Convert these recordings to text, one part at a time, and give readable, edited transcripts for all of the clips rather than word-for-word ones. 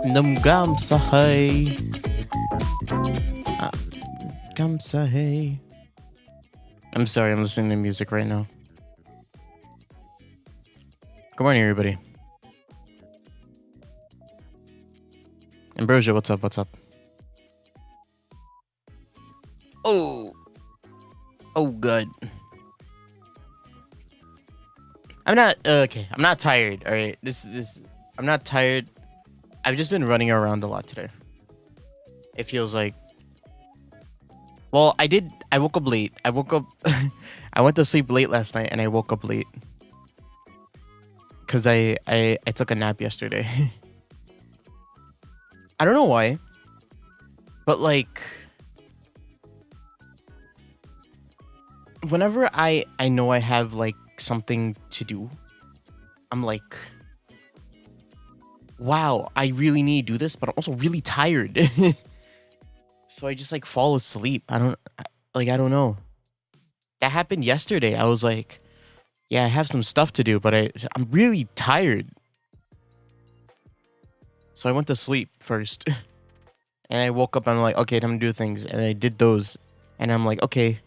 Namgamsahay. Gamsahay. I'm sorry, I'm listening to music right now. Good morning, everybody. Ambrosia, what's up? What's up? Oh, good. I'm not okay. I'm not tired. All right, this. I'm not tired. I've just been running around a lot today. It feels like. Well, I woke up late. I went to sleep late last night, and I woke up late because I took a nap yesterday. I don't know why, but like, whenever I know I have like something to do, I'm like, wow, I really need to do this, but I'm also really tired. So I just like fall asleep. I don't know. That happened yesterday. I was like, yeah, I have some stuff to do, but I'm really tired. So I went to sleep first. And I woke up and I'm like, okay, time to do things. And I did those. And I'm like, okay,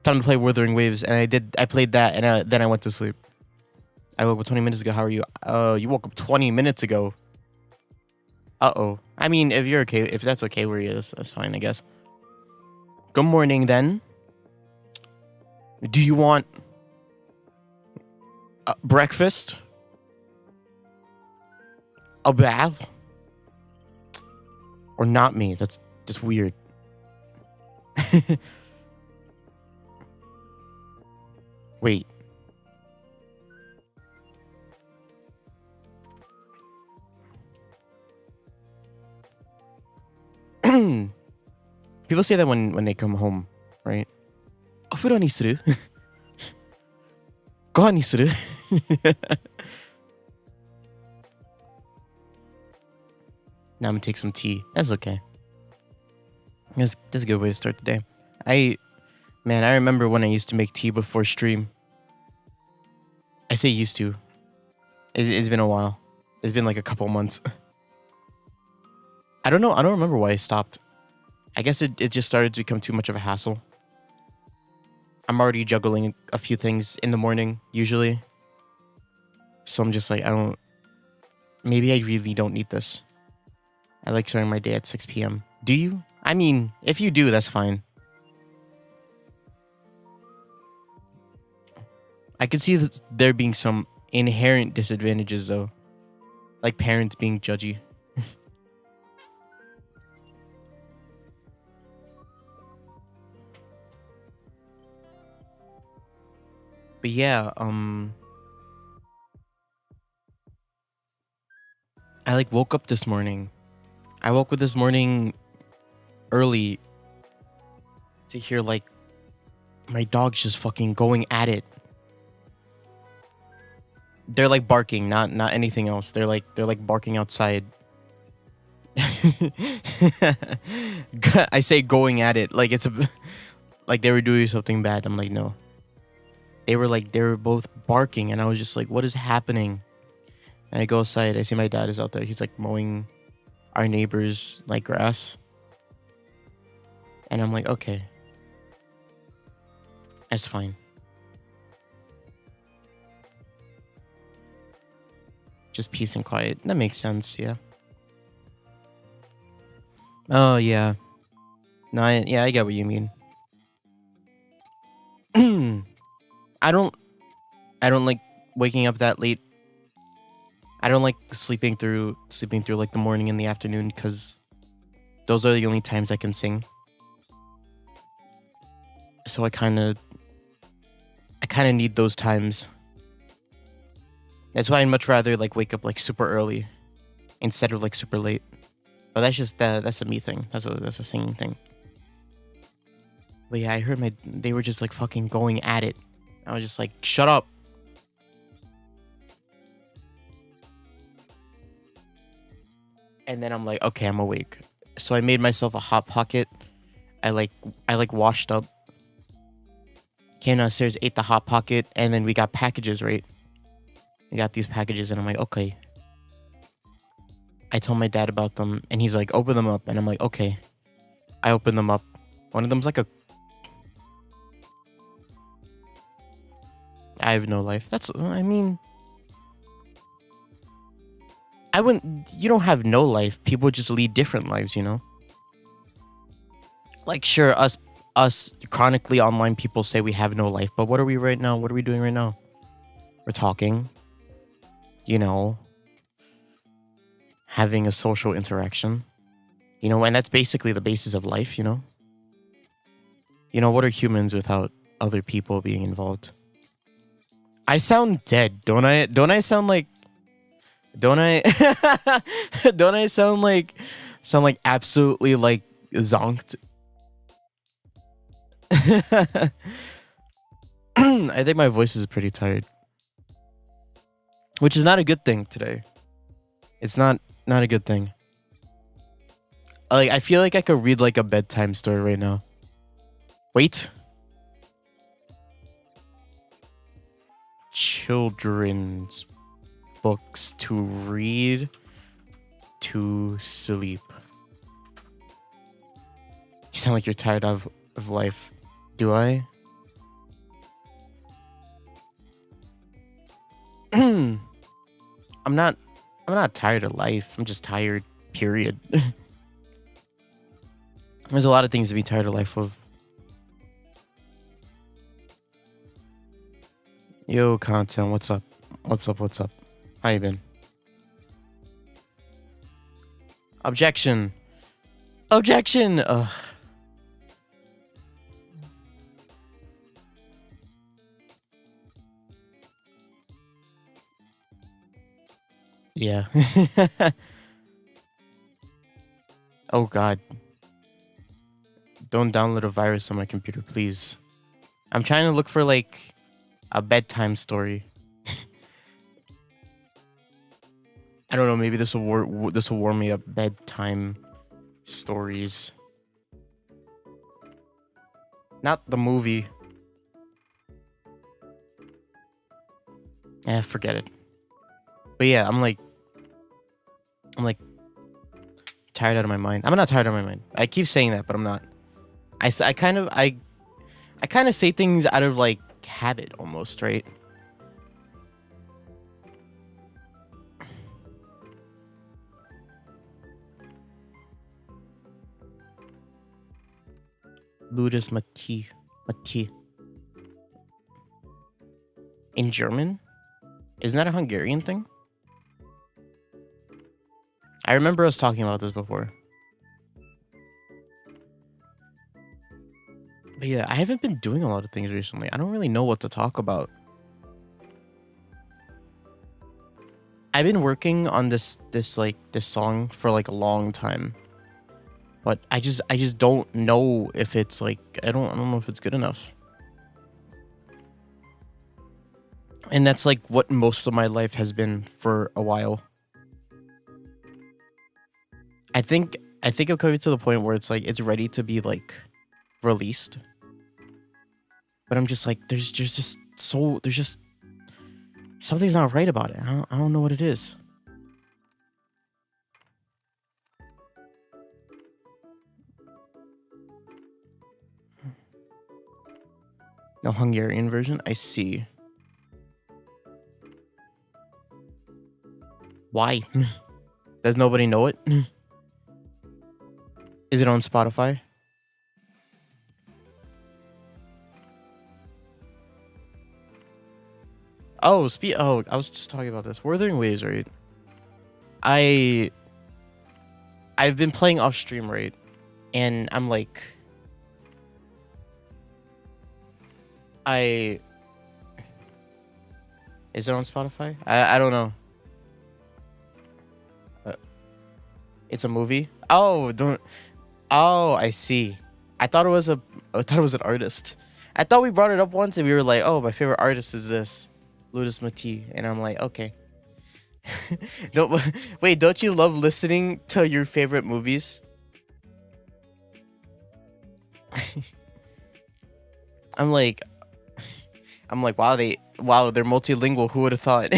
time to play Wuthering Waves. And I played that, and then I went to sleep. I woke up 20 minutes ago. How are you? You woke up 20 minutes ago. Uh-oh. I mean, if that's okay where you is, that's fine, I guess. Good morning, then. Do you want breakfast? A bath? Or not me? That's just weird. Wait. People say that when they come home, right? お風呂にする? ご飯にする? Now I'm gonna take some tea. That's okay. That's a good way to start the day. I remember when I used to make tea before stream. I say used to. It's been a while. It's been like a couple months. I don't know. I don't remember why I stopped. I guess it just started to become too much of a hassle. I'm already juggling a few things in the morning, usually. So I'm just like, maybe I really don't need this. I like starting my day at 6 p.m. Do you? I mean, if you do, that's fine. I could see that there being some inherent disadvantages, though. Like parents being judgy. But yeah, I like woke up this morning. I woke up this morning early to hear like my dog's just fucking going at it. They're like barking, not anything else. They're like barking outside. I say going at it like it's like they were doing something bad. I'm like, no. They were both barking, and I was just like, what is happening? And I go outside, I see my dad is out there. He's like mowing our neighbor's like grass. And I'm like, okay. That's fine. Just peace and quiet. That makes sense, yeah. Oh yeah. No, I get what you mean. I don't like waking up that late. I don't like sleeping through like the morning and the afternoon, because those are the only times I can sing. So I kind of need those times. That's why I'd much rather like wake up like super early instead of like super late. But that's just that's a me thing. That's a singing thing. But yeah, I heard they were just like fucking going at it. I was just like, shut up. And then I'm like, okay, I'm awake. So I made myself a hot pocket. I washed up. Came downstairs, ate the hot pocket, and then we got packages, right? We got these packages, and I'm like, okay. I tell my dad about them, and he's like, open them up, and I'm like, okay. I open them up. One of them's like a. I have no life. That's. I mean. I wouldn't. You don't have no life. People just lead different lives, you know. Like, sure, us chronically online people say we have no life, but what are we right now? What are we doing right now? We're talking. You know. Having a social interaction. You know, and that's basically the basis of life, you know? You know, what are humans without other people being involved? I sound dead, don't I? Don't I sound like... Don't I... don't I sound like absolutely, like, zonked? I think my voice is pretty tired. Which is not a good thing today. It's not a good thing. Like, I feel like I could read like a bedtime story right now. Wait. Children's books to read to sleep. You sound like you're tired of life. Do I? I'm not tired of life. I'm just tired, period. There's a lot of things to be tired of life of. Yo, content, what's up? What's up? How you been? Objection. Yeah. Oh god. Don't download a virus on my computer, please. I'm trying to look for like a bedtime story. I don't know, maybe this will warm me up. Bedtime stories. Not the movie. Forget it. But yeah, I'm like tired out of my mind. I'm not tired out of my mind. I keep saying that, but I'm not. I kind of say things out of like habit almost, right? Ludus Mati. In German? Isn't that a Hungarian thing? I remember us talking about this before. But yeah, I haven't been doing a lot of things recently. I don't really know what to talk about. I've been working on this song for like a long time. But I just don't know if it's like I don't know if it's good enough. And that's like what most of my life has been for a while. I think I'm coming to the point where it's like it's ready to be like released. But I'm just like there's just something's not right about it. I don't know what it is. No Hungarian version? I see. Why? Does nobody know it? Is it on Spotify? Oh, I was just talking about this. Wuthering Waves, right? I've been playing off stream, right? And I'm like is it on Spotify? I don't know. It's a movie? Oh, I see. I thought it was an artist. I thought we brought it up once and we were like, oh, my favorite artist is this Ludus Mati, and I'm like, okay. Don't you love listening to your favorite movies? I'm like, wow, they're multilingual. Who would have thought?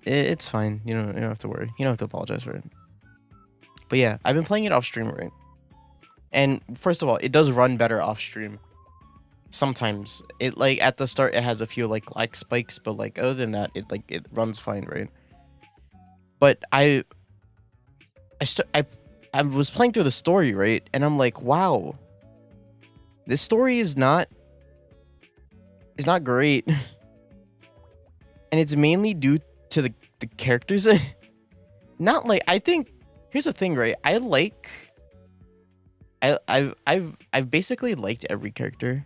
It's fine. You don't have to worry. You don't have to apologize for it. But yeah, I've been playing it off stream, right? And first of all, it does run better off stream. Sometimes it like at the start it has a few like spikes, but like other than that, it runs fine, right? But I was playing through the story, right? And I'm like, wow, this story is not great. And it's mainly due to the characters. Not like I think here's the thing, right? I've basically liked every character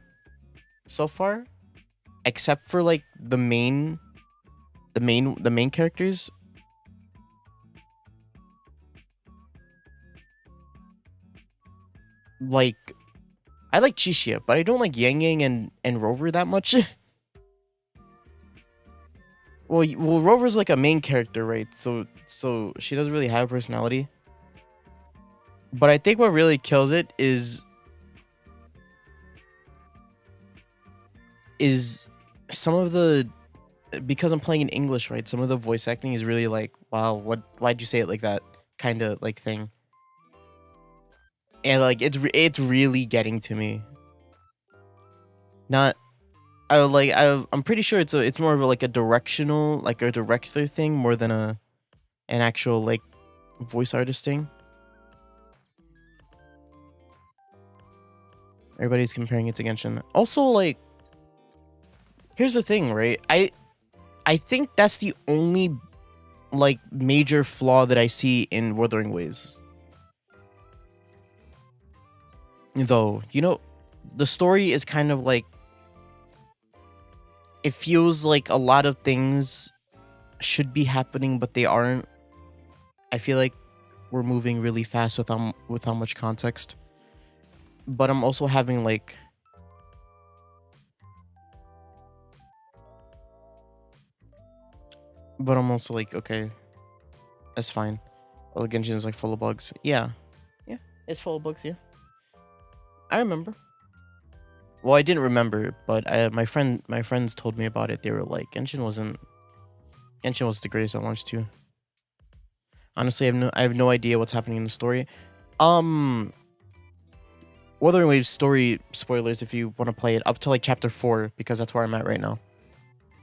so far, except for like the main characters. Like I like Chishia, but I don't like Yang Yang and Rover that much. Well, Rover's like a main character, right? So she doesn't really have a personality. But I think what really kills it is some of the, because I'm playing in English, right? Some of the voice acting is really like, wow, why'd you say it like that kind of like thing. And like it's really getting to me. Not I'm pretty sure it's more of like a directional, like a director thing more than an actual like voice artist thing. Everybody's comparing it to Genshin. Also, like, here's the thing, right? I think that's the only like major flaw that I see in Wuthering Waves. Though, the story is kind of like, it feels like a lot of things should be happening, but they aren't. I feel like we're moving really fast with how much context. But I'm also having like, but I'm also like, okay, that's fine. Oh, Genshin is like full of bugs. Yeah, it's full of bugs. Yeah, I remember. Well, I didn't remember, but my friends told me about it. They were like, Genshin was the greatest at launch too. Honestly, I have no idea what's happening in the story. Wuthering Waves story spoilers if you want to play it up to like chapter 4, because that's where I'm at right now.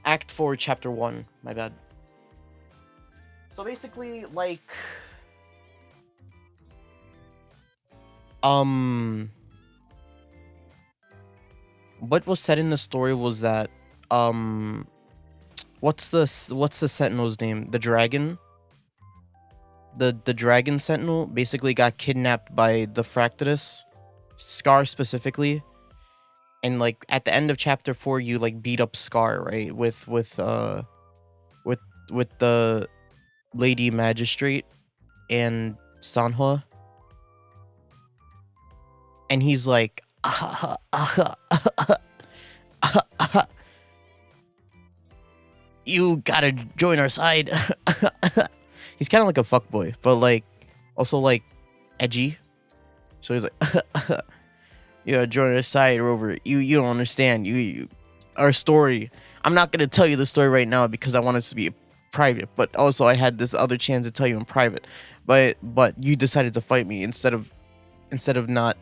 Act 4, chapter 1. My bad. So basically, like, what was said in the story was that what's the sentinel's name? The dragon. The dragon sentinel basically got kidnapped by the Fractus. Scar specifically, and like at the end of chapter 4 you like beat up Scar, right, with the lady magistrate and Sanhua, and he's like you gotta join our side. He's kind of like a fuckboy, but like also like edgy. So he's like, yeah, join our side, Rover. You don't understand. You our story. I'm not gonna tell you the story right now because I want it to be private. But also, I had this other chance to tell you in private. But you decided to fight me instead of not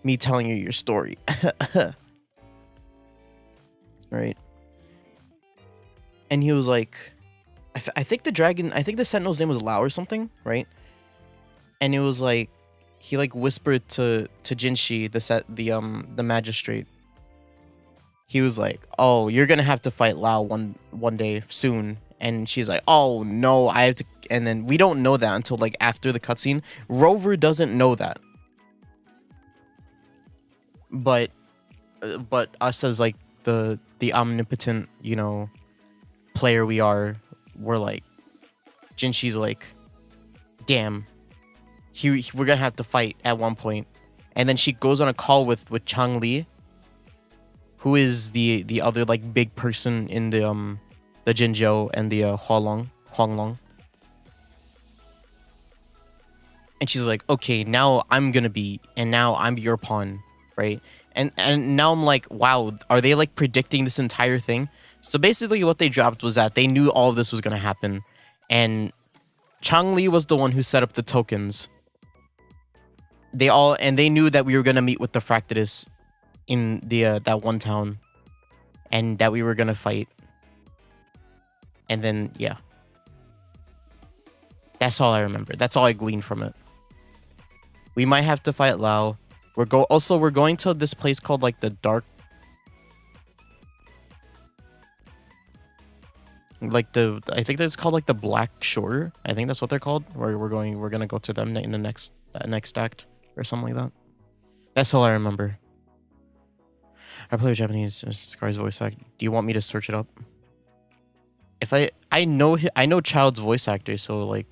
me telling you your story. Right. And he was like, I think the sentinel's name was Lao or something, right? And it was like, he like whispered to Jinshi, the magistrate. He was like, "Oh, you're gonna have to fight Lao one day soon." And she's like, "Oh no, I have to." And then we don't know that until like after the cutscene. Rover doesn't know that, but us as like the omnipotent, player we are, we're like, Jinshi's like, "Damn. We're gonna have to fight at one point." And then she goes on a call with Chang Li, who is the other like big person in the Jinzhou and the Huanglong. And she's like, "Okay, now I'm your pawn, right?" And now I'm like, wow, are they like predicting this entire thing? So basically what they dropped was that they knew all of this was gonna happen, and Changli was the one who set up the tokens. They knew that we were gonna meet with the Fractidus in the that one town, and that we were gonna fight. And then yeah, that's all I remember. That's all I gleaned from it. We might have to fight Lao. We're going to this place called like the Dark. Like I think that's called like the Black Shore. I think that's what they're called. We're gonna go to them in the next act or something like that. That's all I remember. I play Japanese Scar's voice act. Do you want me to search it up? If I know Child's voice actor, so like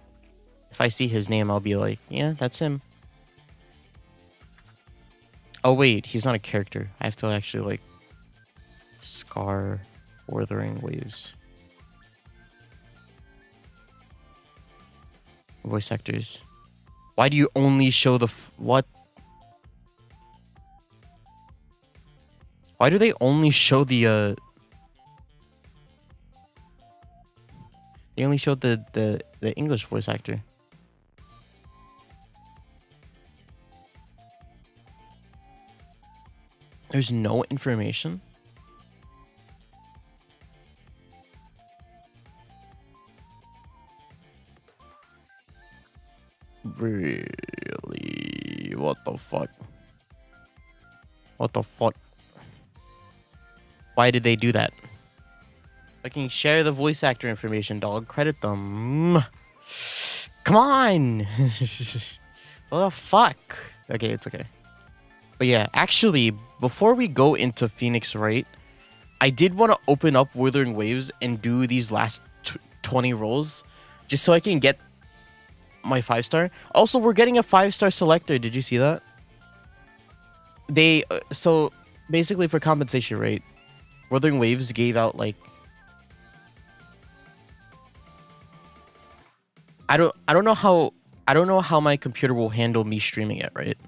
if I see his name, I'll be like, yeah, that's him. Oh wait, he's not a character. I have to actually like Scar Wuthering Waves. Voice actors. Why do you only show the what? Why do they only show the they only showed the English voice actor? There's no information? Really? What the fuck? What the fuck? Why did they do that? Fucking share the voice actor information, dog. Credit them. Come on! What the fuck? Okay, it's okay. But yeah, actually, before we go into Phoenix Wright, I did want to open up Wuthering Waves and do these last 20 rolls just so I can get my 5-star. Also, we're getting a 5-star selector. Did you see that? They so basically for compensation, right? Wuthering Waves gave out like I don't know how my computer will handle me streaming it, right?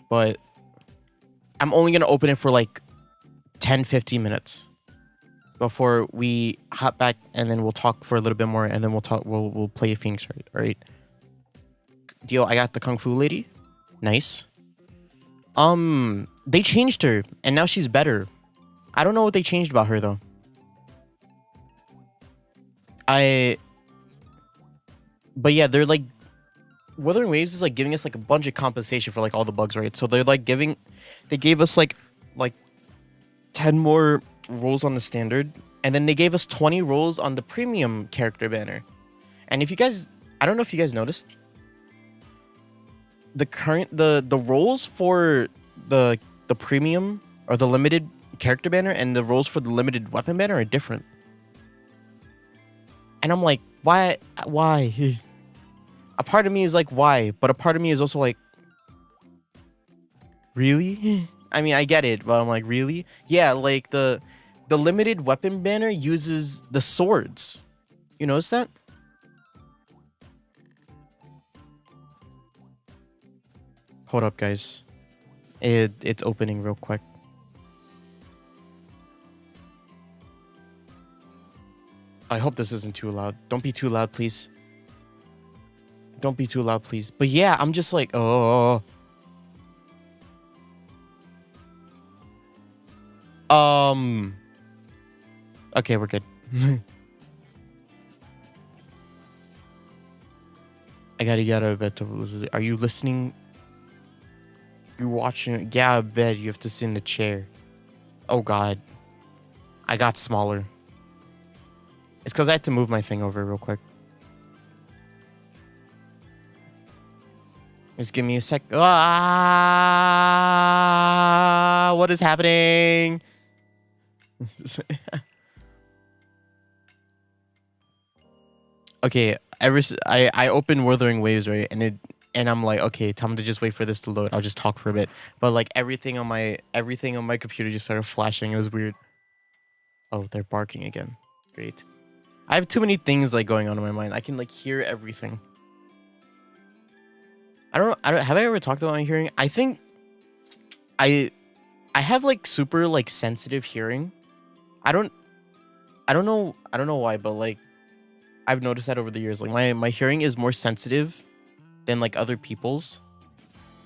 But I'm only going to open it for like 10-15 minutes before we hop back, and then we'll talk for a little bit more, and then we'll play a Phoenix Wright, all right? Deal, I got the Kung Fu lady. Nice. They changed her, and now she's better. I don't know what they changed about her, though. But yeah, they're like... Wuthering Waves is like giving us like a bunch of compensation for like all the bugs, right? So they're like they gave us like 10 more rolls on the standard, and then they gave us 20 rolls on the premium character banner. And if you guys, I don't know if you guys noticed, the rolls for the premium or the limited character banner and the rolls for the limited weapon banner are different. And I'm like, why? A part of me is like, why? But a part of me is also like, really? I mean, I get it, but I'm like, really? Yeah, like the limited weapon banner uses the swords. You notice that? Hold up, guys. It's opening real quick. I hope this isn't too loud. Don't be too loud, please. Don't be too loud, please. But yeah, I'm just like, oh. Okay, we're good. I gotta get out of bed to... Are you listening? You're watching... Get out of bed. You have to sit in the chair. Oh, God. I got smaller. It's because I had to move my thing over real quick. Just give me a sec. Ah, what is happening? Okay, I opened Wuthering Waves, right, and I'm like, okay, time to just wait for this to load. I'll just talk for a bit. But like everything on my computer just started flashing. It was weird. Oh, they're barking again. Great. I have too many things like going on in my mind. I can like hear everything. I don't have I ever talked about my hearing? I think I have like super like sensitive hearing. I don't I don't know why, but like I've noticed that over the years. Like my hearing is more sensitive than like other people's.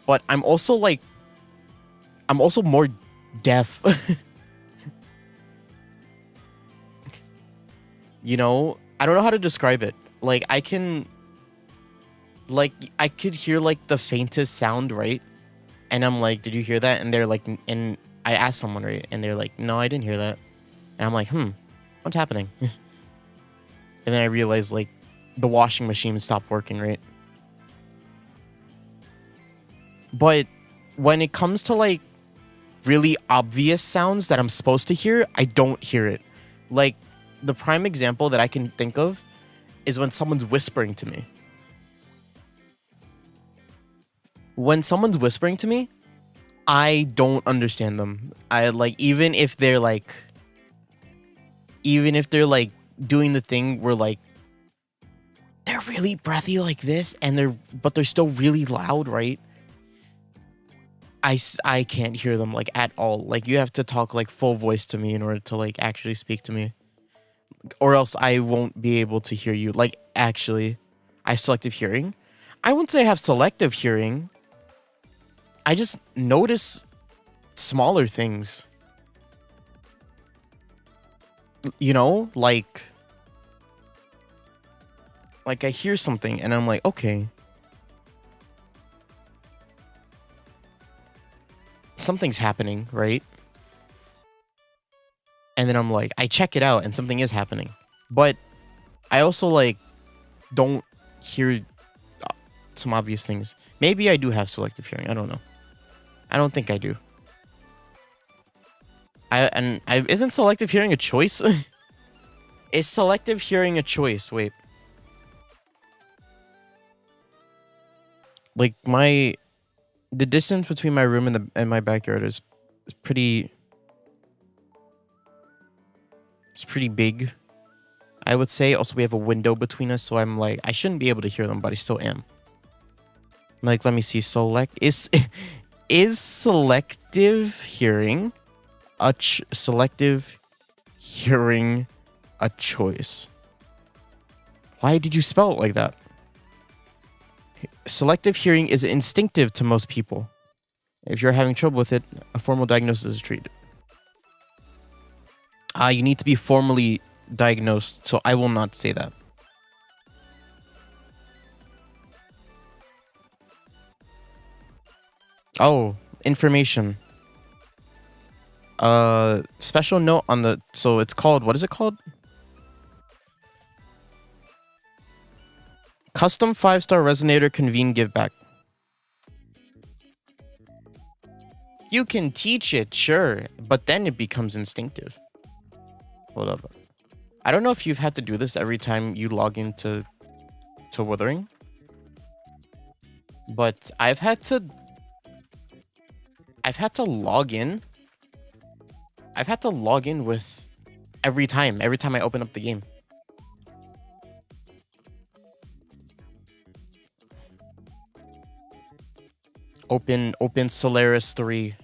But I'm also more deaf. You know? I don't know how to describe it. Like I could hear like the faintest sound, right? And I'm like, did you hear that? And they're like, and I asked someone, right? And they're like, no, I didn't hear that. And I'm like, what's happening? And then I realized like the washing machine stopped working, right? But when it comes to like really obvious sounds that I'm supposed to hear, I don't hear it. Like the prime example that I can think of is when someone's whispering to me. When someone's whispering to me, I don't understand them. I like even if they're like doing the thing where like they're really breathy like this and they're still really loud, right? I can't hear them like at all. Like you have to talk like full voice to me in order to like actually speak to me. Or else I won't be able to hear you. Like actually, I have selective hearing. I wouldn't say I have selective hearing. I just notice smaller things. You know, like I hear something and I'm like, okay. Something's happening, right? And then I'm like, I check it out and something is happening. But I also like don't hear some obvious things. Maybe I do have selective hearing. I don't know. I don't think I do. Isn't selective hearing a choice? Is selective hearing a choice? Wait. Like the distance between my room and my backyard is pretty. It's pretty big, I would say. Also, we have a window between us, so I'm like, I shouldn't be able to hear them, but I still am. Like, let me see. Is selective hearing selective hearing a choice? Why did you spell it like that? Selective hearing is instinctive to most people. If you're having trouble with it, a formal diagnosis is treated. You need to be formally diagnosed, so I will not say that. Oh, information. Special note on the... So it's called... What is it called? Custom 5-star resonator convene give back. You can teach it, sure, but then it becomes instinctive. Hold up. I don't know if you've had to do this every time you log into Wuthering, but I've had to log in. I've had to log in with every time I open up the game. Open Solaris 3.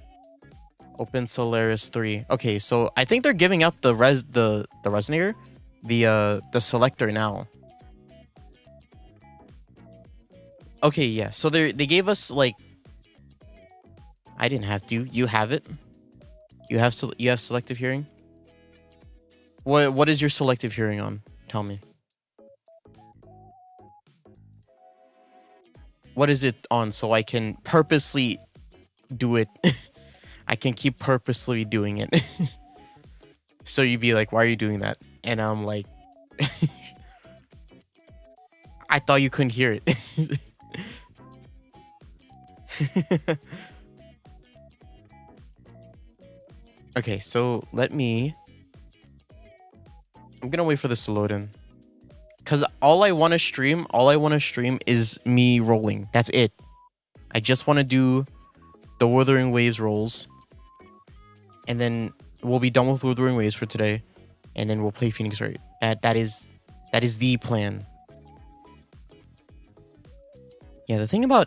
Open Solaris 3. Okay, so I think they're giving out the resonator, the selector now. Okay, yeah. So they gave us like... I didn't have to. You have it. You have selective hearing. What is your selective hearing on? Tell me. What is it on so I can purposely do it? I can keep purposely doing it. So you'd be like, why are you doing that? And I'm like, I thought you couldn't hear it. Okay, so I'm gonna wait for this to load in. Because all I want to stream is me rolling. That's it. I just want to do the Wuthering Waves rolls. And then we'll be done with Wuthering Waves for today. And then we'll play Phoenix Wright. That is the plan. Yeah, the thing about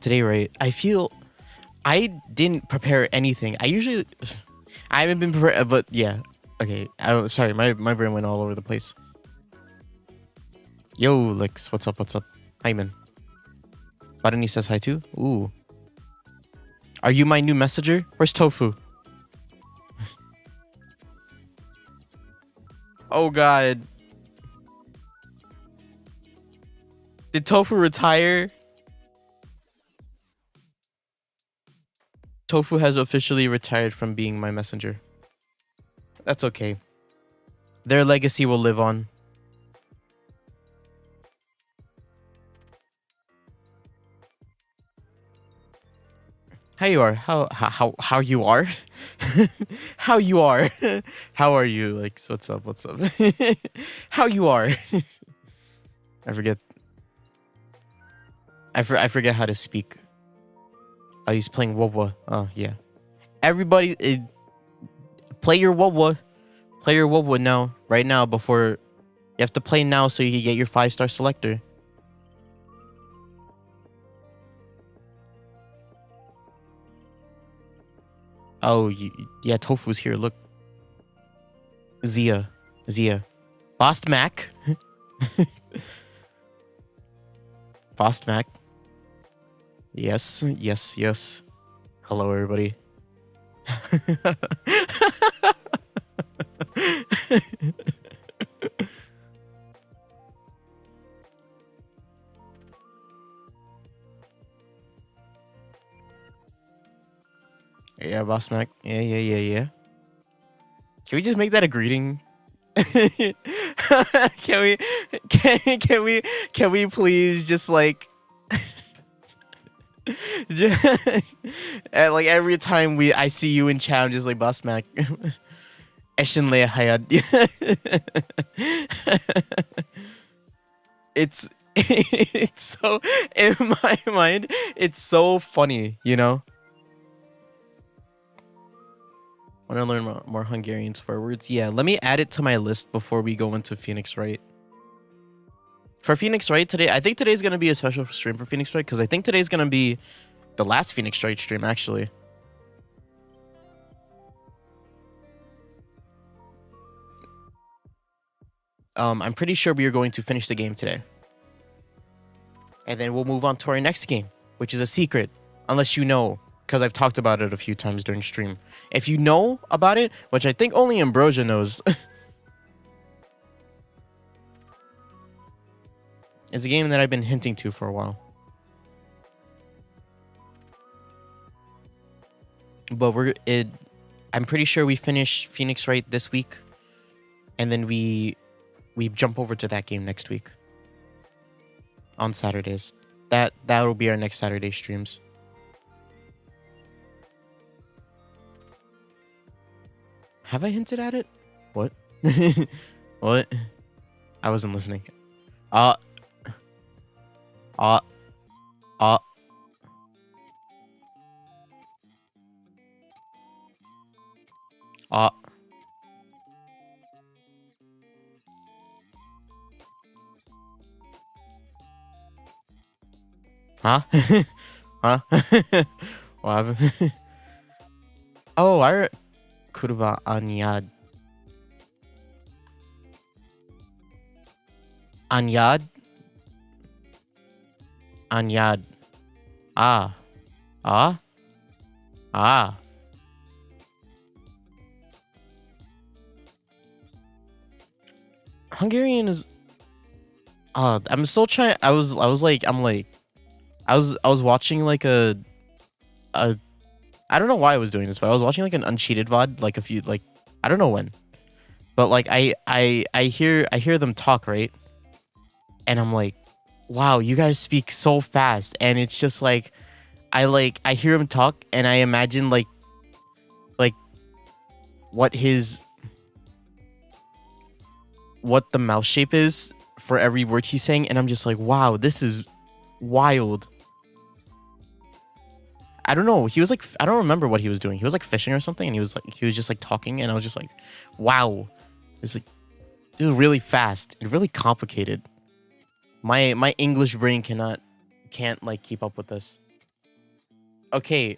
today, right? I feel I didn't prepare anything. I haven't been prepared, but yeah. Okay, sorry, my brain went all over the place. Yo, Lix, what's up? What's up? Hi, man. Badani says hi too. Ooh. Are you my new messenger? Where's Tofu? Oh God. Did Tofu retire? Tofu has officially retired from being my messenger. That's okay. Their legacy will live on. How you are? How you are? How you are? How are you? Like, what's up? What's up? How you are? I forget. I forget how to speak. Oh, he's playing Wawa. Oh yeah. Everybody, play your Wawa. Play your Wawa now, right now, before you have to play now so you can get your 5-star selector. Oh, yeah, Tofu's here. Look, Zia. Bost Mac. Bost Mac. Yes. Hello, everybody. Yeah, Boss Mac. Yeah. Can we just make that a greeting? Can we please just like like every time I see you in chat, I'm just like Boss Mac. Eshinle Hayat. It's so, in my mind, it's so funny, you know? Want to learn more Hungarian swear words? Yeah, let me add it to my list before we go into Phoenix Wright. For Phoenix Wright today, I think today's going to be a special stream for Phoenix Wright, because I think today's going to be the last Phoenix Wright stream, actually. I'm pretty sure we are going to finish the game today. And then we'll move on to our next game, which is a secret, unless you know, because I've talked about it a few times during stream. If you know about it, which I think only Ambrosia knows, it's a game that I've been hinting to for a while. But I'm pretty sure we finish Phoenix Wright this week, and then we jump over to that game next week on Saturdays. That will be our next Saturday streams. Have I hinted at it? What? What? I wasn't listening. Huh? Huh? What happened? Oh, kurwa anyad. Anyad. Ah. Hungarian is. I'm still trying. I was watching like a. I don't know why I was doing this, but I was watching like an uncheated VOD, like I don't know when, but like I hear them talk, right, and I'm like, wow, you guys speak so fast, and it's just like I hear him talk, and I imagine like what the mouth shape is for every word he's saying, and I'm just like, wow, this is wild. I don't know. He was like, I don't remember what he was doing. He was like fishing or something, and he was just like talking, and I was just like, wow, it's like, this is really fast and really complicated. My English brain can't like keep up with this. Okay.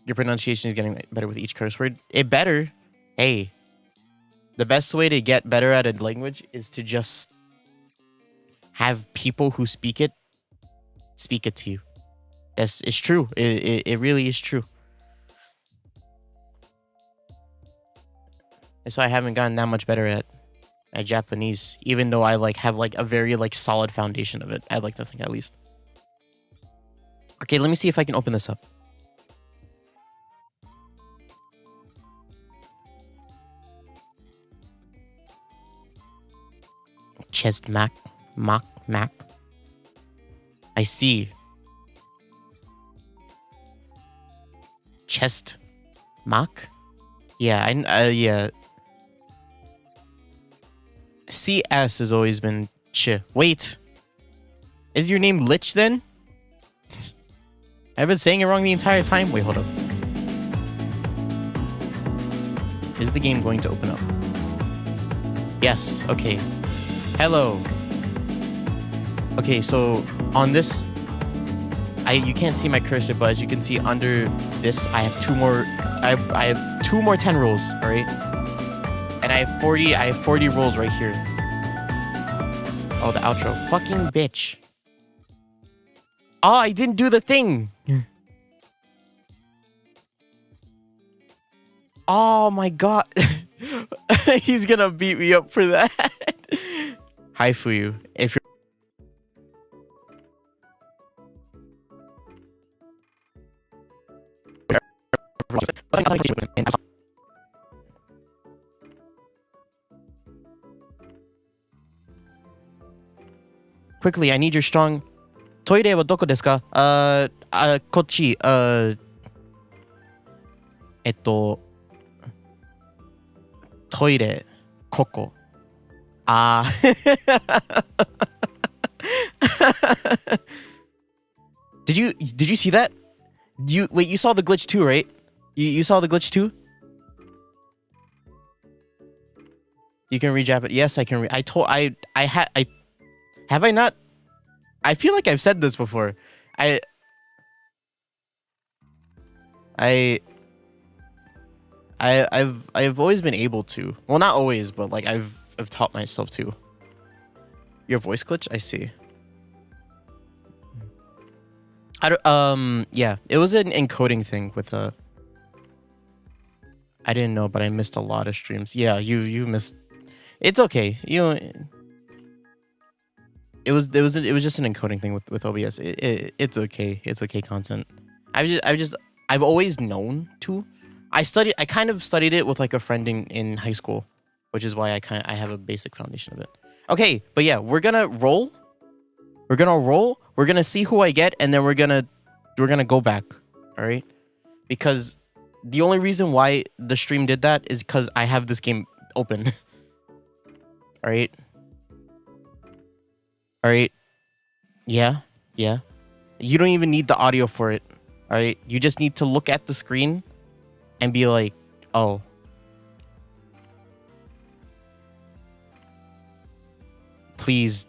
Your pronunciation is getting better with each curse word. It better. Hey, the best way to get better at a language is to just have people who speak it to you. It's true. It really is true. That's why I haven't gotten that much better at Japanese, even though I have a very solid foundation of it. I'd like to think, at least. Okay, let me see if I can open this up. Chest mac. I see. Chest mac. Yeah, yeah. CS has always been ch. Wait. Is your name Lich then? I've been saying it wrong the entire time. Wait, hold up. Is the game going to open up? Yes, okay. Hello. Okay, so on this, you can't see my cursor, but as you can see under this, I have two more. I have 2 more 10 rolls, all right? And I have 40 rolls right here. Oh, the outro. Fucking bitch. Oh, I didn't do the thing. Oh my god. He's gonna beat me up for that. Hi, Fuyu. If you're quickly, I need your strong. Toire wa doko desu ka? Kochi. Toire. Koko. Did you see that? Wait, you saw the glitch too, right? You saw the glitch too? You can read Japanese. Yes, I can read. Have I not? I feel like I've said this before. I've always been able to. Well, not always, but I've taught myself to. Your voice glitch? I see. Yeah, it was an encoding thing with I didn't know, but I missed a lot of streams. Yeah, you missed. It's okay. It was just an encoding thing with OBS. It's okay. It's okay content. I've always known to. I kind of studied it with a friend in high school, which is why I have a basic foundation of it. Okay, but yeah, we're gonna roll. We're gonna see who I get, and then we're gonna go back. All right, because the only reason why the stream did that is because I have this game open. All right. Yeah. You don't even need the audio for it. All right. You just need to look at the screen and be like, oh. Please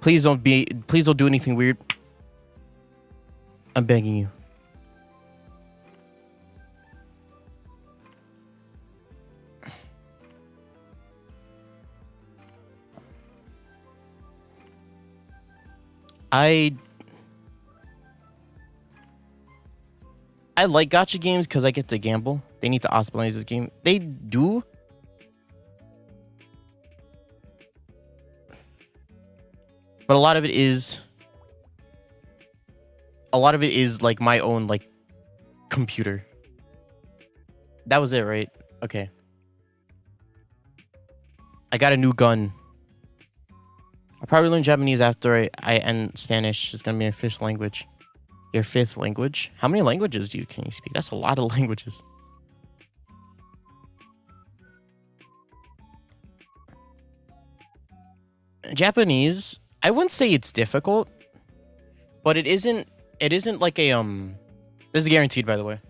don't do anything weird. I'm begging you. I like gacha games because I get to gamble. They need to optimize this game. They do. But a lot of it is like my own computer. That was it, right? Okay. I got a new gun. I'll probably learn Japanese after I end Spanish. It's gonna be my 5th language. Your 5th language? How many languages can you speak? That's a lot of languages. Japanese, I wouldn't say it's difficult, but it isn't like a this is guaranteed, by the way.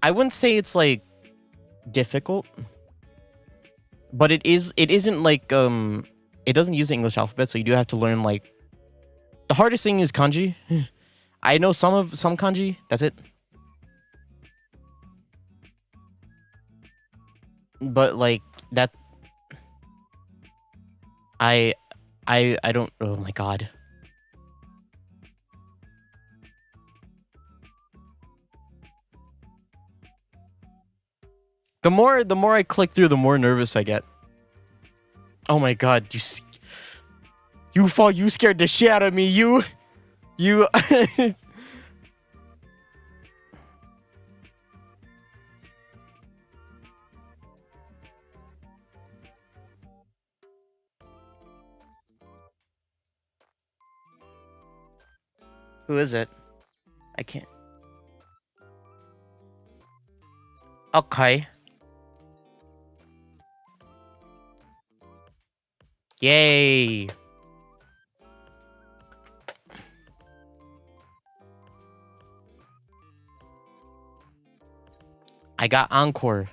I wouldn't say it's difficult, but it isn't it doesn't use the English alphabet, so you do have to learn the hardest thing is kanji. I know some kanji, that's it. but like that, I I don't. Oh my god. The more I click through, the more nervous I get. Oh my god, you scared the shit out of me. You Who is it? I can't. Okay. Yay. I got Encore.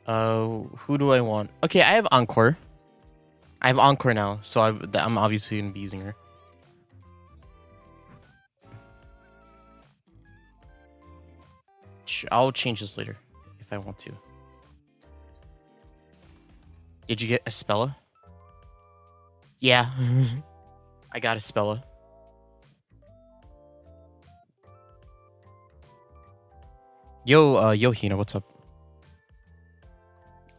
Who do I want? Okay, I have Encore. I have Encore now, so I'm obviously gonna be using her. I'll change this later if I want to. Did you get Espella? Yeah. I got Espella. Yo, Hina, what's up?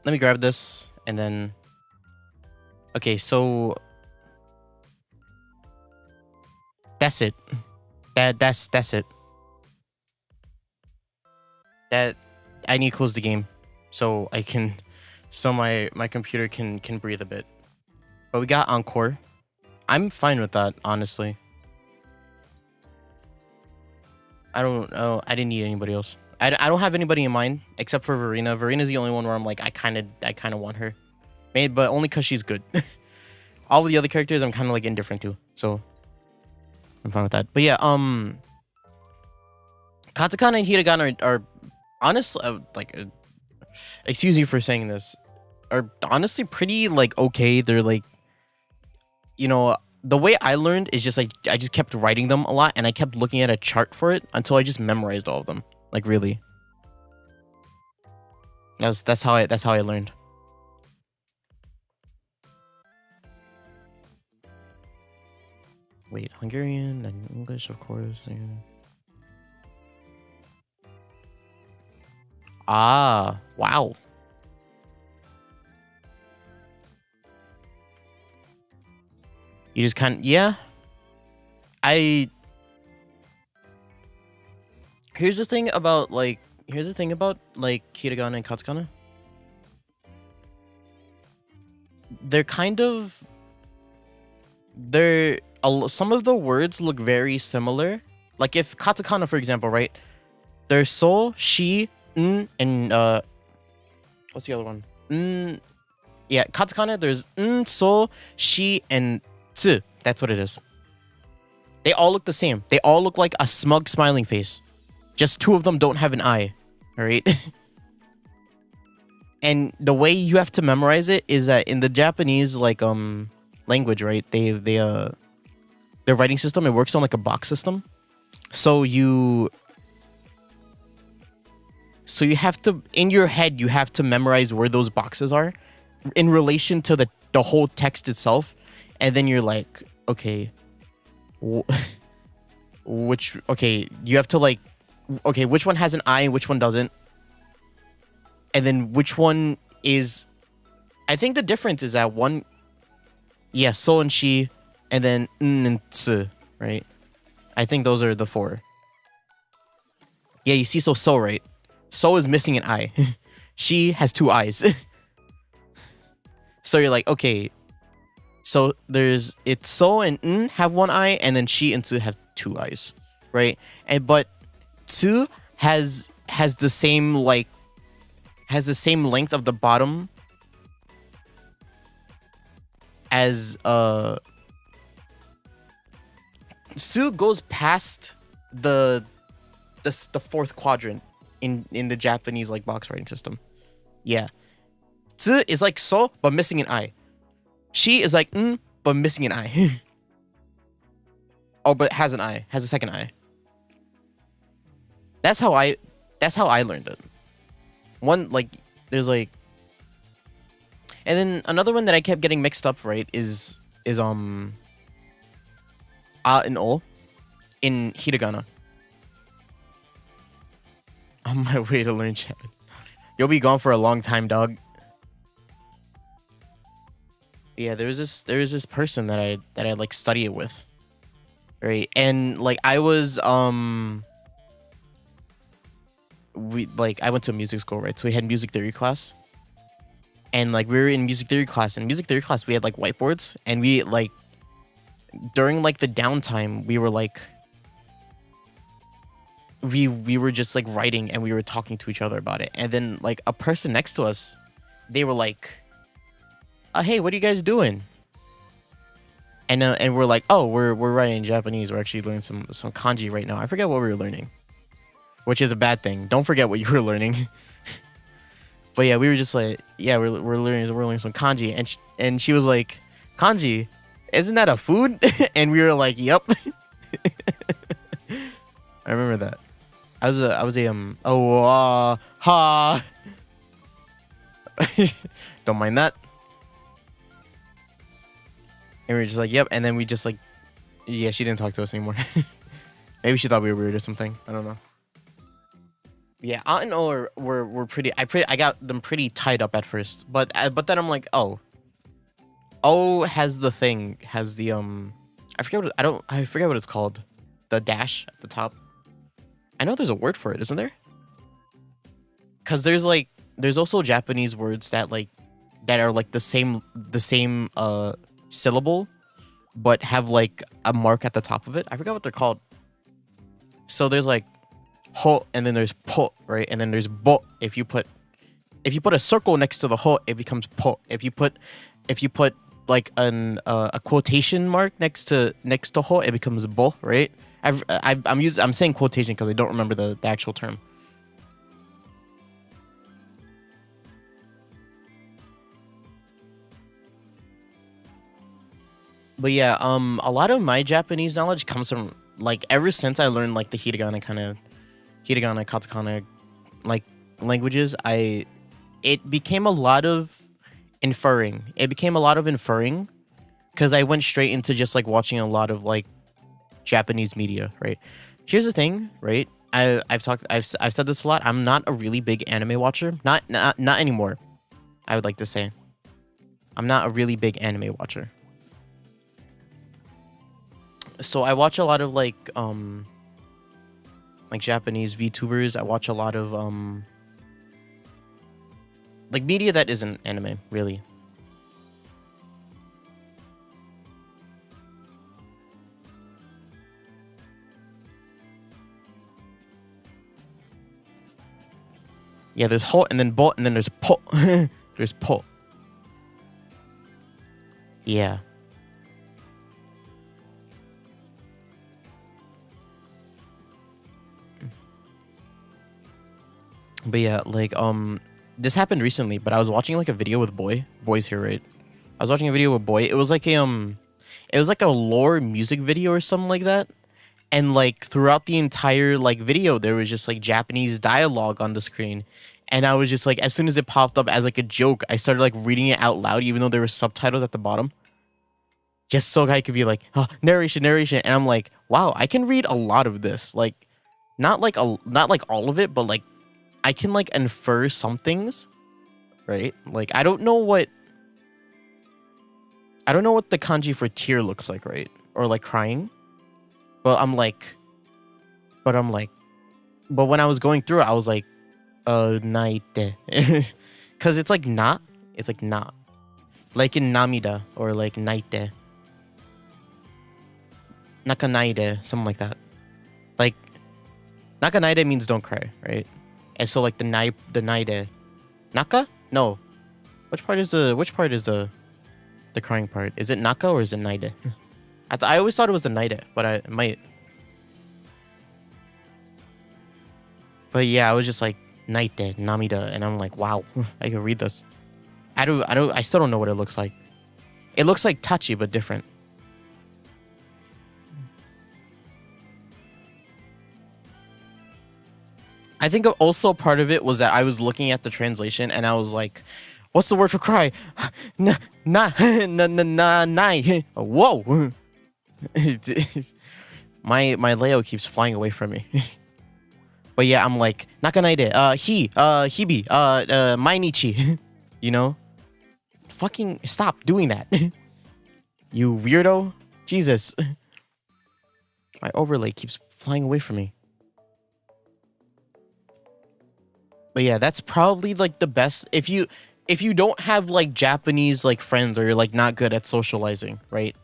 Let me grab this, and then... Okay, so... That's it. That's it. That... I need to close the game, so I can... So my computer can breathe a bit. But we got Encore. I'm fine with that, honestly. I don't know. I didn't need anybody else. I don't have anybody in mind except for Verena. Verena's the only one where I'm like, I kind of want her. But only because she's good. All the other characters I'm kind of like indifferent to. So I'm fine with that. But yeah, Katakana and Hiragana are honestly, excuse me for saying this, are honestly pretty like okay. They're like, you know, the way I learned is just like I just kept writing them a lot and I kept looking at a chart for it until I just memorized all of them. Like really. That's how I learned. Wait, Hungarian and English, of course. Ah, wow. You just yeah. Here's the thing about Hiragana and Katakana. They're kind of some of the words look very similar. Like if Katakana, for example, right? There's so, she, and what's the other one? Yeah, Katakana, there's so, she, and tsu. That's what it is. They all look the same. They all look like a smug smiling face. Just two of them don't have an eye. Alright? And the way you have to memorize it is that in the Japanese language, right? Their writing system, it works on like a box system. So you have to, in your head, you have to memorize where those boxes are in relation to the whole text itself. And then you're like, okay, you have to like, okay, which one has an eye and which one doesn't? And then which one is, I think the difference is that one, yeah, so and she, and then and tsu, right? I think those are the four. Yeah, you see, so, right? So is missing an eye. She has two eyes. So you're like, okay, so it's so and have one eye, and then she and tsu have two eyes, right? But tsu has the same length of the bottom as tsu goes past the fourth quadrant in the Japanese like box writing system. Yeah. Tsu is like so but missing an eye. She is like but missing an eye. Oh, but has an eye. Has a second eye. That's how I learned it. One, like, there's like, and then another one that I kept getting mixed up, right, is and O in hiragana. On my way to learn Japanese. You'll be gone for a long time, dog. Yeah, there's this person that I like study it with. Right? And like I was I went to a music school, right? So we had music theory class. And like we were in music theory class, and in music theory class we had like whiteboards, and we like during like the downtime we were like we were just like writing, and we were talking to each other about it. And then like a person next to us, they were like, hey, what are you guys doing? And we're like, oh, we're writing in Japanese. We're actually learning some kanji right now. I forget what we were learning, which is a bad thing. Don't forget what you were learning. But yeah, we were just like, yeah, we're learning some kanji, and she was like, kanji, isn't that a food? And we were like, yep. I remember that. I was a ha. Don't mind that. And we were just like, yep. And then we just like, yeah, she didn't talk to us anymore. Maybe she thought we were weird or something. I don't know. Yeah, Aunt and O were pretty. I got them pretty tied up at first, but then I'm like, oh, O has the I forget what it's called, the dash at the top. I know there's a word for it, isn't there? Because there's also Japanese words that are like the same syllable, but have like a mark at the top of it. I forgot what they're called. So there's like ho, and then there's po, right? And then there's bo. If you put a circle next to the ho, it becomes po. If you put like a quotation mark next to ho, it becomes bo, right? I'm saying quotation because I don't remember the actual term. But yeah, a lot of my Japanese knowledge comes from like ever since I learned like the hiragana, katakana like languages. It became a lot of inferring. Because I went straight into just like watching a lot of like Japanese media, right? Here's the thing, right? I've said this a lot. I'm not a really big anime watcher. Not anymore. I would like to say, I'm not a really big anime watcher. So I watch a lot of like Japanese VTubers. I watch a lot of like media that isn't anime, really. Yeah, there's ho and then bo and then there's po. There's po. Yeah. But yeah, like this happened recently, but I was watching like a video with Boy's here, right? I was watching a video with Boy. It was like a lore music video or something like that. And like throughout the entire like video, there was just like Japanese dialogue on the screen. And I was just like, as soon as it popped up as like a joke, I started like reading it out loud, even though there were subtitles at the bottom. Just so I could be like, oh, narration. And I'm like, wow, I can read a lot of this. Like, not like all of it, but like I can like infer some things, right? Like I don't know what the kanji for tear looks like, right? Or like crying. But when I was going through it, I was like, naite. Cause it's like not. Like in namida or like naite. Nakanaide, something like that. Like nakanaide means don't cry, right? And so like the naide. Naka? No. Which part is the crying part? Is it naka or is it naide? I always thought it was the naide, but I might. But yeah, I was just like naite, namida, and I'm like, wow, I can read this. I still don't know what it looks like. It looks like tachi, but different. I think also part of it was that I was looking at the translation and I was like, what's the word for cry? Nai. Whoa. My Leo keeps flying away from me. But yeah, I'm like, nakanaide, hibi, mainichi. You know? Fucking stop doing that. You weirdo. Jesus. My overlay keeps flying away from me. But yeah, that's probably like the best if you don't have like Japanese like friends or you're like not good at socializing, right?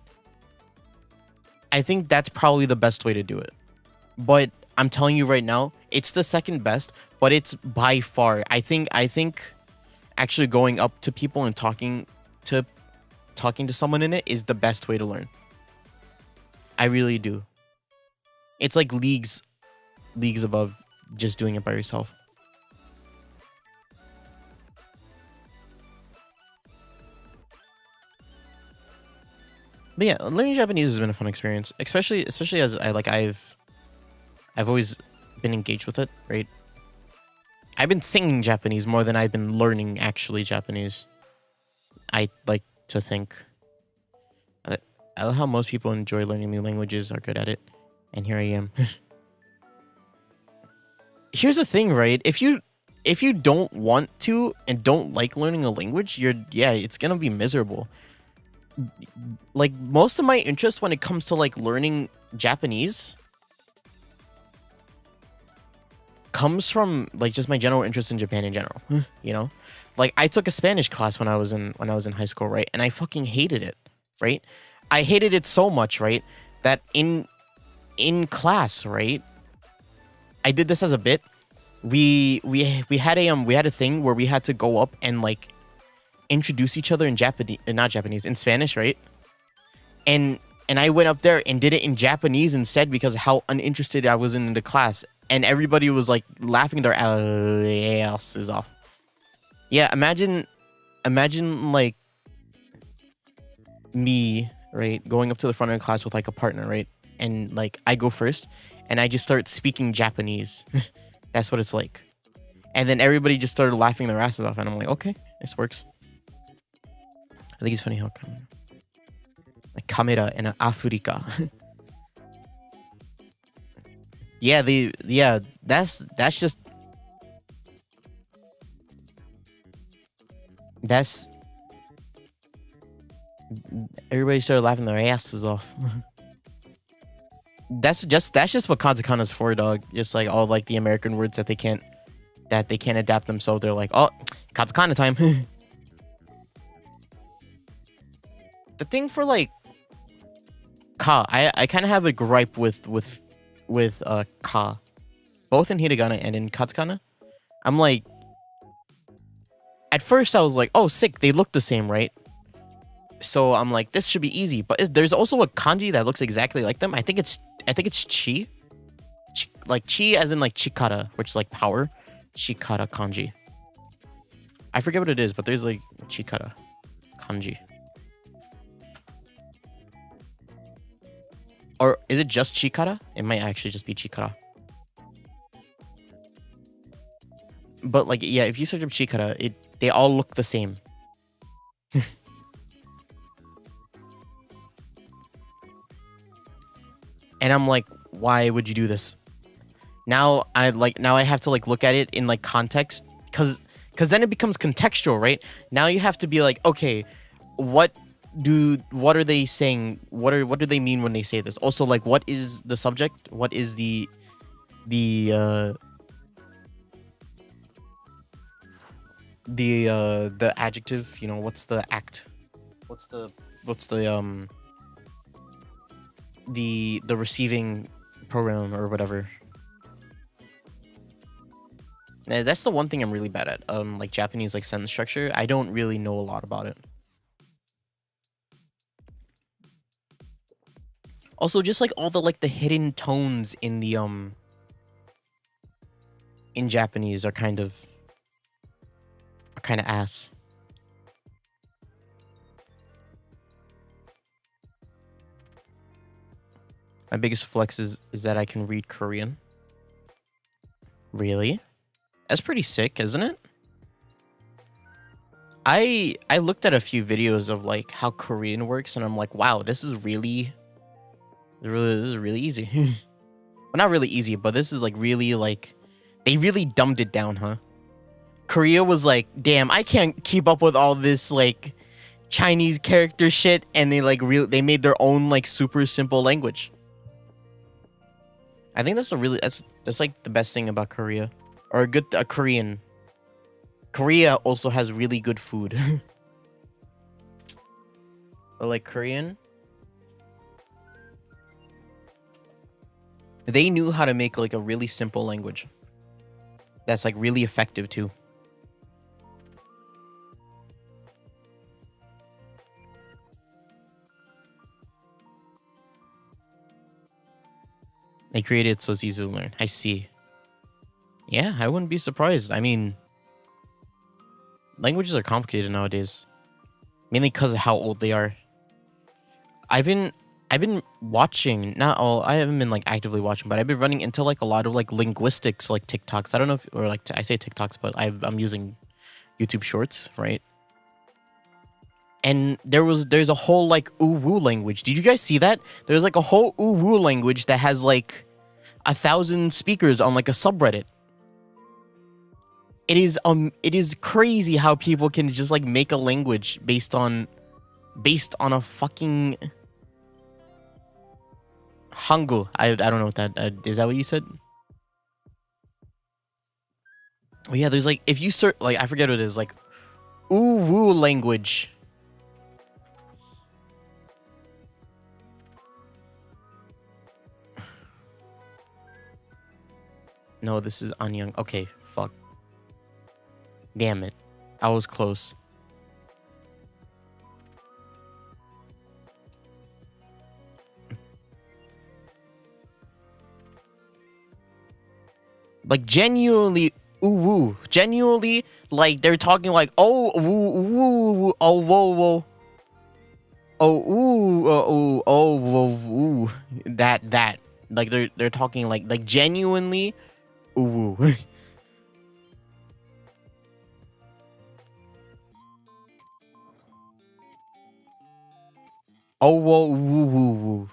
I think that's probably the best way to do it. But I'm telling you right now, it's the second best, but it's by far. I think actually going up to people and talking to someone in it is the best way to learn. I really do. It's like leagues above just doing it by yourself. But yeah, learning Japanese has been a fun experience, especially as I've always been engaged with it, right? I've been singing Japanese more than I've been learning actually Japanese. I like to think. I love how most people enjoy learning new languages, are good at it, and here I am. Here's the thing, right? If you don't want to and don't like learning a language, it's gonna be miserable. Like most of my interest when it comes to like learning Japanese comes from like just my general interest in Japan in general. You know, like I took a Spanish class when I was in high school, right? And I fucking hated it, right? I hated it so much, right? That in class, right? I did this as a bit. We had a thing where we had to go up and like introduce each other in Japanese, not Japanese, in Spanish, right? And I went up there and did it in Japanese instead because of how uninterested I was in the class, and everybody was like laughing their asses off. Yeah, imagine like me, right, going up to the front of the class with like a partner, right, and like I go first, and I just start speaking Japanese. That's what it's like, and then everybody just started laughing their asses off, and I'm like, okay, this works. I think it's funny how like camera in Africa. That's everybody started laughing their asses off. that's just what katakana's for, dog. Just like all like the American words that they can't adapt themselves. They're like, oh, katakana time. The thing for like ka, I kind of have a gripe with ka, both in hiragana and in katakana. I'm like, at first I was like, oh, sick, they look the same, right? So I'm like, this should be easy. But there's also a kanji that looks exactly like them. I think it's chi, like chi as in like chikara, which is like power. Chikara kanji. I forget what it is, but there's like chikara kanji. Or is it just chikara? It might actually just be chikara. But like, yeah, if you search up chikara, they all look the same. And I'm like, why would you do this? Now I have to like look at it in like context, cause then it becomes contextual, right? Now you have to be like, okay, what are they saying? What do they mean when they say this? Also, like, what is the subject? What is the adjective? You know, what's the act? What's the receiving pronoun or whatever. Now, that's the one thing I'm really bad at. Like Japanese like sentence structure. I don't really know a lot about it. Also, just like all the like the hidden tones in the in Japanese are kind of ass. My biggest flex is that I can read Korean. Really? That's pretty sick, isn't it? I looked at a few videos of like how Korean works, and I'm like, wow, this is really easy. Well, not really easy, but this is like really like they really dumbed it down, huh? Korea was like, damn, I can't keep up with all this like Chinese character shit, and they made their own like super simple language. I think that's like the best thing about Korea, or a Korean. Korea also has really good food. But like Korean, they knew how to make like a really simple language that's like really effective too. They created it so it's easy to learn. I see. Yeah, I wouldn't be surprised. I mean, languages are complicated nowadays, mainly because of how old they are. I've been watching, not all, I haven't been like actively watching, but I've been running into like a lot of like linguistics, like TikToks. I don't know if, or like I say TikToks, but I'm using YouTube Shorts, right? And there's a whole like Uwu language. Did you guys see that? There's like a whole Uwu language that has like 1,000 speakers on like a subreddit. It is crazy how people can just like make a language based on a fucking Hangul. I don't know what that is. That what you said? Oh yeah, there's like, if you search, like, I forget what it is, like Uwu language. No, this is Anyang. Okay, fuck. Damn it. I was close. Like genuinely Uwu. Genuinely, like they're talking like, oh woo woo, oh whoa whoa. Oh ooh oh whoa woo. That. Like they're talking like genuinely ooh. Oh whoa woo woo woo.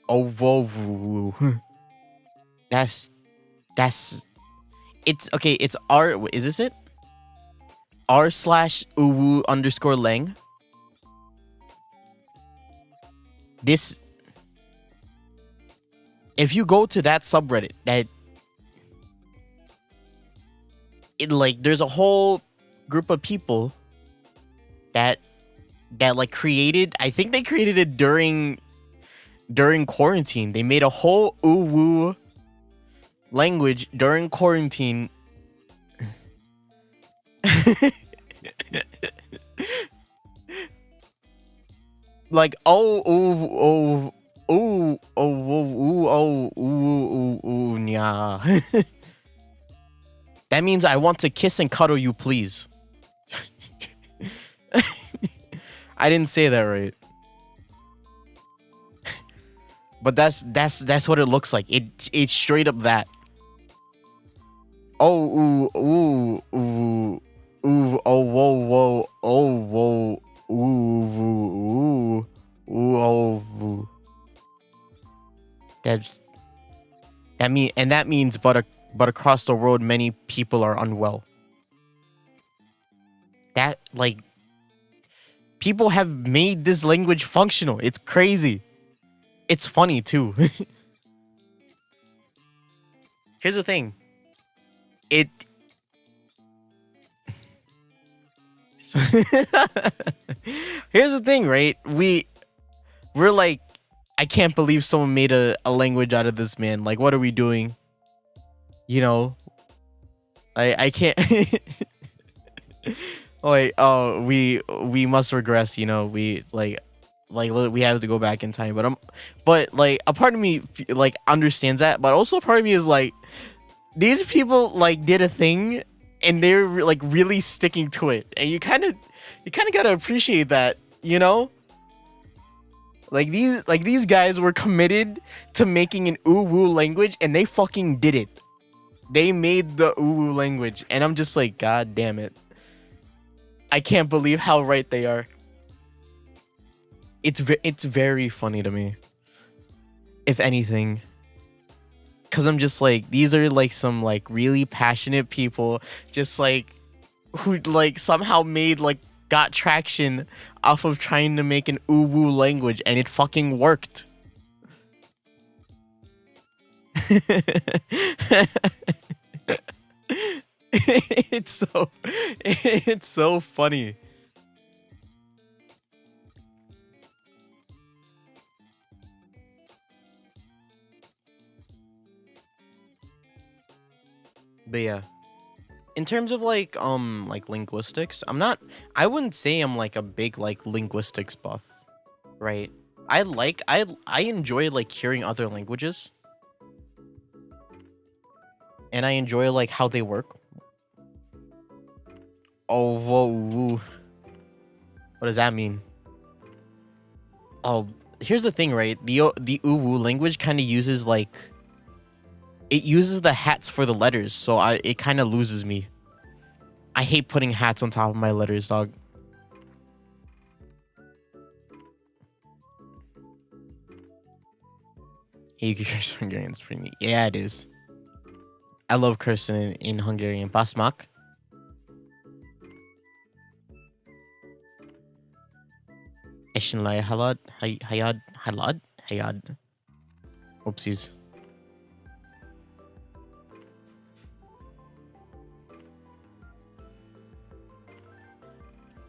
Oh whoa woo woo. That's it's okay, it's R, is this it? r/uwu_lang. This, if you go to that subreddit, that it like there's a whole group of people that like created, I think they created it during quarantine. They made a whole Uwu language during quarantine. Like yeah. That means I want to kiss and cuddle you, please. I didn't say that right. But that's what it looks like. It's straight up that. Oh ooh ooh ooh ooh oh whoa whoa oh whoa ooh ooh ooh oh ooh. That means but across the world many people are unwell. That like people have made this language functional. It's crazy. It's funny too. Here's the thing. Here's the thing, right? We're like, I can't believe someone made a language out of this, man. Like, what are we doing? You know, I can't. Like, oh, we must regress. You know, we like we have to go back in time. But like a part of me like understands that, but also a part of me is like, these people like did a thing and they're like really sticking to it, and you kind of gotta appreciate that, you know. Like these guys were committed to making an Uwu language, and they fucking did it. They made the uwu language, and I'm just like, God damn it! I can't believe how right they are. It's very funny to me, if anything, because I'm just like, these are like some like really passionate people, just like who like somehow made like got traction off of trying to make an uwu language, and it fucking worked. It's so funny. But yeah, in terms of like linguistics, I wouldn't say I'm like a big like linguistics buff, right? I enjoy like hearing other languages, and I enjoy like how they work. Oh, whoa, woo. What does that mean? Oh, here's the thing, right? The uwu language kind of uses like, it uses the hats for the letters, so it kind of loses me. I hate putting hats on top of my letters, dog. You can curse Hungarian, it's pretty neat. Yeah, it is. I love cursing in Hungarian. Basmak. Eshinlay halad. Hayad. Halad. Hayad. Oopsies.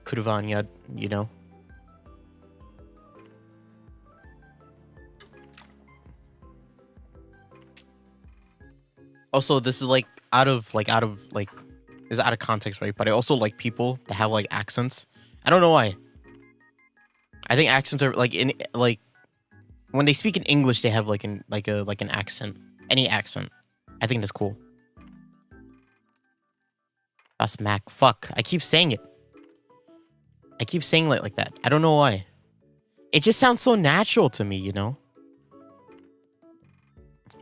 Kurvanyad, you know. Also, this is like out of is out of context, right? But I also like people that have like accents. I don't know why. I think accents are like in like when they speak in English, they have like an accent. Any accent. I think that's cool. That's Mac. Fuck. I keep saying it. I keep saying it like that. I don't know why. It just sounds so natural to me, you know?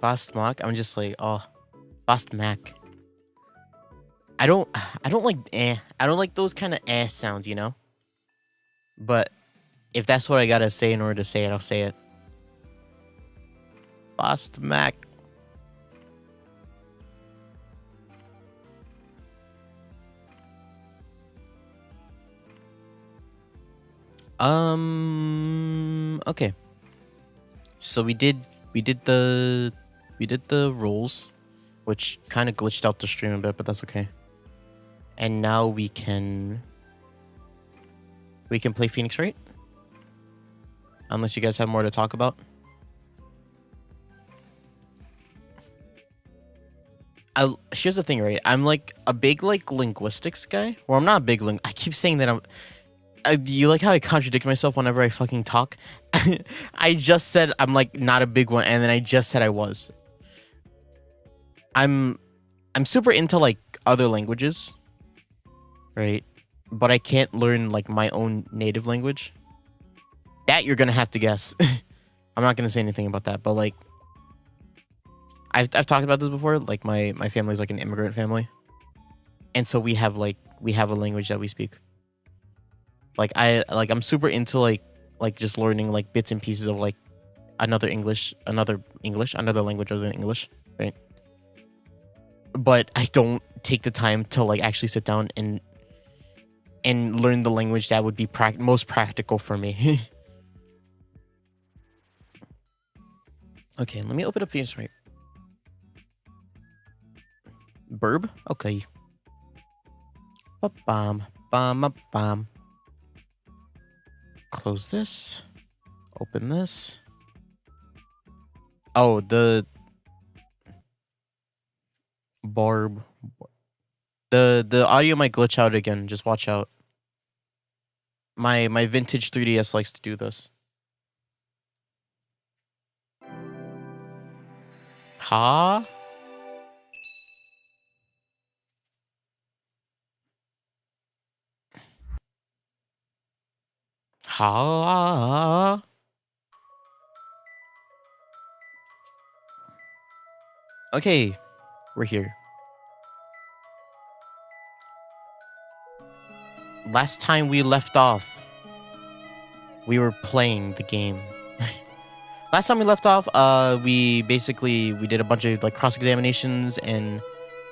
Fast Mac. I'm just like, oh, Fast Mac. I don't like I don't like those kind of sounds, you know? But if that's what I gotta say in order to say it, I'll say it. Fast Mac. Okay. So we did the roles, which kind of glitched out the stream a bit, but that's okay. And now we can play Phoenix Wright. Unless you guys have more to talk about. Here's the thing, right? I'm like a big like linguistics guy. Or I'm not a big I keep saying that you like how I contradict myself whenever I fucking talk? I just said I'm like not a big one, and then I just said I was. I'm super into like other languages, right? But I can't learn like my own native language. That you're gonna have to guess. I'm not gonna say anything about that, but like I've talked about this before. Like my family's like an immigrant family, and so we have a language that we speak. Like I'm super into like just learning like bits and pieces of like another language other than English, right? But I don't take the time to like actually sit down and learn the language that would be most practical for me. Okay, let me open up Phoenix Wright. Burb? Okay. Ba-bam. Bam. Close this. Open this. Oh, the barb. The audio might glitch out again. Just watch out. My vintage 3DS likes to do this. Ha? Ha? Okay, we're here. last time we left off, we were playing the game. Last time we left off, we did a bunch of like cross examinations, and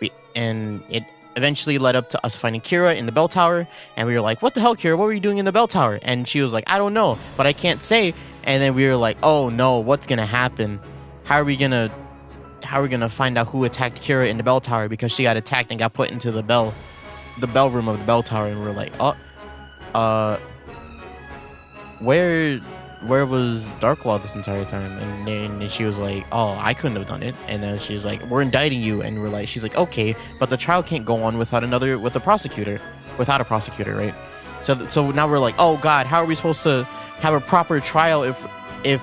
it eventually led up to us finding Kira in the bell tower, and we were like, "What the hell, Kira? What were you doing in the bell tower?" And she was like, "I don't know, but I can't say." And then we were like, "Oh no, what's gonna happen? How are we gonna find out who attacked Kira in the bell tower, because she got attacked and got put into the bell room of the bell tower?" And we were like, "Oh, where was Darklaw this entire time?" And then she was like, "Oh, I couldn't have done it." And then she's like, "We're indicting you." And she's like, "Okay, but the trial can't go on without a prosecutor, right?" So now we're like, "Oh God, how are we supposed to have a proper trial if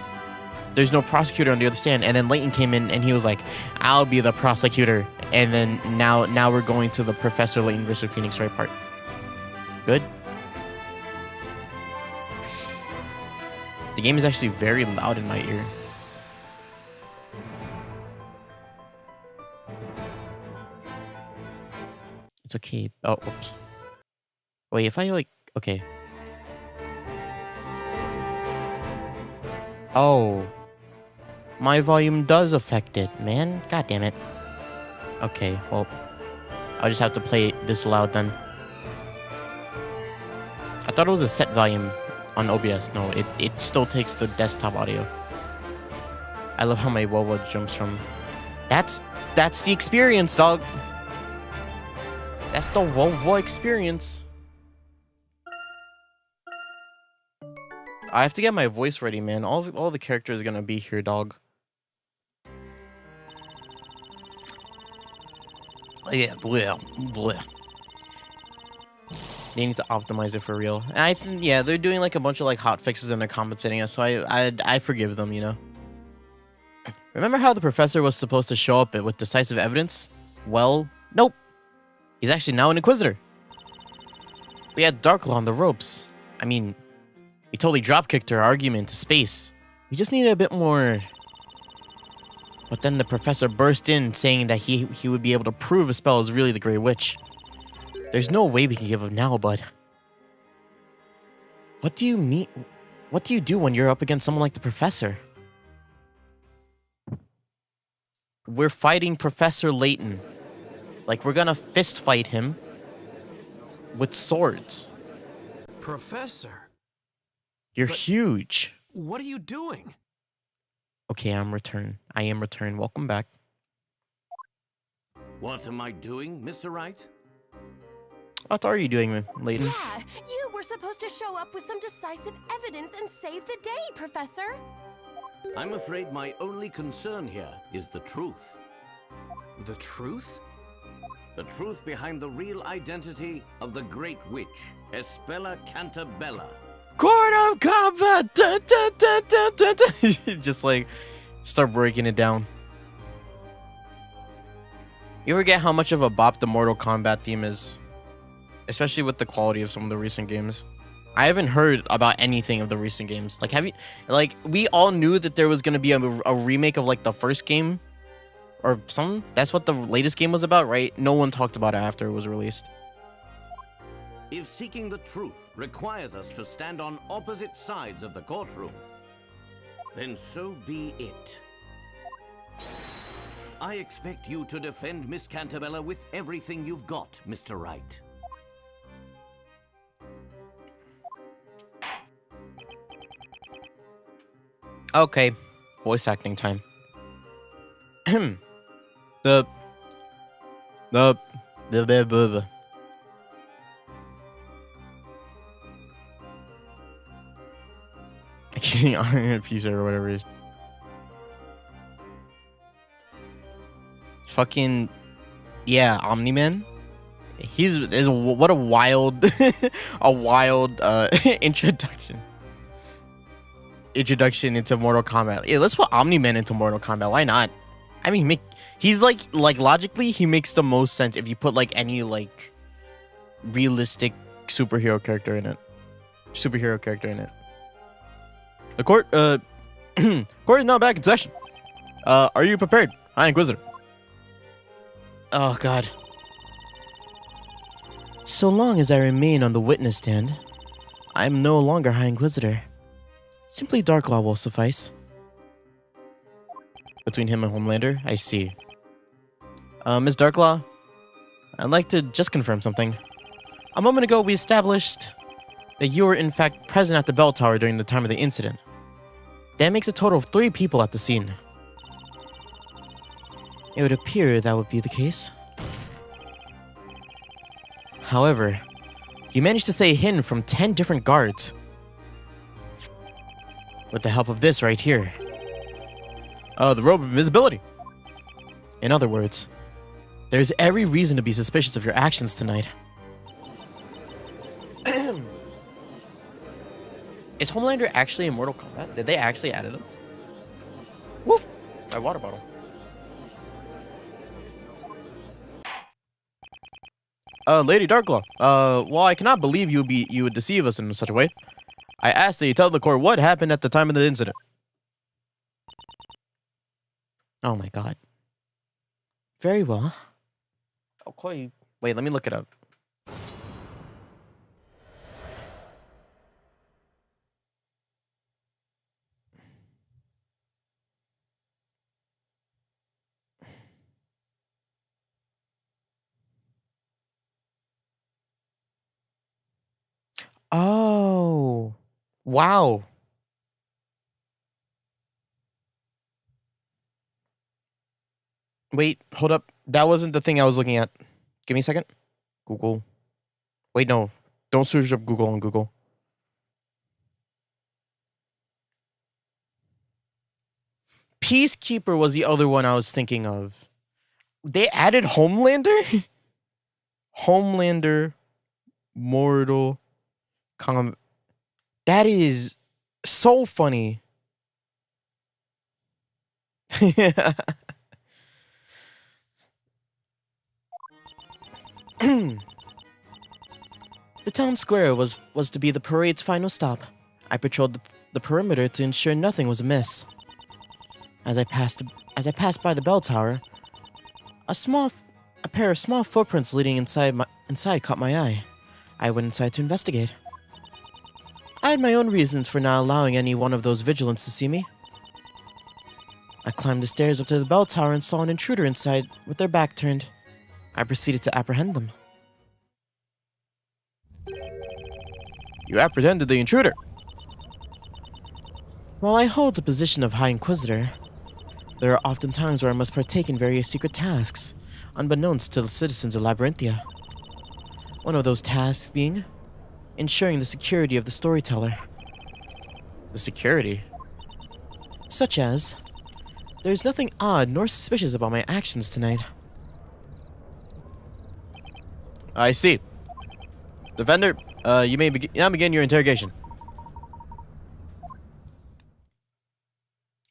there's no prosecutor on the other stand?" And then Layton came in and he was like, "I'll be the prosecutor." And then now we're going to the Professor Layton versus Phoenix Wright part. Good. The game is actually very loud in my ear. It's okay. Oh, oops. Wait, if I okay. Oh. My volume does affect it, man. God damn it. Okay, well, I'll just have to play this loud then. I thought it was a set volume on OBS. No, it still takes the desktop audio. I love how my Wawa jumps from. That's the experience, dog. That's the Wawa experience. I have to get my voice ready, man. All the characters are gonna be here, dog. Yeah, bleh. They need to optimize it for real. And I think, yeah, they're doing like a bunch of like hot fixes and they're compensating us, so I forgive them, you know. Remember how the professor was supposed to show up with decisive evidence? Well, nope. He's actually now an Inquisitor. We had Darklaw on the ropes. I mean, we totally dropkicked her argument to space. We just needed a bit more. But then the professor burst in, saying that he would be able to prove a spell is really the Grey Witch. There's no way we can give up now, bud. What do you mean? What do you do when you're up against someone like the professor? We're fighting Professor Layton. Like, we're gonna fist fight him with swords. Professor? You're huge. What are you doing? Okay, I am returned. Welcome back. What am I doing, Mr. Wright? What are you doing, Layton? Yeah, you were supposed to show up with some decisive evidence and save the day, Professor. I'm afraid my only concern here is the truth. The truth? The truth behind the real identity of the Great Witch, Espella Cantabella. Court of combat! Just like, start breaking it down. You forget how much of a bop the Mortal Kombat theme is. Especially with the quality of some of the recent games. I haven't heard about anything of the recent games. Like, have you... Like, we all knew that there was going to be a remake of, like, the first game. Or something. That's what the latest game was about, right? No one talked about it after it was released. If seeking the truth requires us to stand on opposite sides of the courtroom, then so be it. I expect you to defend Miss Cantabella with everything you've got, Mr. Wright. Okay. Voice acting time. the piece or whatever it is. Fucking yeah, Omni-Man. What a wild introduction. Introduction into Mortal Kombat. Yeah, let's put Omni-Man into Mortal Kombat. Why not? I mean, he's like logically, he makes the most sense if you put like any like realistic superhero character in it. The court, court is now back in session. Are you prepared? Hi, Inquisitor. Oh God. So long as I remain on the witness stand, I am no longer High Inquisitor. Simply Darklaw will suffice. Between him and Homelander, I see. Ms. Darklaw, I'd like to just confirm something. A moment ago, we established that you were in fact present at the bell tower during the time of the incident. That makes a total of 3 people at the scene. It would appear that would be the case. However, you managed to stay hidden from 10 different guards. With the help of this right here. The robe of invisibility. In other words, there's every reason to be suspicious of your actions tonight. Is Homelander actually in Mortal Kombat? Did they actually add him? Woo! My water bottle. Lady Darklaw, while I cannot believe you would deceive us in such a way, I ask that you tell the court what happened at the time of the incident. Oh my god. Very well. I'll call you. Wait, let me look it up. Oh. Wow. Wait, hold up. That wasn't the thing I was looking at. Give me a second. Google. Wait, no. Don't search up Google on Google. Peacekeeper was the other one I was thinking of. They added Homelander? Homelander, Mortal Kombat. That is so funny. The town square was to be the parade's final stop. I patrolled the perimeter to ensure nothing was amiss. As I passed by the bell tower, a pair of small footprints leading inside caught my eye. I went inside to investigate. I had my own reasons for not allowing any one of those vigilants to see me. I climbed the stairs up to the bell tower and saw an intruder inside with their back turned. I proceeded to apprehend them. You apprehended the intruder? While I hold the position of High Inquisitor, there are often times where I must partake in various secret tasks, unbeknownst to the citizens of Labyrinthia. One of those tasks being ensuring the security of the storyteller. The security? Such as, there's nothing odd nor suspicious about my actions tonight. I see. Defender, you may now begin your interrogation.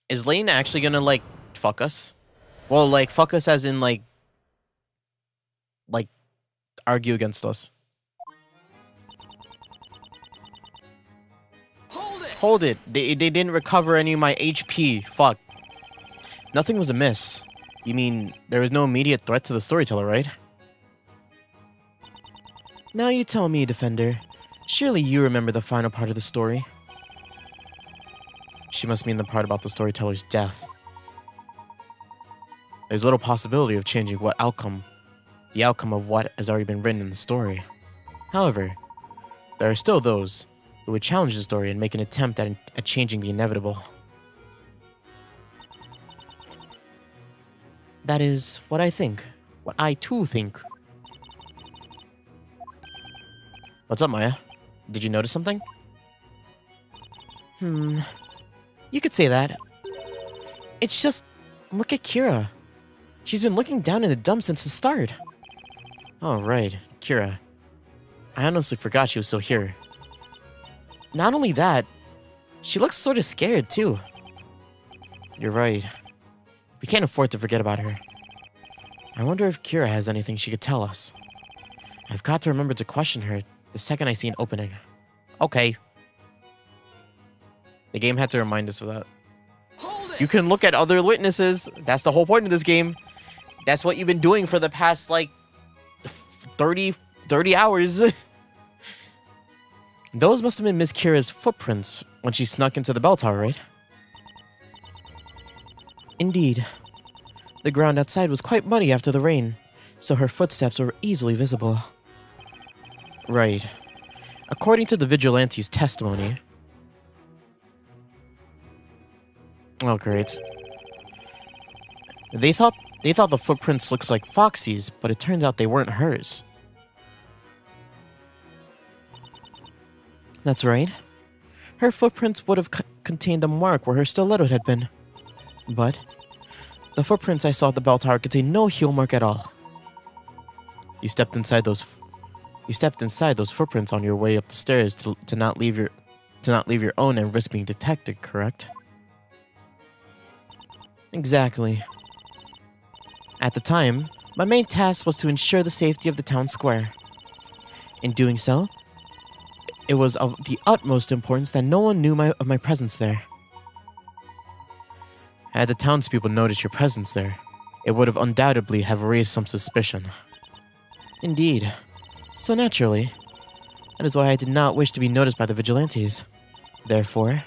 Is Layton actually gonna, like, fuck us? Well, like, fuck us as in, like, argue against us. Hold it! They didn't recover any of my HP. Fuck. Nothing was amiss. You mean, there was no immediate threat to the storyteller, right? Now you tell me, Defender. Surely you remember the final part of the story. She must mean the part about the storyteller's death. There's little possibility of changing the outcome of what has already been written in the story. However, there are still those who would challenge the story and make an attempt at changing the inevitable. That is what I think. What I too think. What's up, Maya? Did you notice something? You could say that. It's just, look at Kira. She's been looking down in the dumps since the start. Oh, right, Kira. I honestly forgot she was still here. Not only that, she looks sort of scared, too. You're right. We can't afford to forget about her. I wonder if Kira has anything she could tell us. I've got to remember to question her the second I see an opening. Okay. The game had to remind us of that. You can look at other witnesses. That's the whole point of this game. That's what you've been doing for the past, like, 30 30 hours. Those must have been Miss Kira's footprints when she snuck into the bell tower, right? Indeed. The ground outside was quite muddy after the rain, so her footsteps were easily visible. Right. According to the vigilante's testimony... Oh, great. They thought the footprints looked like Foxy's, but it turns out they weren't hers. That's right. Her footprints would have contained a mark where her stiletto had been. But the footprints I saw at the bell tower contained no heel mark at all. You stepped inside those footprints on your way up the stairs to not leave your own and risk being detected, correct? Exactly. At the time, my main task was to ensure the safety of the town square. In doing so, it was of the utmost importance that no one knew of my presence there. Had the townspeople noticed your presence there, it would have undoubtedly have raised some suspicion. Indeed. So naturally, that is why I did not wish to be noticed by the vigilantes. Therefore,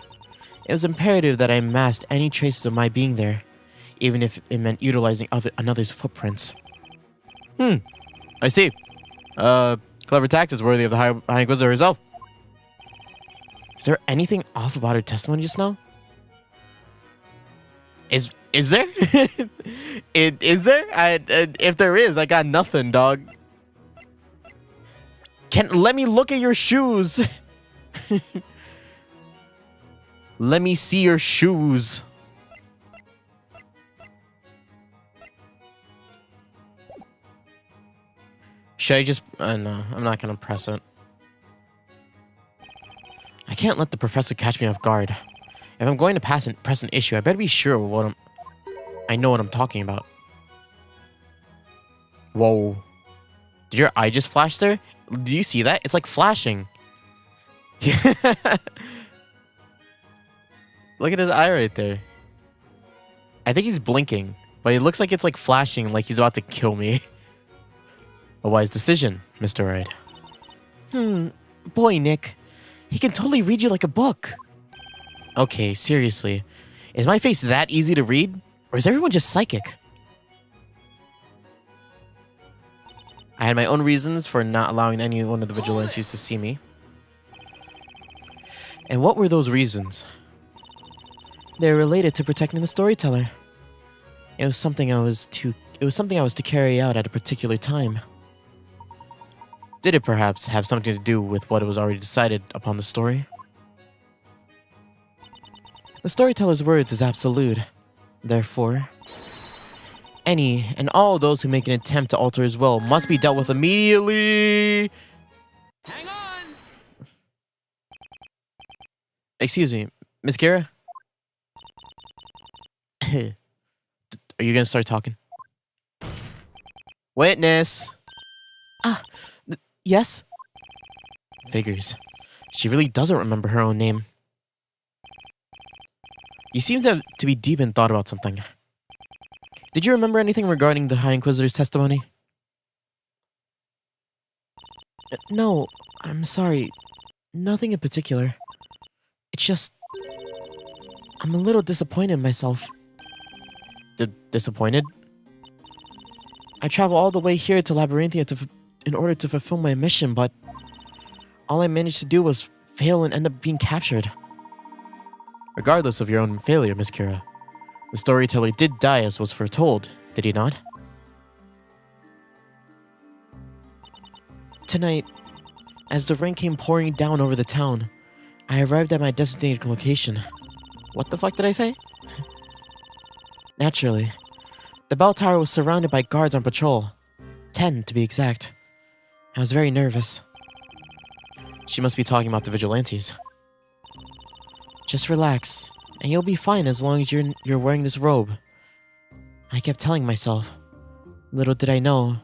it was imperative that I masked any traces of my being there, even if it meant utilizing another's footprints. I see. Clever tactics worthy of the High Inquisitor herself. Is there anything off about her testimony just now? Is there? Is there? If there is, I got nothing, dog. Let me look at your shoes. Let me see your shoes. Should I just... no, I'm not gonna press it. I can't let the professor catch me off guard. If I'm going to press an issue, I better be sure what I know what I'm talking about. Whoa. Did your eye just flash there? Do you see that? It's like flashing. Look at his eye right there. I think he's blinking, but it looks like it's like flashing like he's about to kill me. A wise decision, Mr. Wright. Boy, Nick. He can totally read you like a book. Okay, seriously. Is my face that easy to read? Or is everyone just psychic? I had my own reasons for not allowing any one of the vigilantes to see me. And what were those reasons? They were related to protecting the storyteller. It was something I was to carry out at a particular time. Did it perhaps have something to do with what was already decided upon the story? The storyteller's words is absolute. Therefore, any and all those who make an attempt to alter his will must be dealt with immediately. Hang on! Excuse me, Miss Kira? Are you gonna start talking? Witness! Yes? Figures. She really doesn't remember her own name. You seem to be deep in thought about something. Did you remember anything regarding the High Inquisitor's testimony? No, I'm sorry. Nothing in particular. It's just... I'm a little disappointed in myself. Disappointed? I traveled all the way here to Labyrinthia in order to fulfill my mission, but all I managed to do was fail and end up being captured. Regardless of your own failure, Miss Kira, the storyteller did die as was foretold, did he not? Tonight, as the rain came pouring down over the town, I arrived at my designated location. What the fuck did I say? Naturally, the bell tower was surrounded by guards on patrol. 10, to be exact. I was very nervous. She must be talking about the vigilantes. Just relax, and you'll be fine as long as you're wearing this robe. I kept telling myself. Little did I know,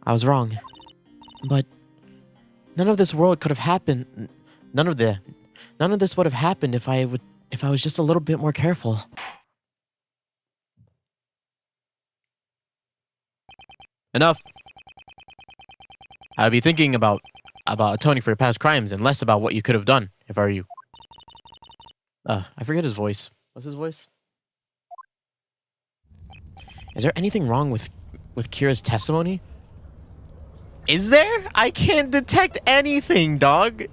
I was wrong. But none of this world could have happened. None of this would have happened if I was just a little bit more careful. Enough. I'd be thinking about atoning for your past crimes and less about what you could have done if I were you. I forget his voice. What's his voice? Is there anything wrong with Kira's testimony? Is there? I can't detect anything, dog.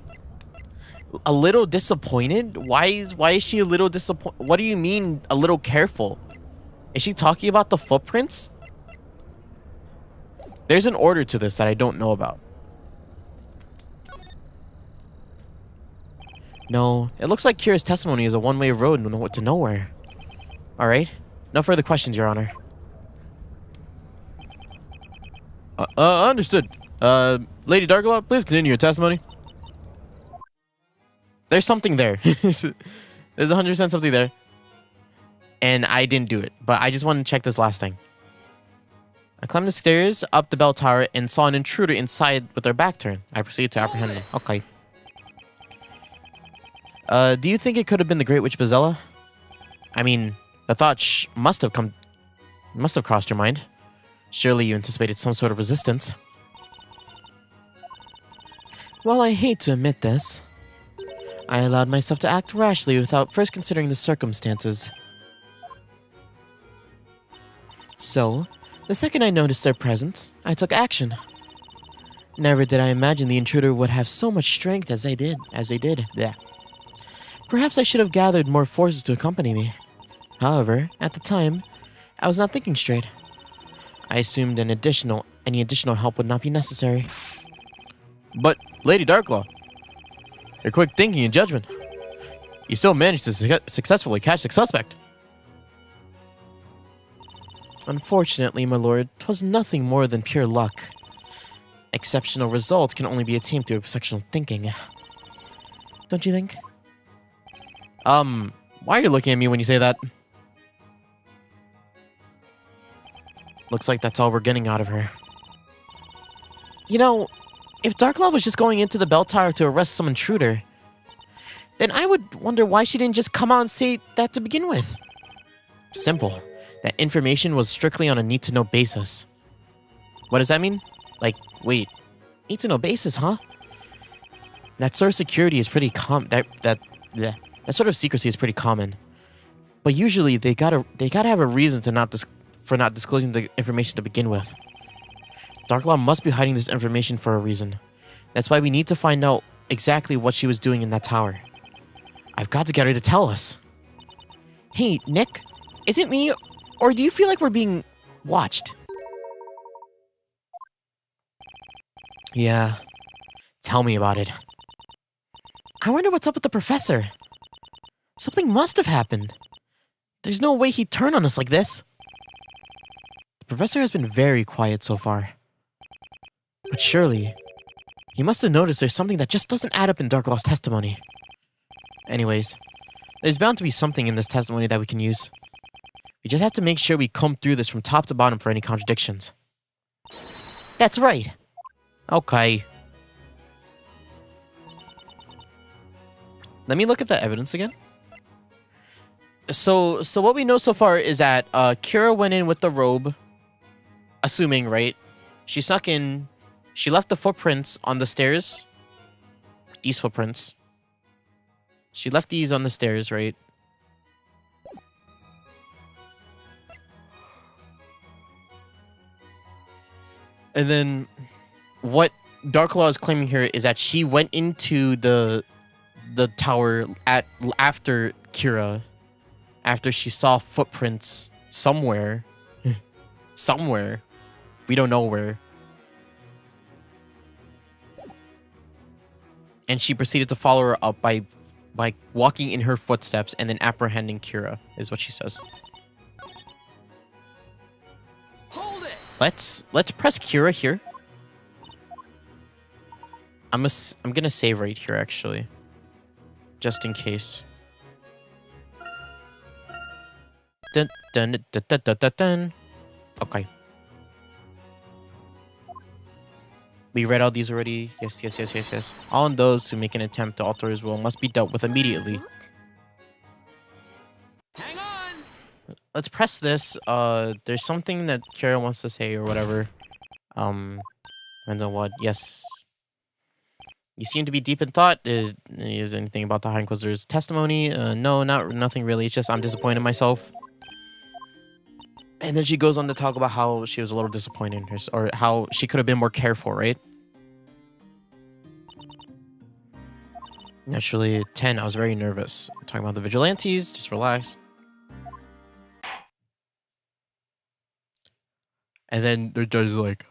A little disappointed? Why is she a little disappointed? What do you mean a little careful? Is she talking about the footprints? There's an order to this that I don't know about. No, it looks like Kira's testimony is a one-way road to nowhere. Alright. No further questions, Your Honor. Understood. Lady Darklaw, please continue your testimony. There's something there. There's 100% something there. And I didn't do it, but I just wanted to check this last thing. I climbed the stairs up the bell tower and saw an intruder inside with their back turned. I proceeded to apprehend them. Okay. Do you think it could have been the Great Witch Bazella? I mean, the thought must have crossed your mind. Surely you anticipated some sort of resistance. While I hate to admit this, I allowed myself to act rashly without first considering the circumstances. So, the second I noticed their presence, I took action. Never did I imagine the intruder would have so much strength as they did. Yeah. Perhaps I should have gathered more forces to accompany me. However, at the time, I was not thinking straight. I assumed any additional help would not be necessary. But, Lady Darklaw, your quick thinking and judgment, you still managed to successfully catch the suspect. Unfortunately, my lord, 'twas nothing more than pure luck. Exceptional results can only be attained through exceptional thinking. Don't you think? Why are you looking at me when you say that? Looks like that's all we're getting out of her. You know, if Darklaw was just going into the bell tower to arrest some intruder, then I would wonder why she didn't just come out and say that to begin with. Simple. That information was strictly on a need-to-know basis. What does that mean? Like, wait, need-to-know basis, huh? That sort of security is pretty that sort of secrecy is pretty common. But usually they gotta have a reason to not disclosing the information to begin with. Darklaw must be hiding this information for a reason. That's why we need to find out exactly what she was doing in that tower. I've got to get her to tell us. Hey, Nick, is it me, or do you feel like we're being watched? Yeah, tell me about it. I wonder what's up with the professor. Something must have happened. There's no way he'd turn on us like this. The professor has been very quiet so far. But surely, he must have noticed there's something that just doesn't add up in Darklaw's testimony. Anyways, there's bound to be something in this testimony that we can use. We just have to make sure we comb through this from top to bottom for any contradictions. That's right. Okay. Let me look at the evidence again. So what we know so far is that Kira went in with the robe, assuming, right? She snuck in. She left the footprints on the stairs. These footprints. She left these on the stairs, right? And then what Darklaw is claiming here is that she went into the tower after Kira, after she saw footprints somewhere. Somewhere. We don't know where. And she proceeded to follow her up by walking in her footsteps and then apprehending Kira, is what she says. Hold it. Let's press Kira here. I'm gonna save right here actually, just in case. Dun dun dun dun dun dun dun. Okay. We read all these already. Yes. All those who make an attempt to alter his will must be dealt with immediately. Hang on. Let's press this. There's something that Kira wants to say or whatever. Let Depends on what. Yes. You seem to be deep in thought. Is anything about the High Inquisitor's testimony? No, nothing really. It's just I'm disappointed in myself. And then she goes on to talk about how she was a little disappointed in her, or how she could have been more careful, right? Naturally, 10, I was very nervous. Talking about the vigilantes, just relax. And then the judge is like,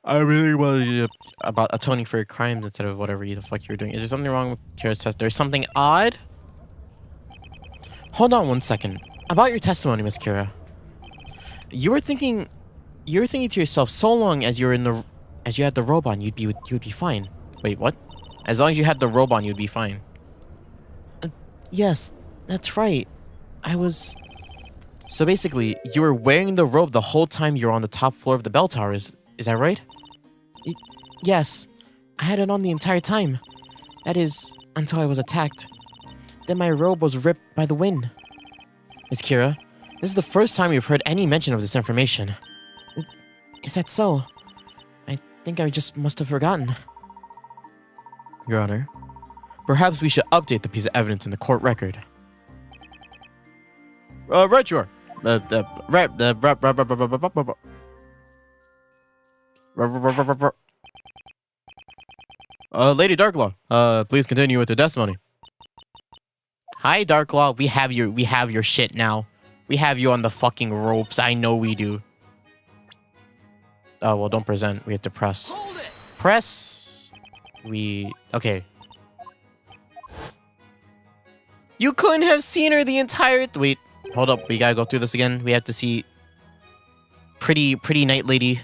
I really wanted you to, about atoning for your crimes instead of whatever the fuck you were doing. Is there something wrong with Kira's test? There's something odd? Hold on one second. About your testimony, Miss Kira. You were thinking to yourself, so long as you had the robe on, you'd be fine. Wait, what? As long as you had the robe on, you'd be fine. Yes, that's right. So basically, you were wearing the robe the whole time you were on the top floor of the bell tower, is that right? Yes, I had it on the entire time. That is, until I was attacked. Then my robe was ripped by the wind. Miss Kira, this is the first time we've heard any mention of this information. Is that so? I think I just must have forgotten. Your Honor, perhaps we should update the piece of evidence in the court record. Right, you are. Lady Darklaw, please continue with the testimony. Hi, Darklaw. We have your shit now. We have you on the fucking ropes. I know we do. Oh, well, don't present. We have to press. Hold it. Press. Okay. You couldn't have seen her the entire... Wait, hold up. We gotta go through this again. We have to see... Pretty night lady.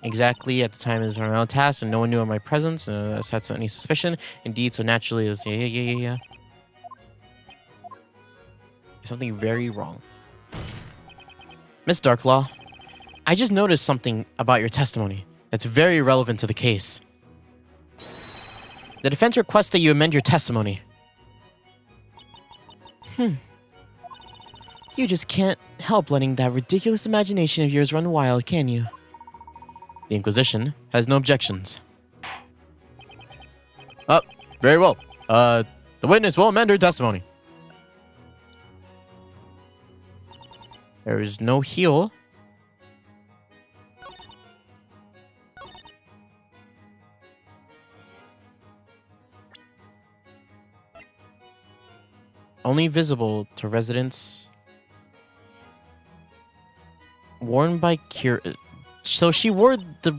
Exactly at the time is her own task, and no one knew of my presence, that's any suspicion. Indeed, so naturally, it was, yeah. There's something very wrong. Miss Darklaw, I just noticed something about your testimony that's very relevant to the case. The defense requests that you amend your testimony. You just can't help letting that ridiculous imagination of yours run wild, can you? The Inquisition has no objections. Oh, very well. The witness will amend her testimony. There is no heel. Only visible to residents. Worn by Kira. So she wore the...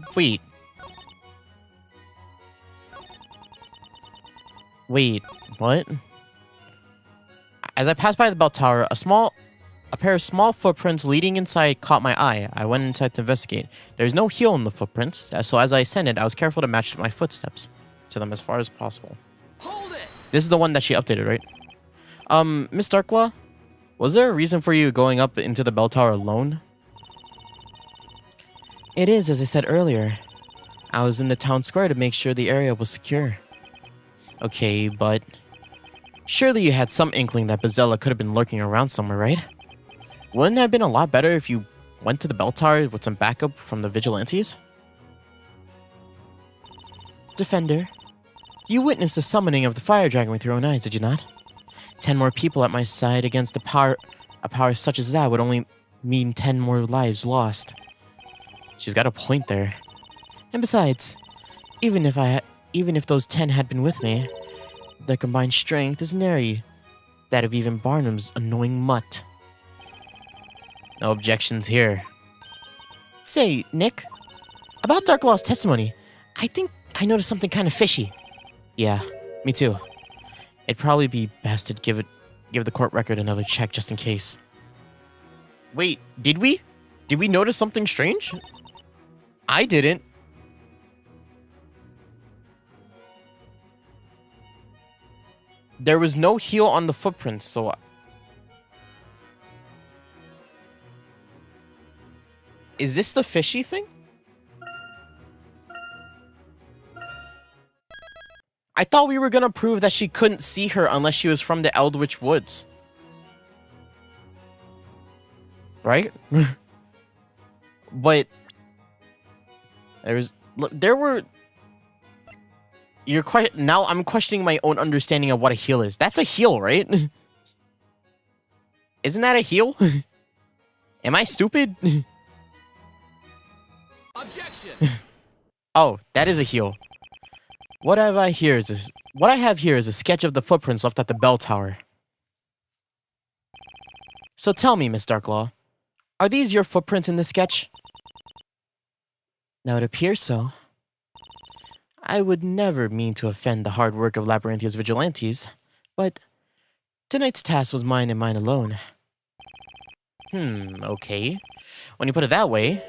Wait, what? As I passed by the bell tower, a pair of small footprints leading inside caught my eye. I went inside to investigate. There's no heel in the footprints, so as I ascended, I was careful to match my footsteps to them as far as possible. Hold it. This is the one that she updated, right? Miss Darklaw, was there a reason for you going up into the bell tower alone? It is, as I said earlier. I was in the town square to make sure the area was secure. Okay, but... Surely you had some inkling that Bazella could have been lurking around somewhere, right? Wouldn't it have been a lot better if you went to the bell tower with some backup from the vigilantes? Defender, you witnessed the summoning of the fire dragon with your own eyes, did you not? 10 more people at my side against a power such as that would only mean 10 more lives lost. She's got a point there. And besides, even if those 10 had been with me, their combined strength is nary that of even Barnum's annoying mutt. No objections here. Say, Nick, about Darklaw's testimony, I think I noticed something kind of fishy. Yeah, me too. It'd probably be best to give the court record another check just in case. Wait, did we? Did we notice something strange? I didn't. There was no heel on the footprints, so... Is this the fishy thing? I thought we were gonna prove that she couldn't see her unless she was from the Eldritch Woods. right? But there were. You're quite now. I'm questioning my own understanding of what a heal is. That's a heal, right? Isn't that a heal? Am I stupid? Objection. Oh, that is a heal. What I have here is a sketch of the footprints left at the bell tower. So tell me, Miss Darklaw, are these your footprints in this sketch? Now it appears so. I would never mean to offend the hard work of Labyrinthia's vigilantes, but tonight's task was mine and mine alone. Okay. When you put it that way,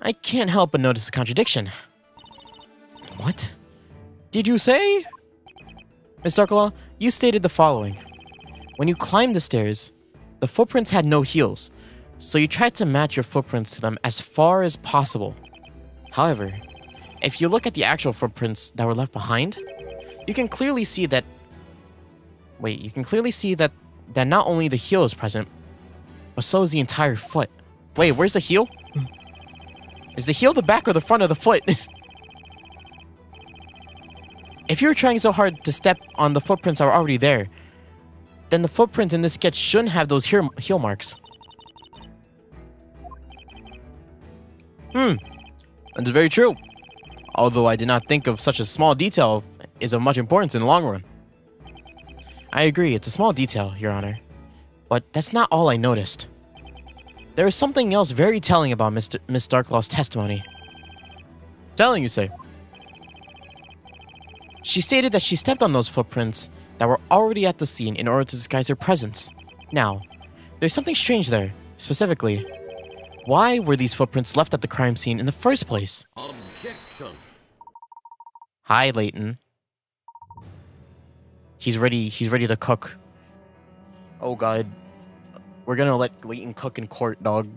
I can't help but notice a contradiction. What did you say? Miss Darklaw, you stated the following. When you climbed the stairs, the footprints had no heels, so you tried to match your footprints to them as far as possible. However, if you look at the actual footprints that were left behind, you can clearly see that... Wait, you can clearly see that not only the heel is present, but so is the entire foot. Wait, where's the heel? Is the heel the back or the front of the foot? If you were trying so hard to step on the footprints that were already there, then the footprints in this sketch shouldn't have those heel marks. That is very true. Although I did not think of such a small detail is of much importance in the long run. I agree, it's a small detail, Your Honor. But that's not all I noticed. There is something else very telling about Miss Darklaw's testimony. Telling, you say? She stated that she stepped on those footprints that were already at the scene in order to disguise her presence. Now, there's something strange there. Specifically, why were these footprints left at the crime scene in the first place? Objection. Hi, Layton. He's ready to cook. Oh god. We're gonna let Layton cook in court, dog.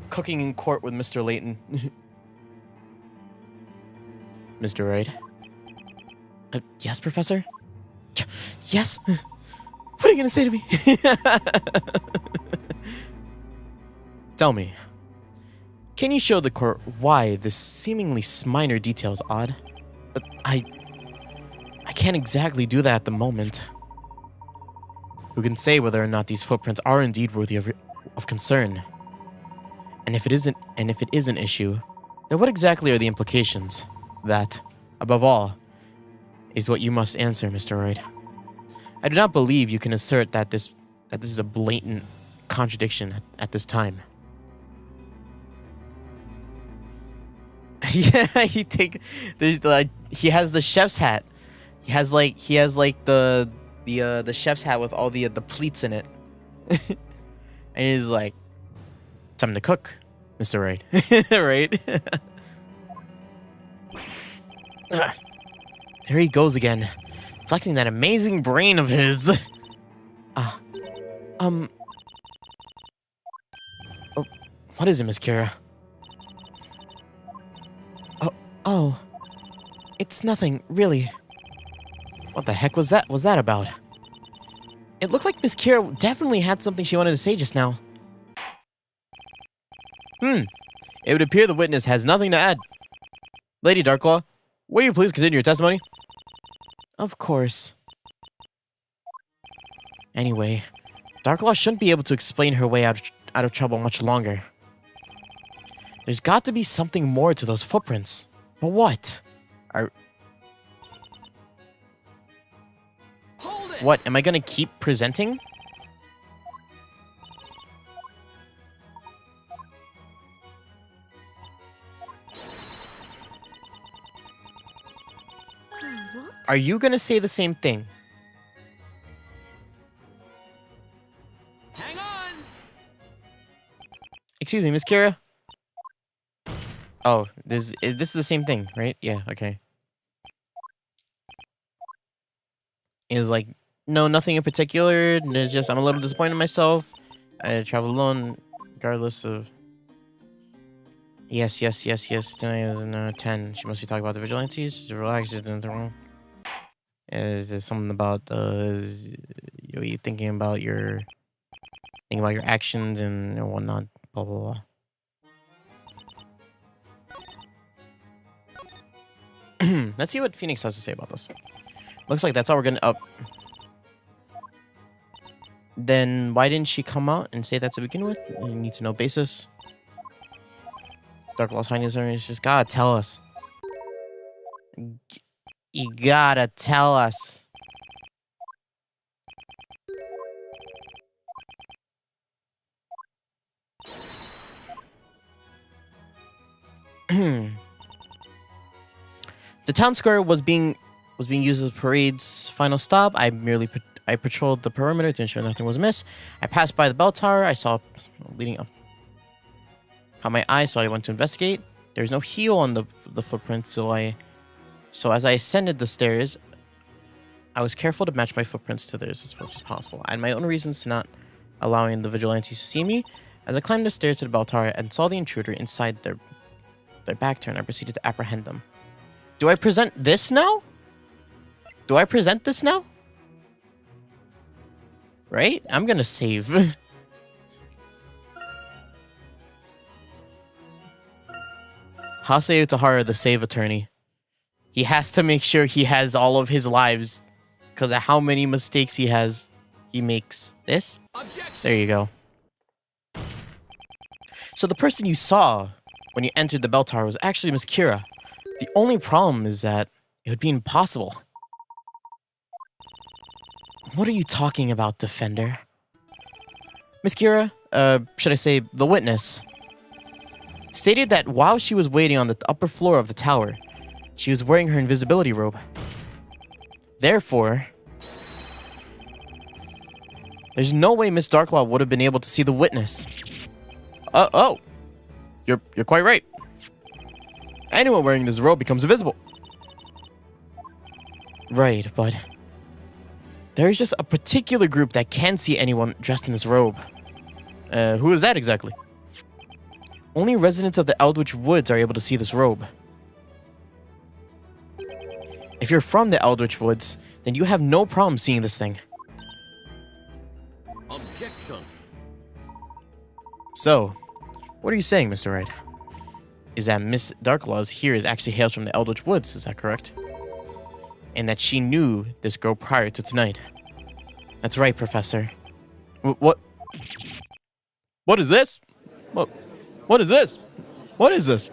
Cooking in court with Mr. Layton. Mr. Wright? Yes, Professor? Yes? What are you gonna say to me? Tell me, can you show the court why this seemingly minor detail is odd? I can't exactly do that at the moment. Who can say whether or not these footprints are indeed worthy of concern? And if it is an issue, then what exactly are the implications? That, above all, is what you must answer, Mr. Wright. I do not believe you can assert that this is a blatant contradiction at this time. Yeah, he has the chef's hat. He has the chef's hat with all the pleats in it. And he's like, time to cook, Mr. Wright. Right? There he goes again, flexing that amazing brain of his. Oh, what is it, Miss Kira? Oh, it's nothing, really. What the heck was that about? It looked like Miss Kira definitely had something she wanted to say just now. It would appear the witness has nothing to add. Lady Darklaw, will you please continue your testimony? Of course. Anyway, Darklaw shouldn't be able to explain her way out of trouble much longer. There's got to be something more to those footprints. But what? What, am I gonna keep presenting? What? Are you gonna say the same thing? Hang on. Excuse me, Miss Kira? Oh, this is the same thing, right? Yeah, okay. Is like, no, nothing in particular. It's just I'm a little disappointed in myself. I travel alone, regardless of. Yes. Tonight is 10. She must be talking about the vigilantes. Relax. There's something about you thinking about your Think about your actions and whatnot. Blah blah blah. Let's see what Phoenix has to say about this. Looks like that's all we're gonna up. Then why didn't she come out and say that to begin with? You need to know basis. Dark Lost Highness is just gotta tell us. You gotta tell us. The town square was being used as the parade's final stop. I patrolled the perimeter to ensure nothing was amiss. I passed by the bell tower. I saw leading up. Caught my eye, so I went to investigate. There was no heel on the footprint, so as I ascended the stairs, I was careful to match my footprints to theirs as much as possible. I had my own reasons to not allowing the vigilantes to see me. As I climbed the stairs to the bell tower and saw the intruder inside their back turn, I proceeded to apprehend them. Do I present this now? Do I present this now? Right? I'm gonna save. Hase Utahara, the save attorney. He has to make sure he has all of his lives because of how many mistakes he makes. This? Objection. There you go. So the person you saw when you entered the bell tower was actually Miss Kira. The only problem is that it would be impossible. What are you talking about, Defender? Miss Kira, should I say the witness, stated that while she was waiting on the upper floor of the tower, she was wearing her invisibility robe. Therefore, there's no way Miss Darklaw would have been able to see the witness. Oh, you're quite right. Anyone wearing this robe becomes invisible. Right, but there is just a particular group that can see anyone dressed in this robe. Who is that exactly? Only residents of the Eldritch Woods are able to see this robe. If you're from the Eldritch Woods, then you have no problem seeing this thing. Objection. So, what are you saying, Mr. Wright? Is that Miss Darklaw's here is actually hails from the Eldritch Woods, is that correct? And that she knew this girl prior to tonight. That's right, Professor. What? What is this? What is this? What is this?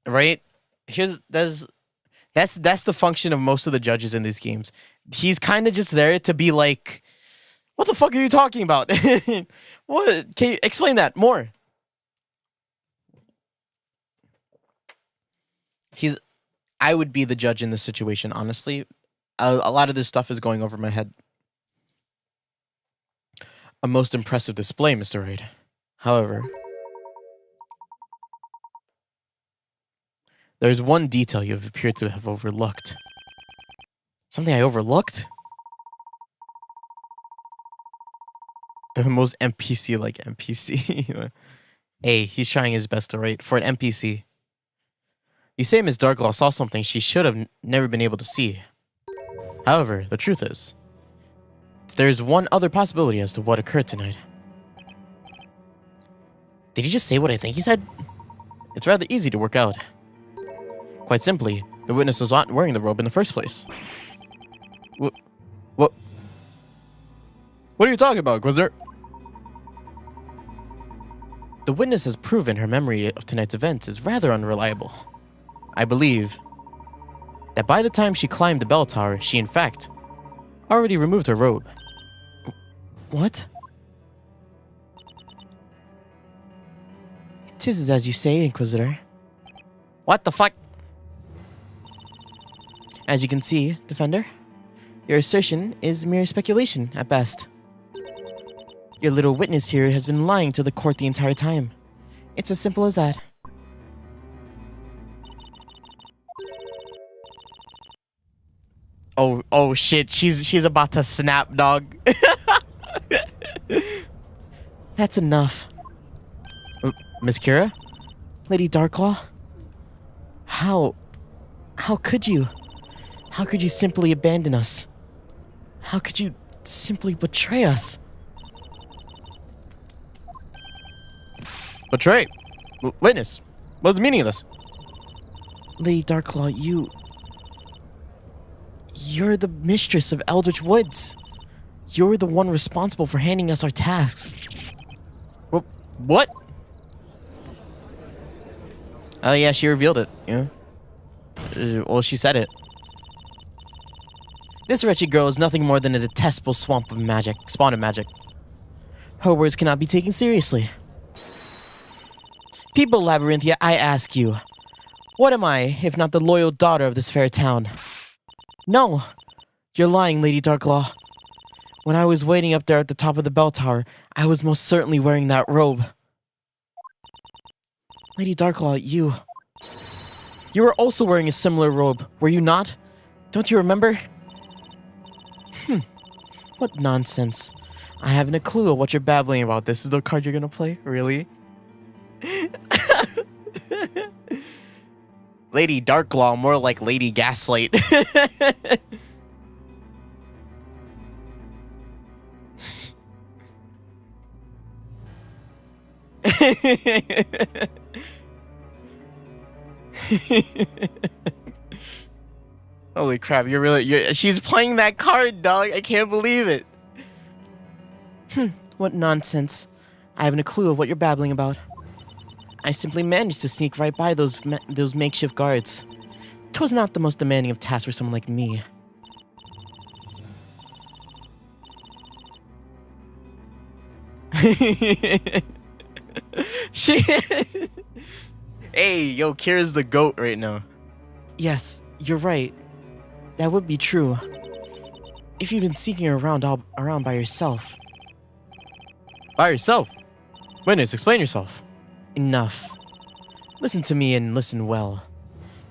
Right? That's the function of most of the judges in these games. He's kind of just there to be like, what the fuck are you talking about? What? Can you explain that more? I would be the judge in this situation, honestly. A lot of this stuff is going over my head. A most impressive display, Mr. Wright. However, there's one detail you have appeared to have overlooked. Something I overlooked? They're the most NPC-like NPC. Hey, he's trying his best to write. For an NPC. You say Miss Darklaw saw something she should have never been able to see. However, the truth is, there's one other possibility as to what occurred tonight. Did he just say what I think he said? It's rather easy to work out. Quite simply, the witness was not wearing the robe in the first place. What are you talking about, Quizzer? The witness has proven her memory of tonight's events is rather unreliable. I believe that by the time she climbed the bell tower, she in fact already removed her robe. What? 'Tis as you say, Inquisitor. What the fuck? As you can see, Defender, your assertion is mere speculation at best. Your little witness here has been lying to the court the entire time. It's as simple as that. Oh shit, she's about to snap, dog. That's enough. Miss Kira? Lady Darklaw? How could you? How could you simply abandon us? How could you simply betray us? Betray? Witness. What's the meaning of this? Lady Darklaw, you're the mistress of Eldritch Woods. You're the one responsible for handing us our tasks. What? Oh yeah, she revealed it. Yeah. Well, she said it. This wretched girl is nothing more than a detestable spawn of magic. Her words cannot be taken seriously. People, Labyrinthia, I ask you, what am I, if not the loyal daughter of this fair town? No, you're lying, Lady Darklaw. When I was waiting up there at the top of the bell tower, I was most certainly wearing that robe. Lady Darklaw, you were also wearing a similar robe, were you not? Don't you remember? What nonsense. I haven't a clue of what you're babbling about. This is the card you're gonna play? Really? Lady Darklaw, more like Lady Gaslight. Holy crap, she's playing that card, dog. I can't believe it. What nonsense. I haven't a clue of what you're babbling about. I simply managed to sneak right by those makeshift guards. 'Twas not the most demanding of tasks for someone like me. Hey, yo, Kira's the GOAT right now. Yes, you're right. That would be true. If you've been seeking around by yourself. By yourself? Witness, explain yourself. Enough. Listen to me and listen well.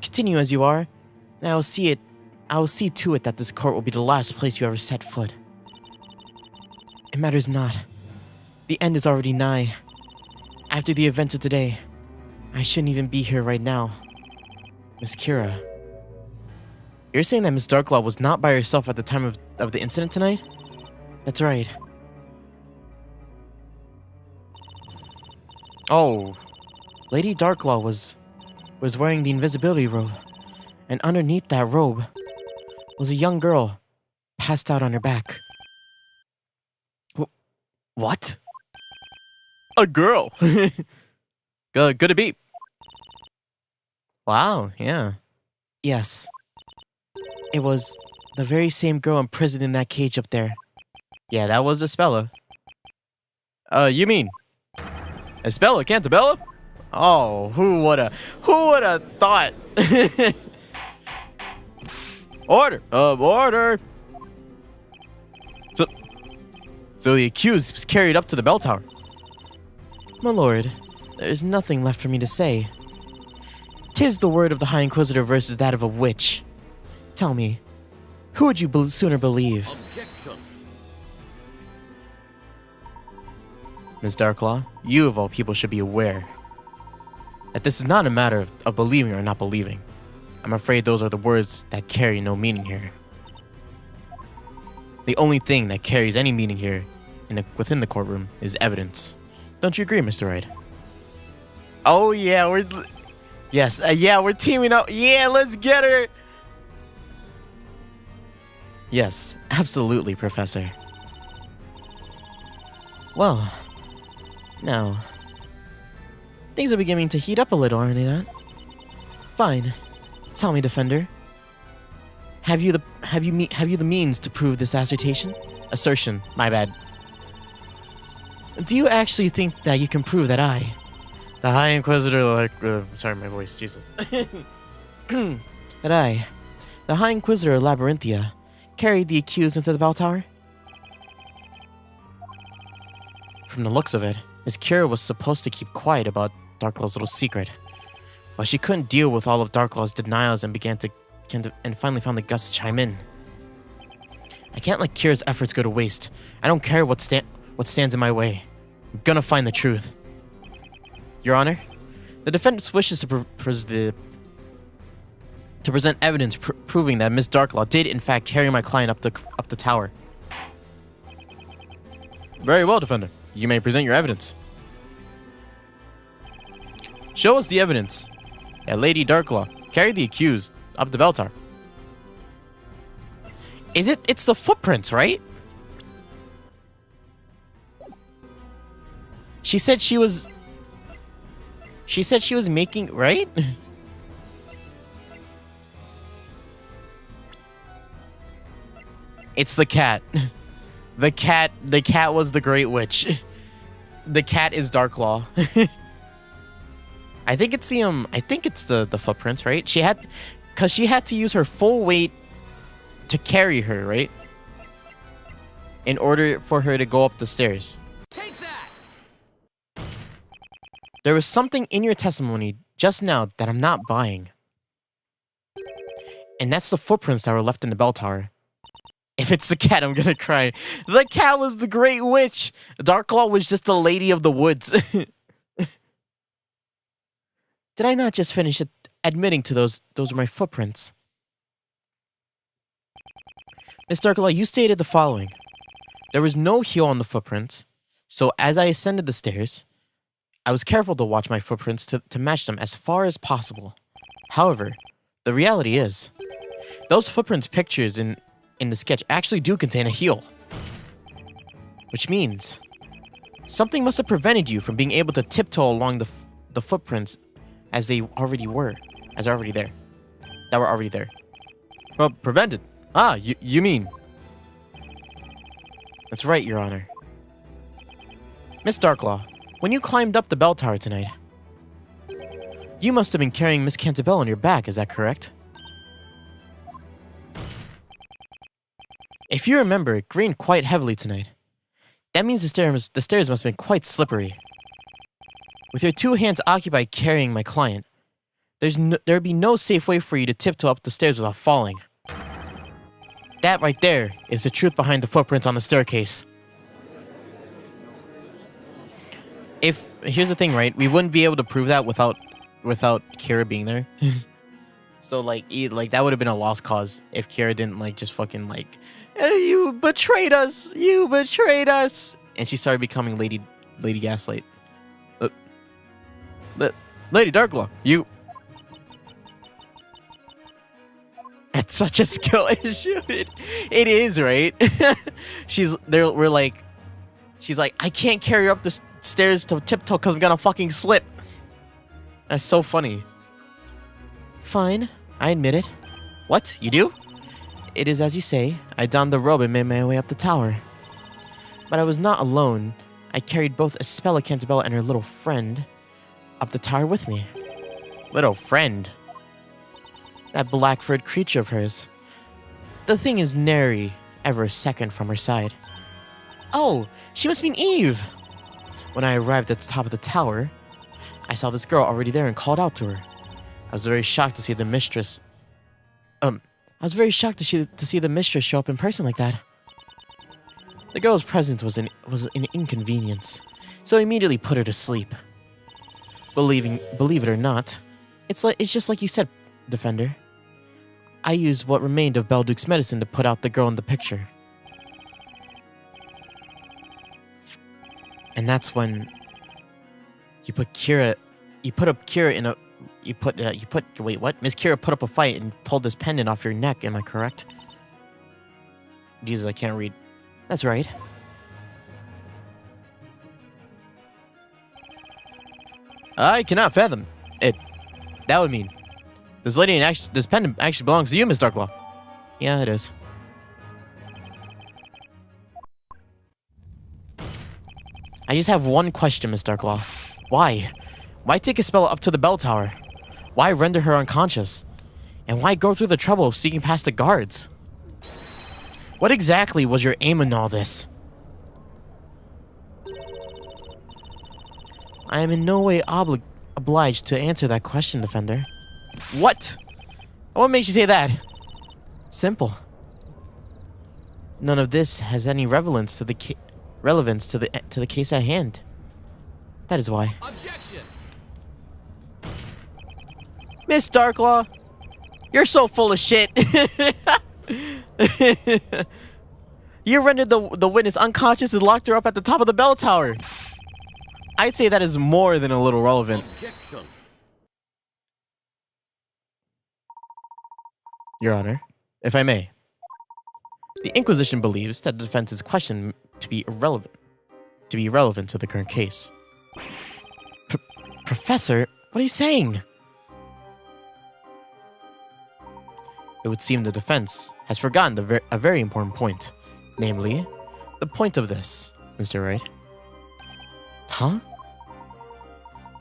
Continue as you are, and I will see to it that this court will be the last place you ever set foot. It matters not. The end is already nigh. After the events of today, I shouldn't even be here right now. Miss Kira. You're saying that Miss Darklaw was not by herself at the time of the incident tonight? That's right. Oh. Lady Darklaw was wearing the invisibility robe, and underneath that robe was a young girl, passed out on her back. What? A girl? Good to be. Wow, yeah. Yes. It was the very same girl imprisoned in that cage up there. Yeah, that was Espella. You mean Espella Cantabella? Oh, who woulda thought? Order! Order! So the accused was carried up to the bell tower. My lord, there is nothing left for me to say. 'Tis the word of the High Inquisitor versus that of a witch. Tell me, who would you sooner believe? Objection. Ms. Darklaw, you of all people should be aware that this is not a matter of believing or not believing. I'm afraid those are the words that carry no meaning here. The only thing that carries any meaning here within the courtroom is evidence. Don't you agree, Mr. Wright? Oh yeah, we're teaming up. Yeah, let's get her. Yes, absolutely, Professor. Well, now things are beginning to heat up a little, aren't they? That fine. Tell me, Defender. Have you the means to prove this assertion? My bad. Do you actually think that you can prove that I, the High Inquisitor, sorry, my voice, Jesus. That I, the High Inquisitor Labyrinthia, carried the accused into the bell tower? From the looks of it, Miss Kira was supposed to keep quiet about Darklaw's little secret, but she couldn't deal with all of Darklaw's denials and finally found the guts to chime in. I can't let Kira's efforts go to waste. I don't care what stands in my way. I'm gonna find the truth. Your Honor, the defense wishes to present evidence proving that Miss Darklaw did in fact carry my client up the tower. Very well, Defender. You may present your evidence. Show us the evidence that Lady Darklaw carried the accused up the bell tower. It's the footprints, right? She said she was making, right? It's the cat. The cat was the Great Witch. The cat is Darklaw. I think it's the footprints, right? Cause she had to use her full weight to carry her, right? In order for her to go up the stairs. Take that! There was something in your testimony just now that I'm not buying. And that's the footprints that were left in the bell tower. If it's the cat, I'm gonna cry. The cat was the Great Witch. Darklaw was just the Lady of the Woods. Did I not just finish admitting to those were my footprints? Miss Darklaw, you stated the following. There was no heel on the footprints, so as I ascended the stairs, I was careful to watch my footprints to match them as far as possible. However, the reality is, those footprints pictures in the sketch actually do contain a heel. Which means, something must have prevented you from being able to tiptoe along the footprints as they already were. As already there. That were already there. Well, prevented. Ah, you mean. That's right, Your Honor. Miss Darklaw, when you climbed up the bell tower tonight, you must have been carrying Miss Cantabelle on your back, is that correct? If you remember, it rained quite heavily tonight. That means the stairs must have been quite slippery. With your two hands occupied carrying my client, there'd be no safe way for you to tiptoe up the stairs without falling. That right there is the truth behind the footprints on the staircase. Here's the thing, right? We wouldn't be able to prove that without Kira being there. So like that would have been a lost cause if Kira didn't just fucking hey, you betrayed us, and she started becoming Lady Gaslight. Lady Darklaw, you. It's such a skill issue. It is, right? She's like, I can't carry her up the stairs to tiptoe because I'm gonna fucking slip. That's so funny. Fine, I admit it. What? You do? It is as you say. I donned the robe and made my way up the tower. But I was not alone. I carried both Espella Cantabella and her little friend up the tower with me. Little friend? That black-furred creature of hers. The thing is nary ever a second from her side. Oh, she must mean Eve! When I arrived at the top of the tower, I saw this girl already there and called out to her. I was very shocked to see the mistress... I was very shocked to see the mistress show up in person like that. The girl's presence was an inconvenience, so I immediately put her to sleep. Believe it or not, it's just like you said, Defender. I used what remained of Belduke's medicine to put out the girl in the picture. And that's when you put Kira in a... wait, what? Miss Kira put up a fight and pulled this pendant off your neck, am I correct? Jesus, I can't read. That's right. I cannot fathom it. That would mean this pendant actually belongs to you, Miss Darklaw. Yeah, it is. I just have one question, Miss Darklaw. Why? Why take Espella up to the bell tower? Why render her unconscious? And why go through the trouble of sneaking past the guards? What exactly was your aim in all this? I am in no way obliged to answer that question, Defender. What? What makes you say that? Simple. None of this has any relevance to the case at hand. That is why. Objection! Miss Darklaw, you're so full of shit. You rendered the witness unconscious and locked her up at the top of the bell tower. I'd say that is more than a little relevant. Objection. Your Honor, if I may. The Inquisition believes that the defense's question to be irrelevant to the current case. Professor, what are you saying? It would seem the defense has forgotten a very important point. Namely, the point of this, Mr. Wright. Huh?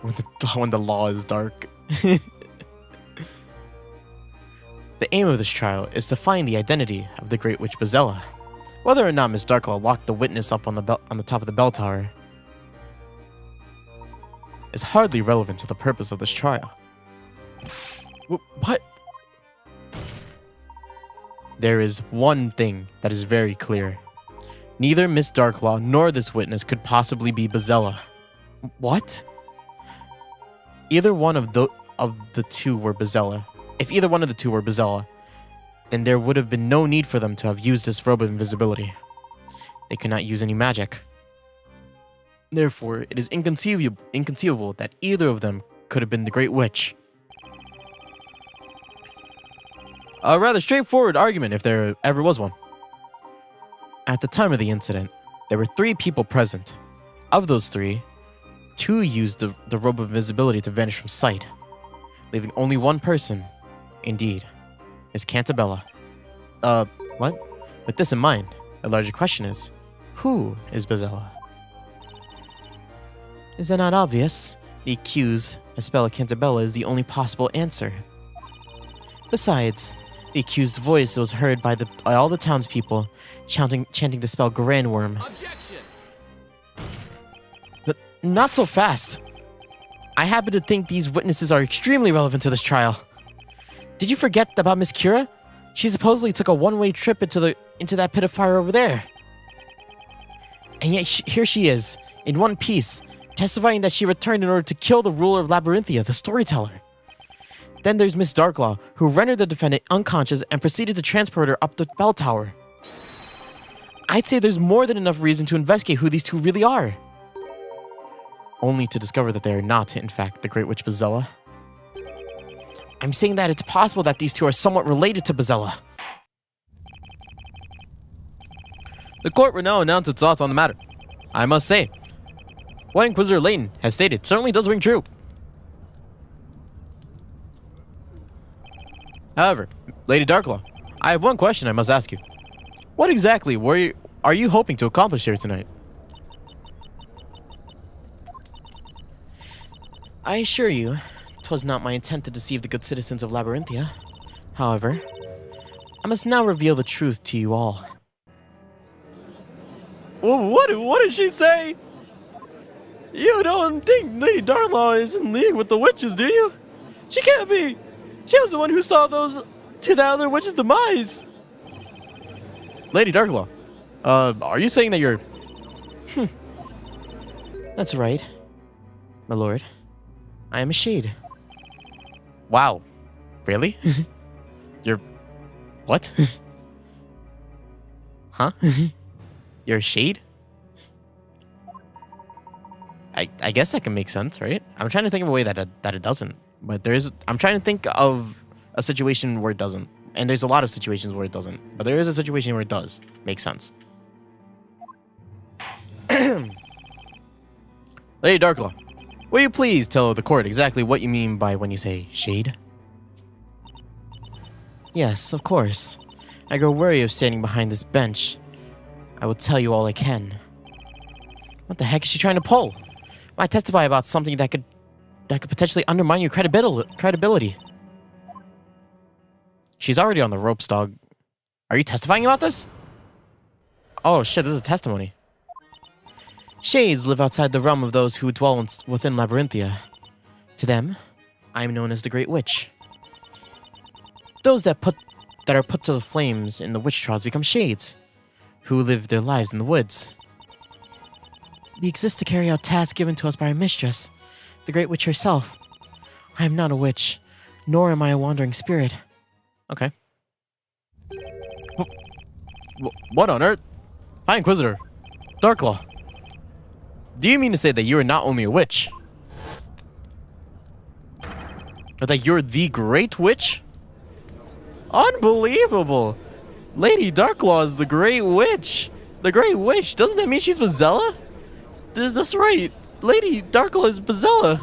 When the law is dark. The aim of this trial is to find the identity of the Great Witch Bezella. Whether or not Miss Darklaw locked the witness up on the top of the bell tower is hardly relevant to the purpose of this trial. What? There is one thing that is very clear. Neither Miss Darklaw nor this witness could possibly be Bezella. What? Either one of the two were Bezella. If either one of the two were Bezella, then there would have been no need for them to have used this robe of invisibility. They could not use any magic. Therefore, it is inconceivable that either of them could have been the Great Witch. A rather straightforward argument if there ever was one. At the time of the incident, there were 3 people present. Of those 3, 2 used the robe of invisibility to vanish from sight, leaving only one person. Indeed, Miss Cantabella. What? With this in mind, a larger question is, who is Bezella? Is that not obvious? The accused, Espella Cantabella, is the only possible answer. Besides, the accused's voice was heard by all the townspeople chanting the spell Grandworm. Objection! Not so fast. I happen to think these witnesses are extremely relevant to this trial. Did you forget about Miss Kira? She supposedly took a one-way trip into that pit of fire over there. And yet here she is, in one piece, testifying that she returned in order to kill the ruler of Labyrinthia, the storyteller. Then there's Miss Darklaw, who rendered the defendant unconscious and proceeded to transport her up the bell tower. I'd say there's more than enough reason to investigate who these two really are. Only to discover that they are not, in fact, the Great Witch Bezella. I'm saying that it's possible that these two are somewhat related to Bezella. The court will now announce its thoughts on the matter. I must say, what Inquisitor Layton has stated certainly does ring true. However, Lady Darklaw, I have one question I must ask you. What exactly are you hoping to accomplish here tonight? I assure you, 'twas not my intent to deceive the good citizens of Labyrinthia. However, I must now reveal the truth to you all. Well, what did she say? You don't think Lady Darklaw is in league with the witches, do you? She can't be. She was the one who saw those to the other witches' demise. Lady Darklaw, are you saying that you're... That's right, my lord. I am a shade. Wow. Really? You're... What? Huh? You're a shade? I guess that can make sense, right? I'm trying to think of a way that it doesn't. But I'm trying to think of a situation where it doesn't. And there's a lot of situations where it doesn't. But there is a situation where it does make sense. Lady Darklaw, will you please tell the court exactly what you mean by when you say shade? Yes, of course. I grow weary of standing behind this bench. I will tell you all I can. What the heck is she trying to pull? Why testify about something that could potentially undermine your credibility? She's already on the ropes, dog. Are you testifying about this? Oh shit, this is a testimony. Shades live outside the realm of those who dwell within Labyrinthia. To them, I am known as the Great Witch. Those that are put to the flames in the witch trials become shades, who live their lives in the woods. We exist to carry out tasks given to us by our mistress, the Great Witch herself. I am not a witch, nor am I a wandering spirit. Okay. What on earth? Hi, Inquisitor. Darklaw. Do you mean to say that you are not only a witch, but that you're the Great Witch? Unbelievable! Lady Darklaw is the Great Witch. The Great Witch. Doesn't that mean she's Bazella? That's right. Lady Darklaw is Bazella.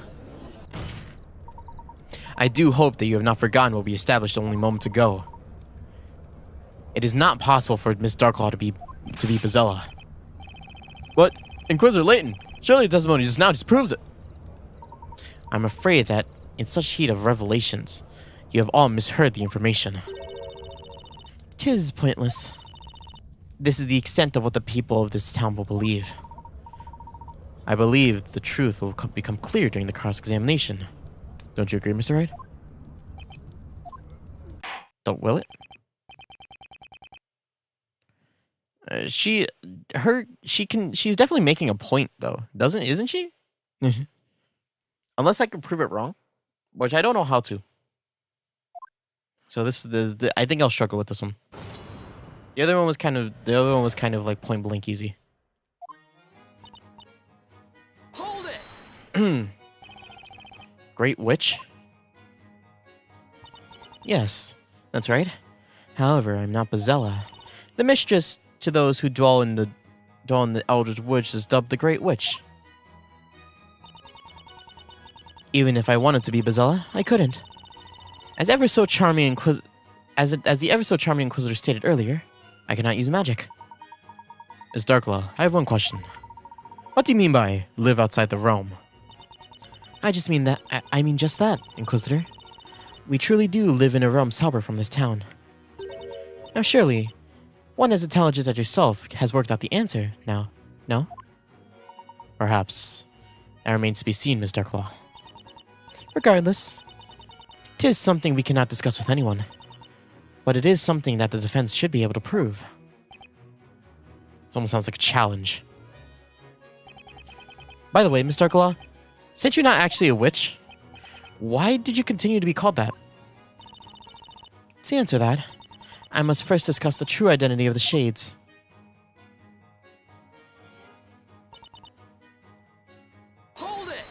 I do hope that you have not forgotten what we established only moments ago. It is not possible for Miss Darklaw to be Bazella. But Inquisitor Layton, surely the testimony just now disproves it. I'm afraid that in such heat of revelations, you have all misheard the information. 'Tis pointless. This is the extent of what the people of this town will believe. I believe the truth will become clear during the cross-examination. Don't you agree, Mr. Wright? Don't will it? She's definitely making a point though, isn't she? Unless I can prove it wrong, which I don't know how to. So I think I'll struggle with this one. The other one was kind of like point blank easy. Hold it! Great Witch? Yes, that's right. However, I'm not Bazella. The mistress to those who dwell in the Eldritch Woods is dubbed the Great Witch. Even if I wanted to be Bazella, I couldn't. As the ever so charming Inquisitor stated earlier, I cannot use magic. Miss Darklaw, I have one question. What do you mean by live outside the realm? I just mean that I mean just that, Inquisitor. We truly do live in a realm separate from this town. Now surely, one as intelligent as yourself has worked out the answer now, no? Perhaps. That remains to be seen, Miss Darklaw. Regardless, 'tis something we cannot discuss with anyone. But it is something that the defense should be able to prove. It almost sounds like a challenge. By the way, Miss Darklaw, since you're not actually a witch, why did you continue to be called that? To answer that, I must first discuss the true identity of the Shades. Hold it!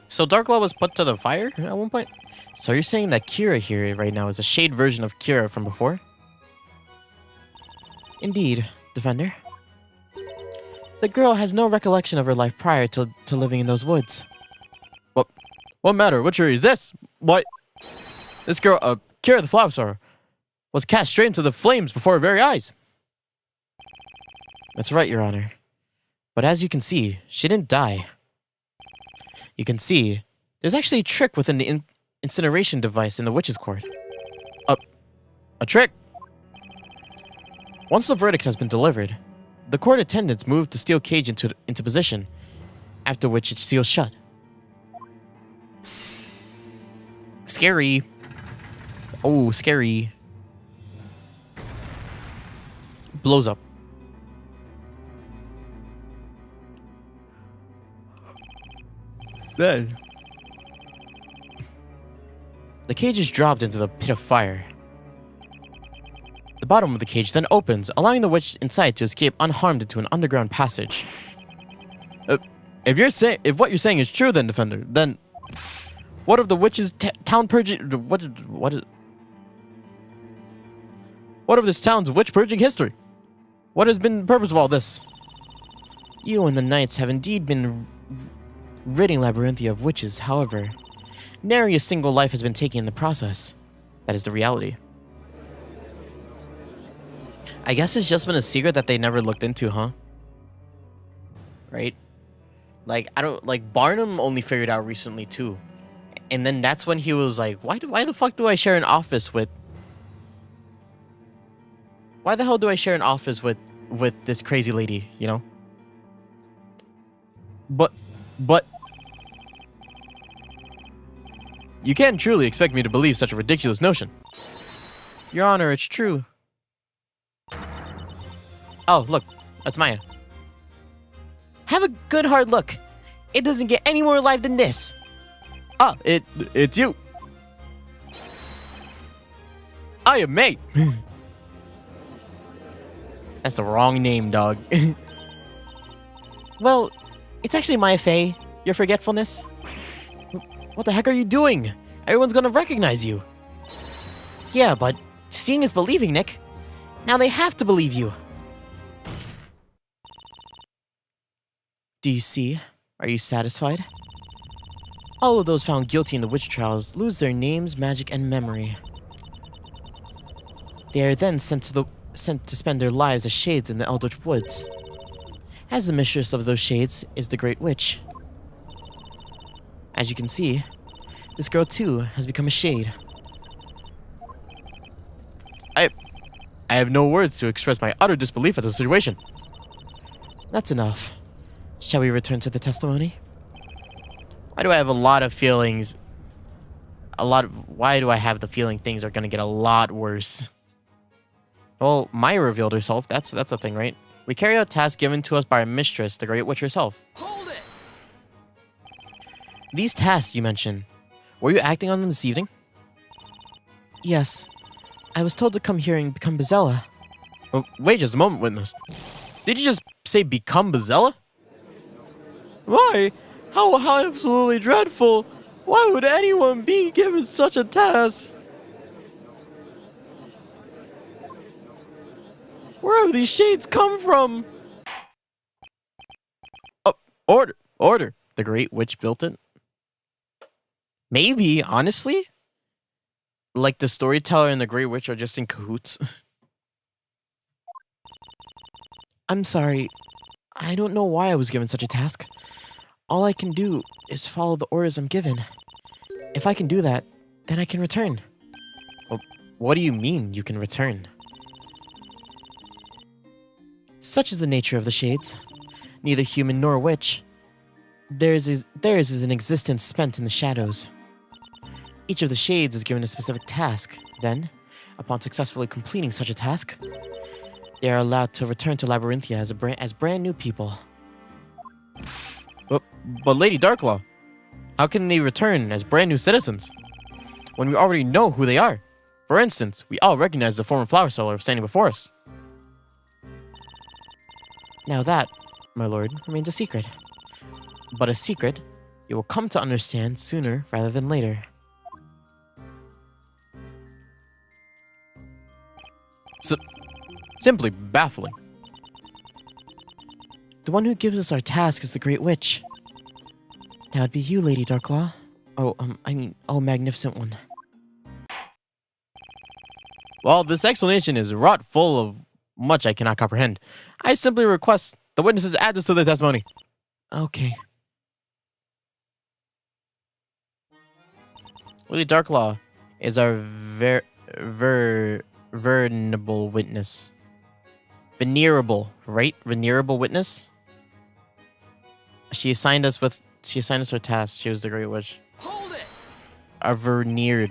So Darklaw was put to the fire at one point? So you're saying that Kira here right now is a shade version of Kira from before? Indeed, Defender. The girl has no recollection of her life prior to living in those woods. What matter? Which is this? What? This girl, Kira the Flower was cast straight into the flames before her very eyes. That's right, Your Honor. But as you can see, she didn't die. You can see, there's actually a trick within the incineration device in the Witch's Court. A trick? Once the verdict has been delivered, the court attendants move the steel cage into position, after which it seals shut. Scary. Oh, scary. Blows up. Then the cage is dropped into the pit of fire. The bottom of the cage then opens, allowing the witch inside to escape unharmed into an underground passage. If what you're saying is true, then Defender, then what of the witch's town purging? What of this town's witch purging history? What has been the purpose of all this? You and the knights have indeed been ridding Labyrinthia of witches. However, nary a single life has been taken in the process. That is the reality. I guess it's just been a secret that they never looked into, huh? Right? Like, Barnum only figured out recently, too. And then that's when he was like, why the fuck do I share an office with... Why the hell do I share an office with this crazy lady, you know? But... You can't truly expect me to believe such a ridiculous notion. Your Honor, it's true. Oh, look. That's Maya. Have a good hard look. It doesn't get any more alive than this. Ah, it's you. I am mate. That's the wrong name, dog. Well, it's actually my Faye. Your forgetfulness. What the heck are you doing? Everyone's gonna recognize you. Yeah, but seeing is believing, Nick. Now they have to believe you. Do you see? Are you satisfied? All of those found guilty in the witch trials lose their names, magic, and memory. They are then sent to spend their lives as shades in the Eldritch Woods. As the mistress of those shades is the Great Witch. As you can see, this girl too has become a shade. I have no words to express my utter disbelief at the situation. That's enough. Shall we return to the testimony? Why do I have a lot of feelings? Why do I have the feeling things are gonna get a lot worse? Well, Maya revealed herself. That's a thing, right? We carry out tasks given to us by our mistress, the Great Witch herself. Hold it! These tasks you mentioned, were you acting on them this evening? Yes. I was told to come here and become Bazella. Oh, wait just a moment, witness. Did you just say become Bazella? Why? How absolutely dreadful! Why would anyone be given such a task? Where have these shades come from? Oh, order. The Great Witch built it. Maybe, honestly? Like the storyteller and the Great Witch are just in cahoots. I'm sorry. I don't know why I was given such a task. All I can do is follow the orders I'm given. If I can do that, then I can return. Well, what do you mean you can return? Such is the nature of the shades. Neither human nor witch. Theirs is an existence spent in the shadows. Each of the shades is given a specific task. Then, upon successfully completing such a task, they are allowed to return to Labyrinthia as brand new people. But Lady Darklaw, how can they return as brand new citizens when we already know who they are? For instance, we all recognize the former flower seller standing before us. Now that, my lord, remains a secret. But a secret you will come to understand sooner rather than later. Simply baffling. The one who gives us our task is the Great Witch. Now it'd be you, Lady Darklaw. Oh, Magnificent One. Well, this explanation is wrought full of much I cannot comprehend. I simply request the witnesses add this to their testimony. Okay. Lady Darklaw is our venerable witness. Venerable, right? Venerable witness? She assigned us her task. She was the Great Witch. Hold it! A veneer.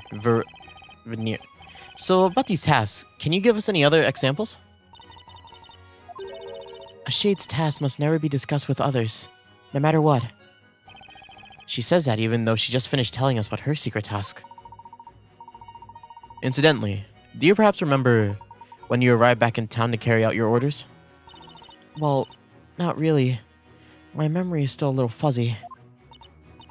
So about these tasks, can you give us any other examples? A shade's task must never be discussed with others, no matter what. She says that even though she just finished telling us about her secret task. Incidentally, do you perhaps remember when you arrived back in town to carry out your orders? Well, not really. My memory is still a little fuzzy.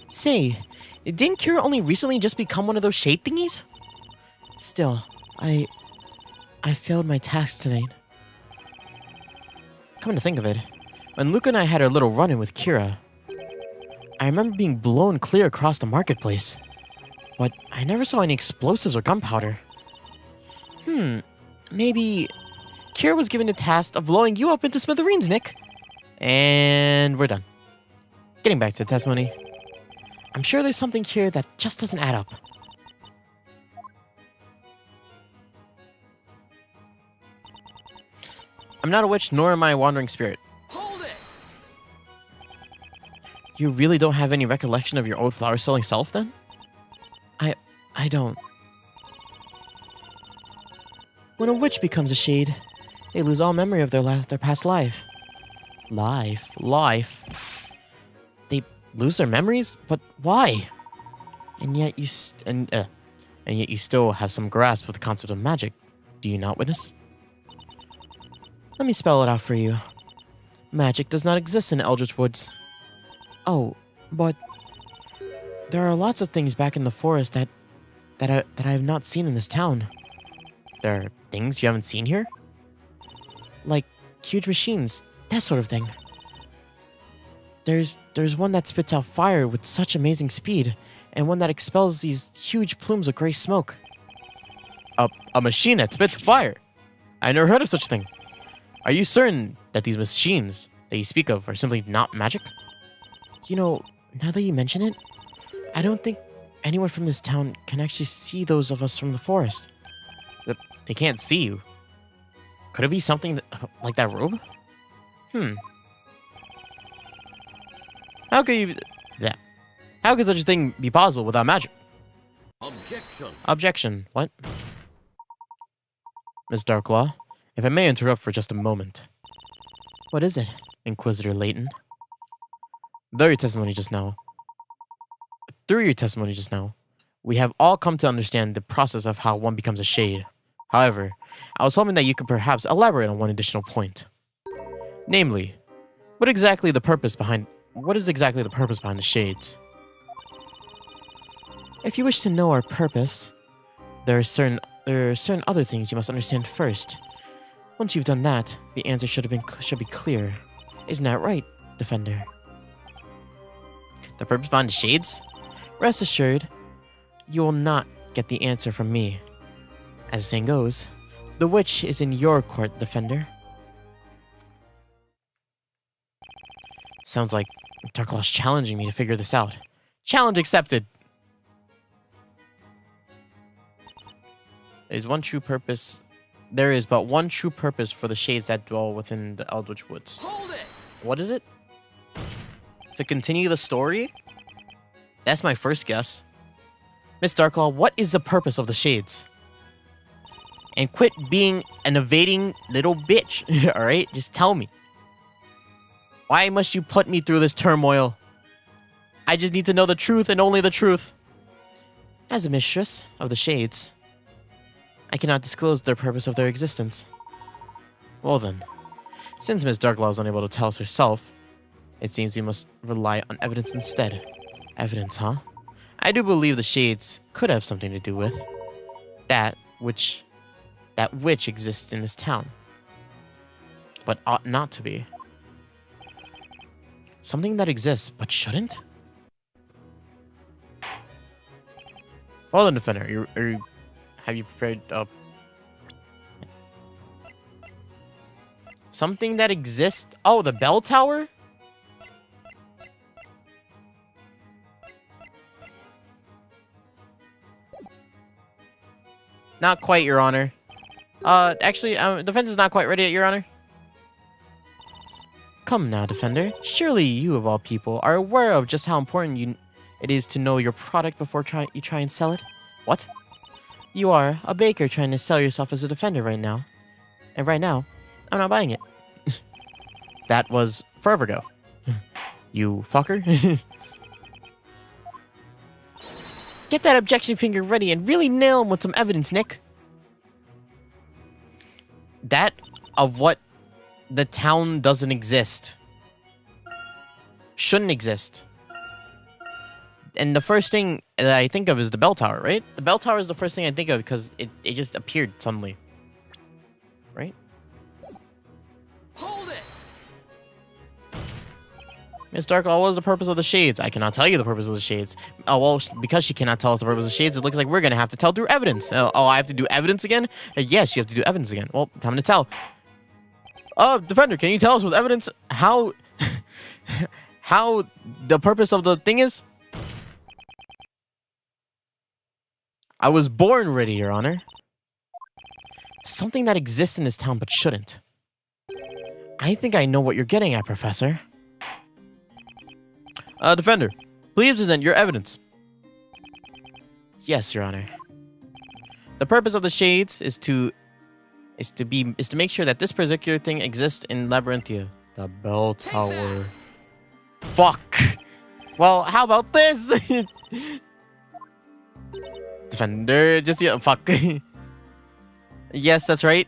Say, didn't Kira only recently just become one of those shade thingies? Still, I failed my task tonight. Come to think of it, when Luca and I had our little run-in with Kira, I remember being blown clear across the marketplace. But I never saw any explosives or gunpowder. Maybe Kira was given the task of blowing you up into smithereens, Nick. And we're done. Getting back to the testimony. I'm sure there's something here that just doesn't add up. I'm not a witch, nor am I a wandering spirit. Hold it! You really don't have any recollection of your old flower-selling self, then? I don't. When a witch becomes a shade, they lose all memory of their past life. Life? They lose their memories? But why? And yet you still have some grasp of the concept of magic. Do you not, witness? Let me spell it out for you. Magic does not exist in Eldritch Woods. Oh, but there are lots of things back in the forest that I have not seen in this town. There are things you haven't seen here? Like huge machines, that sort of thing. There's one that spits out fire with such amazing speed, and one that expels these huge plumes of gray smoke. A machine that spits fire? I never heard of such a thing. Are you certain that these machines that you speak of are simply not magic? You know, now that you mention it, I don't think anyone from this town can actually see those of us from the forest. They can't see you. Could it be something like that robe? How could such a thing be possible without magic? Objection. Objection. What? Miss Darklaw, if I may interrupt for just a moment. What is it, Inquisitor Layton? Through your testimony just now, we have all come to understand the process of how one becomes a shade. However, I was hoping that you could perhaps elaborate on one additional point. Namely, what is exactly the purpose behind the shades? If you wish to know our purpose, there are certain other things you must understand first. Once you've done that, the answer should be clear. Isn't that right, Defender? The purpose behind the shades? Rest assured, you will not get the answer from me. As the saying goes, the witch is in your court, Defender. Sounds like Darklaw's challenging me to figure this out. Challenge accepted! There is but one true purpose for the shades that dwell within the Eldritch Woods. Hold it! What is it? To continue the story? That's my first guess. Miss Darklaw, what is the purpose of the shades? And quit being an evading little bitch, alright? Just tell me. Why must you put me through this turmoil? I just need to know the truth and only the truth. As a mistress of the shades, I cannot disclose the purpose of their existence. Well then, since Miss Darklaw is unable to tell us herself, it seems we must rely on evidence instead. Evidence, huh? I do believe the shades could have something to do with that which exists in this town, but ought not to be. Something that exists but shouldn't? Hold on, Defender. Have you prepared something that exists? Oh, the bell tower? Not quite, Your Honor. Actually, defense is not quite ready yet, Your Honor. Come now, Defender. Surely you, of all people, are aware of just how important it is to know your product before you try and sell it. What? You are a baker trying to sell yourself as a defender right now. And right now, I'm not buying it. That was forever ago. You fucker. Get that objection finger ready and really nail him with some evidence, Nick. That of what the town doesn't exist. Shouldn't exist. And the first thing that I think of is the bell tower, right? The bell tower is the first thing I think of because it just appeared suddenly. Right? Hold it! Miss Darklaw, what is the purpose of the shades? I cannot tell you the purpose of the shades. Oh, well, because she cannot tell us the purpose of the shades, it looks like we're going to have to tell through evidence. Oh, I have to do evidence again? Yes, you have to do evidence again. Well, time to tell. Oh, Defender, can you tell us with evidence how the purpose of the thing is? I was born ready, Your Honor. Something that exists in this town but shouldn't. I think I know what you're getting at, Professor. Defender, please present your evidence. Yes, Your Honor. The purpose of the shades is to make sure that this particular thing exists in Labyrinthia. The bell tower. Fuck. Well, how about this? Defender, just fuck. Yes, that's right.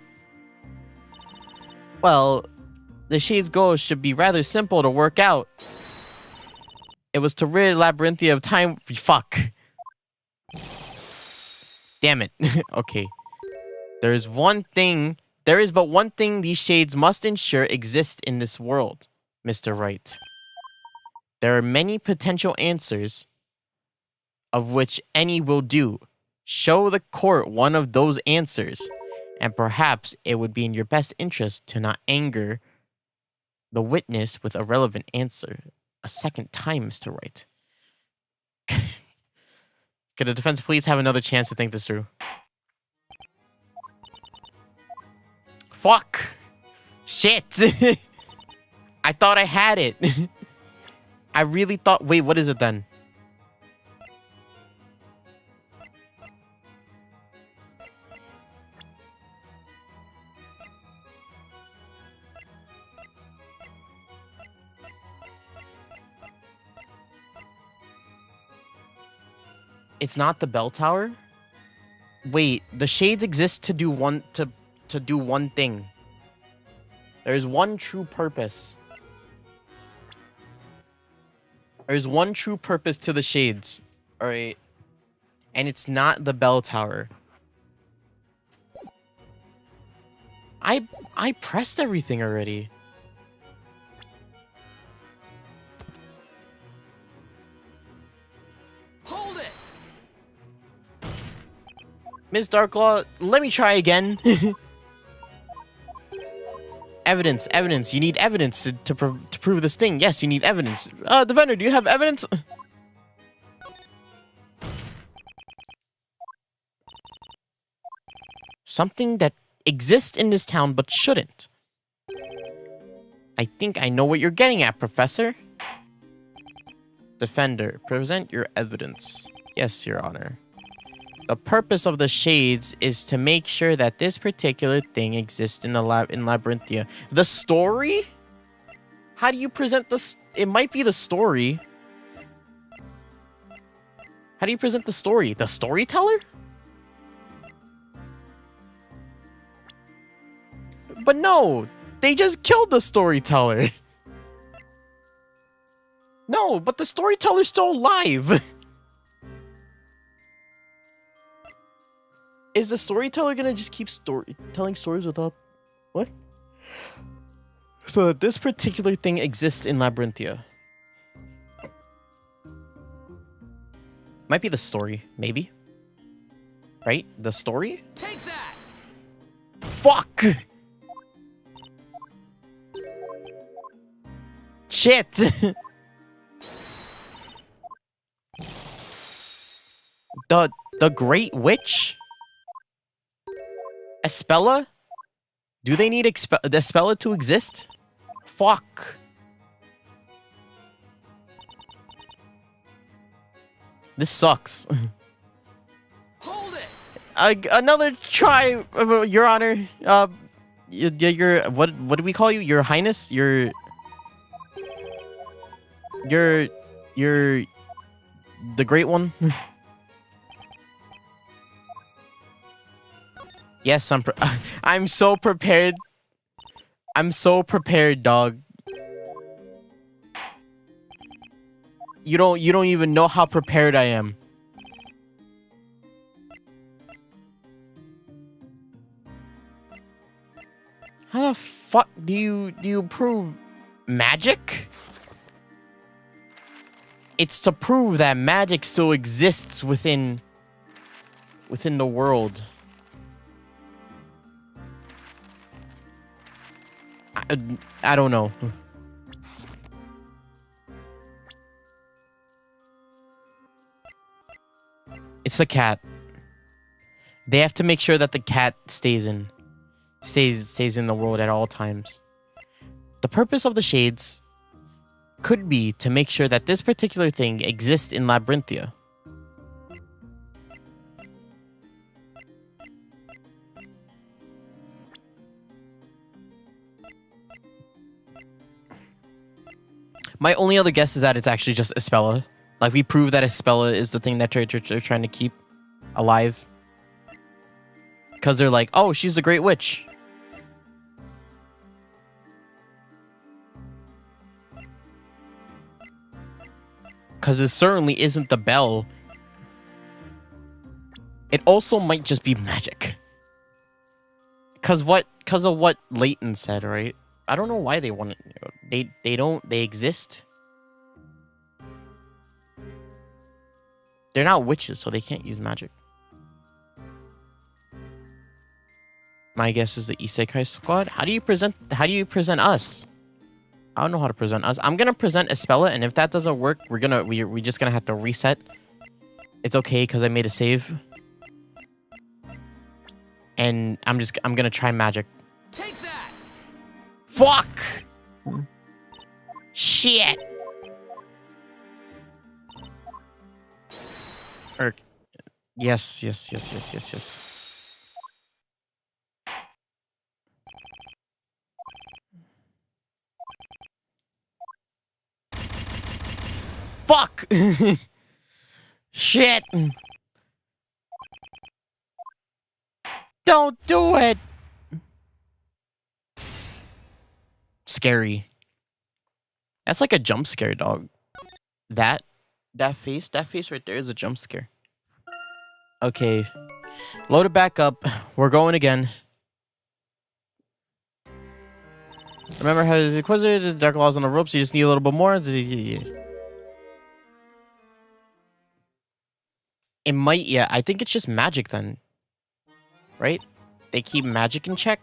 Well, the Shade's goal should be rather simple to work out. It was to rid Labyrinthia of time. Fuck. Damn it. Okay. There is but one thing these Shades must ensure exists in this world, Mr. Wright. There are many potential answers, of which any will do. Show the court one of those answers, and perhaps it would be in your best interest to not anger the witness with a relevant answer a second time, Mr. Wright. Could the defense please have another chance to think this through? Fuck! Shit! I thought I had it. I really thought... Wait, what is it then? It's not the bell tower? Wait, the Shades exist to do one thing. There's one true purpose. There's one true purpose to the Shades. Alright. And it's not the bell tower. I pressed everything already. Hold it! Ms. Darklaw, let me try again. Evidence. You need evidence to prove this thing. Yes, you need evidence. Defender, do you have evidence? Something that exists in this town but shouldn't. I think I know what you're getting at, Professor. Defender, present your evidence. Yes, Your Honor. The purpose of the Shades is to make sure that this particular thing exists in Labyrinthia. The story? How do you present this? It might be the story. How do you present the story? The storyteller? But no, they just killed the storyteller. No, but the storyteller's still alive. Is the storyteller gonna just keep telling stories without... What? So that this particular thing exists in Labyrinthia. Might be the story, maybe. Right? The story? Take that! Fuck! Shit! The Great Witch? Espella? Do they need Espella to exist? Fuck. This sucks. Hold it! Another try, Your Honor. Your what do we call you? Your Highness? Your the Great One? Yes, I'm so prepared. I'm so prepared, dog. You don't even know how prepared I am. How the fuck do you prove magic? It's to prove that magic still exists within the world. I don't know. It's the cat. They have to make sure that the cat stays in the world at all times. The purpose of the Shades could be to make sure that this particular thing exists in Labyrinthia. My only other guess is that it's actually just Espella. Like, we prove that Espella is the thing that they're trying to keep alive. Because they're like, oh, she's the Great Witch. Because it certainly isn't the bell. It also might just be magic. Because of what Layton said, right? I don't know why they want it. They exist. They're not witches, so they can't use magic. My guess is the Isekai squad. How do you present us? I don't know how to present us. I'm gonna present Espella, and if that doesn't work, we're just gonna have to reset. It's okay because I made a save. And I'm gonna try magic. Take that! Fuck! Shit! Yes. Fuck! Shit! Don't do it! Scary. That's like a jump scare, dog. That face right there is a jump scare. Okay. Load it back up. We're going again. Remember how the Inquisitor, the Dark Laws on the ropes, you just need a little bit more? It might, yeah. I think it's just magic then. Right? They keep magic in check?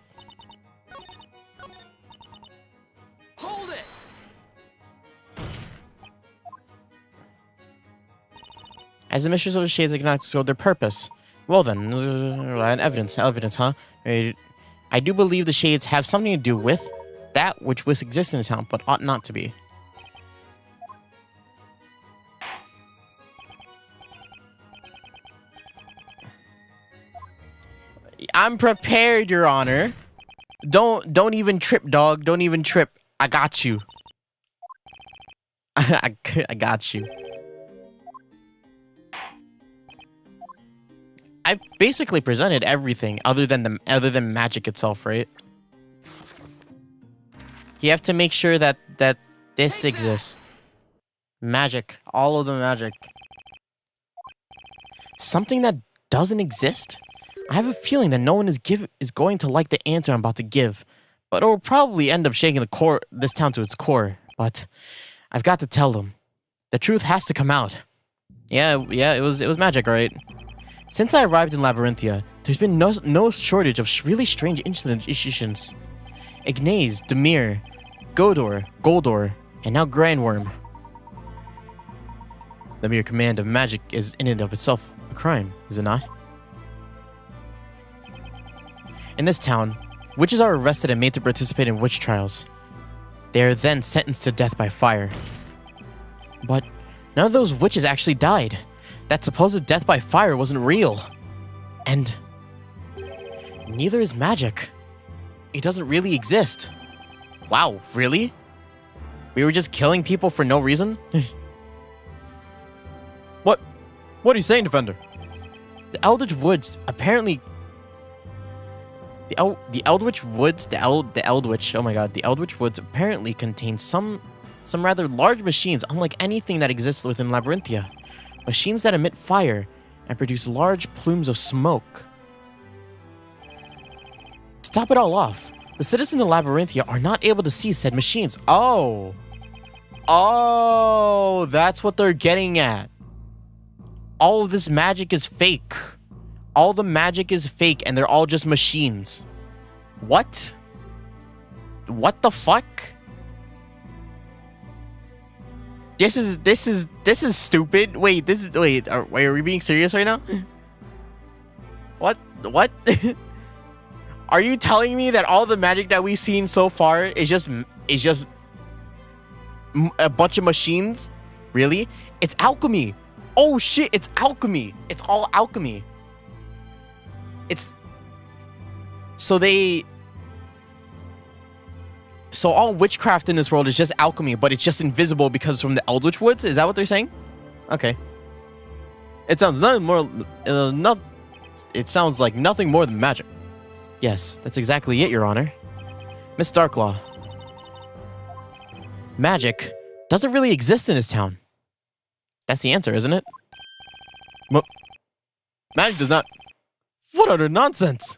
Hold it! As the mistress of the shades, they cannot disclose their purpose. Well then, evidence, huh? I do believe the shades have something to do with that which exists in the town, but ought not to be. I'm prepared, Your Honor. Don't even trip, dog. Don't even trip. I got you. I got you. I basically presented everything other than magic itself, right? You have to make sure that this exists. Magic, all of the magic. Something that doesn't exist? I have a feeling that no one is going to like the answer I'm about to give, but it will probably end up shaking this town to its core. But I've got to tell them. The truth has to come out. Yeah, it was magic, right? Since I arrived in Labyrinthia, there's been no shortage of really strange institutions. Ignace, Demir, Goldor, and now Grandworm. The mere command of magic is in and of itself a crime, is it not? In this town, witches are arrested and made to participate in witch trials. They are then sentenced to death by fire. But none of those witches actually died. That supposed death by fire wasn't real. And neither is magic. It doesn't really exist. Wow, really? We were just killing people for no reason? What are you saying, Defender? The Eldritch Woods apparently... The Eldritch Woods apparently contain some rather large machines unlike anything that exists within Labyrinthia. Machines that emit fire and produce large plumes of smoke. To top it all off, the citizens of Labyrinthia are not able to see said machines. Oh, that's what they're getting at. All of this magic is fake. All the magic is fake and they're all just machines. What? What the fuck? This is stupid. Wait, are we being serious right now? What? Are you telling me that all the magic that we've seen so far is just a bunch of machines? Really? It's alchemy. Oh shit, it's alchemy. It's all alchemy. So all witchcraft in this world is just alchemy, but it's just invisible because it's from the Eldritch Woods? Is that what they're saying? Okay. It sounds it sounds like nothing more than magic. Yes, that's exactly it, Your Honor. Miss That's the answer, isn't it? Magic does not... What utter nonsense!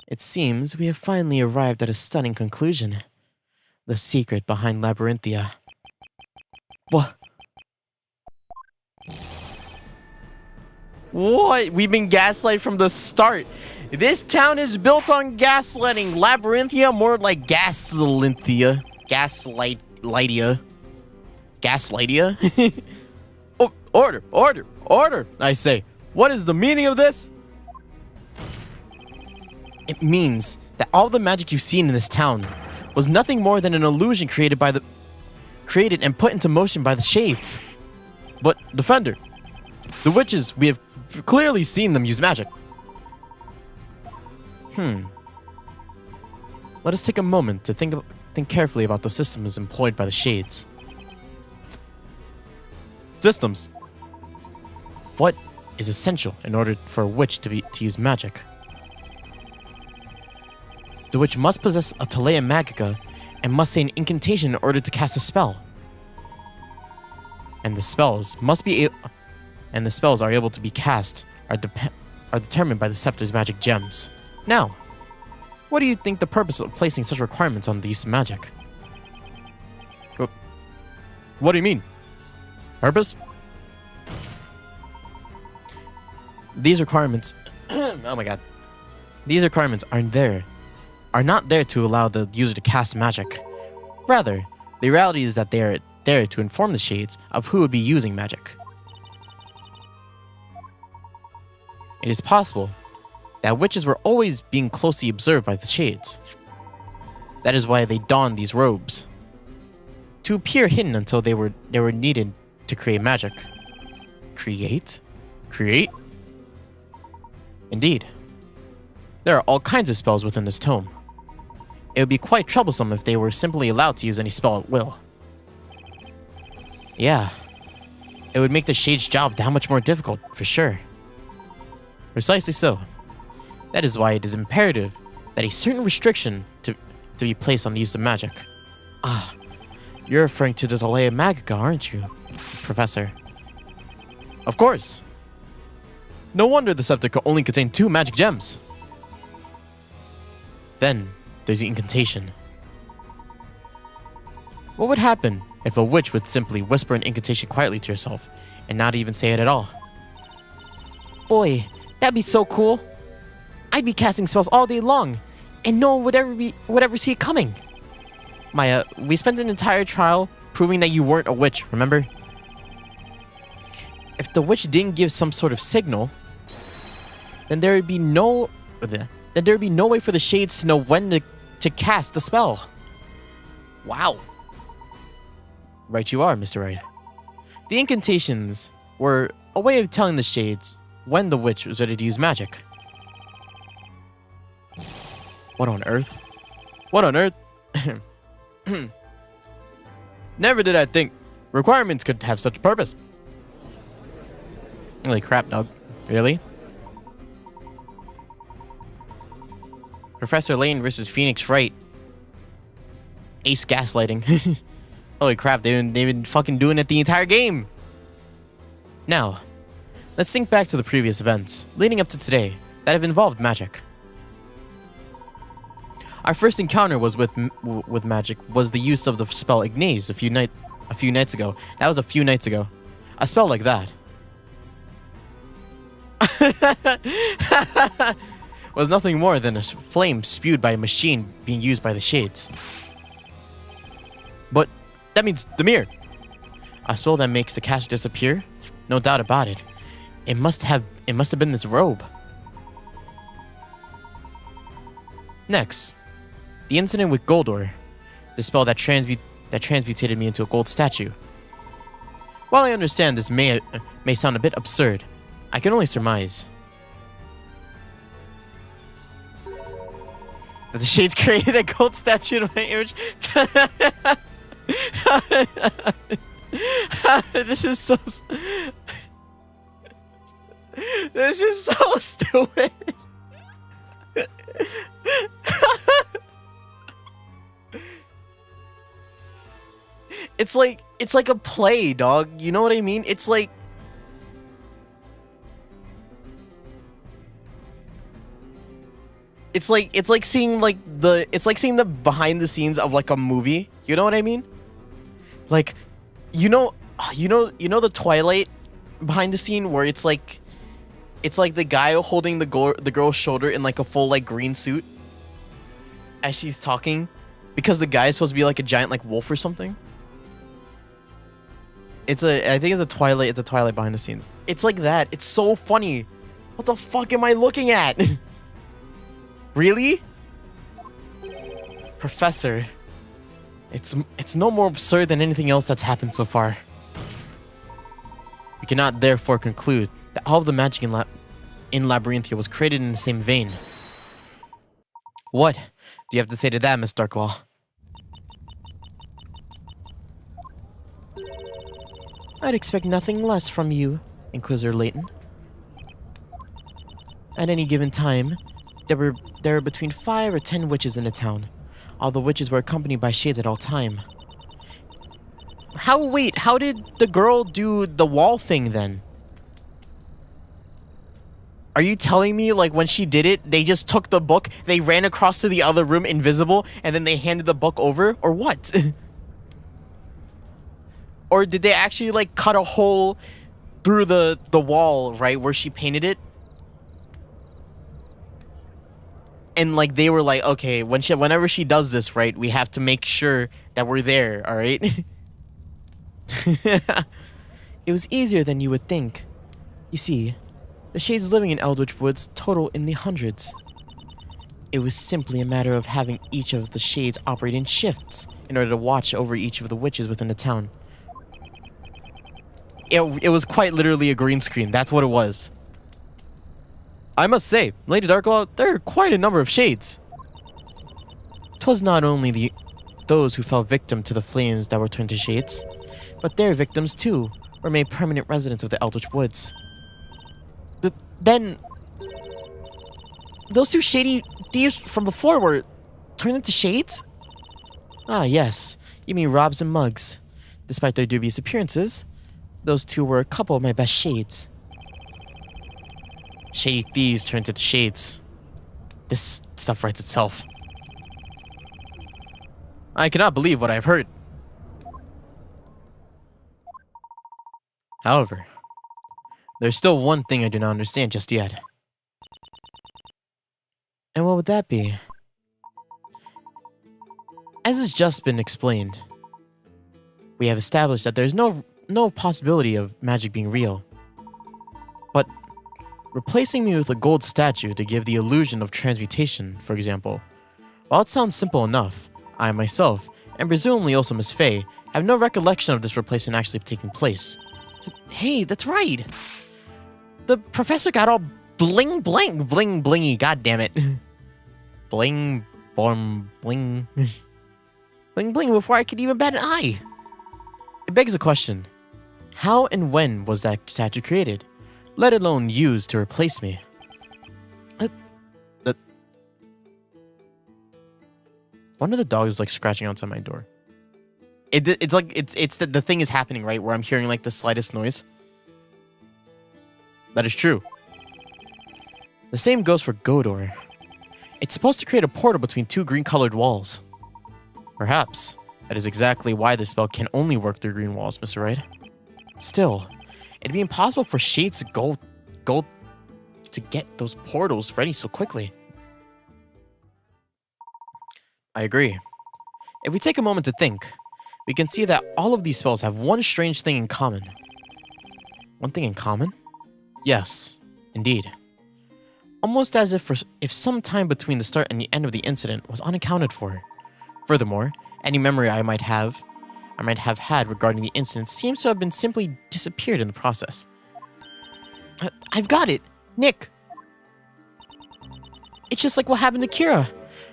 It seems we have finally arrived at a stunning conclusion. The secret behind Labyrinthia. What? What? We've been gaslighted from the start. This town is built on gaslighting. Labyrinthia, more like Gaslinthia. Gaslightia. Gaslightia? Oh, order, I say. What is the meaning of this? It means that all the magic you've seen in this town was nothing more than an illusion created and put into motion by the shades. But, Defender, the witches, we have clearly seen them use magic. Let us take a moment to think carefully about the systems employed by the shades. Systems. What is essential in order for a witch to use magic? The witch must possess a Telea Magica and must say an incantation in order to cast a spell. And the spells are able to be cast are determined by the scepter's magic gems. Now, what do you think the purpose of placing such requirements on the use of magic? What do you mean? Purpose? These requirements oh my god. These requirements are not there to allow the user to cast magic. Rather, the reality is that they are there to inform the shades of who would be using magic. It is possible that witches were always being closely observed by the shades. That is why they donned these robes. To appear hidden until they were needed to create magic. Create? Indeed. There are all kinds of spells within this tome. It would be quite troublesome if they were simply allowed to use any spell at will. Yeah. It would make the Shade's job that much more difficult, for sure. Precisely so. That is why it is imperative that a certain restriction to be placed on the use of magic. Ah, you're referring to the Telea Magica, aren't you, Professor? Of course. No wonder the scepter could only contain 2 magic gems. Then, there's the incantation. What would happen if a witch would simply whisper an incantation quietly to herself and not even say it at all? Boy, that'd be so cool. I'd be casting spells all day long, and no one would ever see it coming. Maya, we spent an entire trial proving that you weren't a witch, remember? If the witch didn't give some sort of signal, then there would be no way for the shades to know when to cast the spell. Wow. Right you are, Mr. Wright. The incantations were a way of telling the shades when the witch was ready to use magic. What on earth? What on earth? Never did I think requirements could have such a purpose. Holy crap, dog. Really? Professor Layton versus Phoenix Wright. Ace gaslighting. Holy crap, they've been fucking doing it the entire game. Now, let's think back to the previous events, leading up to today, that have involved magic. Our first encounter was with magic was the use of the spell Ignaze a few nights ago. That was a few nights ago. A spell like that was nothing more than a flame spewed by a machine being used by the shades. But that means Demir. A spell that makes the caster disappear? No doubt about it. It must have been this robe. Next, the incident with Goldor, the spell that transmutated me into a gold statue. While I understand this may sound a bit absurd, I can only surmise that the shades created a gold statue of my image. This is so stupid. It's like a play, dog. You know what I mean? It's like seeing the behind the scenes of like a movie. You know what I mean? Like, you know the Twilight behind the scene where it's like the guy holding the girl's shoulder in like a full like green suit as she's talking, because the guy is supposed to be like a giant like wolf or something. I think it's a Twilight behind the scenes. It's like that. It's so funny. What the fuck am I looking at? Really? Professor, it's no more absurd than anything else that's happened so far. We cannot therefore conclude that all of the magic in Labyrinthia was created in the same vein. What do you have to say to that, Miss Darklaw? I'd expect nothing less from you, Inquisitor Layton. At any given time, there were between 5 or 10 witches in the town. All the witches were accompanied by shades at all time. How did the girl do the wall thing then? Are you telling me like when she did it, they just took the book, they ran across to the other room invisible, and then they handed the book over? Or what? Or did they actually like cut a hole through the wall, right, where she painted it? And like they were like, okay, whenever she does this, right, we have to make sure that we're there, all right? It was easier than you would think. You see, the shades living in Eldritch Woods total in the hundreds. It was simply a matter of having each of the shades operate in shifts in order to watch over each of the witches within the town. It was quite literally a green screen. That's what it was. I must say, Lady Darklaw, there are quite a number of shades. 'Twas not only those who fell victim to the flames that were turned to shades, but their victims too were made permanent residents of the Eldritch Woods. Then, those two shady thieves from before were turned into shades? Ah, yes. You mean Robs and Mugs. Despite their dubious appearances, those two were a couple of my best shades. Shady thieves turned into shades. This stuff writes itself. I cannot believe what I've heard. However, there's still one thing I do not understand just yet. And what would that be? As has just been explained, we have established that there's no possibility of magic being real. But replacing me with a gold statue to give the illusion of transmutation, for example, while it sounds simple enough, I myself, and presumably also Miss Faye, have no recollection of this replacement actually taking place. Hey, that's right! The professor got all bling blingy, god damn it. Bling bling bling bling before I could even bat an eye. It begs the question, how and when was that statue created, let alone used to replace me? One of the dogs is like scratching outside my door. It's like the thing is happening, right, where I'm hearing like the slightest noise. That is true. The same goes for Godor. It's supposed to create a portal between two green-colored walls. Perhaps that is exactly why this spell can only work through green walls, Mr. Wright. Still, it'd be impossible for shades to go to get those portals ready so quickly. I agree. If we take a moment to think, we can see that all of these spells have one strange thing in common. One thing in common? Yes, indeed. Almost as if some time between the start and the end of the incident was unaccounted for. Furthermore, any memory I might have had regarding the incident seems to have been simply disappeared in the process. I've got it! Nick! It's just like what happened to Kira.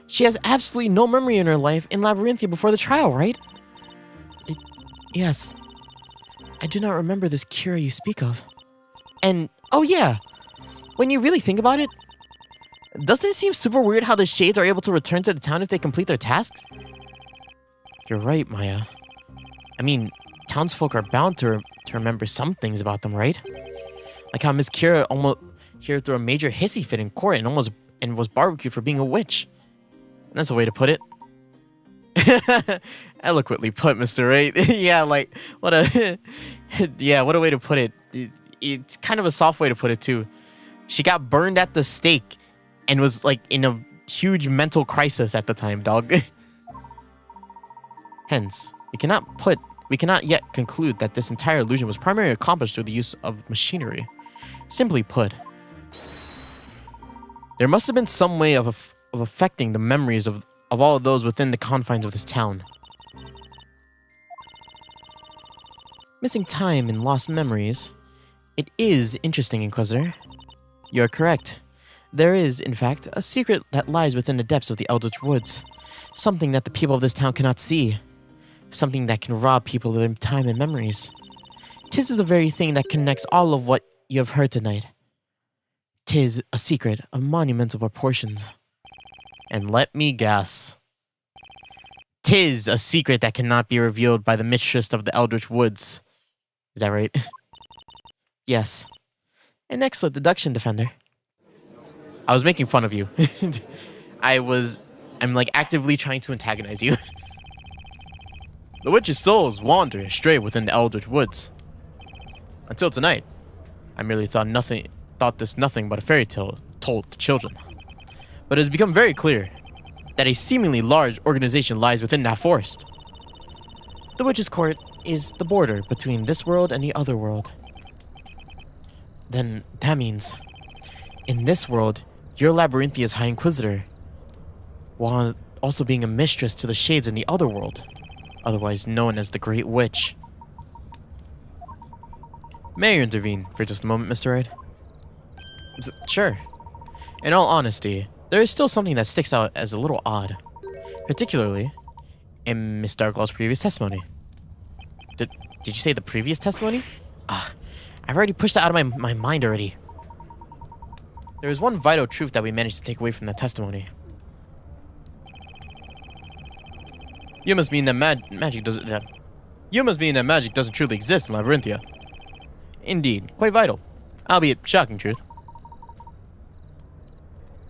She has absolutely no memory in her life in Labyrinthia before the trial, right? Yes. I do not remember this Kira you speak of. And, oh yeah, when you really think about it, doesn't it seem super weird how the shades are able to return to the town if they complete their tasks? You're right, Maya. I mean, townsfolk are bound to remember some things about them, right? Like how Miss Kira almost here threw a major hissy fit in court and was barbecued for being a witch. That's a way to put it. Eloquently put, Mr. Wright. Yeah, like what a yeah, what a way to put it. It's kind of a soft way to put it too. She got burned at the stake and was like in a huge mental crisis at the time, dog. Hence, we cannot yet conclude that this entire illusion was primarily accomplished through the use of machinery. Simply put, there must have been some way of affecting the memories of all of those within the confines of this town. Missing time and lost memories. It is interesting, Inquisitor. You're correct. There is, in fact, a secret that lies within the depths of the Eldritch Woods. Something that the people of this town cannot see. Something that can rob people of their time and memories. 'Tis the very thing that connects all of what you have heard tonight. 'Tis a secret of monumental proportions. And let me guess. 'Tis a secret that cannot be revealed by the mistress of the Eldritch Woods. Is that right? Yes. An excellent deduction, Defender. I was making fun of you. I'm like actively trying to antagonize you. The witch's souls wander astray within the Eldritch Woods. Until tonight, I merely thought this nothing but a fairy tale told to children. But it has become very clear that a seemingly large organization lies within that forest. The Witch's Court is the border between this world and the other world. Then that means, in this world, you're Labyrinthia's High Inquisitor, while also being a mistress to the shades in the other world, otherwise known as the Great Witch. May I intervene for just a moment, Mr. Wright? Sure. In all honesty, there is still something that sticks out as a little odd, particularly in Miss Darklaw's previous testimony. Did you say the previous testimony? I've already pushed it out of my mind already. There is one vital truth that we managed to take away from that testimony. You must mean that magic doesn't truly exist in Labyrinthia. Indeed, quite vital, albeit shocking truth.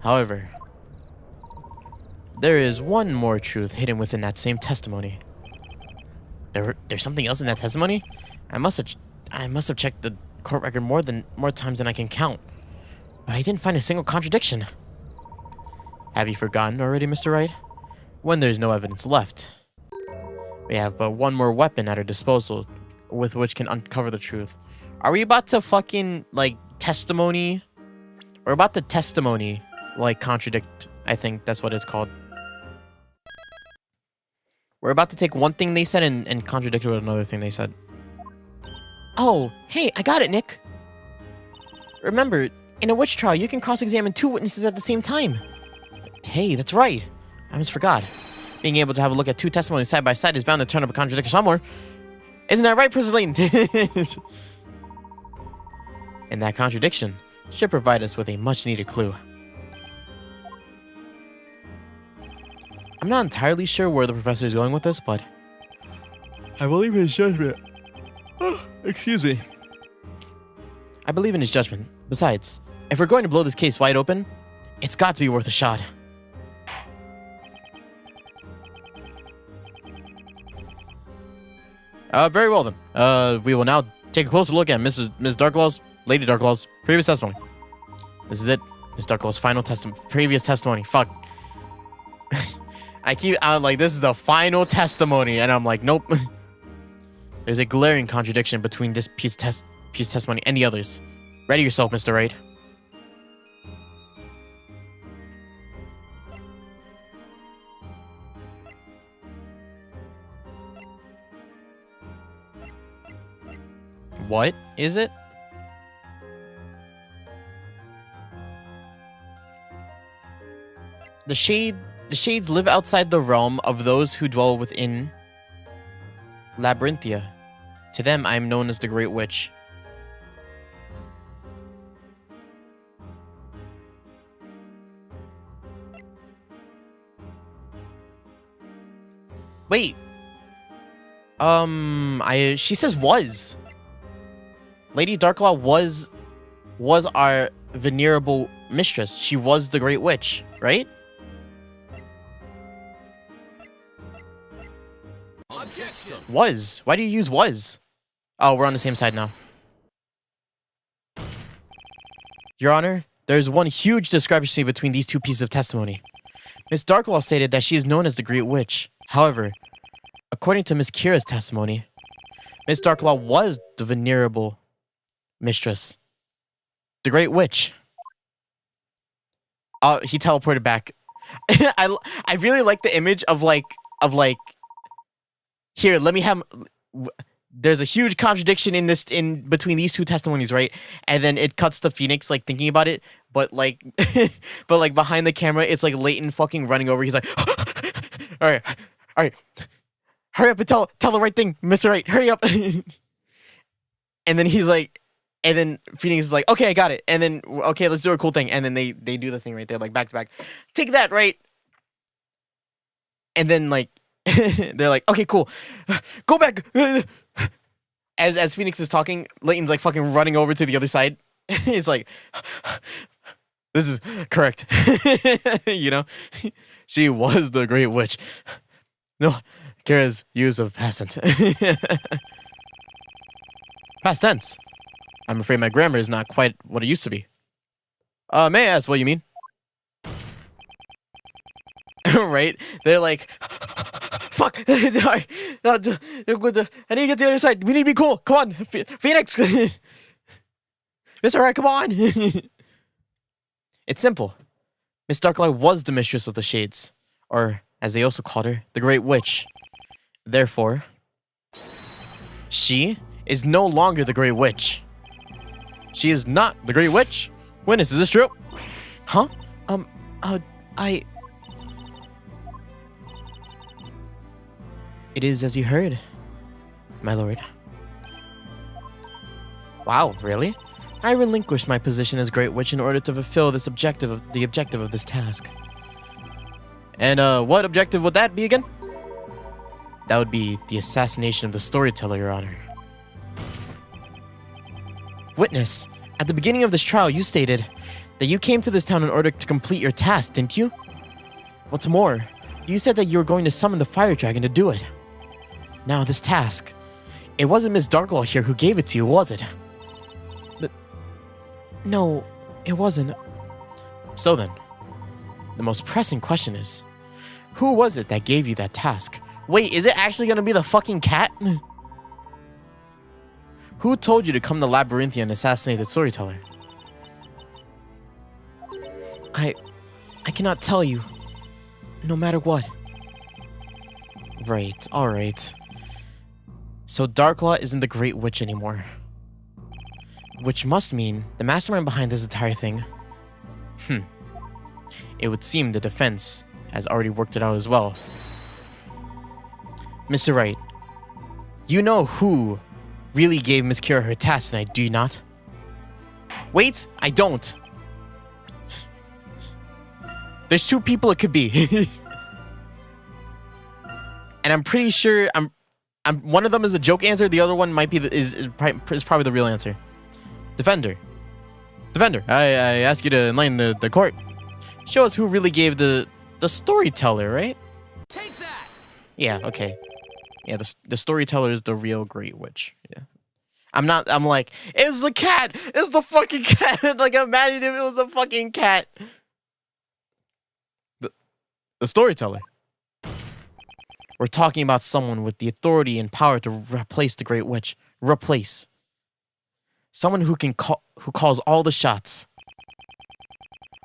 However, there is one more truth hidden within that same testimony. There's something else in that testimony? I must have checked the court record more times than I can count, but I didn't find a single contradiction. Have you forgotten already, Mr. Wright? When there's no evidence left, we have but one more weapon at our disposal with which can uncover the truth. Are we about to fucking, like, testimony? We're about to testimony, like, contradict. I think that's what it's called. We're about to take one thing they said and contradict it with another thing they said. Oh, hey, I got it, Nick. Remember, in a witch trial, you can cross-examine two witnesses at the same time. Hey, that's right. I almost forgot. Being able to have a look at two testimonies side by side is bound to turn up a contradiction somewhere. Isn't that right, Professor Layton? And that contradiction should provide us with a much-needed clue. I'm not entirely sure where the professor is going with this, but I believe in his judgment. Excuse me. I believe in his judgment. Besides, if we're going to blow this case wide open, it's got to be worth a shot. Very well then. We will now take a closer look at Miss Darklaw's, Lady Darklaw's previous testimony. This is it. Miss Darklaw's final previous testimony. Fuck. I'm like, this is the final testimony, and I'm like, nope. There's a glaring contradiction between this piece of testimony and the others. Ready yourself, Mr. Wright. What is it? The shades live outside the realm of those who dwell within Labyrinthia. To them, I am known as the Great Witch. Wait. She says was. Lady Darklaw was our venerable mistress. She was the Great Witch, right? Objection. Was. Why do you use was? Oh, we're on the same side now. Your Honor, there is one huge discrepancy between these two pieces of testimony. Miss Darklaw stated that she is known as the Great Witch. However, according to Miss Kira's testimony, Miss Darklaw was the venerable mistress. The Great Witch. He teleported back. I really like the image of like here, let me have there's a huge contradiction in between these two testimonies, right? And then it cuts to Phoenix like thinking about it, but like but like behind the camera it's like Layton fucking running over. He's like all right. Hurry up and tell the right thing, Mr. Wright. Hurry up. And then he's like, and then Phoenix is like, okay, I got it. And then, okay, let's do a cool thing. And then they do the thing right there, like back to back. Take that, right? And then like, they're like, okay, cool. Go back. As Phoenix is talking, Layton's like fucking running over to the other side. He's like, this is correct. You know? She was the Great Witch. No, Kira's use of past tense. Past tense. I'm afraid my grammar is not quite what it used to be. May I ask what you mean? Right? They're like, fuck. I need to get to the other side. We need to be cool. Come on, Phoenix. Mr. Wright, come on. It's simple. Miss Darklight was the mistress of the Shades, or as they also called her, the Great Witch. Therefore, she is no longer the Great Witch. She is not the Great Witch. Witness, is this true? Huh? It is as you heard, my lord. Wow, really? I relinquished my position as Great Witch in order to fulfill the objective of this task. And what objective would that be again? That would be the assassination of the storyteller, Your Honor. Witness, at the beginning of this trial, you stated that you came to this town in order to complete your task, didn't you? What's more, you said that you were going to summon the fire dragon to do it. Now, this task, it wasn't Miss Darklaw here who gave it to you, was it? No, it wasn't. So then, the most pressing question is, who was it that gave you that task? Wait, is it actually gonna be the fucking cat? Who told you to come to Labyrinthia and assassinate the storyteller? I cannot tell you. No matter what. Right, alright. So Darklaw isn't the Great Witch anymore. Which must mean the mastermind behind this entire thing. It would seem the defense has already worked it out as well. Mr. Wright, you know who really gave Miss Kira her task tonight, do you not? Wait, I don't. There's two people it could be. And I'm pretty sure I'm one of them is a joke answer, the other one might be is probably the real answer. Defender, I ask you to enlighten the court. Show us who really gave the storyteller, right? Take that. Yeah, okay. Yeah, the storyteller is the real Great Witch. Yeah. I'm like, it's the cat! It's the fucking cat! Like, imagine if it was a fucking cat. The storyteller. We're talking about someone with the authority and power to replace the Great Witch. Replace. Someone who calls all the shots.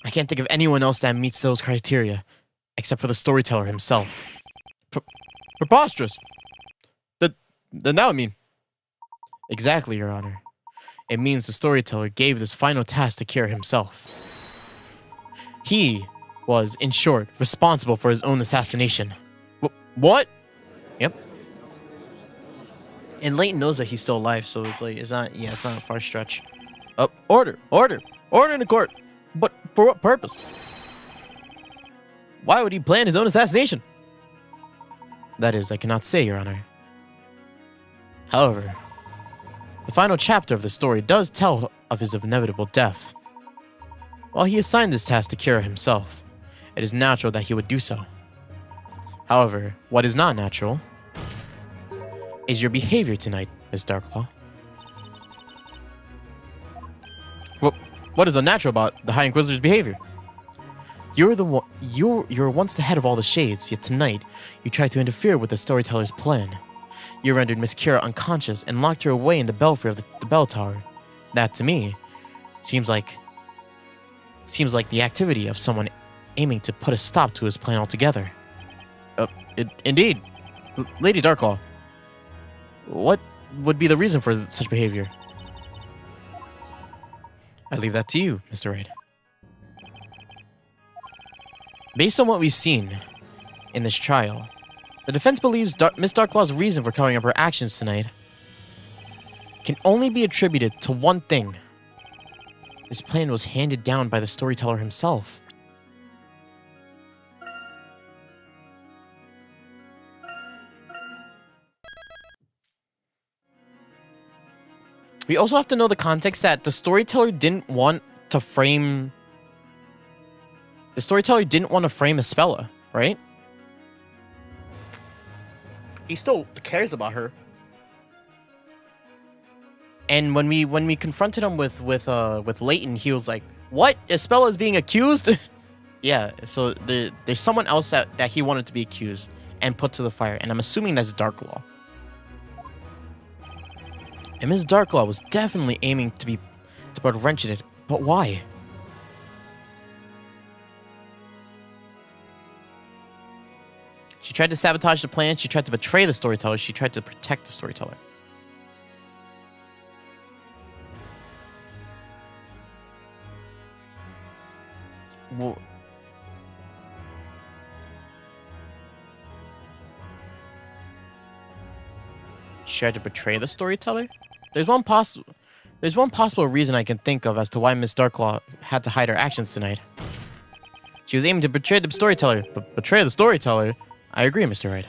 I can't think of anyone else that meets those criteria, except for the storyteller himself. Preposterous. Then that would mean. Exactly, Your Honor. It means the storyteller gave this final task to Kira himself. He was, in short, responsible for his own assassination. What? Yep. And Layton knows that he's still alive, so it's like, it's not a far stretch. Order in the court. But for what purpose? Why would he plan his own assassination? That is, I cannot say, Your Honor. However, the final chapter of the story does tell of his inevitable death. While he assigned this task to Kira himself, it is natural that he would do so. However, what is not natural is your behavior tonight, Miss Darklaw. What is unnatural about the High Inquisitor's behavior? You're once the head of all the Shades, yet tonight you tried to interfere with the storyteller's plan. You rendered Miss Kira unconscious and locked her away in the belfry of the bell tower. That, to me, seems like the activity of someone aiming to put a stop to his plan altogether. Indeed. Lady Darklaw, what would be the reason for such behavior? I leave that to you, Mr. Wright. Based on what we've seen in this trial, the defense believes Miss Darklaw's reason for covering up her actions tonight can only be attributed to one thing. This plan was handed down by the storyteller himself. We also have to know the context that the storyteller didn't want to frame Espella, right? He still cares about her. And when we confronted him with Layton, he was like, "What? Espella is being accused?" Yeah. So there's someone else that he wanted to be accused and put to the fire, and I'm assuming that's Darklaw. And Ms. Darklaw was definitely aiming to put a wrench in it, but why? She tried to sabotage the plan, she tried to betray the storyteller, she tried to protect the storyteller. Well, she tried to betray the storyteller? There's one possible reason I can think of as to why Miss Darklaw had to hide her actions tonight. She was aiming to betray the storyteller, but betray the storyteller? I agree, Mr. Wright.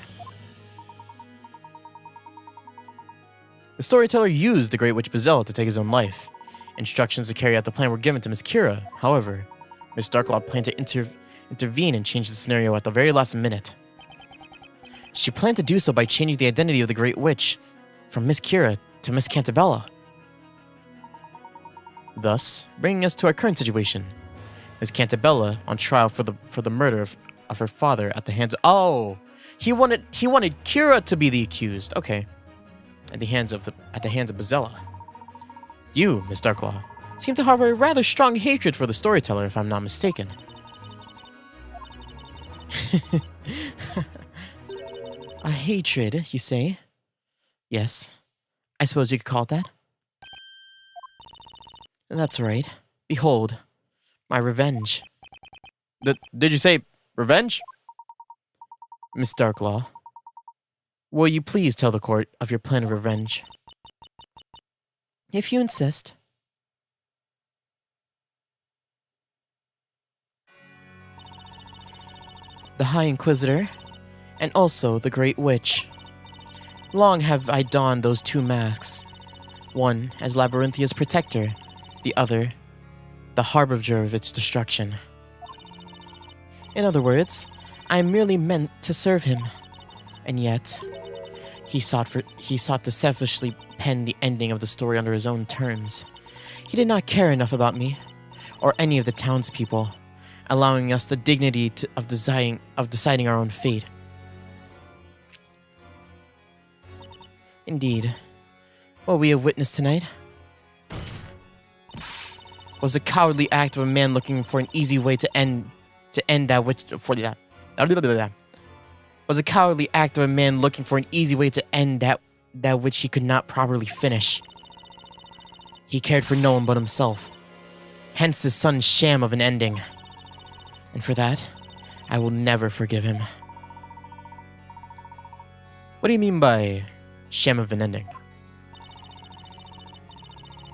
The storyteller used the Great Witch Bazella to take his own life. Instructions to carry out the plan were given to Miss Kira. However, Miss Darklaw planned to intervene and change the scenario at the very last minute. She planned to do so by changing the identity of the Great Witch from Miss Kira to Miss Cantabella, thus bringing us to our current situation. Miss Cantabella on trial for the murder of her father at the hands of... Oh! He wanted Kira to be the accused. Okay. At the hands of Bazella. You, Miss Darklaw, seem to harbor a rather strong hatred for the storyteller, if I'm not mistaken. A hatred, you say? Yes. I suppose you could call it that. That's right. Behold, my revenge. Did you say revenge? Miss Darklaw, will you please tell the court of your plan of revenge? If you insist. The High Inquisitor, and also the Great Witch. Long have I donned those two masks, one as Labyrinthia's protector, the other, the harbinger of its destruction. In other words, I am merely meant to serve him, and yet, he sought to selfishly pen the ending of the story under his own terms. He did not care enough about me, or any of the townspeople, allowing us the dignity of deciding our own fate. Indeed, what we have witnessed tonight was a cowardly act of a man looking for an easy way to end that which was a cowardly act of a man looking for an easy way to end that which he could not properly finish. He cared for no one but himself, hence his son's sham of an ending. And for that, I will never forgive him. What do you mean by sham of an ending?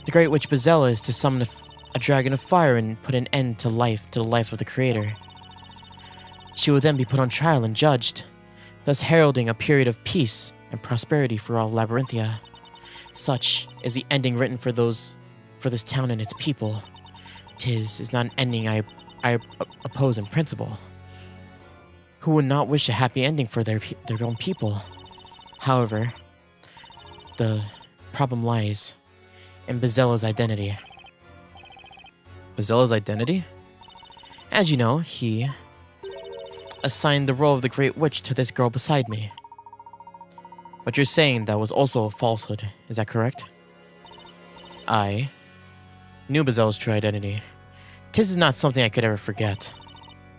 The Great Witch Bazella is to summon a dragon of fire and put an end to the life of the creator. She will then be put on trial and judged, thus heralding a period of peace and prosperity for all Labyrinthia. Such is the ending written for this town and its people. 'Tis is not an ending I oppose in principle. Who would not wish a happy ending for their own people? However, the problem lies in Bezella's identity. Bezella's identity? As you know, he assigned the role of the Great Witch to this girl beside me. But you're saying that was also a falsehood, is that correct? I knew Bezella's true identity. This is not something I could ever forget.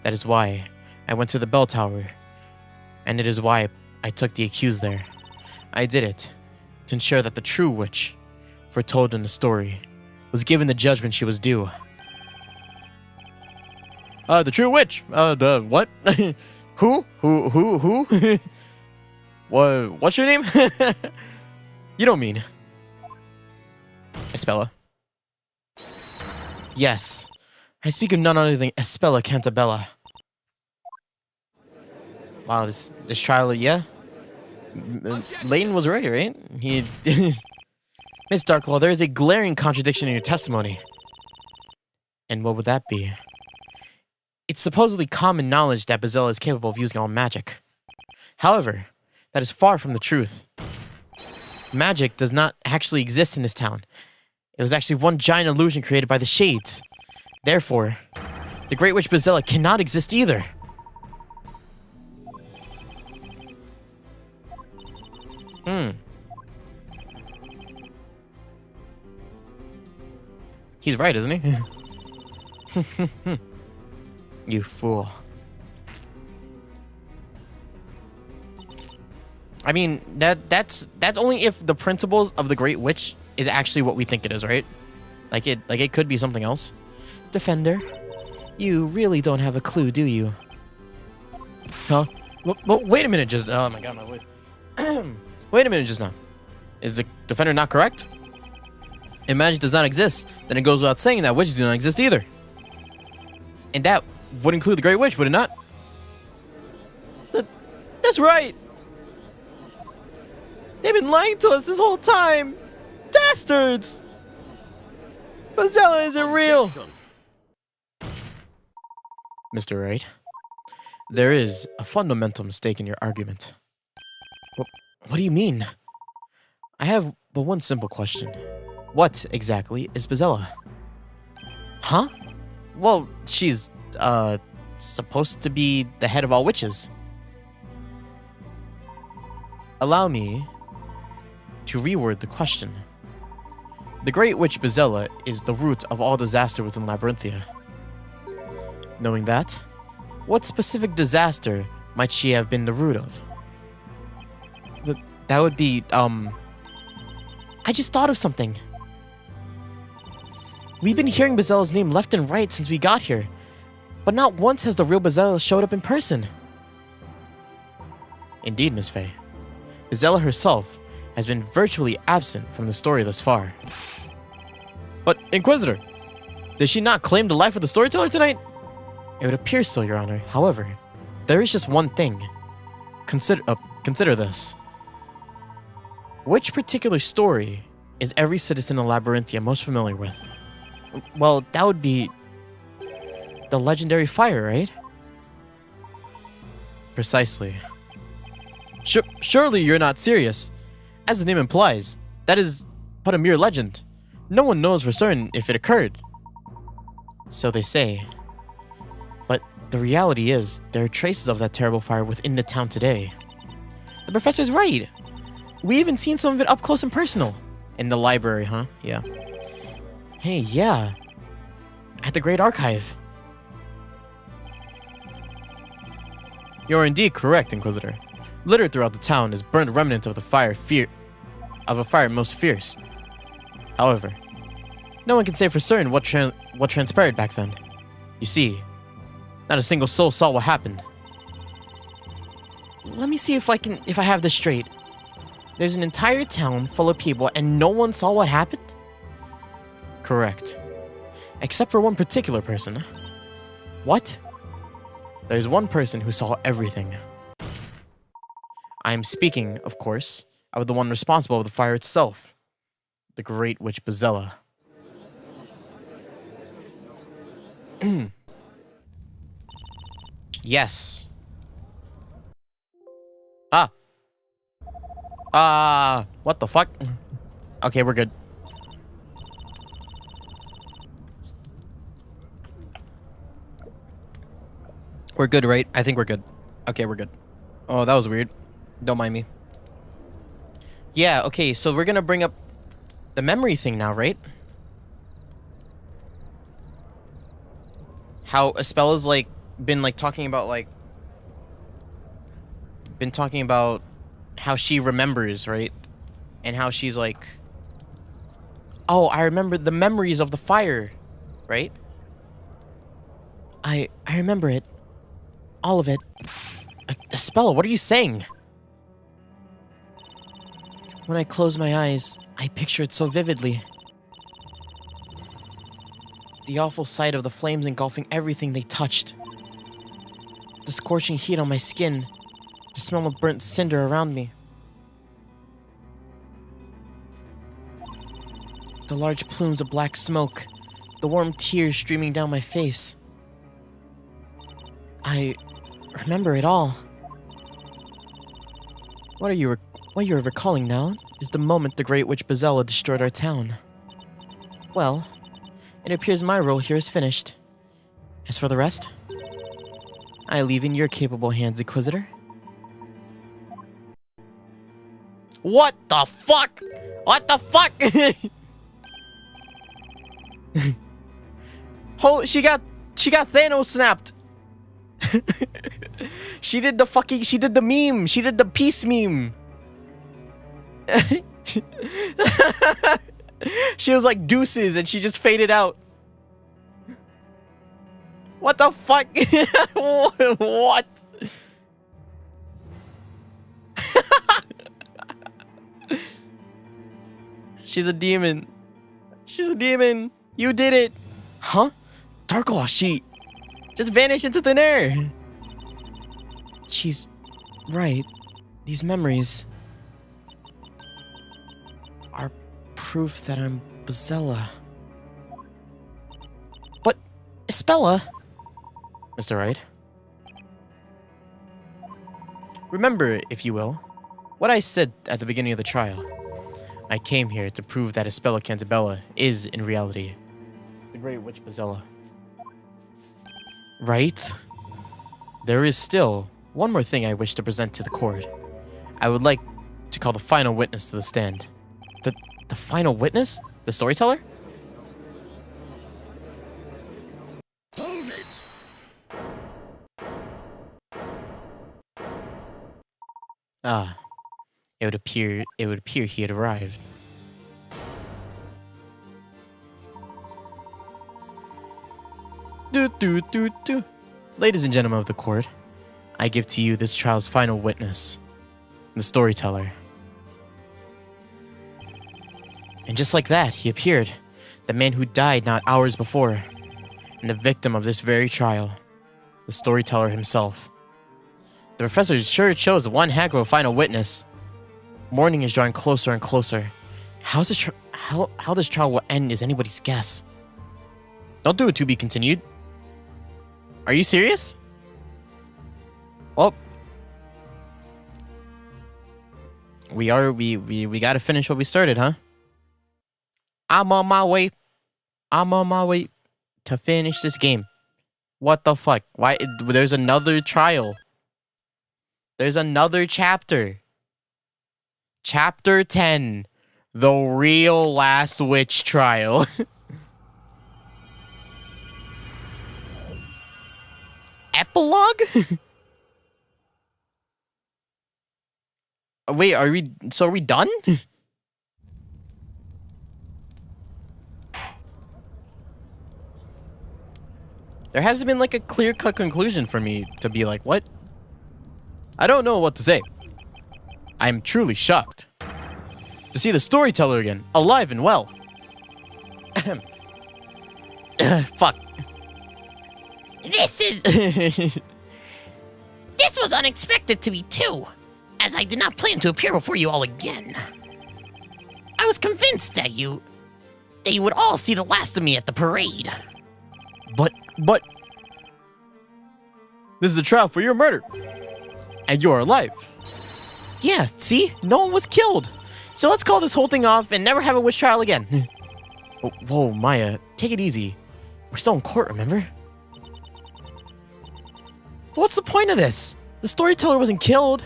That is why I went to the bell tower, and it is why I took the accused there. I did it to ensure that the true witch, foretold in the story, was given the judgment she was due. The true witch? What? Who? What's your name? You don't mean Espella? Yes. I speak of none other than Espella Cantabella. Wow, this trial, yeah? Layton was right? He... Miss Darklaw, there is a glaring contradiction in your testimony. And what would that be? It's supposedly common knowledge that Bezella is capable of using all magic. However, that is far from the truth. Magic does not actually exist in this town. It was actually one giant illusion created by the Shades. Therefore, the Great Witch Bezella cannot exist either. He's right, isn't he? You fool. I mean, that's only if the principles of the Great Witch is actually what we think it is, right? Like it could be something else. Defender, you really don't have a clue, do you? Huh? Well, wait a minute, just... Oh my god, my voice. Wait a minute just now. Is the Defender not correct? If magic does not exist, then it goes without saying that witches do not exist either. And that would include the Great Witch, would it not? That's right! They've been lying to us this whole time! Dastards! Bezella isn't real! Mr. Wright, there is a fundamental mistake in your argument. What do you mean? I have but one simple question. What exactly is Bezella? Huh? Well, she's, supposed to be the head of all witches. Allow me to reword the question. The Great Witch Bezella is the root of all disaster within Labyrinthia. Knowing that, what specific disaster might she have been the root of? That would be, I just thought of something. We've been hearing Bezella's name left and right since we got here, but not once has the real Bezella showed up in person. Indeed, Miss Faye. Bezella herself has been virtually absent from the story thus far. But, Inquisitor, did she not claim the life of the storyteller tonight? It would appear so, Your Honor. However, there is just one thing. Consider this. Which particular story is every citizen of Labyrinthia most familiar with? Well, that would be the legendary fire, right? Precisely. Surely you're not serious. As the name implies, that is but a mere legend. No one knows for certain if it occurred. So they say. But the reality is, there are traces of that terrible fire within the town today. The professor's right. We even seen some of it up close and personal. In the library, huh? Yeah. Hey, yeah. At the Great Archive. You're indeed correct, Inquisitor. Littered throughout the town is burnt remnants of the fire most fierce. However, no one can say for certain what transpired back then. You see, not a single soul saw what happened. Let me see if I have this straight. There's an entire town full of people and no one saw what happened? Correct. Except for one particular person. What? There's one person who saw everything. I am speaking, of course, of the one responsible for the fire itself. the Great Witch Bazella. Yes. What the fuck? Okay, we're good. We're good, right? I think we're good. Okay, we're good. Oh, that was weird. Don't mind me. Yeah, okay, so we're gonna bring up the memory thing now, right? How Espella's like been like talking about how she remembers, right? And how she's like, oh, I remember the memories of the fire, right? I remember it. All of it. Espella, what are you saying? When I close my eyes, I picture it so vividly. The awful sight of the flames engulfing everything they touched. The scorching heat on my skin. The smell of burnt cinder around me. The large plumes of black smoke. The warm tears streaming down my face. I remember it all. What you're recalling now is the moment the Great Witch Bazella destroyed our town. Well, it appears my role here is finished. As for the rest, I leave in your capable hands, Inquisitor. What the fuck? What the fuck? Holy, she got Thanos snapped. She did the meme. She did the peace meme. She was like deuces and she just faded out. What the fuck? What? She's a demon. She's a demon. You did it. Huh? Darklaw, she just vanished into thin air. She's right. These memories are proof that I'm Bazella. But, Espella? Mr. Wright. Remember, if you will, what I said at the beginning of the trial. I came here to prove that Espella Cantabella is, in reality, the Great Witch Bazella. Right? There is still one more thing I wish to present to the court. I would like to call the final witness to the stand. The final witness? The storyteller? Hold it! Ah. It would appear he had arrived. Ladies and gentlemen of the court, I give to you this trial's final witness, the storyteller. And just like that, he appeared, the man who died not hours before, and the victim of this very trial, the storyteller himself. The professor sure chose one heck of a final witness. Morning is drawing closer and closer. How this trial will end is anybody's guess. Don't do it to be continued. Are you serious? Well, we gotta finish what we started, huh? I'm on my way. I'm on my way to finish this game. What the fuck? Why? There's another trial. There's another chapter. Chapter 10. The Real Last Witch Trial. Epilogue? Wait, are we done? There hasn't been like a clear-cut conclusion for me to be like, what? I don't know what to say. I'm truly shocked to see the storyteller again, alive and well. Fuck. This was unexpected to me too, as I did not plan to appear before you all again. I was convinced that you would all see the last of me at the parade. But this is a trial for your murder, and you're alive. Yeah, see, no one was killed. So let's call this whole thing off and never have a witch trial again. Whoa, Maya, take it easy. We're still in court, remember? But what's the point of this? The storyteller wasn't killed.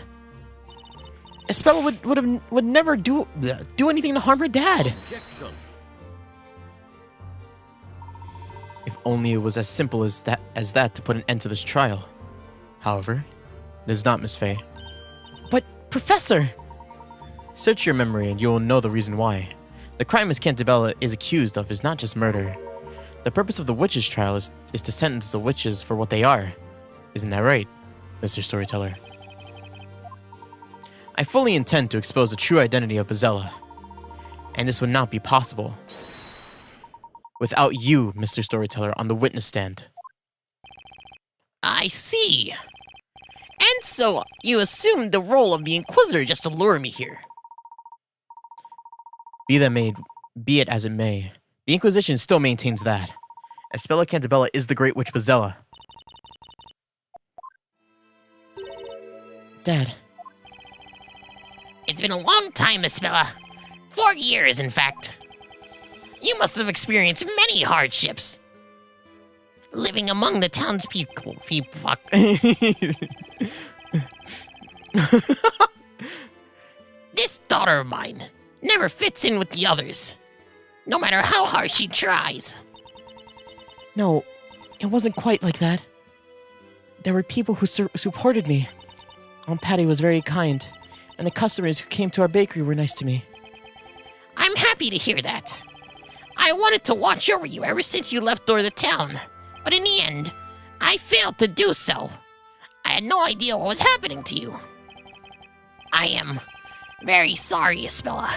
Espella would never do anything to harm her dad. Objection. If only it was as simple as that to put an end to this trial. However, it is not, Miss Faye. But, Professor! Search your memory and you will know the reason why. The crime Miss Cantabella is accused of is not just murder. The purpose of the witches' trial is to sentence the witches for what they are. Isn't that right, Mr. Storyteller? I fully intend to expose the true identity of Bezella. And this would not be possible without you, Mr. Storyteller, on the witness stand. I see. And so, you assumed the role of the Inquisitor just to lure me here. Be it as it may, the Inquisition still maintains that Espella Cantabella is the Great Witch Bezella. Dad. It's been a long time, Espella. 4 years, in fact. You must have experienced many hardships. Living among the townspeople. Fuck. This daughter of mine never fits in with the others, no matter how hard she tries. No, it wasn't quite like that. There were people who supported me. Aunt Patty was very kind, and the customers who came to our bakery were nice to me. I'm happy to hear that. I wanted to watch over you ever since you left the town, but in the end, I failed to do so. I had no idea what was happening to you. I am very sorry, Espella.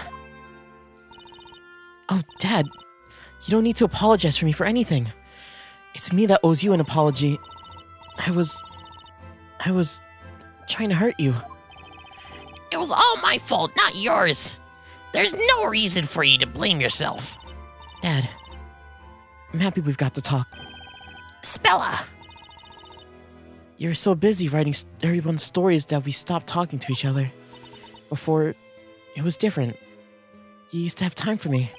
Oh, Dad, you don't need to apologize for me for anything. It's me that owes you an apology. I was trying to hurt you. It was all my fault, not yours. There's no reason for you to blame yourself. Dad, I'm happy we've got to talk. Espella. You're so busy writing everyone's stories that we stopped talking to each other. Before, it was different. You used to have time for me.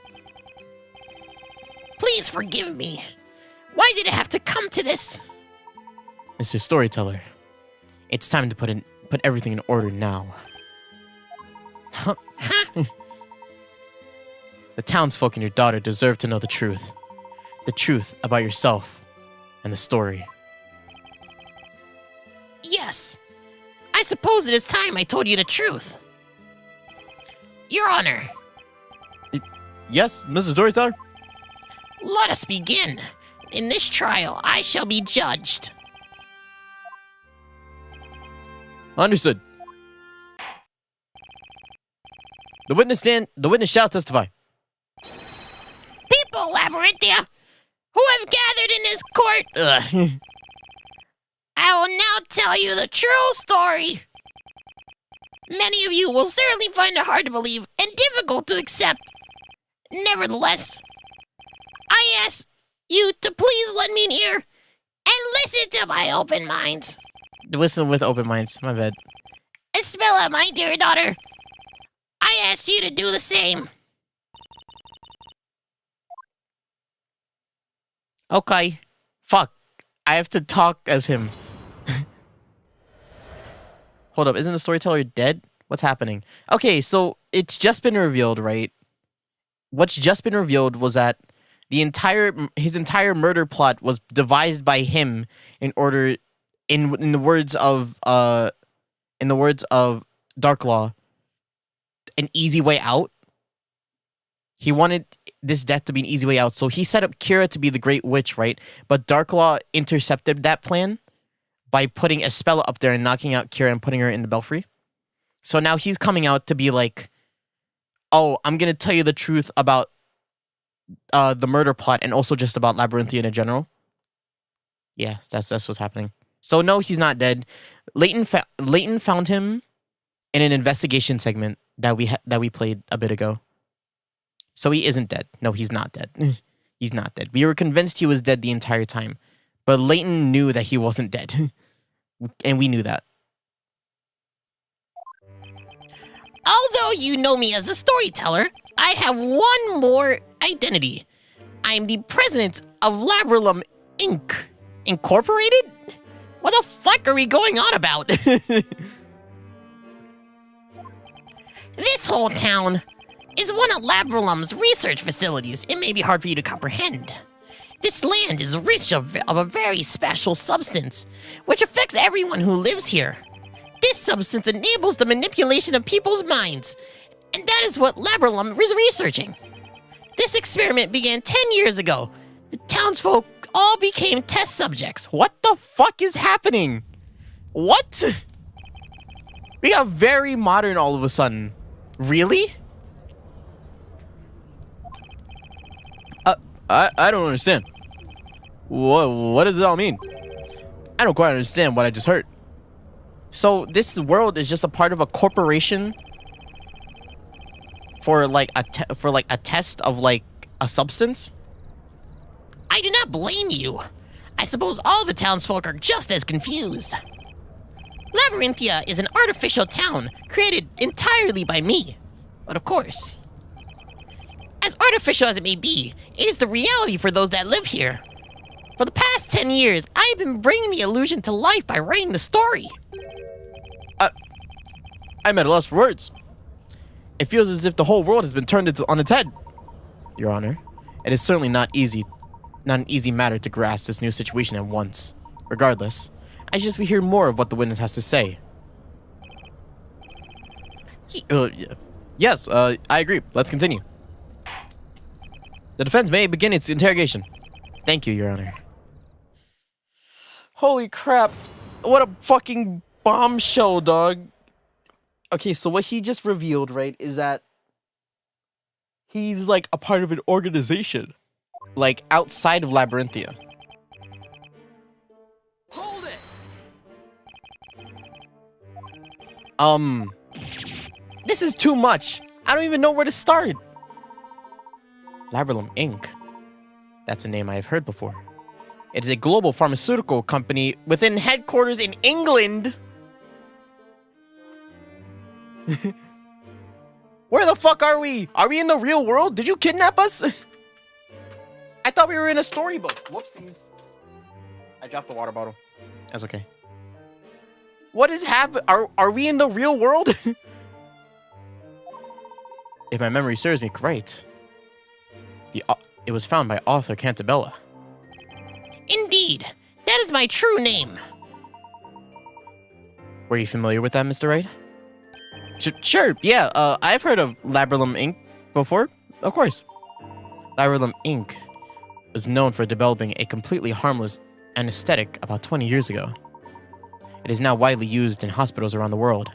Please forgive me. Why did it have to come to this? Mr. Storyteller, it's time to put everything in order now. Huh? The townsfolk and your daughter deserve to know the truth. The truth about yourself and the story. Yes. I suppose it is time I told you the truth. Your Honor. Yes, Mr. Storyteller? Let us begin. In this trial, I shall be judged. Understood. The witness shall testify. People, Labyrinthia, who have gathered in this court, I will now tell you the true story. Many of you will certainly find it hard to believe and difficult to accept. Nevertheless, I ask you to please let me in here and listen to my open minds. Listen with open minds, my bad. Espella, my dear daughter, I ask you to do the same. Okay. Fuck. I have to talk as him. Hold up, isn't the storyteller dead? What's happening? Okay, so it's just been revealed, right? What's just been revealed was that his entire murder plot was devised by him in order, in the words of Darklaw, an easy way out. He wanted this death to be an easy way out, so he set up Kira to be the Great Witch, right? But Darklaw intercepted that plan by putting Espella up there and knocking out Kira and putting her in the belfry. So now he's coming out to be like, oh, I'm gonna tell you the truth about the murder plot and also just about Labyrinthia in general. Yeah, that's what's happening. So no, he's not dead. Layton found him in an investigation segment that we played a bit ago. So he isn't dead. No, he's not dead. He's not dead. We were convinced he was dead the entire time. But Layton knew that he wasn't dead. And we knew that. Although you know me as a storyteller, I have one more identity. I'm the president of Labrilum Inc. Incorporated? What the fuck are we going on about? This whole town is one of Labrilum's research facilities. It may be hard for you to comprehend. This land is rich of a very special substance, which affects everyone who lives here. This substance enables the manipulation of people's minds, and that is what Labrilum is researching. This experiment began 10 years ago. The townsfolk all became test subjects. What the fuck is happening? What? We got very modern all of a sudden. Really? I don't understand. What does it all mean? I don't quite understand what I just heard. So this world is just a part of a corporation for like a test of like a substance? I do not blame you. I suppose all the townsfolk are just as confused. Labyrinthia is an artificial town created entirely by me. But of course, as artificial as it may be, it is the reality for those that live here. For the past 10 years, I have been bringing the illusion to life by writing the story. I'm at a loss for words. It feels as if the whole world has been turned on its head. Your Honor, it is certainly not an easy matter to grasp this new situation at once. Regardless, I suggest we hear more of what the witness has to say. Yes, I agree. Let's continue. The defense may begin its interrogation. Thank you, Your Honor. Holy crap. What a fucking bombshell, dog. Okay, so what he just revealed, right, is that he's like a part of an organization, like outside of Labyrinthia. Hold it! This is too much. I don't even know where to start. Labrilum Inc. That's a name I've heard before. It is a global pharmaceutical company within headquarters in England. Where the fuck are we? Are we in the real world? Did you kidnap us? I thought we were in a storybook. Whoopsies. I dropped the water bottle. That's okay. What is happening? Are we in the real world? If my memory serves me right, it was found by Arthur Cantabella. Indeed, that is my true name. Were you familiar with that, Mr. Wright? Sure, yeah, I've heard of Labrilum Inc. before, of course. Labrilum Inc. was known for developing a completely harmless anesthetic about 20 years ago. It is now widely used in hospitals around the world.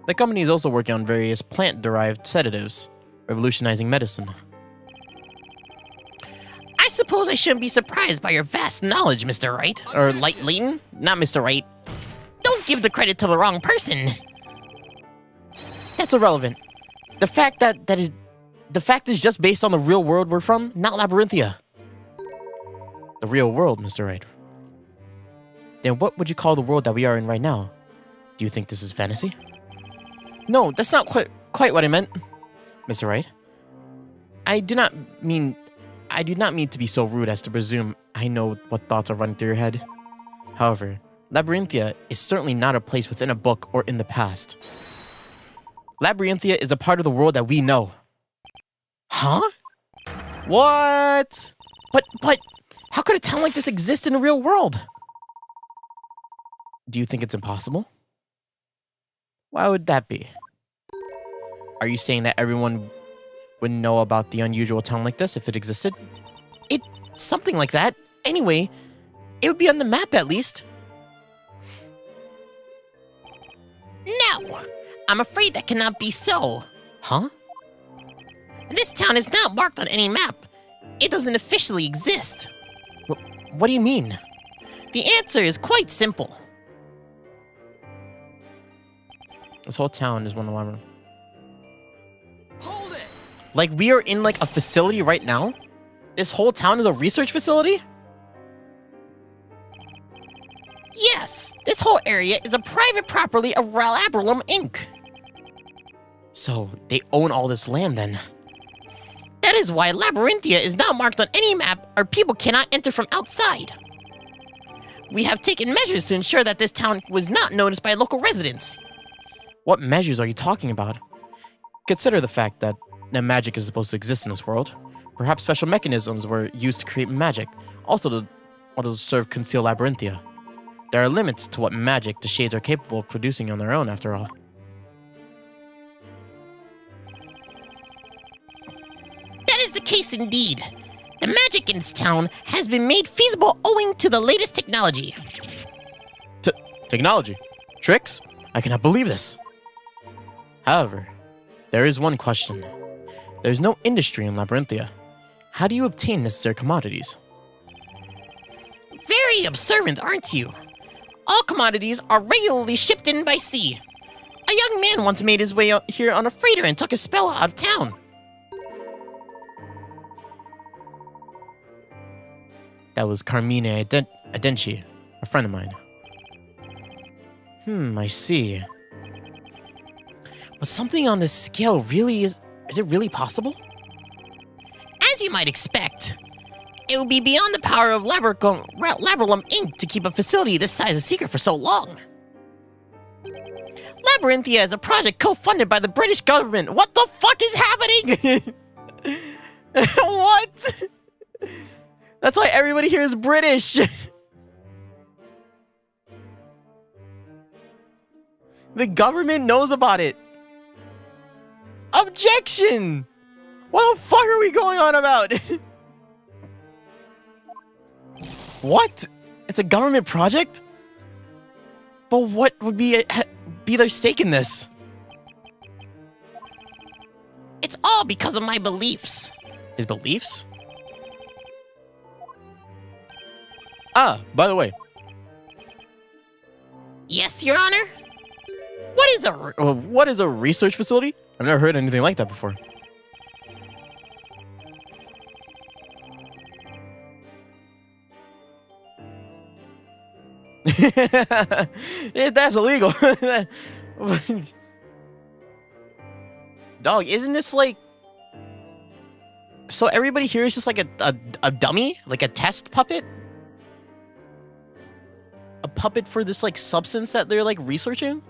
The company is also working on various plant-derived sedatives, revolutionizing medicine. I suppose I shouldn't be surprised by your vast knowledge, Mr. Wright. Or Layton? Not Mr. Wright. Don't give the credit to the wrong person. That's irrelevant. The fact is just based on the real world we're from, not Labyrinthia. The real world, Mr. Wright. Then what would you call the world that we are in right now? Do you think this is fantasy? No, that's not quite what I meant, Mr. Wright. I do not mean to be so rude as to presume I know what thoughts are running through your head. However, Labyrinthia is certainly not a place within a book or in the past. Labyrinthia is a part of the world that we know. Huh? What? But, how could a town like this exist in the real world? Do you think it's impossible? Why would that be? Are you saying that everyone would know about the unusual town like this if it existed? Something like that. Anyway, it would be on the map at least. No, I'm afraid that cannot be so. Huh? This town is not marked on any map. It doesn't officially exist. What do you mean? The answer is quite simple. This whole town is one alarm. Hold it! Like, we are in, like, a facility right now? This whole town is a research facility? Yes, this whole area is a private property of Labyrinth Inc. So, they own all this land, then. That is why Labyrinthia is now marked on any map, or people cannot enter from outside. We have taken measures to ensure that this town was not noticed by local residents. What measures are you talking about? Consider the fact that magic is supposed to exist in this world. Perhaps special mechanisms were used to create magic, also to serve conceal Labyrinthia. There are limits to what magic the Shades are capable of producing on their own, after all. That is the case indeed. The magic in this town has been made feasible owing to the latest technology. Technology? Tricks? I cannot believe this. However, there is one question. There's no industry in Labyrinthia. How do you obtain necessary commodities? Very observant, aren't you? All commodities are regularly shipped in by sea. A young man once made his way out here on a freighter and took a spell out of town. That was Carmine Adenchi, a friend of mine. I see. But something on this scale really is it really possible? As you might expect, it would be beyond the power of Labyrinth Inc. to keep a facility this size a secret for so long. Labyrinthia is a project co-funded by the British government. What the fuck is happening? What? That's why everybody here is British. The government knows about it. Objection! What the fuck are we going on about? What? It's a government project? But what would be their stake in this? It's all because of my beliefs. His beliefs? Ah, by the way. Yes, Your Honor? What is a research facility? I've never heard anything like that before. That's illegal. Dog, isn't this like... So everybody here is just like a dummy? Like a test puppet? A puppet for this like substance that they're like researching?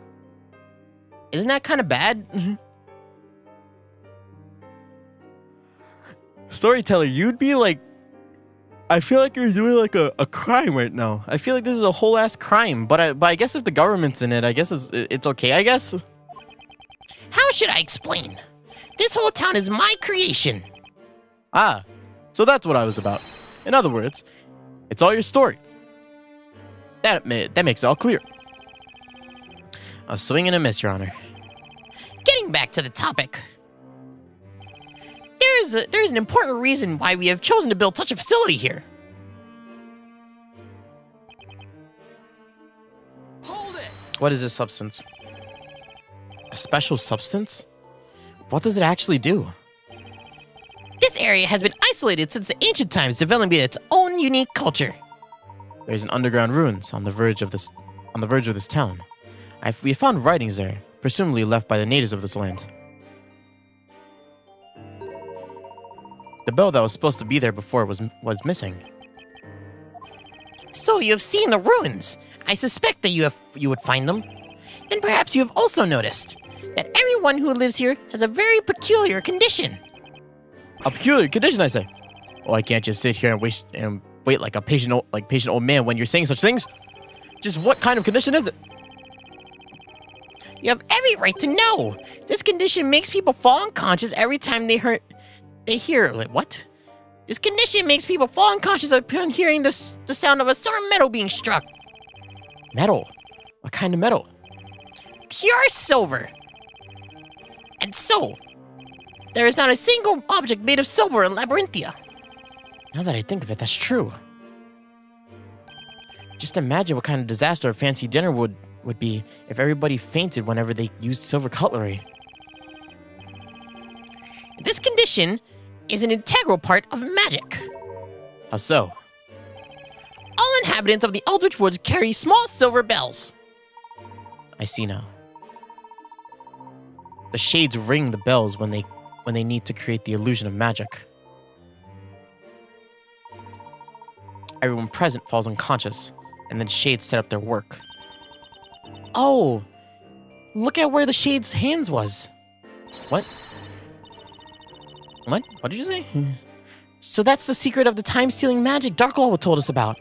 Isn't that kind of bad? Storyteller, you'd be like... I feel like you're doing like a crime right now. I feel like this is a whole ass crime, but I guess if the government's in it, I guess it's okay, I guess. How should I explain? This whole town is my creation. Ah, so that's what I was about. In other words, it's all your story. That makes it all clear. A swing and a miss, Your Honor. Getting back to the topic. There's an important reason why we have chosen to build such a facility here. Hold it! What is this substance? A special substance? What does it actually do? This area has been isolated since the ancient times, developing its own unique culture. There's an underground ruins on the verge of this town. We found writings there, presumably left by the natives of this land. The bell that was supposed to be there before was missing. So you have seen the ruins. I suspect that you would find them. And perhaps you have also noticed that everyone who lives here has a very peculiar condition. A peculiar condition, I say. Oh, I can't just sit here and wait like a patient old man when you're saying such things. Just what kind of condition is it? You have every right to know. This condition makes people fall unconscious every time they hear. Like, what? This condition makes people fall unconscious upon hearing the sound of a sort of metal being struck. Metal? What kind of metal? Pure silver. And so, there is not a single object made of silver in Labyrinthia. Now that I think of it, that's true. Just imagine what kind of disaster a fancy dinner would be if everybody fainted whenever they used silver cutlery. This condition condition is an integral part of magic. How so? All inhabitants of the Eldritch Woods carry small silver bells. I see now. The shades ring the bells when they need to create the illusion of magic. Everyone present falls unconscious, and then shades set up their work. Oh! Look at where the shade's hands was. What? What? What did you say? So that's the secret of the time-stealing magic Darklow told us about.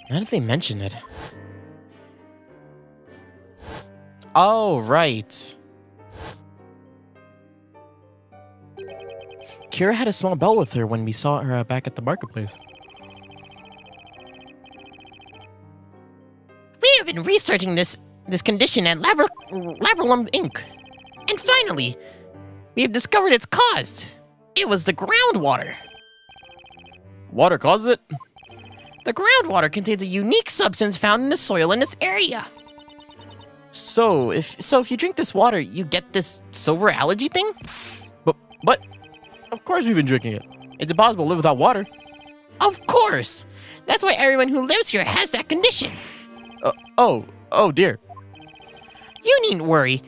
Now that they mention it. Oh, right. Kira had a small bell with her when we saw her back at the marketplace. We have been researching this condition at Labralum Inc. And finally, we have discovered its cause. It was the groundwater. Water causes it? The groundwater contains a unique substance found in the soil in this area. So if you drink this water, you get this silver allergy thing? But of course we've been drinking it. It's impossible to live without water. Of course. That's why everyone who lives here has that condition. Oh dear. You needn't worry.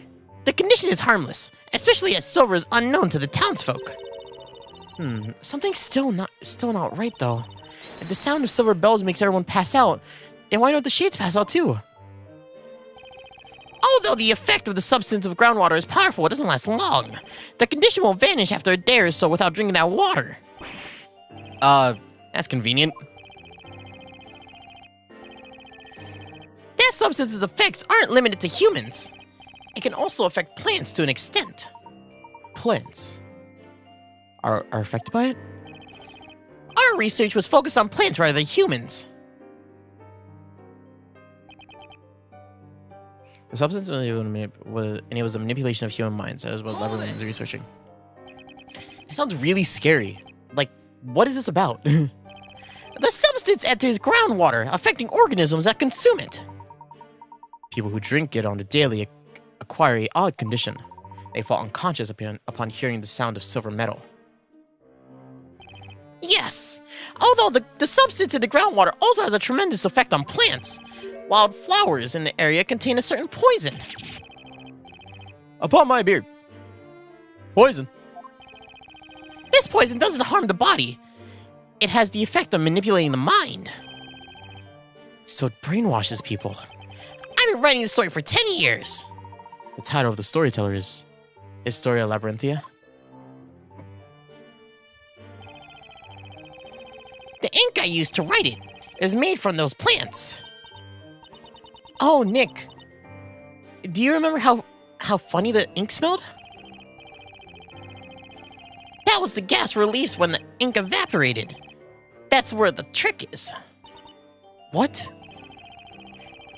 The condition is harmless, especially as silver is unknown to the townsfolk. Something's still not right though. If the sound of silver bells makes everyone pass out, then why don't the shades pass out too? Although the effect of the substance of groundwater is powerful, it doesn't last long. The condition will vanish after a day or so without drinking that water. That's convenient. That substance's effects aren't limited to humans. It can also affect plants to an extent. Plants are affected by it? Our research was focused on plants rather than humans. The substance enables the manipulation of human minds. That is what Labralum is researching. It sounds really scary. Like, what is this about? The substance enters groundwater, affecting organisms that consume it. People who drink it on the daily acquire an odd condition. They fall unconscious upon hearing the sound of silver metal. Yes, although the substance in the groundwater also has a tremendous effect on plants. Wild flowers in the area contain a certain poison. Upon my beard. Poison. This poison doesn't harm the body. It has the effect of manipulating the mind. So it brainwashes people. I've been writing this story for 10 years. The title of the storyteller is Historia Labyrinthia. The ink I used to write it is made from those plants. Oh, Nick. Do you remember how funny the ink smelled? That was the gas released when the ink evaporated. That's where the trick is. What?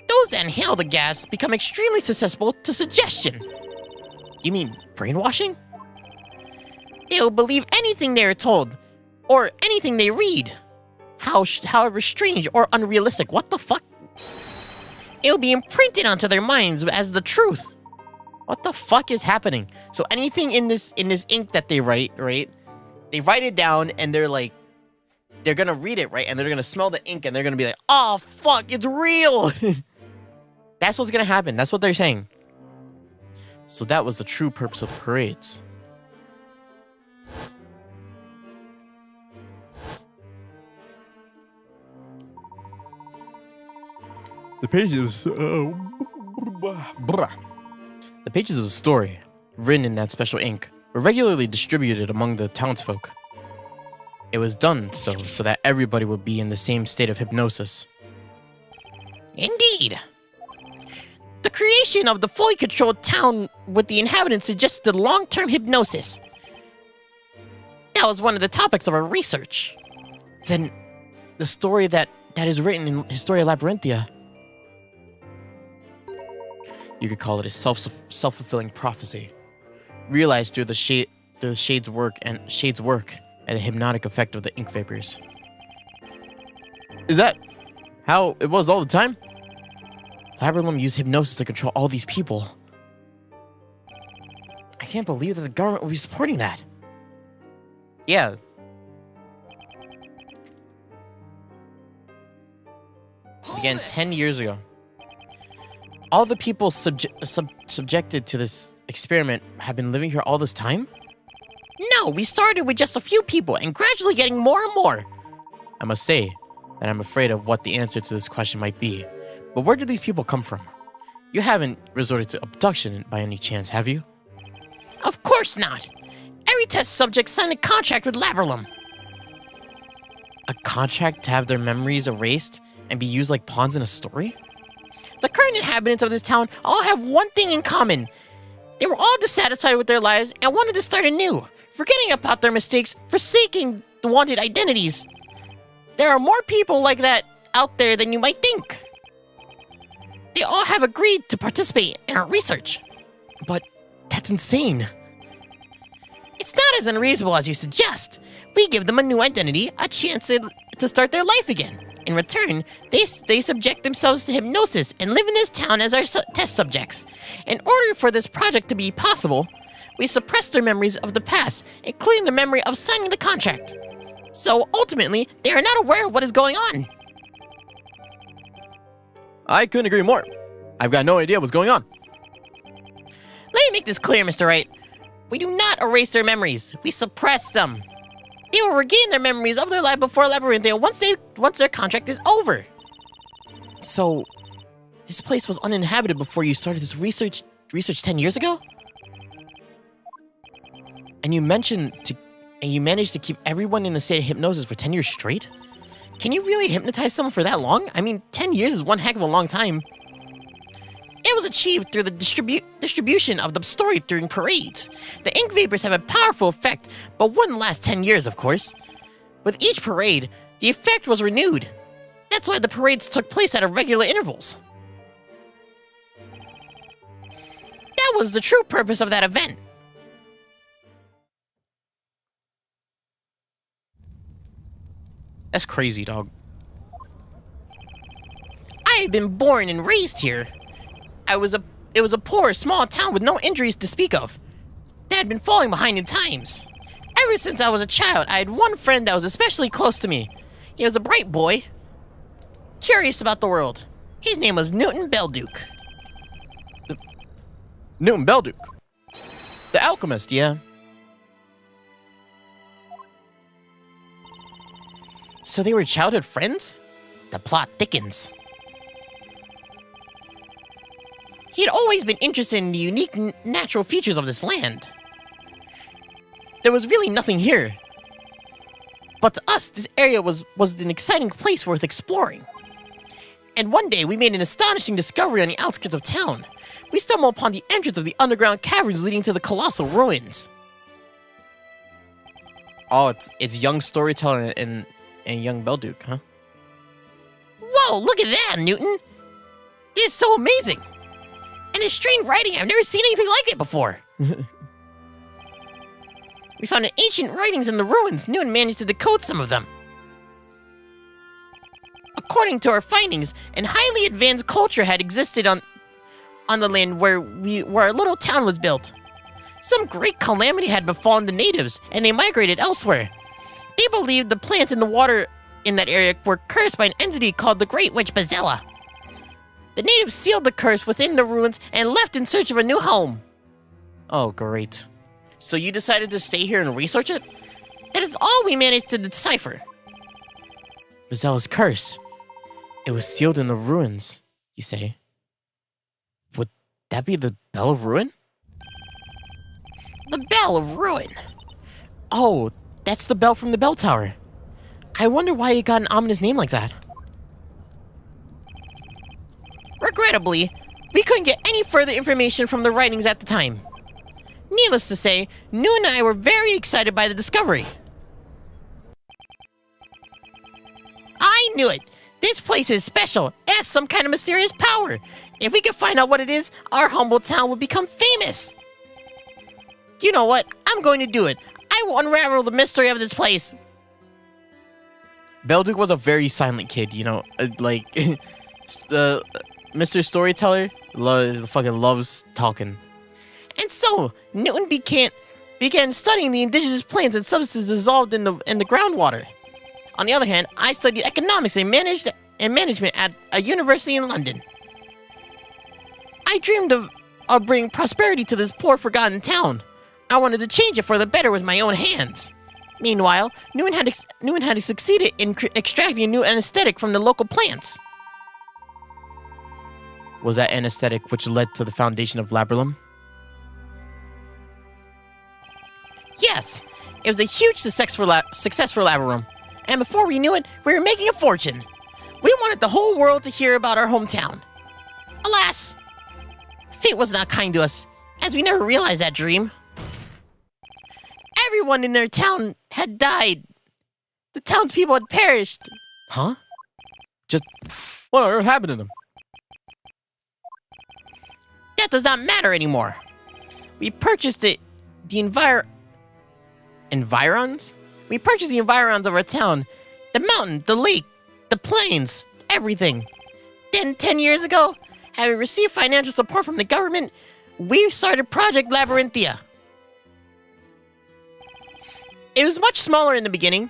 Those that inhale the gas become extremely susceptible to suggestion. You mean brainwashing? They'll believe anything they are told, or anything they read. However strange or unrealistic, what the fuck? It'll be imprinted onto their minds as the truth. What the fuck is happening? So anything in this ink that they write, right? They write it down and they're gonna read it, right? And they're gonna smell the ink and they're gonna be like, oh fuck, it's real. That's what's gonna happen. That's what they're saying. So that was the true purpose of the parades. The pages The pages of the story, written in that special ink, were regularly distributed among the townsfolk. It was done so that everybody would be in the same state of hypnosis. Indeed. The creation of the fully controlled town with the inhabitants suggested long-term hypnosis. That was one of the topics of our research. Then, the story that is written in Historia Labyrinthia, you could call it a self-fulfilling prophecy, realized through the shade's work and the hypnotic effect of the ink vapors. Is that how it was all the time? Labralum used hypnosis to control all these people. I can't believe that the government would be supporting that. Yeah. Began 10 years ago. All the people subjected to this experiment have been living here all this time? No, we started with just a few people and gradually getting more and more. I must say that I'm afraid of what the answer to this question might be. But where did these people come from? You haven't resorted to abduction by any chance, have you? Of course not. Every test subject signed a contract with Labyrinth. A contract to have their memories erased and be used like pawns in a story? The current inhabitants of this town all have one thing in common. They were all dissatisfied with their lives and wanted to start anew, forgetting about their mistakes, forsaking the wanted identities. There are more people like that out there than you might think. They all have agreed to participate in our research. But that's insane. It's not as unreasonable as you suggest. We give them a new identity, a chance to start their life again. In return, they subject themselves to hypnosis and live in this town as our test subjects. In order for this project to be possible, we suppress their memories of the past, including the memory of signing the contract. So ultimately, they are not aware of what is going on. I couldn't agree more. I've got no idea what's going on. Let me make this clear, Mr. Wright. We do not erase their memories. We suppress them. They will regain their memories of their life before Labyrinthia once their contract is over. So, this place was uninhabited before you started this research 10 years ago? And you managed to keep everyone in the state of hypnosis for 10 years straight? Can you really hypnotize someone for that long? I mean, 10 years is one heck of a long time. It was achieved through the distribution of the story during parades. The ink vapors have a powerful effect, but wouldn't last 10 years, of course. With each parade, the effect was renewed. That's why the parades took place at irregular intervals. That was the true purpose of that event. That's crazy, dog. I had been born and raised here. It was a poor, small town with no injuries to speak of. They had been falling behind in times. Ever since I was a child, I had one friend that was especially close to me. He was a bright boy, curious about the world. His name was Newton Belduke. Newton Belduke. The alchemist, yeah. So they were childhood friends? The plot thickens. He had always been interested in the unique natural features of this land. There was really nothing here. But to us, this area was an exciting place worth exploring. And one day, we made an astonishing discovery on the outskirts of town. We stumbled upon the entrance of the underground caverns leading to the colossal ruins. Oh, it's young storyteller and young Belduke, huh? Whoa, look at that, Newton! This is so amazing! And this strange writing, I've never seen anything like it before. We found ancient writings in the ruins. Newton managed to decode some of them. According to our findings, an highly advanced culture had existed on the land where our little town was built. Some great calamity had befallen the natives, and they migrated elsewhere. They believed the plants in the water in that area were cursed by an entity called the Great Witch Bazella. The natives sealed the curse within the ruins and left in search of a new home. Oh, great. So you decided to stay here and research it? That is all we managed to decipher. Bazella's curse. It was sealed in the ruins, you say? Would that be the Bell of Ruin? The Bell of Ruin. Oh, that's the bell from the bell tower. I wonder why it got an ominous name like that. Regrettably, we couldn't get any further information from the writings at the time. Needless to say, New and I were very excited by the discovery. I knew it! This place is special. It has some kind of mysterious power. If we could find out what it is, our humble town would become famous. You know what? I'm going to do it. I will unravel the mystery of this place. Belduke was a very silent kid, you know, like, Mr. Storyteller fucking loves talking. And so, Newton began began studying the indigenous plants and substances dissolved in the groundwater. On the other hand, I studied economics and management at a university in London. I dreamed of bringing prosperity to this poor, forgotten town. I wanted to change it for the better with my own hands. Meanwhile, Nguyen had succeeded in extracting a new anesthetic from the local plants. Was that anesthetic which led to the foundation of Labyrinth? Yes, it was a huge success for Labyrinth, and before we knew it, we were making a fortune. We wanted the whole world to hear about our hometown. Alas, fate was not kind to us, as we never realized that dream. Everyone in their town had died. The townspeople had perished. Huh? Just what on earth happened to them? That does not matter anymore. We purchased the environs? We purchased the environs of our town. The mountain, the lake, the plains, everything. Then 10 years ago, having received financial support from the government, we started Project Labyrinthia. It was much smaller in the beginning.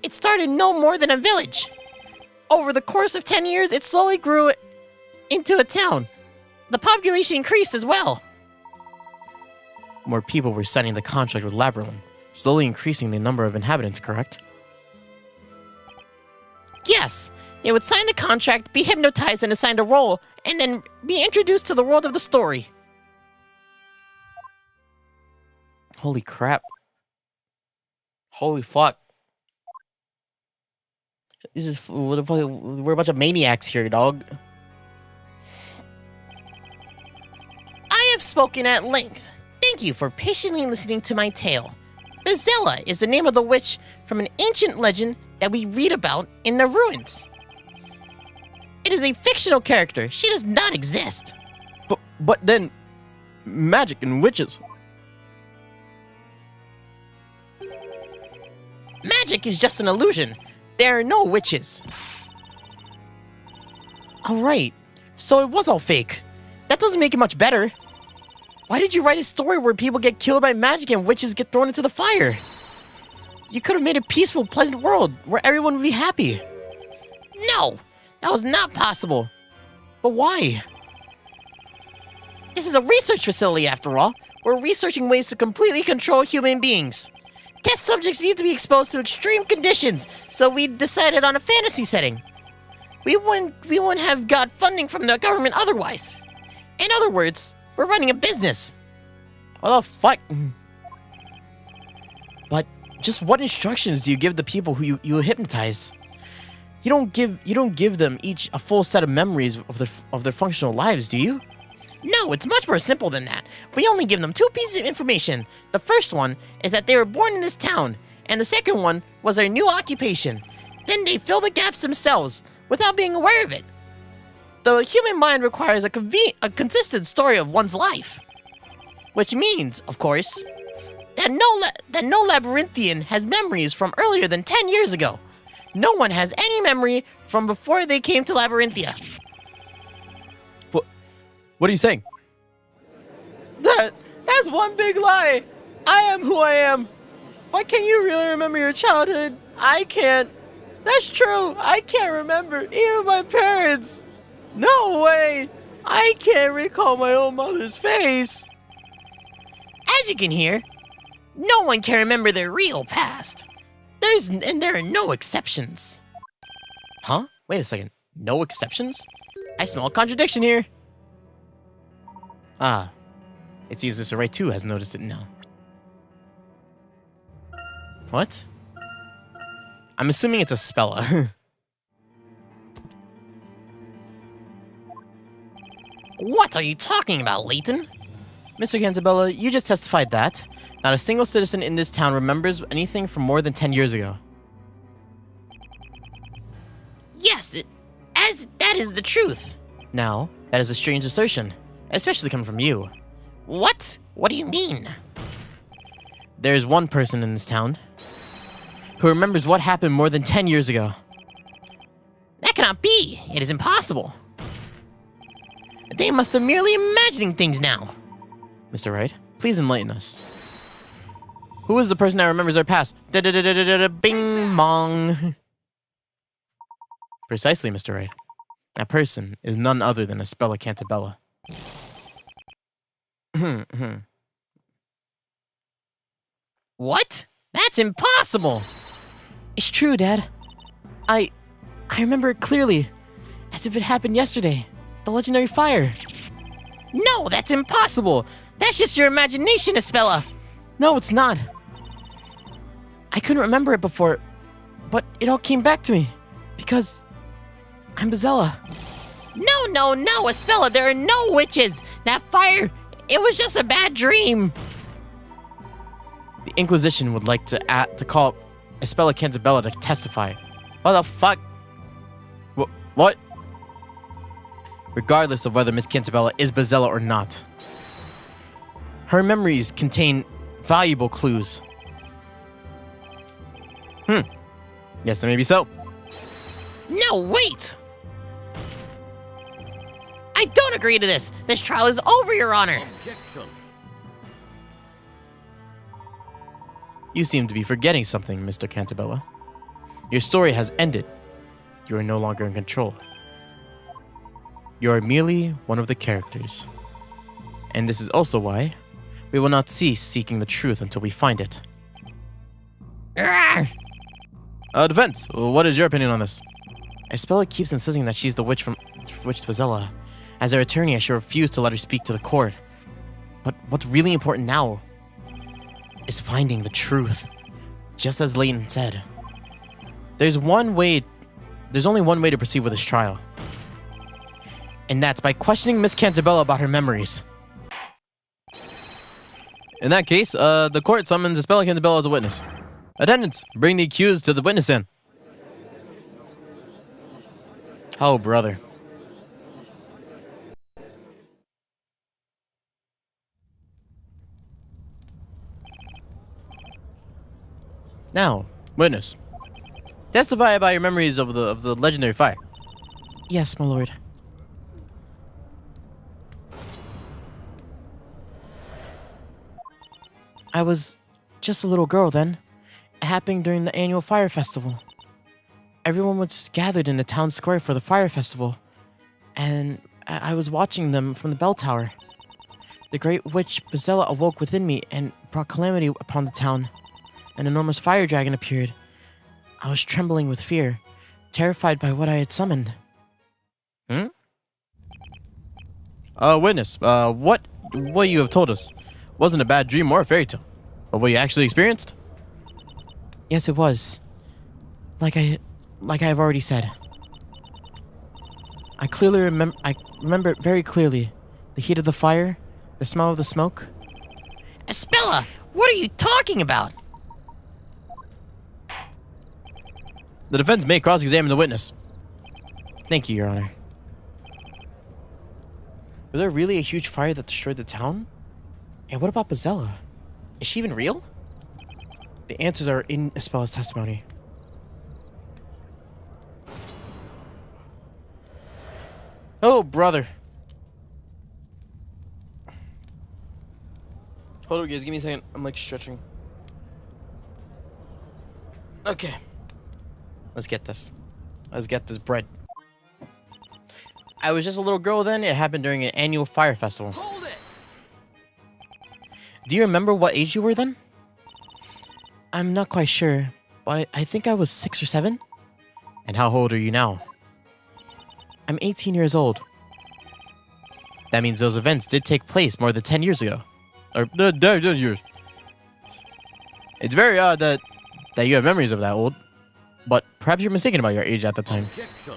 It started no more than a village. Over the course of 10 years, it slowly grew into a town. The population increased as well. More people were signing the contract with Labyrinth, slowly increasing the number of inhabitants, correct? Yes, they would sign the contract, be hypnotized and assigned a role, and then be introduced to the world of the story. Holy crap. Holy fuck. We're a bunch of maniacs here, dog. I have spoken at length. Thank you for patiently listening to my tale. Bezella is the name of the witch from an ancient legend that we read about in the ruins. It is a fictional character. She does not exist. But then, magic and witches. Magic is just an illusion. There are no witches. Alright, so it was all fake. That doesn't make it much better. Why did you write a story where people get killed by magic and witches get thrown into the fire? You could have made a peaceful, pleasant world where everyone would be happy. No, that was not possible. But why? This is a research facility after all. We're researching ways to completely control human beings. Test subjects need to be exposed to extreme conditions, so we decided on a fantasy setting. We wouldn't have got funding from the government otherwise. In other words, we're running a business. What the fuck? But just what instructions do you give the people who you hypnotize? You don't give them each a full set of memories of their functional lives, do you? No, it's much more simple than that. We only give them 2 pieces of information. The first one is that they were born in this town, and the second one was their new occupation. Then they fill the gaps themselves, without being aware of it. The human mind requires a consistent story of one's life. Which means, of course, that no Labyrinthian has memories from earlier than 10 years ago. No one has any memory from before they came to Labyrinthia. What are you saying? That's one big lie. I am who I am. Why can't you really remember your childhood? I can't. That's true. I can't remember even my parents. No way. I can't recall my own mother's face. As you can hear, no one can remember their real past. There are no exceptions. Huh? Wait a second. No exceptions? I smell a contradiction here. Ah, it seems Mr. Wright too has noticed it now. What? I'm assuming it's a Spella. What are you talking about, Layton? Mr. Gansabella, you just testified that not a single citizen in this town remembers anything from more than 10 years ago. Yes, that is the truth. Now, that is a strange assertion. Especially coming from you. What? What do you mean? There's one person in this town who remembers what happened more than 10 years ago. That cannot be. It is impossible. They must have merely imagining things now. Mr. Wright, please enlighten us. Who is the person that remembers their past? Bing bong. Precisely, Mr. Wright. That person is none other than Espella Cantabella. What? That's impossible! It's true, Dad. I remember it clearly, as if it happened yesterday. The legendary fire. No, that's impossible! That's just your imagination, Espella! No, it's not. I couldn't remember it before, but it all came back to me because I'm Bezella. No, Espella, there are no witches! That fire, it was just a bad dream! The Inquisition would like to call Espella Cantabella to testify. What the fuck? What? Regardless of whether Miss Cantabella is Bezella or not, her memories contain valuable clues. Yes, that may be so. No, wait! I don't agree to this! This trial is over, Your Honor! Objection. You seem to be forgetting something, Mr. Cantabella. Your story has ended. You are no longer in control. You are merely one of the characters. And this is also why we will not cease seeking the truth until we find it. Arrgh! Defense, what is your opinion on this? Espella keeps insisting that she's the witch Bezella. As her attorney, I should refuse to let her speak to the court. But what's really important now is finding the truth, just as Layton said. There's only one way to proceed with this trial. And that's by questioning Miss Cantabella about her memories. In that case, the court summons Espella Cantabella as a witness. Attendants, bring the accused to the witness stand. Oh, brother. Now, witness. Testify about your memories of the legendary fire. Yes, my lord. I was just a little girl then. It happened during the annual fire festival. Everyone was gathered in the town square for the fire festival, and I was watching them from the bell tower. The great witch Bezella awoke within me and brought calamity upon the town. An enormous fire dragon appeared. I was trembling with fear, terrified by what I had summoned. Witness, what you have told us wasn't a bad dream or a fairy tale, but what you actually experienced? Yes, it was. Like I have already said. I remember it very clearly. The heat of the fire, the smell of the smoke. Espella, what are you talking about? The defense may cross-examine the witness. Thank you, Your Honor. Was there really a huge fire that destroyed the town? And what about Bezella? Is she even real? The answers are in Espella's testimony. Oh, brother. Hold on, guys. Give me a second. I'm like stretching. Okay. Let's get this. Let's get this bread. I was just a little girl then. It happened during an annual fire festival. Hold it! Do you remember what age you were then? I'm not quite sure, but I think I was 6 or 7. And how old are you now? I'm 18 years old. That means those events did take place more than 10 years ago. Or, 10 years. It's very odd that you have memories of that old. But perhaps you're mistaken about your age at the time. Objection.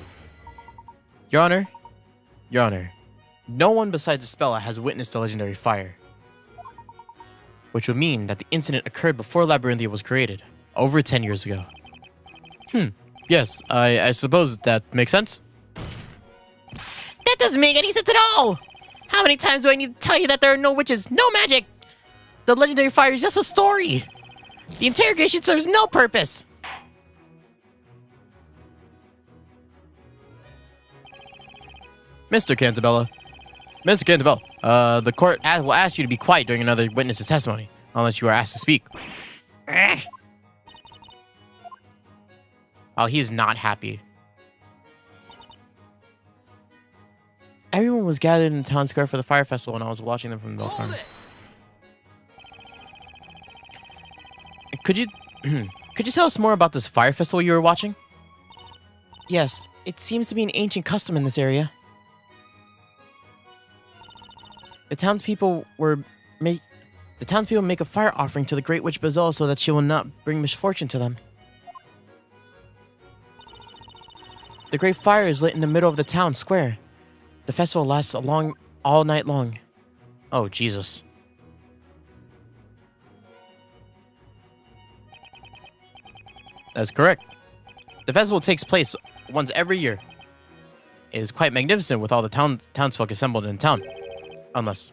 Your Honor, no one besides Espella has witnessed the legendary fire. Which would mean that the incident occurred before Labyrinthia was created, over 10 years ago. Yes, I suppose that makes sense. That doesn't make any sense at all! How many times do I need to tell you that there are no witches, no magic? The legendary fire is just a story. The interrogation serves no purpose. Mr. Cantabella, the court will ask you to be quiet during another witness's testimony, unless you are asked to speak. Oh, he's not happy. Everyone was gathered in the town square for the fire festival, and I was watching them from the bell tower. Hold it. Could you tell us more about this fire festival you were watching? Yes, it seems to be an ancient custom in this area. The townspeople make a fire offering to the Great Witch Bazilla so that she will not bring misfortune to them. The great fire is lit in the middle of the town square. The festival lasts all night long. Oh, Jesus. That's correct. The festival takes place once every year. It is quite magnificent with all the townsfolk assembled in town. Unless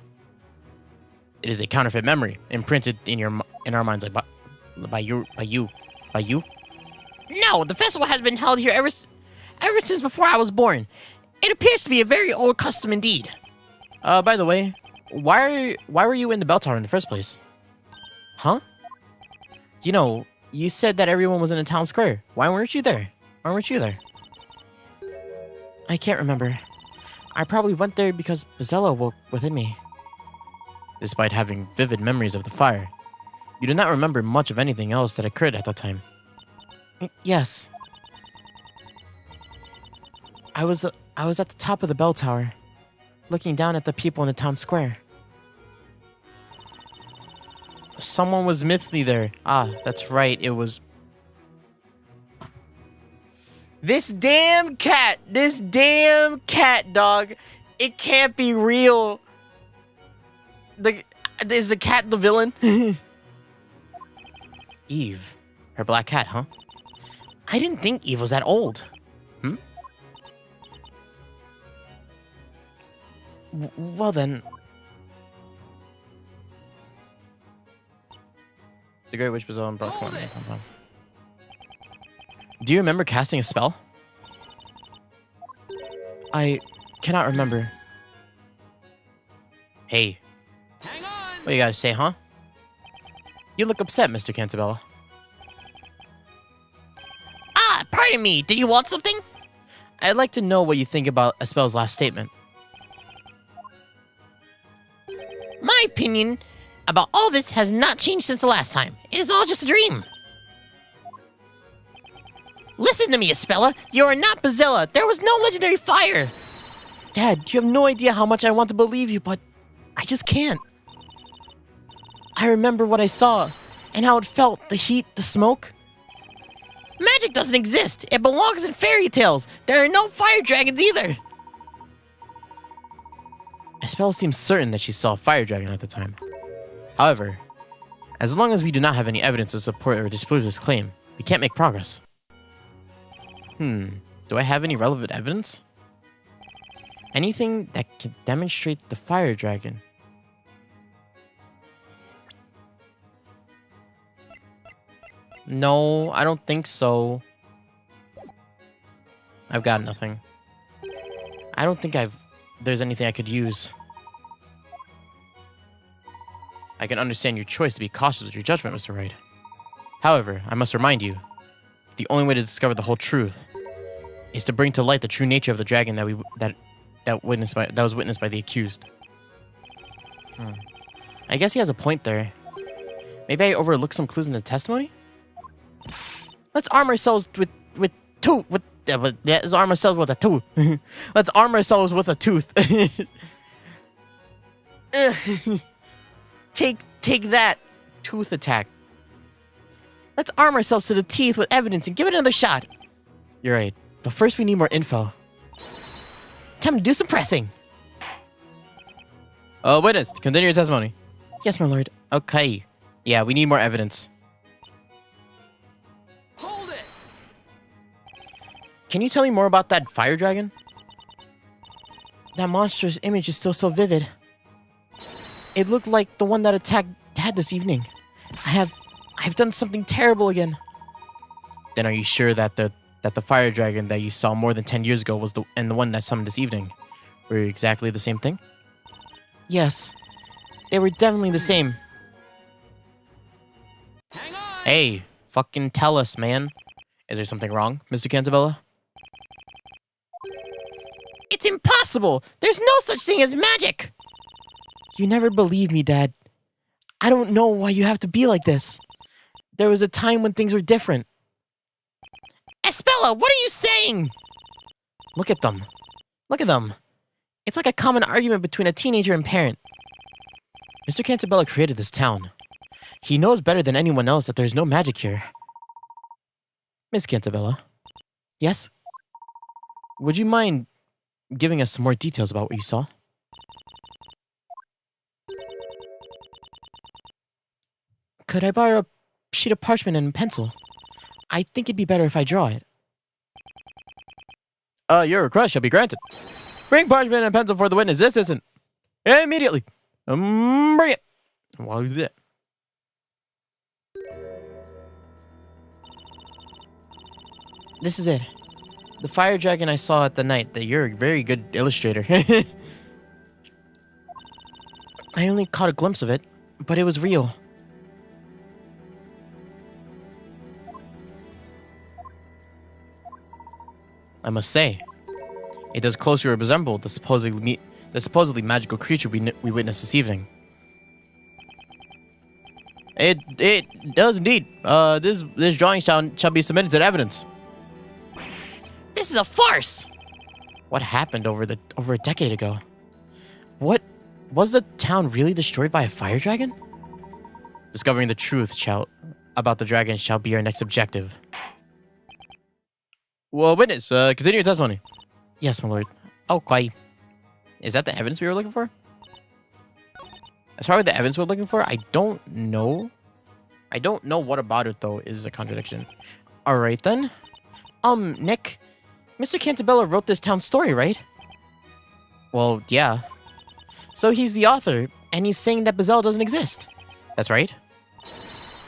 it is a counterfeit memory imprinted in our minds, like by you. No, the festival has been held here ever since before I was born. It appears to be a very old custom indeed. By the way, why were you in the bell tower in the first place? Huh? You know, you said that everyone was in the town square. Why weren't you there? I can't remember. I probably went there because Bazilla woke within me. Despite having vivid memories of the fire, you do not remember much of anything else that occurred at that time. Yes. I was at the top of the bell tower, looking down at the people in the town square. Someone was with me there. Ah, that's right, it was... This damn cat, dog. It can't be real. Is the cat the villain? Eve. Her black cat, huh? I didn't think Eve was that old. Well then... The Great Witch Bazilla and Brock. Do you remember casting a spell? I cannot remember. Hey. Hang on. What you gotta say, huh? You look upset, Mr. Cantabella. Ah, pardon me. Did you want something? I'd like to know what you think about Espel's last statement. My opinion about all this has not changed since the last time. It is all just a dream. Listen to me, Espella. You are not Bazilla. There was no legendary fire. Dad, you have no idea how much I want to believe you, but I just can't. I remember what I saw, and how it felt, the heat, the smoke. Magic doesn't exist. It belongs in fairy tales. There are no fire dragons either. Espel seems certain that she saw a fire dragon at the time. However, as long as we do not have any evidence to support or disprove this claim, we can't make progress. Do I have any relevant evidence? Anything that can demonstrate the fire dragon? No, I don't think so. I've got nothing. I don't think there's anything I could use. I can understand your choice to be cautious with your judgment, Mr. Wright. However, I must remind you, the only way to discover the whole truth is to bring to light the true nature of the dragon that was witnessed by the accused. I guess he has a point there. Maybe I overlooked some clues in the testimony? Let's arm ourselves let's arm ourselves with a tooth. Let's arm ourselves with a tooth. Take that, tooth attack. Let's arm ourselves to the teeth with evidence and give it another shot. You're right, but first we need more info. Time to do some pressing. Witness, continue your testimony. Yes, my lord. Okay. Yeah, we need more evidence. Hold it. Can you tell me more about that fire dragon? That monstrous image is still so vivid. It looked like the one that attacked Dad this evening. I've done something terrible again. Then are you sure that the fire dragon that you saw more than 10 years ago was the one that summoned this evening were exactly the same thing? Yes, they were definitely the same. Hang on. Hey, fucking tell us, man. Is there something wrong, Mr. Cantabella? It's impossible! There's no such thing as magic! You never believe me, Dad. I don't know why you have to be like this. There was a time when things were different. Espella, what are you saying? Look at them. Look at them. It's like a common argument between a teenager and parent. Mr. Cantabella created this town. He knows better than anyone else that there's no magic here. Miss Cantabella. Yes? Would you mind giving us some more details about what you saw? Could I borrow a sheet of parchment and a pencil? I think it'd be better if I draw it. Your request shall be granted. Bring parchment and pencil for the witness. This isn't. Immediately. Bring it. While you do that. This is it. The fire dragon I saw at the night. That you're a very good illustrator. I only caught a glimpse of it, but it was real. I must say, it does closely resemble the supposedly magical creature we witnessed this evening. It does indeed. This drawing shall be submitted to the evidence. This is a farce. What happened over a decade ago? What was the town really destroyed by a fire dragon? Discovering the truth about the dragon shall be our next objective. Well, witness, continue your testimony. Yes, my lord. Okay. Is that the evidence we were looking for? As far as the evidence we're looking for, I don't know. I don't know what about it, though, is a contradiction. Alright, then. Nick, Mr. Cantabella wrote this town story, right? Well, yeah. So he's the author, and he's saying that Bazelle doesn't exist. That's right.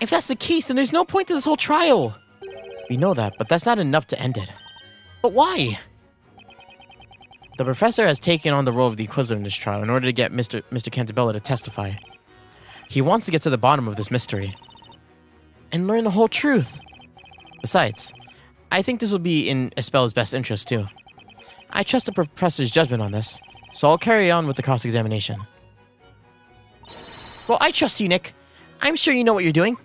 If that's the case, then there's no point to this whole trial. We know that, but that's not enough to end it. But why? The professor has taken on the role of the Inquisitor in this trial in order to get Mr. Cantabella to testify. He wants to get to the bottom of this mystery and learn the whole truth. Besides, I think this will be in Espella's best interest, too. I trust the professor's judgment on this, so I'll carry on with the cross-examination. Well, I trust you, Nick. I'm sure you know what you're doing.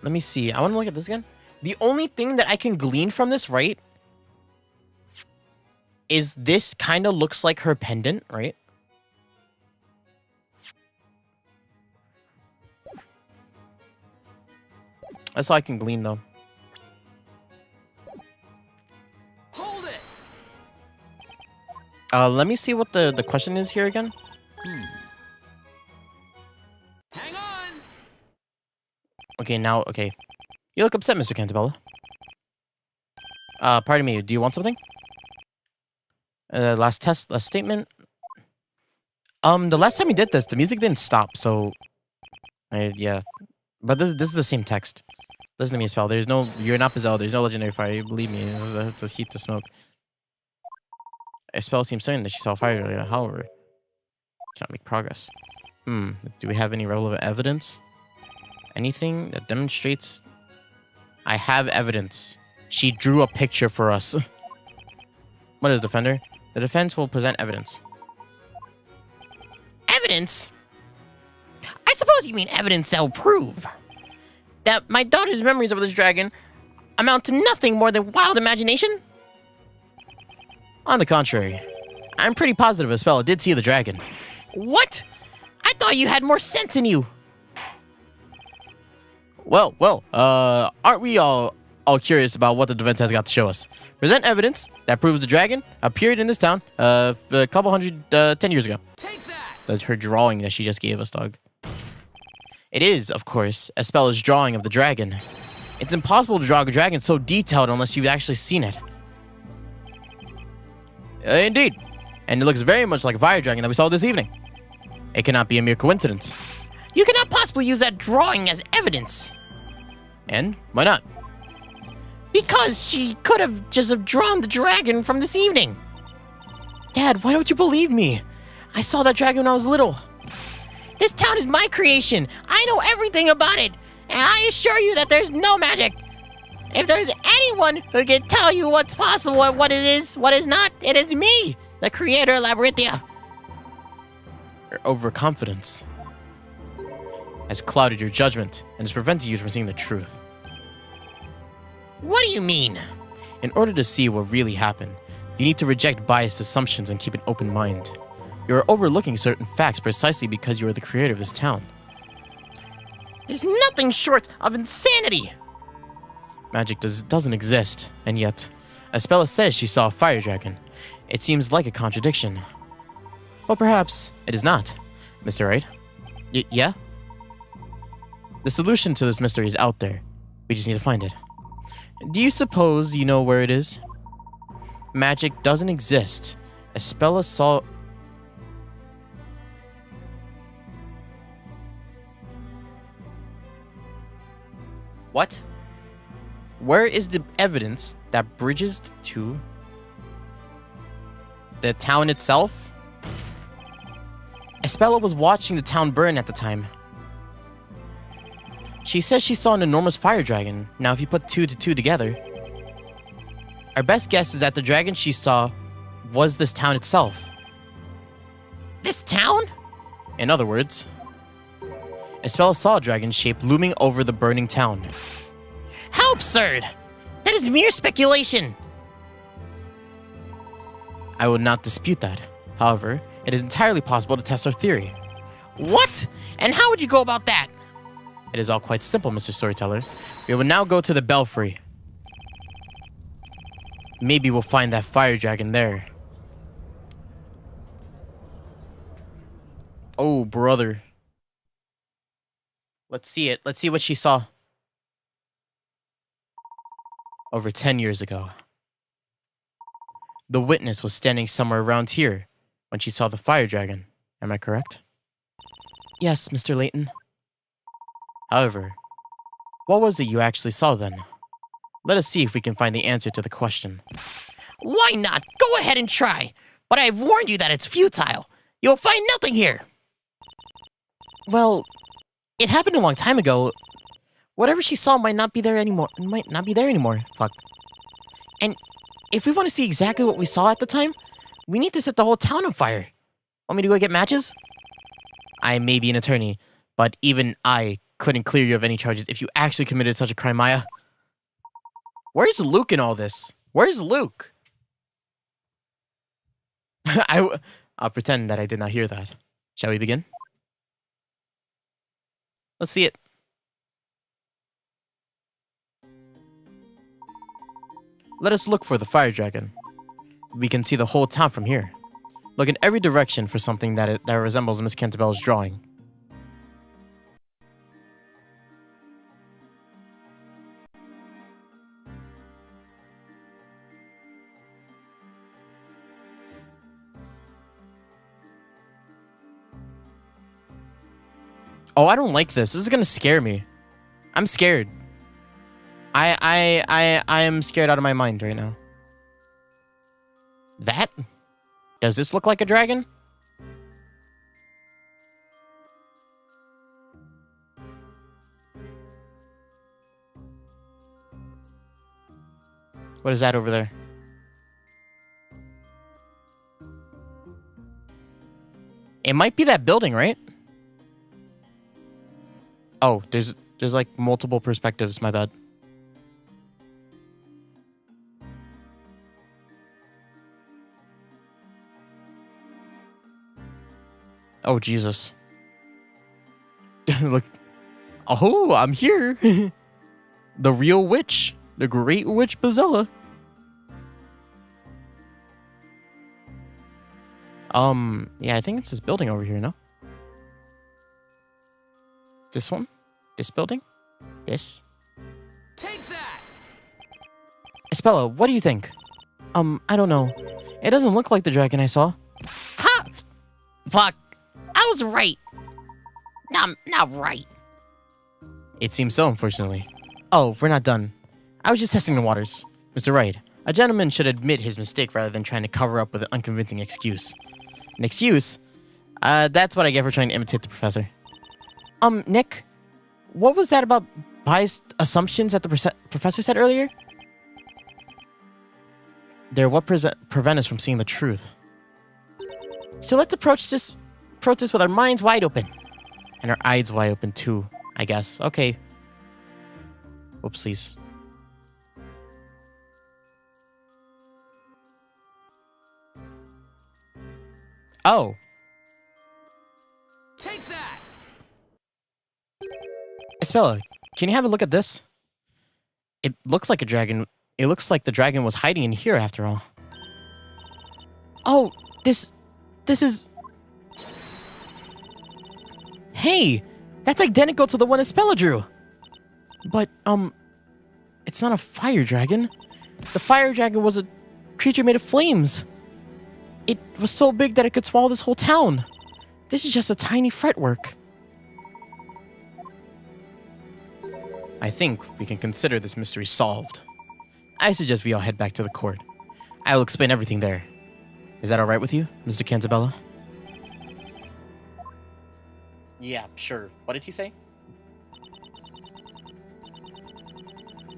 Let me see. I want to look at this again. The only thing that I can glean from this, right, is this kind of looks like her pendant, right? That's all I can glean, though. Hold it. Let me see what the question is here again. Hang on. Okay, now, okay. You look upset, Mr. Cantabella. Pardon me, do you want something? Last statement. The last time we did this, the music didn't stop, so... yeah. But this is the same text. Listen to me, Spell. There's no... You're not Bazelle. There's no legendary fire. Believe me. It was to heat the smoke. Spell seems certain that she saw fire earlier. However, cannot make progress. Do we have any relevant evidence? Anything that demonstrates... I have evidence. She drew a picture for us. What is defender? The defense will present evidence. Evidence? I suppose you mean evidence that will prove that my daughter's memories of this dragon amount to nothing more than wild imagination? On the contrary, I'm pretty positive Espella did see the dragon. What? I thought you had more sense in you. Well, aren't we all curious about what the defense has got to show us? Present evidence that proves the dragon appeared in this town a couple 10 years ago. Take that. That's her drawing that she just gave us, dog. It is, of course, Espella's drawing of the dragon. It's impossible to draw a dragon so detailed unless you've actually seen it. Indeed. And it looks very much like a fire dragon that we saw this evening. It cannot be a mere coincidence. You cannot possibly use that drawing as evidence. And why not? Because she could have just drawn the dragon from this evening. Dad, why don't you believe me? I saw that dragon when I was little. This town is my creation. I know everything about it. And I assure you that there's no magic. If there's anyone who can tell you what's possible and what it is, what is not, it is me, the creator of Labyrinthia. Your overconfidence has clouded your judgment and has prevented you from seeing the truth. What do you mean? In order to see what really happened, you need to reject biased assumptions and keep an open mind. You are overlooking certain facts precisely because you are the creator of this town. It's nothing short of insanity. Magic doesn't exist, and yet, Espella says she saw a fire dragon. It seems like a contradiction. Well, perhaps it is not, Mr. Wright. Yeah? The solution to this mystery is out there. We just need to find it. Do you suppose you know where it is? Magic doesn't exist. Espella saw... What? Where is the evidence that bridges to the town itself? Espella was watching the town burn at the time. She says she saw an enormous fire dragon. Now, if you put 2 to 2 together, our best guess is that the dragon she saw was this town itself. This town? In other words, Espella saw a dragon shape looming over the burning town. How absurd! That is mere speculation. I will not dispute that. However, it is entirely possible to test our theory. What? And how would you go about that? It is all quite simple, Mr. Storyteller. We will now go to the belfry. Maybe we'll find that fire dragon there. Oh, brother. Let's see it. Let's see what she saw. Over 10 years ago. The witness was standing somewhere around here when she saw the fire dragon. Am I correct? Yes, Mr. Layton. However, what was it you actually saw then? Let us see if we can find the answer to the question. Why not? Go ahead and try. But I've warned you that it's futile. You'll find nothing here. Well, it happened a long time ago. Whatever she saw might not be there anymore. Fuck. And if we want to see exactly what we saw at the time, we need to set the whole town on fire. Want me to go get matches? I may be an attorney, but even I couldn't clear you of any charges if you actually committed such a crime, Maya. Where's Luke in all this? Where's Luke? I'll pretend that I did not hear that. Shall we begin? Let's see it. Let us look for the fire dragon. We can see the whole town from here. Look in every direction for something that resembles Miss Cantabelle's drawing. Oh, I don't like this. This is gonna scare me. I'm scared. I am scared out of my mind right now. That? Does this look like a dragon? What is that over there? It might be that building, right? Oh, there's like multiple perspectives, my bad. Oh, Jesus. Look. Oh, I'm here. The real witch. The great witch Bazella. Yeah, I think it's this building over here, no? This one? This building? This? Take that! Espella, what do you think? I don't know. It doesn't look like the dragon I saw. Ha! Fuck. I was right. No, I'm not right. It seems so, unfortunately. Oh, we're not done. I was just testing the waters. Mr. Wright, a gentleman should admit his mistake rather than trying to cover up with an unconvincing excuse. An excuse? That's what I get for trying to imitate the professor. Nick, what was that about biased assumptions that the professor said earlier? They're what prevent us from seeing the truth. So let's approach this with our minds wide open. And our eyes wide open too, I guess. Okay. Oopsies. Oh. Take that! Espella, can you have a look at this? It looks like a dragon. It looks like the dragon was hiding in here after all. Oh, this is... Hey, that's identical to the one Espella drew. But, it's not a fire dragon. The fire dragon was a creature made of flames. It was so big that it could swallow this whole town. This is just a tiny fretwork. I think we can consider this mystery solved. I suggest we all head back to the court. I will explain everything there. Is that alright with you, Mr. Cantabella? Yeah, sure. What did he say?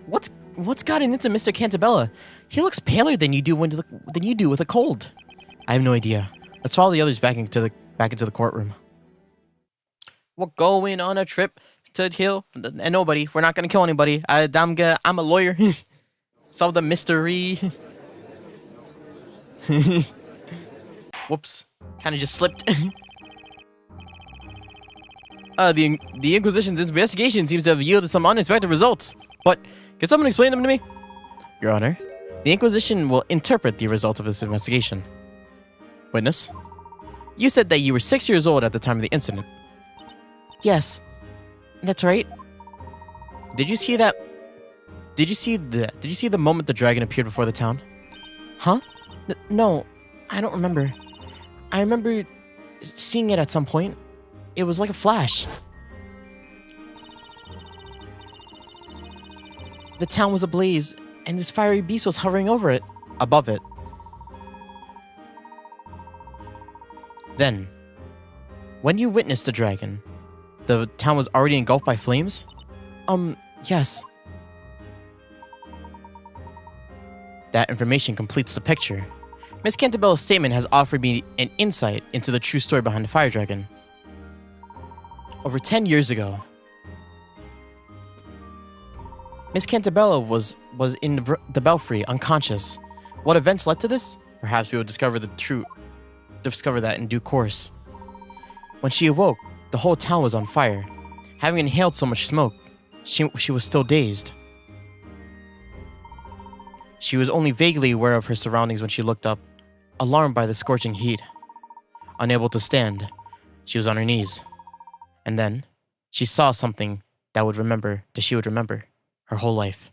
What's gotten into Mr. Cantabella? He looks paler than you do with a cold. I have no idea. Let's follow the others back into the courtroom. We're going on a trip to kill and nobody. We're not gonna kill anybody. I'm a lawyer. Solve the mystery. Whoops. Kind of just slipped. The Inquisition's investigation seems to have yielded some unexpected results. But can someone explain them to me? Your Honor, the Inquisition will interpret the results of this investigation. Witness, you said that you were 6 years old at the time of the incident. Yes, that's right. Did you see that? Did you see the moment the dragon appeared before the town? Huh? No, I don't remember. I remember seeing it at some point. It was like a flash. The town was ablaze, and this fiery beast was hovering over it, above it. Then, when you witnessed the dragon, the town was already engulfed by flames? Yes. That information completes the picture. Miss Cantabella's statement has offered me an insight into the true story behind the fire dragon. Over 10 years ago, Miss Cantabella was in the belfry, unconscious. What events led to this? Perhaps we will discover that in due course. When she awoke, the whole town was on fire. Having inhaled so much smoke, she was still dazed. She was only vaguely aware of her surroundings when she looked up, alarmed by the scorching heat. Unable to stand, she was on her knees. And then, she saw something that she would remember her whole life.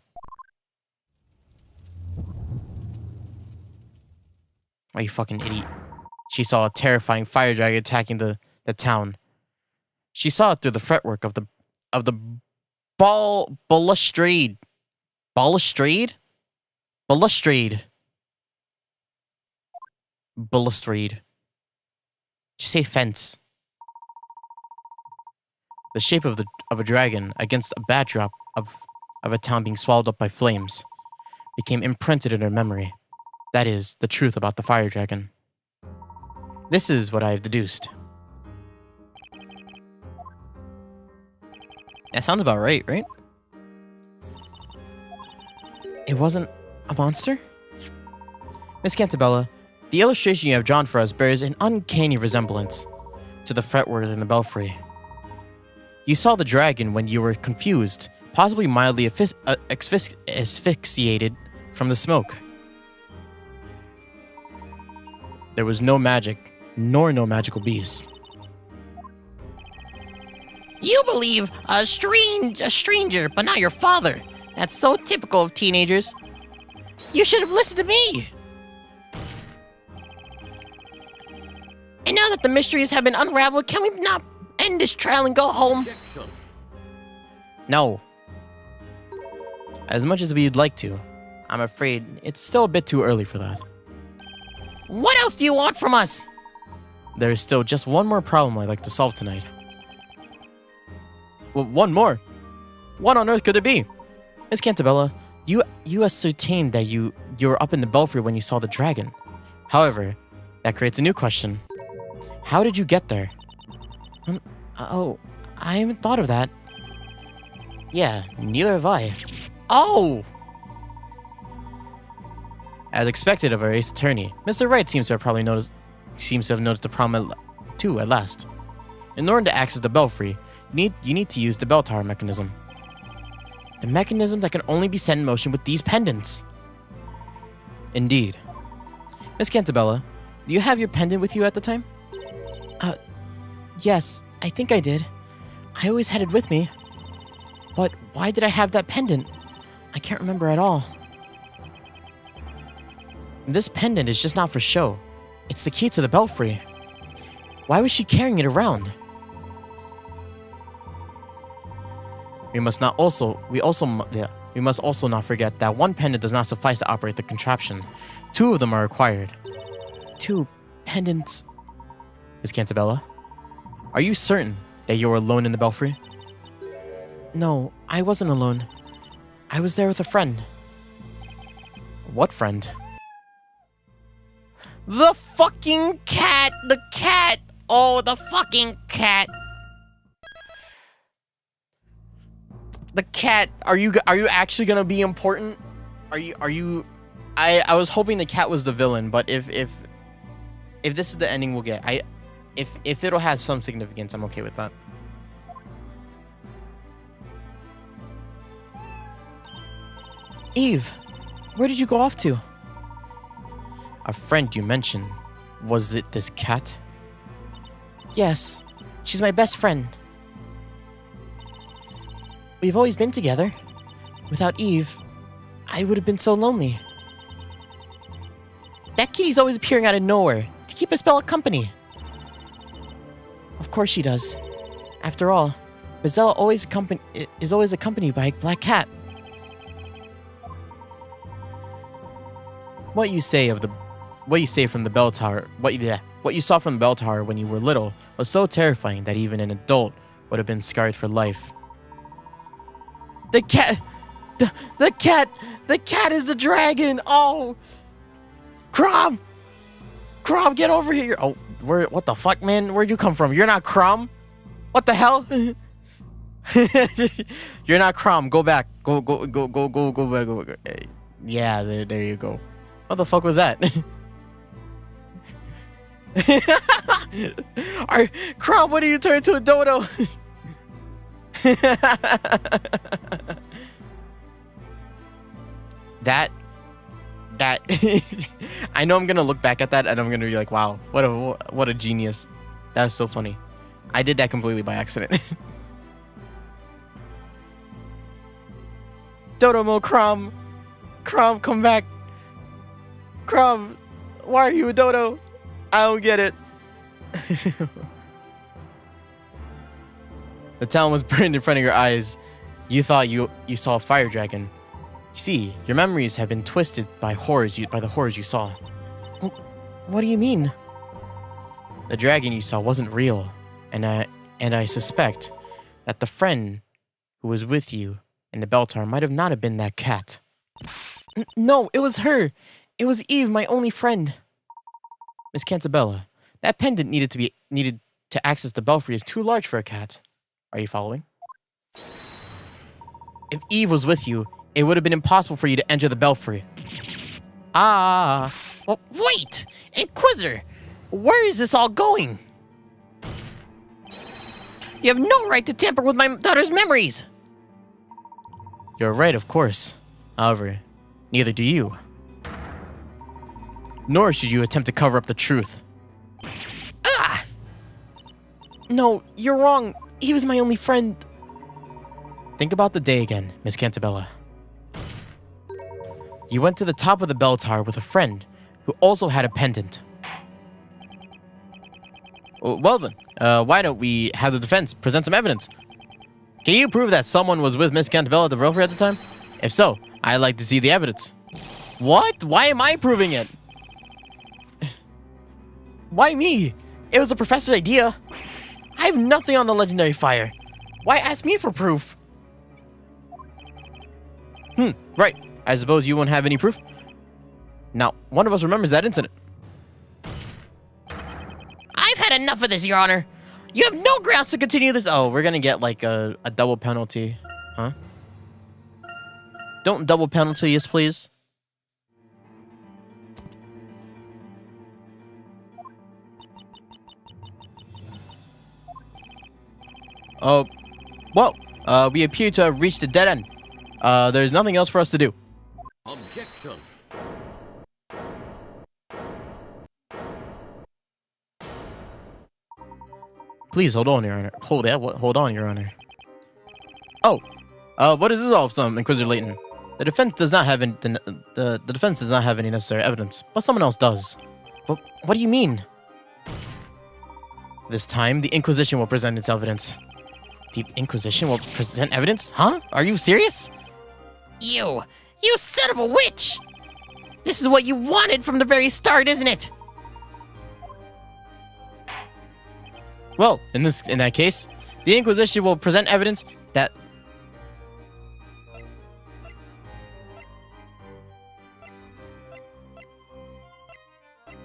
Oh, you fucking idiot. She saw a terrifying fire dragon attacking the town. She saw it through the fretwork of the balustrade. Balustrade? Balustrade. Balustrade. Just say fence. The shape of a dragon against a backdrop of a town being swallowed up by flames became imprinted in her memory. That is, the truth about the fire dragon. This is what I have deduced. That sounds about right, right? It wasn't a monster? Miss Cantabella, the illustration you have drawn for us bears an uncanny resemblance to the fretwork in the belfry. You saw the dragon when you were confused, possibly mildly asphyxiated from the smoke. There was no magic, nor no magical beast. You believe a stranger, but not your father. That's so typical of teenagers. You should have listened to me. And now that the mysteries have been unraveled, can we not end this trial and go home? Objection. No. As much as we'd like to, I'm afraid it's still a bit too early for that. What else do you want from us? there is still just one more problem I'd like to solve tonight. Well, one more? What on earth could it be? Miss Cantabella, you ascertained that you were up in the belfry when you saw the dragon. However, that creates a new question. How did you get there? Oh, I haven't thought of that. Yeah, neither have I. Oh! As expected of a race attorney, Mr. Wright seems to have noticed the problem too at last. In order to access the belfry, you need to use the bell tower mechanism. The mechanism that can only be set in motion with these pendants. Indeed. Miss Cantabella, do you have your pendant with you at the time? Yes, I think I did. I always had it with me. But why did I have that pendant? I can't remember at all. This pendant is just not for show. It's the key to the belfry. Why was she carrying it around? We must also not forget that one pendant does not suffice to operate the contraption. 2 of them are required. 2 pendants. Miss Cantabella, are you certain that you were alone in the belfry? No, I wasn't alone. I was there with a friend. What friend? The fucking cat! The cat! Oh, the fucking cat. The cat. Are you actually gonna be important? Are you? I was hoping the cat was the villain, but if this is the ending we'll get, if it'll have some significance, I'm okay with that. Eve, where did you go off to? A friend you mentioned. Was it this cat? Yes, she's my best friend. We've always been together. Without Eve, I would have been so lonely. That kitty's always appearing out of nowhere to keep Isabella company. Of course she does. After all, Isabella is always accompanied by a black cat. What you say from the bell tower, what you saw from the bell tower when you were little was so terrifying that even an adult would have been scarred for life. The cat is the dragon. Oh, Crom, get over here. Oh, what the fuck, man? Where'd you come from? You're not Crom. What the hell? You're not Crom. Go back. Go back. Yeah, there you go. What the fuck was that? Crom, what do you turn into a dodo? that I know I'm gonna look back at that and I'm gonna be like, wow, what a genius. That was so funny. I did that completely by accident. Dodomo, Crom, come back. Crom, why are you a dodo? I don't get it. The town was burned in front of your eyes. You thought you saw a fire dragon. You see, your memories have been twisted by the horrors you saw. What do you mean? The dragon you saw wasn't real, and I suspect that the friend who was with you in the bell tower might have not have been that cat. No, it was her. It was Eve, my only friend. Miss Cantabella, that pendant needed to access the belfry is too large for a cat. Are you following? If Eve was with you, it would have been impossible for you to enter the belfry. Ah. Oh, wait! Inquisitor! Where is this all going? You have no right to tamper with my daughter's memories! You're right, of course. However, neither do you. Nor should you attempt to cover up the truth. Ah! No, you're wrong. He was my only friend. Think about the day again, Miss Cantabella. You went to the top of the bell tower with a friend who also had a pendant. Well then, why don't we have the defense present some evidence? Can you prove that someone was with Miss Cantabella at the belfry at the time? If so, I'd like to see the evidence. What? Why am I proving it? Why me? It was the professor's idea. I have nothing on the legendary fire. Why ask me for proof? Right. I suppose you won't have any proof? Now, one of us remembers that incident. I've had enough of this, Your Honor. You have no grounds to continue this. Oh, we're gonna get like a double penalty. Huh? Don't double penalty us, please. Oh, well, we appear to have reached a dead end. There's nothing else for us to do. Objection. Please hold on, Your Honor. Hold on, Your Honor. Oh, what is this all of some, Inquisitor Layton? The defense does not have the defense does not have any necessary evidence, but someone else does. But what do you mean? This time, the Inquisition will present its evidence. The Inquisition will present evidence? Huh? Are you serious? You son of a witch! This is what you wanted from the very start, isn't it? Well, in that case, the Inquisition will present evidence that...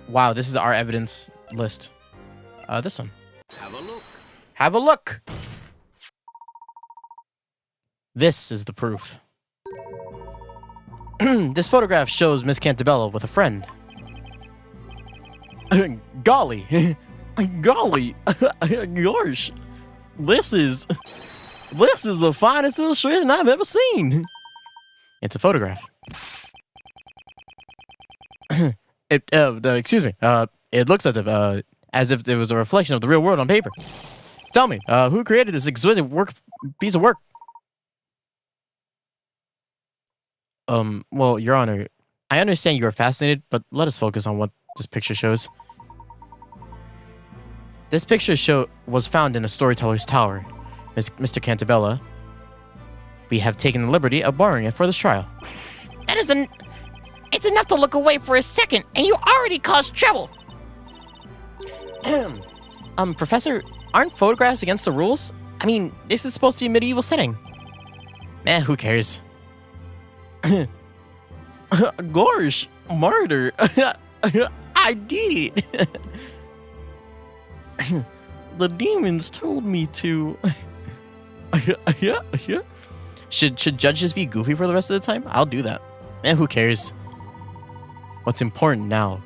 Wow, this is our evidence list. This one. Have a look. Have a look! This is the proof. This photograph shows Miss Cantabella with a friend. Golly! Golly! Gosh! This is the finest illustration I've ever seen! It's a photograph. Excuse me. It looks as if it was a reflection of the real world on paper. Tell me, who created this exquisite piece of work? Well, Your Honor, I understand you are fascinated, but let us focus on what this picture shows. This picture was found in a storyteller's tower. Mr. Cantabella, we have taken the liberty of borrowing it for this trial. That isn't... It's enough to look away for a second, and you already caused trouble. Professor, aren't photographs against the rules? I mean, this is supposed to be a medieval setting. Who cares? Gosh, murder. I did it. The demons told me to. Should judges be goofy for the rest of the time? I'll do that. Who cares? What's important now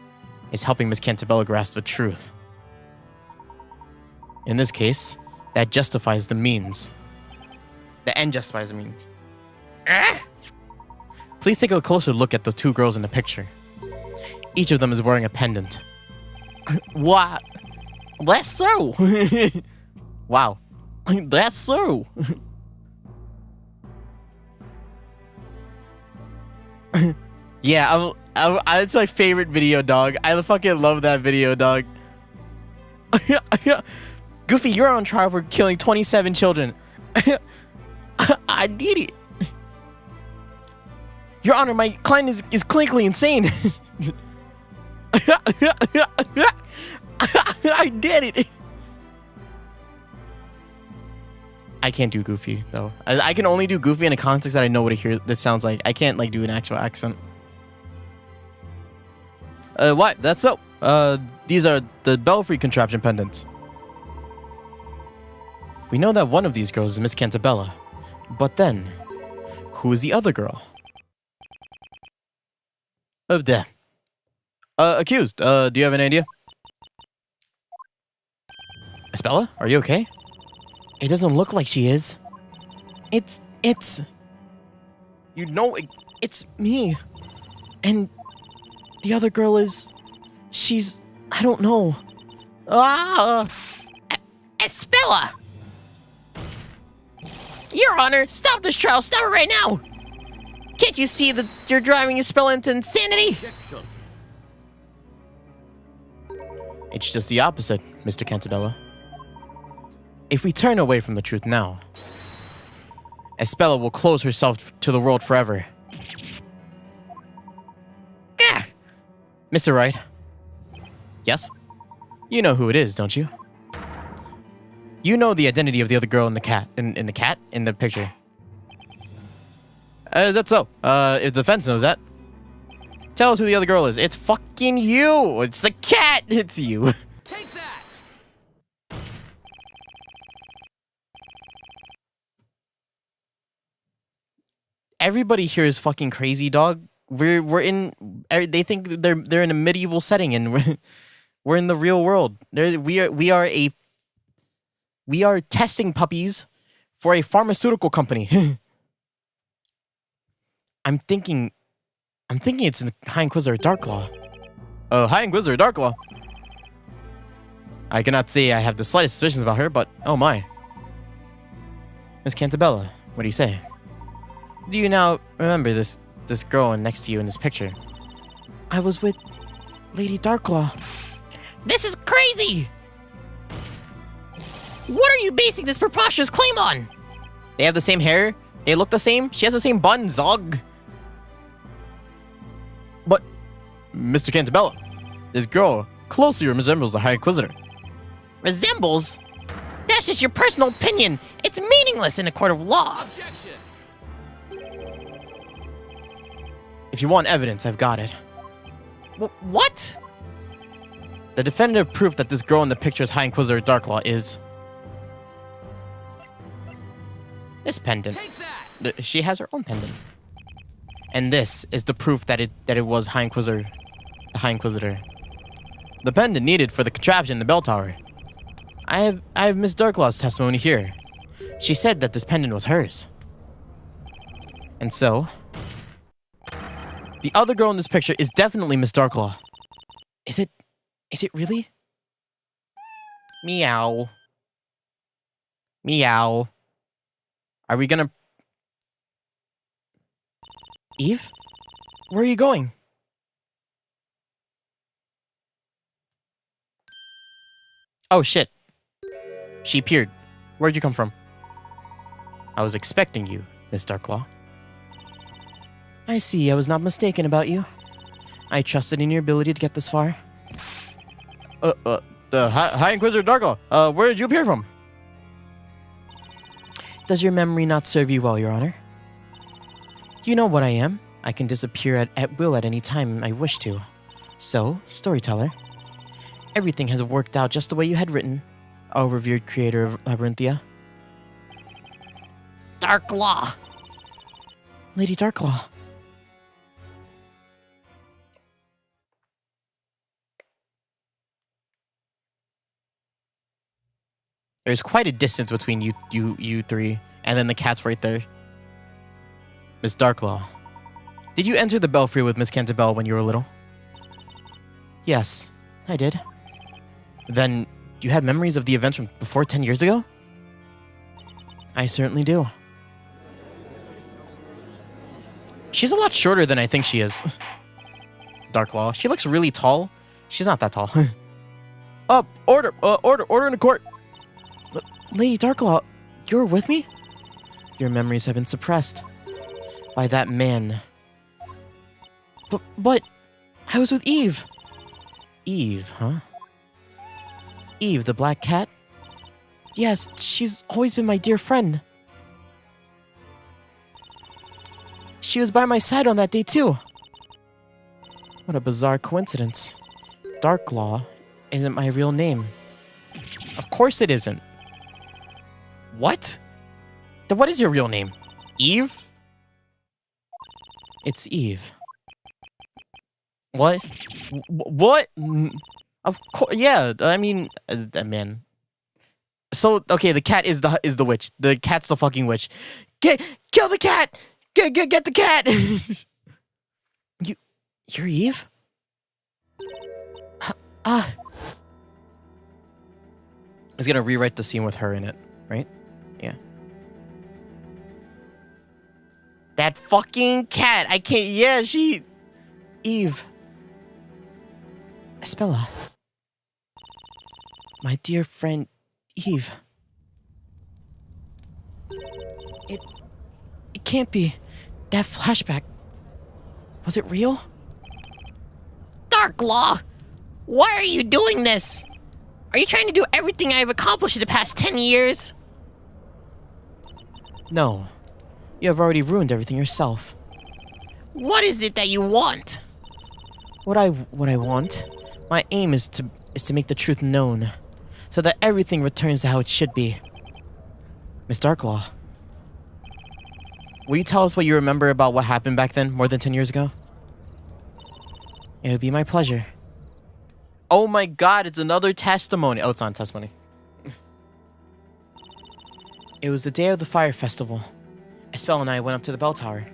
is helping Miss Cantabella grasp the truth. In this case, that justifies the means. The end justifies the means. Please take a closer look at the two girls in the picture. Each of them is wearing a pendant. What? That's so. Wow. That's so. Yeah, it's my favorite video, dog. I fucking love that video, dog. Goofy, you're on trial for killing 27 children. I did it. Your Honor, my client is clinically insane. I did it. I can't do Goofy, though. I can only do Goofy in a context that I know what this sounds like. I can't, like, do an actual accent. What? That's so. These are the belfry contraption pendants. We know that one of these girls is Miss Cantabella. But then, who is the other girl? Oh, damn. Accused, do you have an idea? Espella, are you okay? It doesn't look like she is. It's... You know, it's me. And the other girl is... She's... I don't know. Espella! Your Honor, stop this trial. Stop it right now. Can't you see that you're driving Espella into insanity? Objection. It's just the opposite, Mr. Cantabella. If we turn away from the truth now, Espella will close herself to the world forever. Gah! Mr. Wright. Yes? You know who it is, don't you? You know the identity of the other girl in the cat. In the picture. Is that so? If the fence knows that. Tell us who the other girl is. It's fucking you! It's the cat! It's you. Take that! Everybody here is fucking crazy, dog. We're in. They think they're in a medieval setting, and we're in the real world. We are testing puppies for a pharmaceutical company. I'm thinking it's High Inquisitor Darklaw. High Inquisitor Darklaw. I cannot say I have the slightest suspicions about her, but oh my. Miss Cantabella, what do you say? Do you now remember this girl next to you in this picture? I was with Lady Darklaw. This is crazy! What are you basing this preposterous claim on? They have the same hair. They look the same. She has the same buns, dog. But, Mr. Cantabella, this girl closely resembles the High Inquisitor. Resembles? That's just your personal opinion. It's meaningless in a court of law. Objection! If you want evidence, I've got it. What? The definitive proof that this girl in the picture is High Inquisitor Darklaw is this pendant. Take that! She has her own pendant. And this is the proof that it was the High Inquisitor. The pendant needed for the contraption in the bell tower. I have Miss Darklaw's testimony here. She said that this pendant was hers. And so, the other girl in this picture is definitely Miss Darklaw. Is it really? Meow. Meow. Are we gonna... Eve? Where are you going? Oh shit. She appeared. Where'd you come from? I was expecting you, Miss Darklaw. I see, I was not mistaken about you. I trusted in your ability to get this far. The High Inquisitor Darklaw, where did you appear from? Does your memory not serve you well, Your Honor? You know what I am. I can disappear at will at any time I wish to. So, storyteller, everything has worked out just the way you had written, O revered creator of Labyrinthia. Darklaw. Lady Darklaw. There's quite a distance between you three, and then the cat's right there. Miss Darklaw, did you enter the Belfry with Miss Cantabella when you were little? Yes, I did. Then, you had memories of the events from before 10 years ago? I certainly do. She's a lot shorter than I think she is. Darklaw. She looks really tall. She's not that tall. Order in the court. Lady Darklaw, you're with me? Your memories have been suppressed by that man. But I was with Eve. Eve, huh? Eve, the black cat? Yes, she's always been my dear friend. She was by my side on that day too. What a bizarre coincidence. Darklaw isn't my real name. Of course it isn't. What? Then what is your real name? Eve? It's Eve. What? What? Of course, yeah. I mean, man. So okay, the cat is the witch. The cat's the fucking witch. Kill the cat. Get the cat. You're Eve? I was gonna rewrite the scene with her in it, right? Yeah. That fucking cat. I can't. Yeah, she. Eve. Espella. My dear friend, Eve. It can't be. That flashback. Was it real? Darklaw! Why are you doing this? Are you trying to do everything I've accomplished in the past 10 years? No. You have already ruined everything yourself. What is it that you want? What I want? My aim is to make the truth known, so that everything returns to how it should be. Miss Darklaw, will you tell us what you remember about what happened back then, more than 10 years ago? It would be my pleasure. Oh my god, it's another testimony. Oh, it's not testimony. It was the day of the fire festival. Espel and I went up to the bell tower.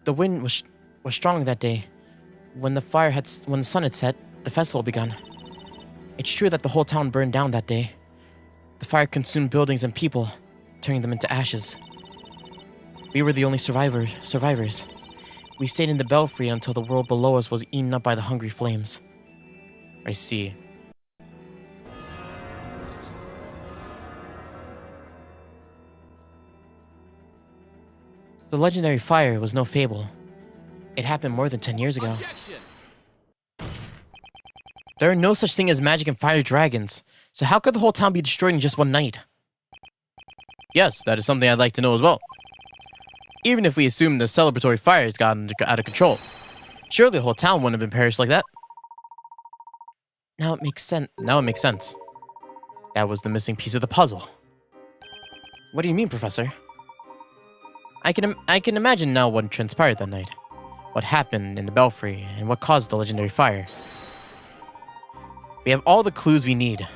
The wind was strong that day. When the sun had set, the festival begun. It's true that the whole town burned down that day. The fire consumed buildings and people, turning them into ashes. We were the only survivors. We stayed in the belfry until the world below us was eaten up by the hungry flames. I see. The legendary fire was no fable. It happened more than 10 years ago. Objection! There are no such thing as magic and fire dragons, so how could the whole town be destroyed in just one night? Yes, that is something I'd like to know as well. Even if we assume the celebratory fire has gotten out of control, surely the whole town wouldn't have been perished like that. Now it makes sense. That was the missing piece of the puzzle. What do you mean, Professor? I can imagine now what transpired that night. What happened in the belfry, and what caused the legendary fire. We have all the clues we need.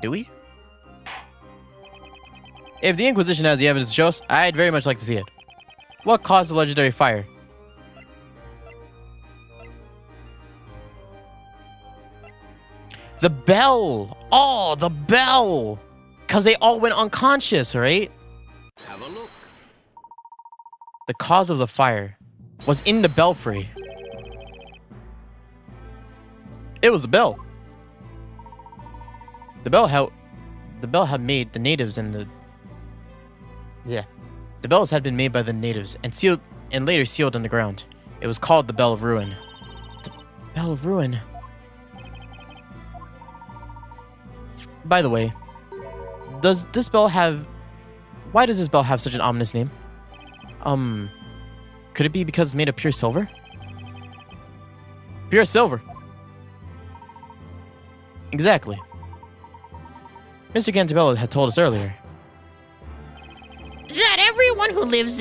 Do we? If the Inquisition has the evidence to show us, I'd very much like to see it. What caused the legendary fire? The bell! Oh, the bell! Because they all went unconscious, right? Have a look. The cause of the fire was in the belfry. It was the bell. The bell had made the natives and the... Yeah. The bells had been made by the natives and sealed and later sealed in the ground. It was called the Bell of Ruin. The Bell of Ruin. By the way, does this bell have... Why does this bell have such an ominous name? Could it be because it's made of pure silver? Pure silver. Exactly. Mr. Cantabella had told us earlier. That everyone who lives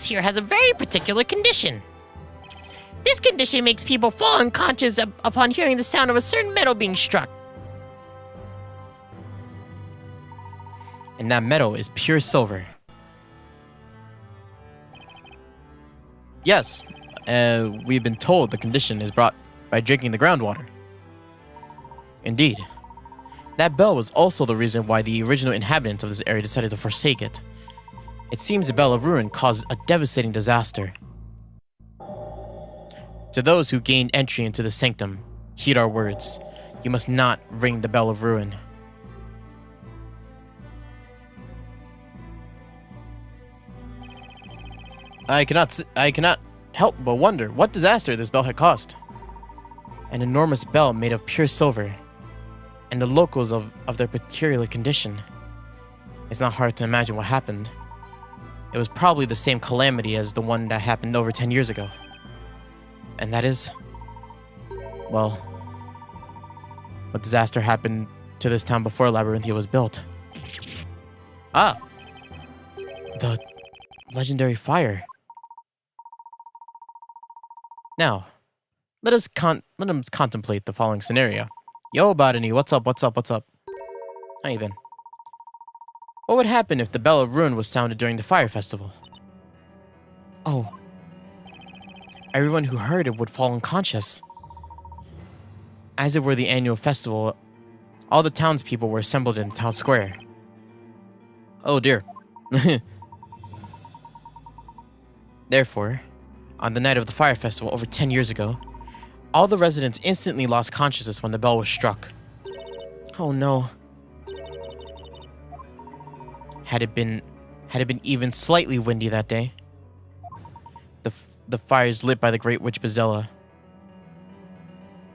here has a very particular condition. This condition makes people fall unconscious upon hearing the sound of a certain metal being struck. And that metal is pure silver. Yes, we've been told the condition is brought by drinking the groundwater. Indeed. That bell was also the reason why the original inhabitants of this area decided to forsake it. It seems the Bell of Ruin caused a devastating disaster. To those who gained entry into the sanctum, heed our words. You must not ring the Bell of Ruin. I cannot help but wonder what disaster this bell had caused. An enormous bell made of pure silver, and the locals of their peculiar condition. It's not hard to imagine what happened. It was probably the same calamity as the one that happened over 10 years ago. And that is... well... what disaster happened to this town before Labyrinthia was built. Ah! The legendary fire. Now, let us contemplate the following scenario. Yo, Botany, what's up? How you been? What would happen if the Bell of Ruin was sounded during the fire festival? Oh. Everyone who heard it would fall unconscious. As it were the annual festival, all the townspeople were assembled in the town square. Oh dear. Therefore, on the night of the fire festival over 10 years ago, all the residents instantly lost consciousness when the bell was struck. Oh no. Had it been even slightly windy that day, the fires lit by the Great Witch Bazella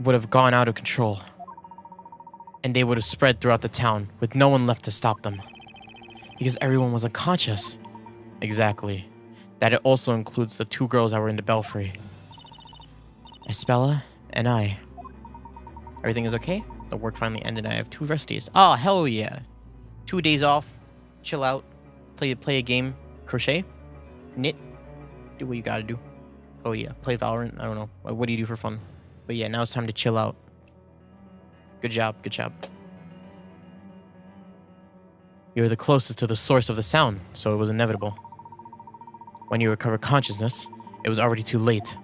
would have gone out of control. And they would have spread throughout the town with no one left to stop them. Because everyone was unconscious. Exactly. That it also includes the 2 girls that were in the belfry. Espella and I. Everything is okay? The work finally ended. I have 2 rest days. Oh, hell yeah. 2 days off. Chill out. Play a game. Crochet. Knit. Do what you gotta do. Oh yeah. Play Valorant. I don't know. What do you do for fun? But yeah, now it's time to chill out. Good job. Good job. You were the closest to the source of the sound, so it was inevitable. When you recovered consciousness, it was already too late.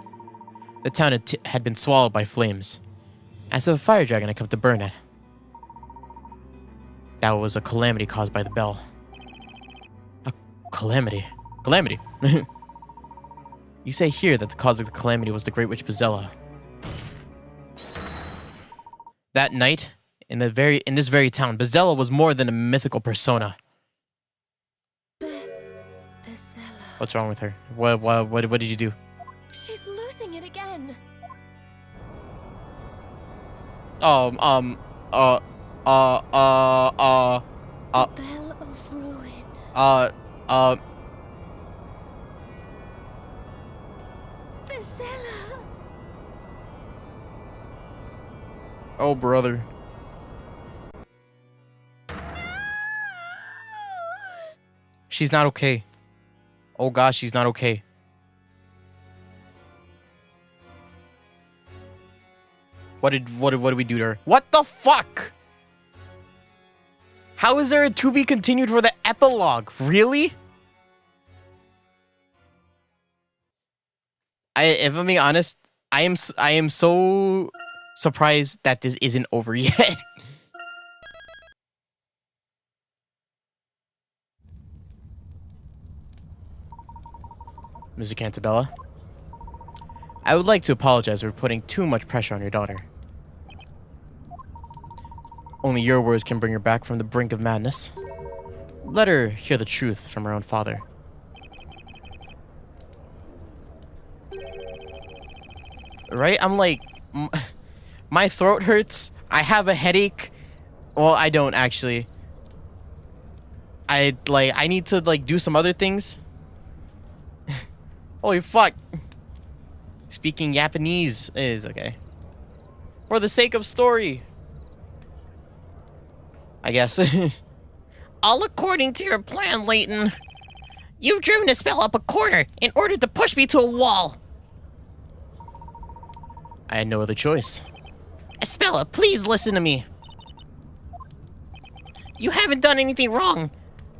The town had been swallowed by flames, as if a fire dragon had come to burn it. That was a calamity caused by the bell. A calamity? Calamity? You say here that the cause of the calamity was the Great Witch Bezella. That night, in this very town, Bezella was more than a mythical persona. Bezella. What's wrong with her? What did you do? She's losing it again. Bell Bell of Ruin. Bezella. Oh, brother. She's not okay. Oh gosh, she's not okay. What did we do to her? What the fuck? How is there a to be continued for the epilogue? Really? If I'm being honest, I am so surprised that this isn't over yet. Mr. Cantabella, I would like to apologize for putting too much pressure on your daughter. Only your words can bring her back from the brink of madness. Let her hear the truth from her own father. Right? I'm like, my throat hurts. I have a headache. Well, I don't actually. I need to do some other things. Holy fuck. Speaking Japanese is okay. For the sake of story. I guess. All according to your plan, Layton. You've driven a spell up a corner in order to push me to a wall. I had no other choice. Espella, please listen to me. You haven't done anything wrong.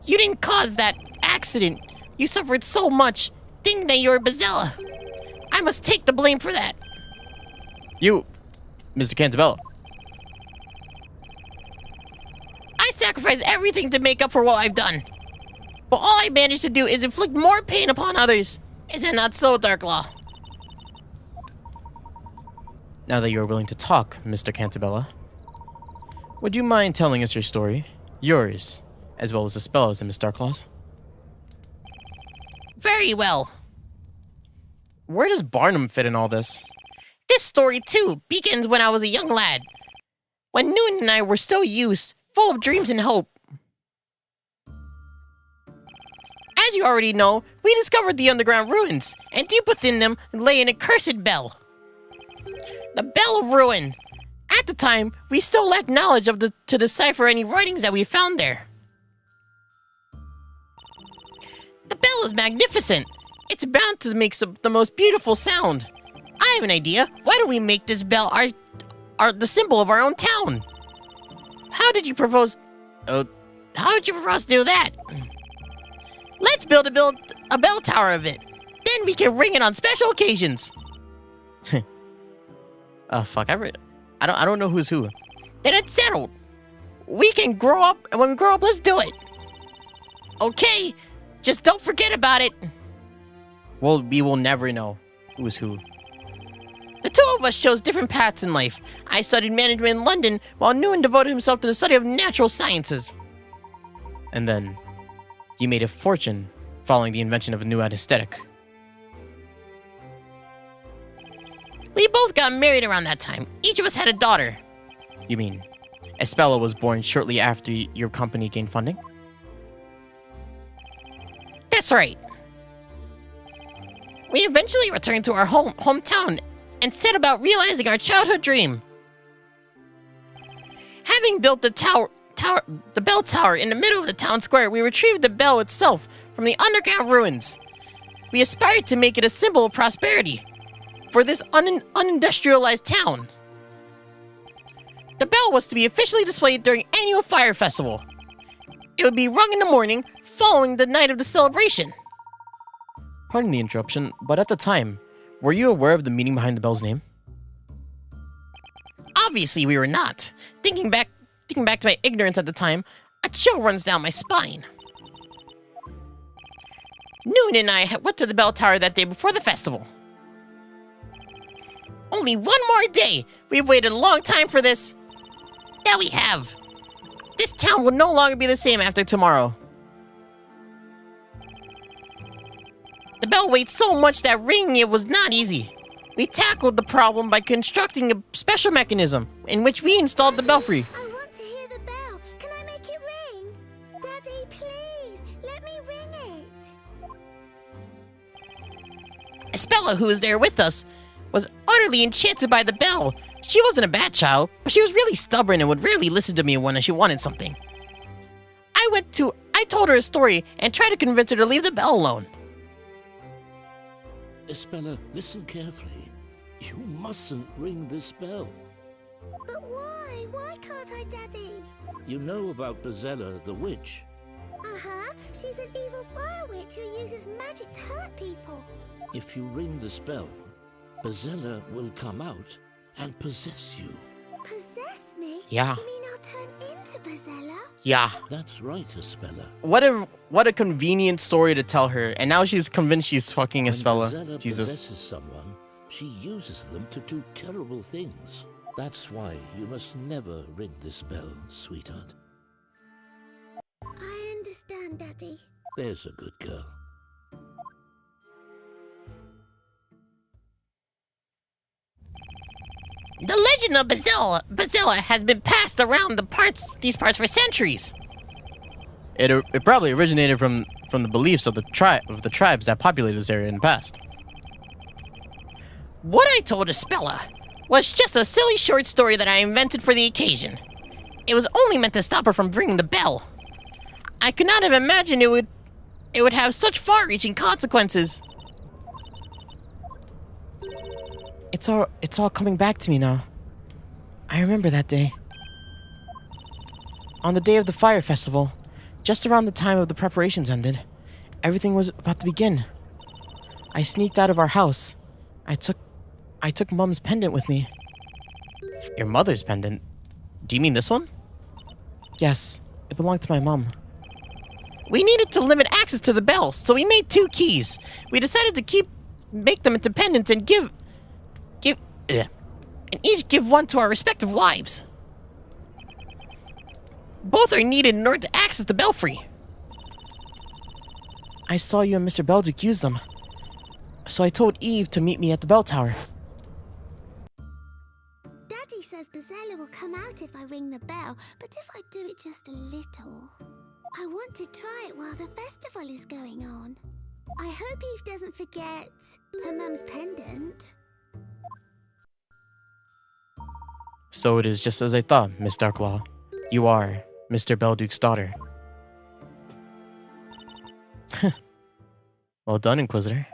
You didn't cause that accident. You suffered so much, thinking that you're Bezella. I must take the blame for that. You, Mr. Cantabella. I sacrificed everything to make up for what I've done. But all I managed to do is inflict more pain upon others. Is it not so, Darklaw? Now that you are willing to talk, Mr. Cantabella, would you mind telling us your story? Yours, as well as the spells in Miss Darklaw's? Very well. Where does Barnum fit in all this? This story, too, begins when I was a young lad. When Newton and I were still youths, full of dreams and hope. As you already know, we discovered the underground ruins, and deep within them lay an accursed bell. The Bell of Ruin. At the time, we still lacked knowledge to decipher any writings that we found there. The bell is magnificent. It's bound to make the most beautiful sound. I have an idea. Why don't we make this bell the symbol of our own town? How did you propose to do that? Let's build a bell tower of it. Then we can ring it on special occasions. Oh fuck! I don't know who's who. Then it's settled. We can grow up, and when we grow up, let's do it. Okay, just don't forget about it. Well, we will never know who's who. The two of us chose different paths in life. I studied management in London, while Newton devoted himself to the study of natural sciences. And then, you made a fortune following the invention of a new anesthetic. We both got married around that time. Each of us had a daughter. You mean Espella was born shortly after your company gained funding? That's right. We eventually returned to our hometown and set about realizing our childhood dream. Having built the bell tower in the middle of the town square, we retrieved the bell itself from the underground ruins. We aspired to make it a symbol of prosperity for this unindustrialized town. The bell was to be officially displayed during annual fire festival. It would be rung in the morning following the night of the celebration. Pardon the interruption, but at the time, were you aware of the meaning behind the bell's name? Obviously, we were not. Thinking back to my ignorance at the time, a chill runs down my spine. Noon and I went to the bell tower that day before the festival. Only one more day! We've waited a long time for this. Now we have. This town will no longer be the same after tomorrow. The bell weighed so much that ringing it was not easy. We tackled the problem by constructing a special mechanism in which we installed the belfry. I want to hear the bell. Can I make it ring? Daddy, please, let me ring it. Espella, who was there with us, was utterly enchanted by the bell. She wasn't a bad child, but she was really stubborn and would rarely listen to me when she wanted something. I told her a story and tried to convince her to leave the bell alone. Espella, listen carefully. You mustn't ring this bell. But why? Why can't I, Daddy? You know about Bezella, the witch. Uh-huh. She's an evil fire witch who uses magic to hurt people. If you ring this bell, Bezella will come out and possess you. Possess me? Yeah. You mean I'll turn into Bezella? Yeah. That's right, Espella. What a convenient story to tell her, and now she's convinced she's fucking When Espella. Bezella Jesus. possesses someone, she uses them to do terrible things. That's why you must never ring this bell, sweetheart. I understand, Daddy. There's a good girl. The legend of Bezella has been passed around these parts for centuries. It probably originated from the beliefs of the tribes that populated this area in the past. What I told Espella was just a silly short story that I invented for the occasion. It was only meant to stop her from ringing the bell. I could not have imagined it would have such far-reaching consequences. It's all coming back to me now. I remember that day. On the day of the fire festival, just around the time of the preparations ended, everything was about to begin. I sneaked out of our house. I took Mom's pendant with me. Your mother's pendant? Do you mean this one? Yes, it belonged to my mom. We needed to limit access to the bell, so we made 2 keys. We decided to make them into pendants and each give one to our respective wives. Both are needed in order to access the belfry. I saw you and Mr. Belduke use them, so I told Eve to meet me at the bell tower. Daddy says Bezella will come out if I ring the bell, but if I do it just a little... I want to try it while the festival is going on. I hope Eve doesn't forget her mum's pendant. So it is just as I thought, Miss Darklaw. You are Mr. Belduke's daughter. Well done, Inquisitor.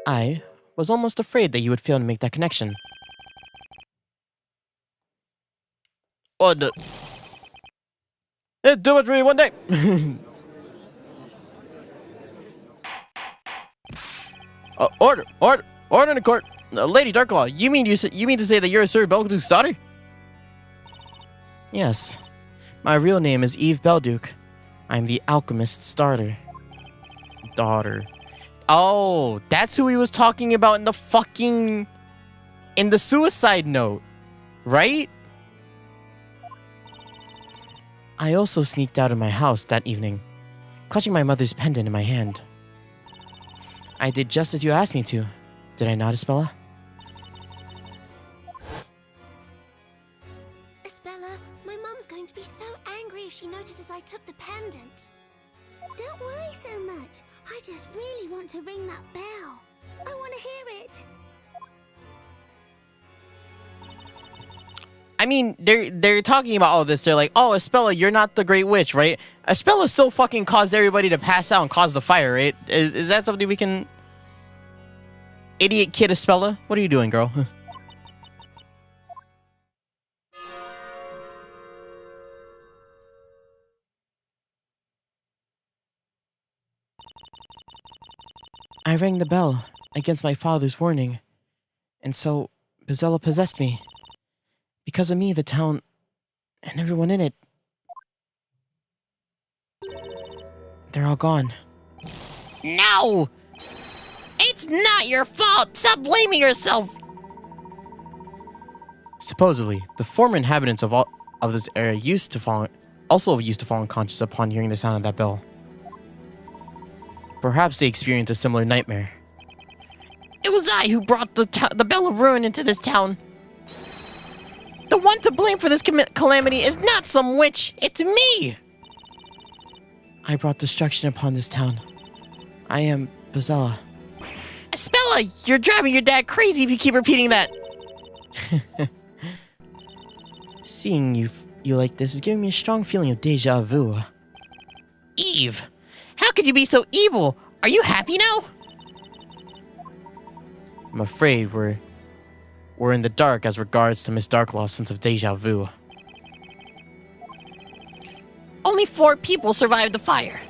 I was almost afraid that you would fail to make that connection. Oh, do it for me one day! Order in the court! Lady Darklaw, you mean to say that you're Sir Belduke's daughter? Yes. My real name is Eve Belduke. I'm the alchemist's daughter. Oh, that's who he was talking about in the suicide note, right? I also sneaked out of my house that evening, clutching my mother's pendant in my hand. I did just as you asked me to. Did I not, Espella? Don't worry so much. I just really want to ring that bell. I want to hear it. I mean, they're talking about all this. They're like, oh, Espella, you're not the Great Witch, right? Espella still fucking caused everybody to pass out and cause the fire, right? Is that something we can... Idiot kid Espella? What are you doing, girl? I rang the bell against my father's warning, and so Bezella possessed me. Because of me, the town and everyone in it, they're all gone. No! It's not your fault! Stop blaming yourself! Supposedly, the former inhabitants of this area used to fall unconscious upon hearing the sound of that bell. Perhaps they experienced a similar nightmare. It was I who brought the Bell of Ruin into this town. The one to blame for this calamity is not some witch, it's me! I brought destruction upon this town. I am Bezella. Espella, you're driving your dad crazy if you keep repeating that. Seeing you like this is giving me a strong feeling of deja vu. Eve, how could you be so evil? Are you happy now? I'm afraid we're in the dark as regards to Miss Darklaw's sense of deja vu. Only 4 people survived the fire.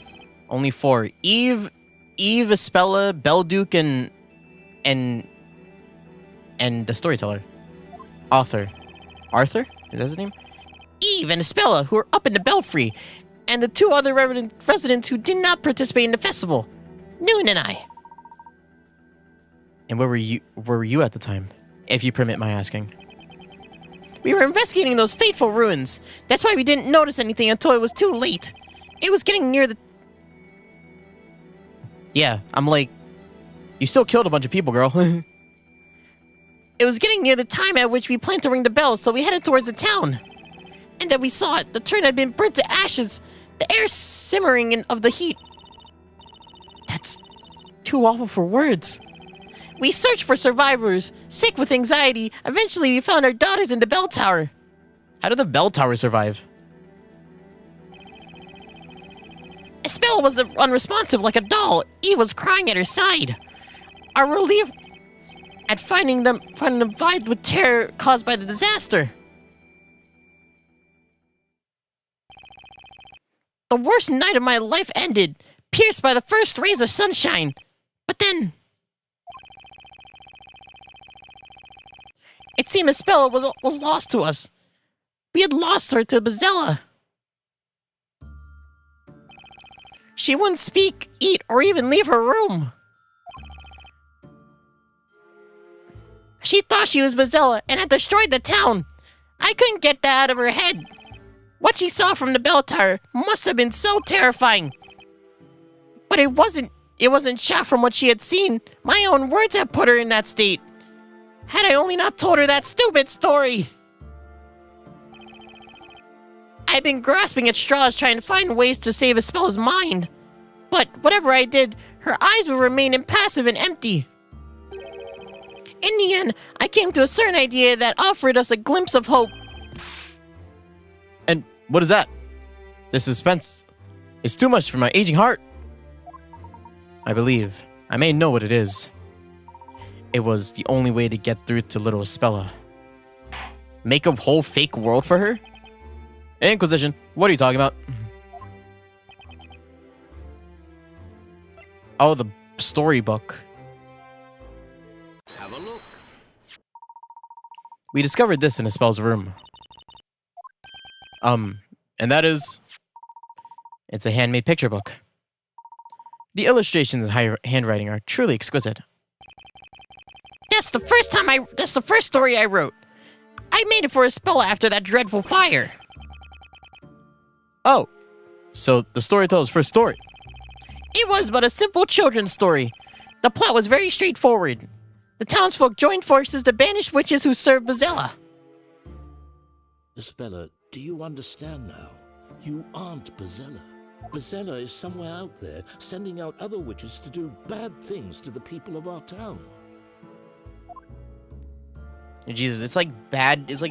Only 4. Eve, Espella, Belduke, and the storyteller. Arthur? Is that his name? Eve and Espella, who were up in the belfry, and the 2 other residents who did not participate in the festival. Noon and I. And where were you at the time? If you permit my asking. We were investigating those fateful ruins. That's why we didn't notice anything until it was too late. It was getting near the... Yeah, I'm like... You still killed a bunch of people, girl. It was getting near the time at which we planned to ring the bell, so we headed towards the town. And then we saw it. The turn had been burnt to ashes. The air simmering of the heat. That's too awful for words. We searched for survivors, sick with anxiety. Eventually, we found our daughters in the bell tower. How did the bell tower survive? Espella was unresponsive like a doll. Eve was crying at her side. Our relief at finding them vied with terror caused by the disaster. The worst night of my life ended, pierced by the first rays of sunshine. But then... it seemed Espella was lost to us. We had lost her to Bezella. She wouldn't speak, eat, or even leave her room. She thought she was Bezella and had destroyed the town. I couldn't get that out of her head. What she saw from the bell tower must have been so terrifying. But it wasn't shot from what she had seen. My own words had put her in that state. Had I only not told her that stupid story. I've been grasping at straws trying to find ways to save Espella's mind. But whatever I did, her eyes would remain impassive and empty. In the end, I came to a certain idea that offered us a glimpse of hope. And what is that? This suspense is too much for my aging heart. I believe I may know what it is. It was the only way to get through to little Espella. Make a whole fake world for her? Inquisition, what are you talking about? Oh, the storybook. Have a look. We discovered this in Espella's room. And that is... It's a handmade picture book. The illustrations and handwriting are truly exquisite. That's the first story I wrote. I made it for Espella after that dreadful fire. Oh, so the storyteller's first story. It was but a simple children's story. The plot was very straightforward. The townsfolk joined forces to banish witches who served Bezella. Espella, do you understand now? You aren't Bezella. Bezella is somewhere out there, sending out other witches to do bad things to the people of our town. Jesus, it's like bad. It's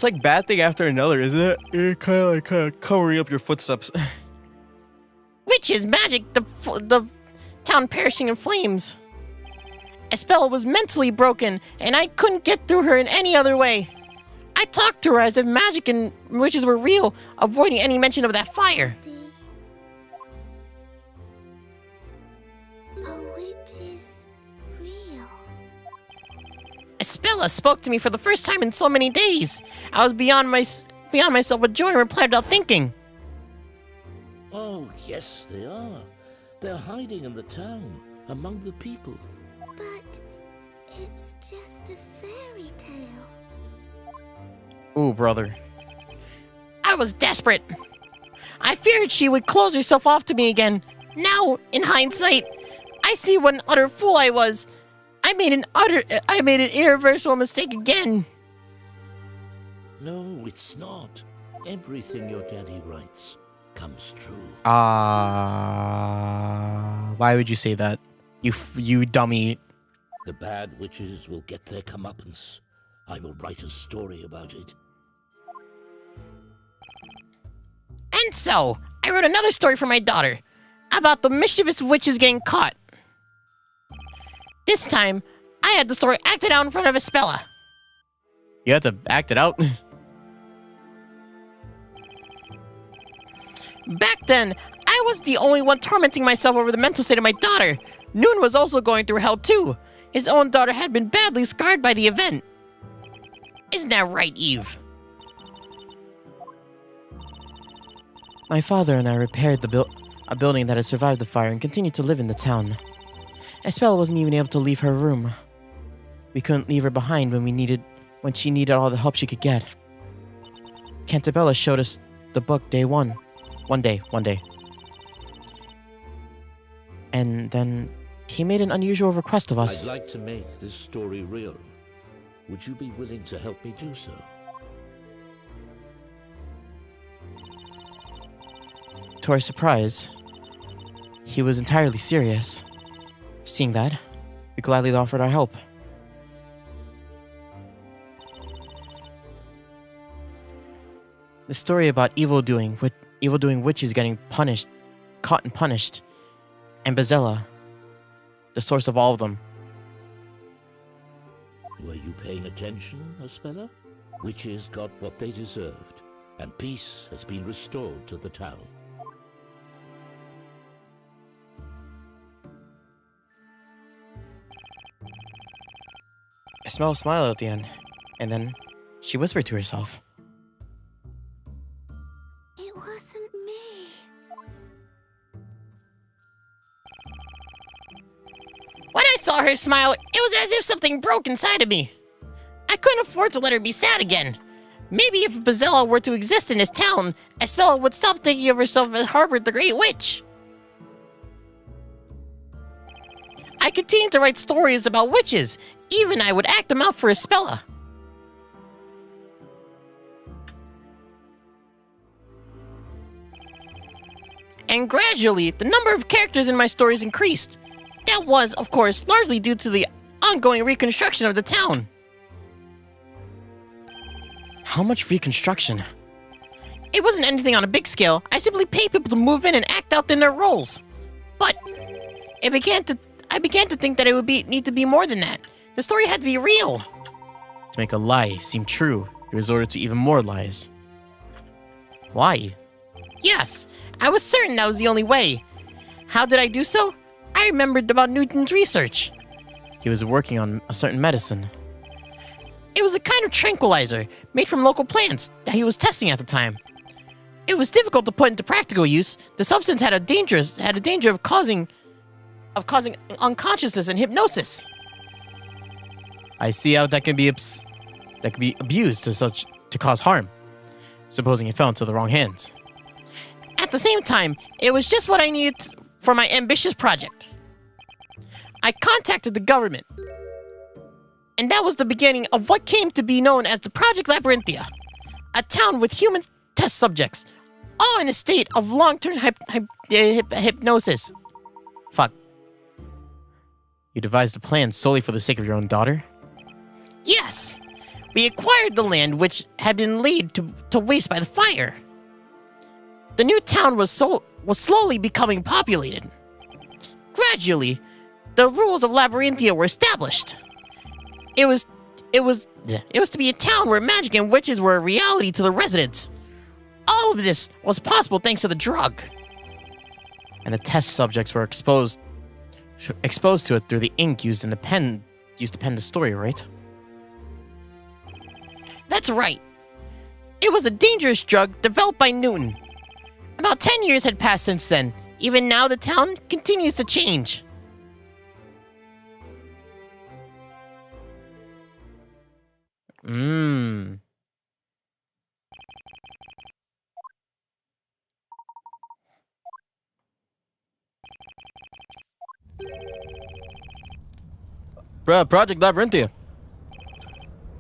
like bad thing after another, isn't it? It kind of covering up your footsteps. Witches, magic, the town perishing in flames. Espella was mentally broken, and I couldn't get through her in any other way. I talked to her as if magic and witches were real, avoiding any mention of that fire. A witch is real. Espella spoke to me for the first time in so many days. I was beyond myself with joy and replied without thinking. Oh, yes, they are. They're hiding in the town, among the people. But it's just a fairy tale. Ooh, brother. I was desperate. I feared she would close herself off to me again. Now, in hindsight, I see what an utter fool I was. I made an irreversible mistake again. No, it's not. Everything your daddy writes comes true. Why would you say that? You dummy. The bad witches will get their comeuppance. I will write a story about it. And so, I wrote another story for my daughter, about the mischievous witches getting caught. This time, I had the story acted out in front of Espella. You had to act it out. Back then, I was the only one tormenting myself over the mental state of my daughter. Noon was also going through hell too. His own daughter had been badly scarred by the event. Isn't that right, Eve? My father and I repaired a building that had survived the fire and continued to live in the town. Espella wasn't even able to leave her room. We couldn't leave her behind when she needed all the help she could get. Cantabella showed us the book one day. And then he made an unusual request of us. I'd like to make this story real. Would you be willing to help me do so? To our surprise, he was entirely serious. Seeing that, we gladly offered our help. The story about evildoing witches getting caught and punished, and Bezella, the source of all of them. Were you paying attention, Espella? Witches got what they deserved, and peace has been restored to the town. Espella smiled at the end, and then she whispered to herself. It wasn't me. When I saw her smile, it was as if something broke inside of me. I couldn't afford to let her be sad again. Maybe if Bezella were to exist in this town, Espella would stop thinking of herself as harbored the Great Witch. I continued to write stories about witches. Even I would act them out for Espella. And gradually, the number of characters in my stories increased. That was, of course, largely due to the ongoing reconstruction of the town. How much reconstruction? It wasn't anything on a big scale. I simply paid people to move in and act out in their roles. But I began to think that it would need to be more than that. The story had to be real. To make a lie seem true, you resorted to even more lies. Why? Yes, I was certain that was the only way. How did I do so? I remembered about Newton's research. He was working on a certain medicine. It was a kind of tranquilizer made from local plants that he was testing at the time. It was difficult to put into practical use. The substance had a danger of causing unconsciousness and hypnosis. I see how that can be abused to cause harm, supposing it fell into the wrong hands. At the same time, it was just what I needed for my ambitious project. I contacted the government, and that was the beginning of what came to be known as the Project Labyrinthia, a town with human test subjects, all in a state of long-term hypnosis. Fuck. You devised a plan solely for the sake of your own daughter? Yes, we acquired the land which had been laid to waste by the fire. The new town was slowly becoming populated. Gradually, the rules of Labyrinthia were established. It was to be a town where magic and witches were a reality to the residents. All of this was possible thanks to the drug. And the test subjects were exposed to it through the ink used to pen the story, right? That's right. It was a dangerous drug developed by Newton. About 10 years had passed since then. Even now, the town continues to change. Project Labyrinthia.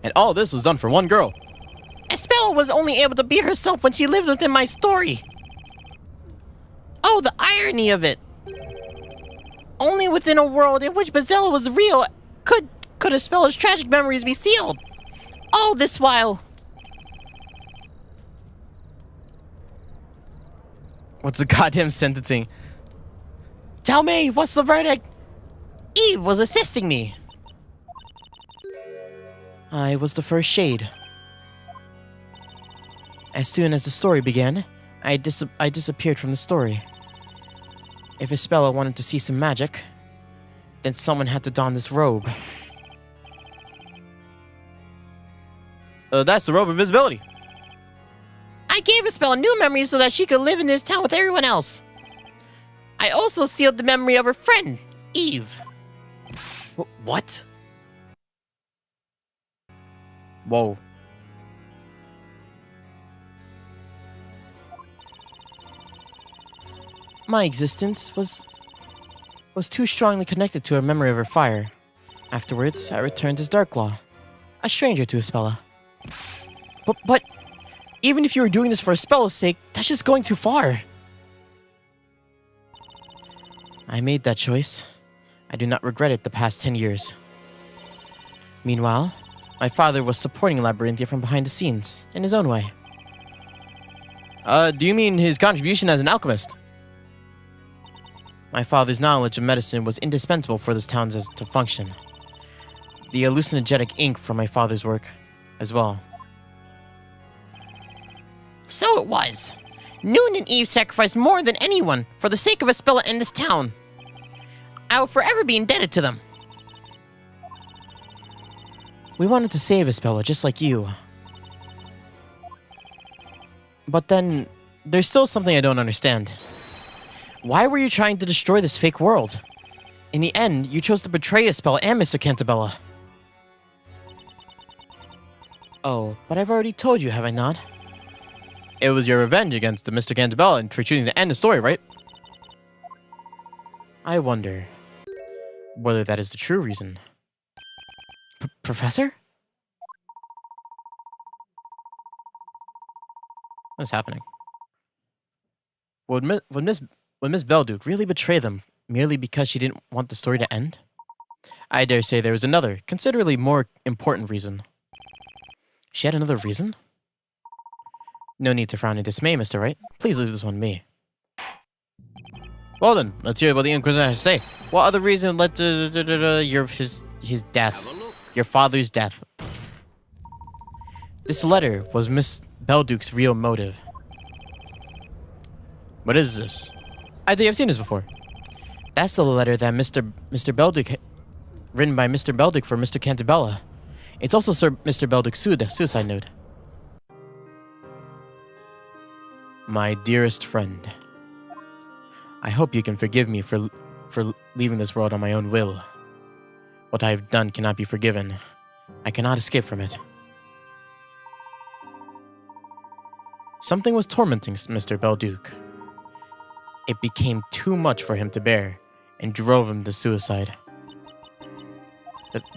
And all this was done for one girl. Espella was only able to be herself when she lived within my story. Oh, the irony of it. Only within a world in which Bazella was real could Espella's tragic memories be sealed. All this while... What's the goddamn sentencing? Tell me, what's the verdict? Eve was assisting me. I was the first shade. As soon as the story began, I disappeared from the story. If Espella wanted to see some magic, then someone had to don this robe. That's the robe of invisibility. I gave Espella new memories so that she could live in this town with everyone else. I also sealed the memory of her friend, Eve. What? Whoa. My existence was too strongly connected to a memory of her fire. Afterwards, I returned as Darklaw, a stranger to Espella. But even if you were doing this for Espella's sake, that's just going too far. I made that choice. I do not regret it the past 10 years. Meanwhile, my father was supporting Labyrinthia from behind the scenes, in his own way. Do you mean his contribution as an alchemist? My father's knowledge of medicine was indispensable for this town to function. The hallucinogenic ink from my father's work, as well. So it was. Newton and Eve sacrificed more than anyone for the sake of Espella and this town. I will forever be indebted to them. We wanted to save Espella just like you. But then, there's still something I don't understand. Why were you trying to destroy this fake world? In the end, you chose to betray Espella and Mr. Cantabella. Oh, but I've already told you, have I not? It was your revenge against the Mr. Cantabella and for choosing to end the story, right? I wonder whether that is the true reason. Professor? What's happening? Would Miss Belduke really betray them merely because she didn't want the story to end? I dare say there was another, considerably more important reason. She had another reason? No need to frown in dismay, Mr. Wright. Please leave this one to me. Well then, let's hear what the Inquisitor has to say. What other reason led to his death? Your father's death. This letter was Miss Belduke's real motive. What is this? I think I've seen this before. That's the letter that Mr. Belduke, written by Mr. Belduke for Mr. Cantabella. It's also Mr. Belduke's suicide note. My dearest friend, I hope you can forgive me for leaving this world on my own will. What I have done cannot be forgiven. I cannot escape from it. Something was tormenting Mr. Belduke. It became too much for him to bear and drove him to suicide.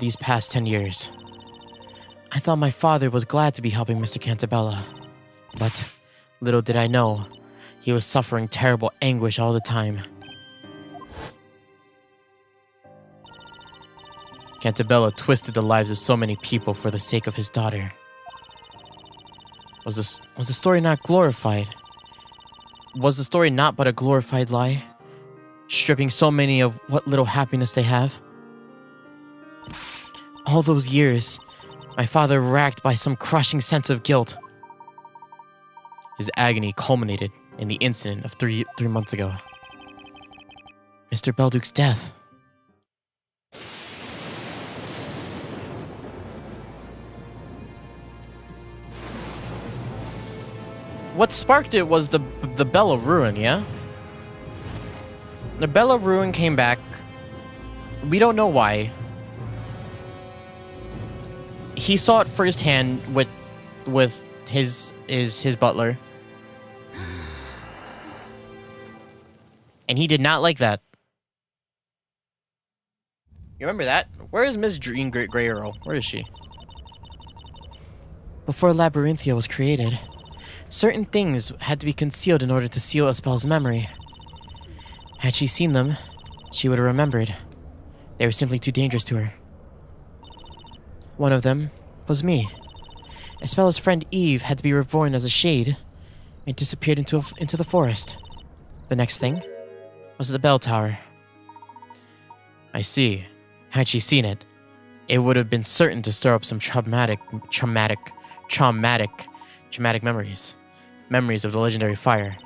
These past 10 years, I thought my father was glad to be helping Mr. Cantabella. But little did I know, He was suffering terrible anguish all the time. Cantabella twisted the lives of so many people for the sake of his daughter. Was the story not glorified? Was the story not but a glorified lie, stripping so many of what little happiness they have? All those years, my father racked by some crushing sense of guilt. His agony culminated in the incident of three months ago. Mr. Belduke's death. What sparked it was the Bell of Ruin, yeah? The Bell of Ruin came back. We don't know why. He saw it firsthand with his butler. And he did not like that. You remember that? Where is Miss Green Grey Earl? Where is she? Before Labyrinthia was created, certain things had to be concealed in order to seal a spell's memory. Had she seen them, she would have remembered. They were simply too dangerous to her. One of them was me. Espella's friend Eve had to be reborn as a shade and disappeared into the forest. The next thing was the bell tower. I see. Had she seen it, it would have been certain to stir up some traumatic memories. Memories of the legendary fire.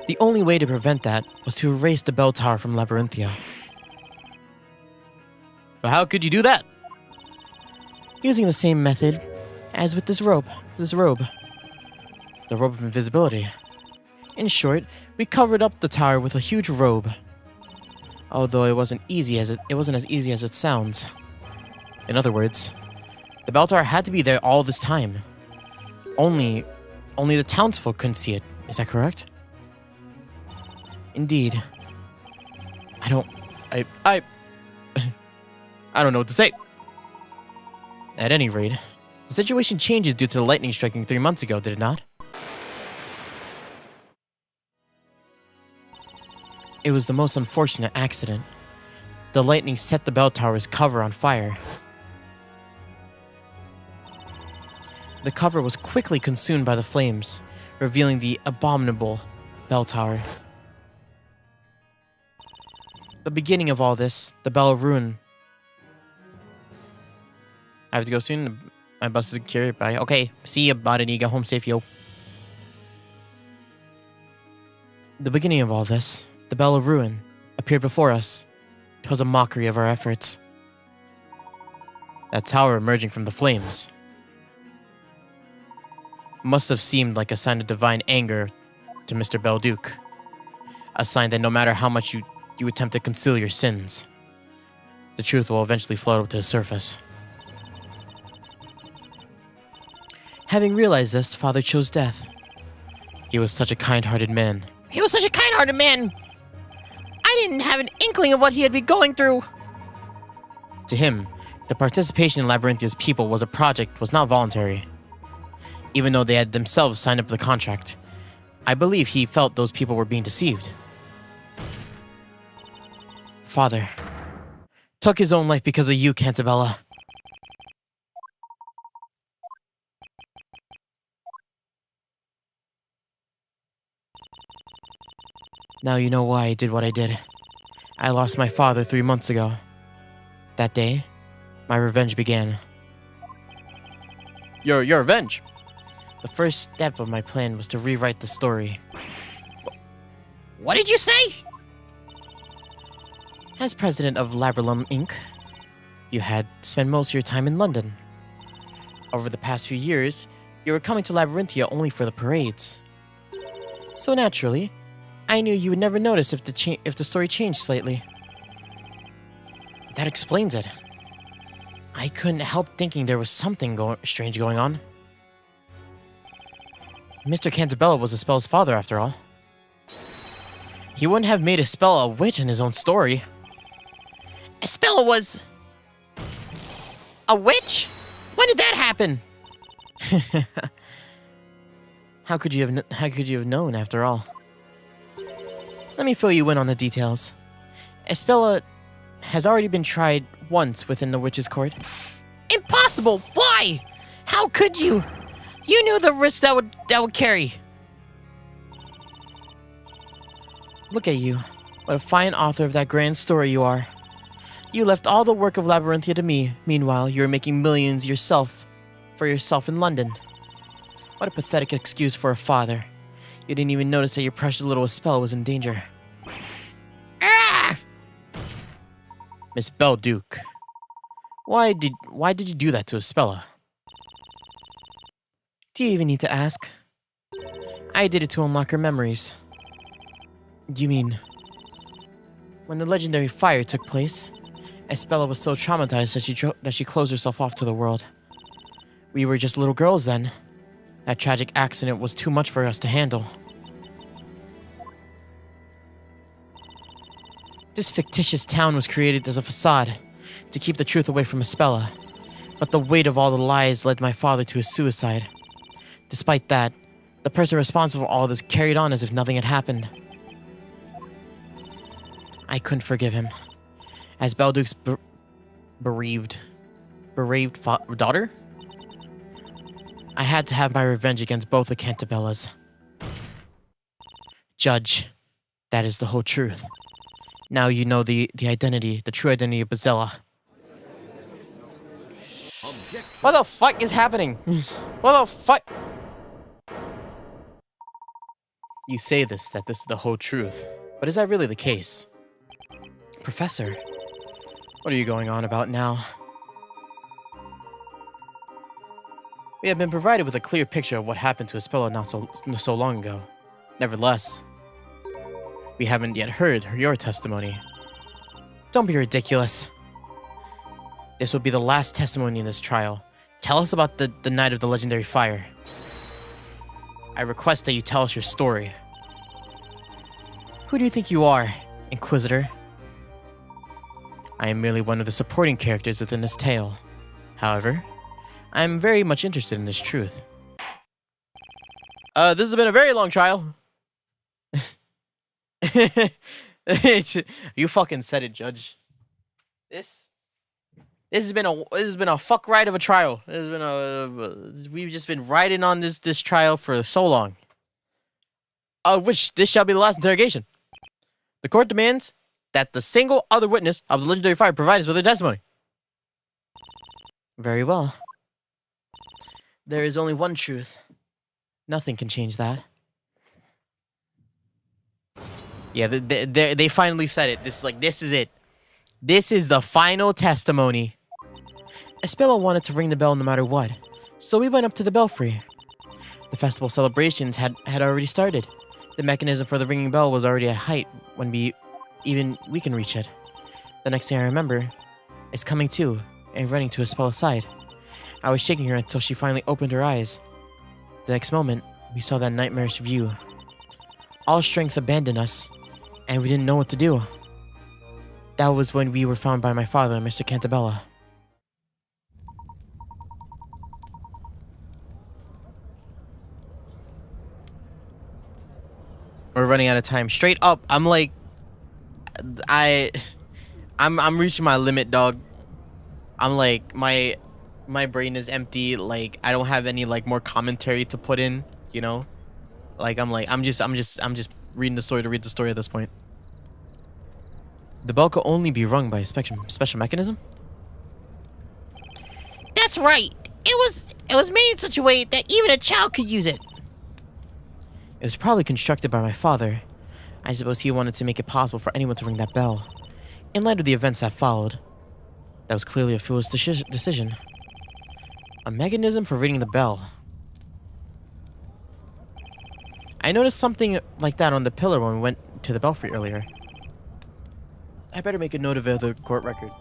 The only way to prevent that was to erase the bell tower from Labyrinthia. But how could you do that? Using the same method as with this robe. The robe of invisibility. In short, we covered up the tower with a huge robe. Although it wasn't as easy as it sounds. In other words, the bell tower had to be there all this time. Only the townsfolk couldn't see it. Is that correct? Indeed. I don't know what to say. At any rate, the situation changes due to the lightning striking 3 months ago, did it not? It was the most unfortunate accident. The lightning set the bell tower's cover on fire. The cover was quickly consumed by the flames, revealing the abominable bell tower. The beginning of all this, the Bell of Ruin. I have to go soon. My bus is secured. Bye. Okay, see you, Bodini. Get home safe, yo. The beginning of all this, the Bell of Ruin, appeared before us. It was a mockery of our efforts. That tower emerging from the flames must have seemed like a sign of divine anger to Mr. Belduke. A sign that no matter how much you attempt to conceal your sins, the truth will eventually float up to the surface. Having realized this, Father chose death. He was such a kind-hearted man. I didn't have an inkling of what he had been going through. To him, the participation in Labyrinthia's people was not voluntary. Even though they had themselves signed up the contract, I believe he felt those people were being deceived. Father took his own life because of you, Cantabella. Now you know why I did what I did. I lost my father 3 months ago. That day, my revenge began. Your revenge? The first step of my plan was to rewrite the story. What did you say? As president of Labyrlum Inc., you had spent most of your time in London. Over the past few years, you were coming to Labyrinthia only for the parades. So naturally, I knew you would never notice if the story changed slightly. That explains it. I couldn't help thinking there was something strange going on. Mr. Cantabella was Espella's father, after all. He wouldn't have made Espella a witch in his own story. Espella was a witch? When did that happen? How could you have known, after all? Let me fill you in on the details. Espella has already been tried once within the Witch's Court. Impossible! Why? How could you? You knew the risk that would carry. Look at you. What a fine author of that grand story you are. You left all the work of Labyrinthia to me. Meanwhile, you were making millions for yourself in London. What a pathetic excuse for a father. You didn't even notice that your precious little Espella was in danger. Ah! Miss Belduke, why did you do that to Espella? Do you even need to ask? I did it to unlock her memories. You mean, when the legendary fire took place, Espella was so traumatized that she closed herself off to the world. We were just little girls then. That tragic accident was too much for us to handle. This fictitious town was created as a facade to keep the truth away from Espella, but the weight of all the lies led my father to his suicide. Despite that, the person responsible for all this carried on as if nothing had happened. I couldn't forgive him. As Belduke's bereaved daughter, I had to have my revenge against both the Cantabellas. Judge, that is the whole truth. Now you know the true identity of Bazella. What the fuck is happening? What the fuck? You say that this is the whole truth, but is that really the case? Professor, what are you going on about now? We have been provided with a clear picture of what happened to Espella not so long ago. Nevertheless, we haven't yet heard your testimony. Don't be ridiculous. This will be the last testimony in this trial. Tell us about the night of the legendary fire. I request that you tell us your story. Who do you think you are, Inquisitor? I am merely one of the supporting characters within this tale. However, I am very much interested in this truth. This has been a very long trial. You fucking said it, Judge. This has been a fuck ride of a trial. We've just been riding on this trial for so long. Of which this shall be the last interrogation. The court demands that the single other witness of the legendary fire provide us with their testimony. Very well. There is only one truth. Nothing can change that. Yeah, they finally said it. This is it. This is the final testimony. Espella wanted to ring the bell no matter what, so we went up to the belfry. The festival celebrations had already started. The mechanism for the ringing bell was already at height when we can reach it. The next thing I remember is coming to and running to Espella's side. I was shaking her until she finally opened her eyes. The next moment, we saw that nightmarish view. All strength abandoned us, and we didn't know what to do. That was when we were found by my father and Mr. Cantabella. We're running out of time. Straight up, I'm like, I'm reaching my limit, dog. I'm like, my brain is empty. Like, I don't have any like more commentary to put in, you know? Like, I'm just reading the story to read the story at this point. The bell could only be rung by a special mechanism? That's right. It was made in such a way that even a child could use it. It was probably constructed by my father. I suppose he wanted to make it possible for anyone to ring that bell. In light of the events that followed, that was clearly a foolish decision. A mechanism for ringing the bell. I noticed something like that on the pillar when we went to the belfry earlier. I better make a note of the court record.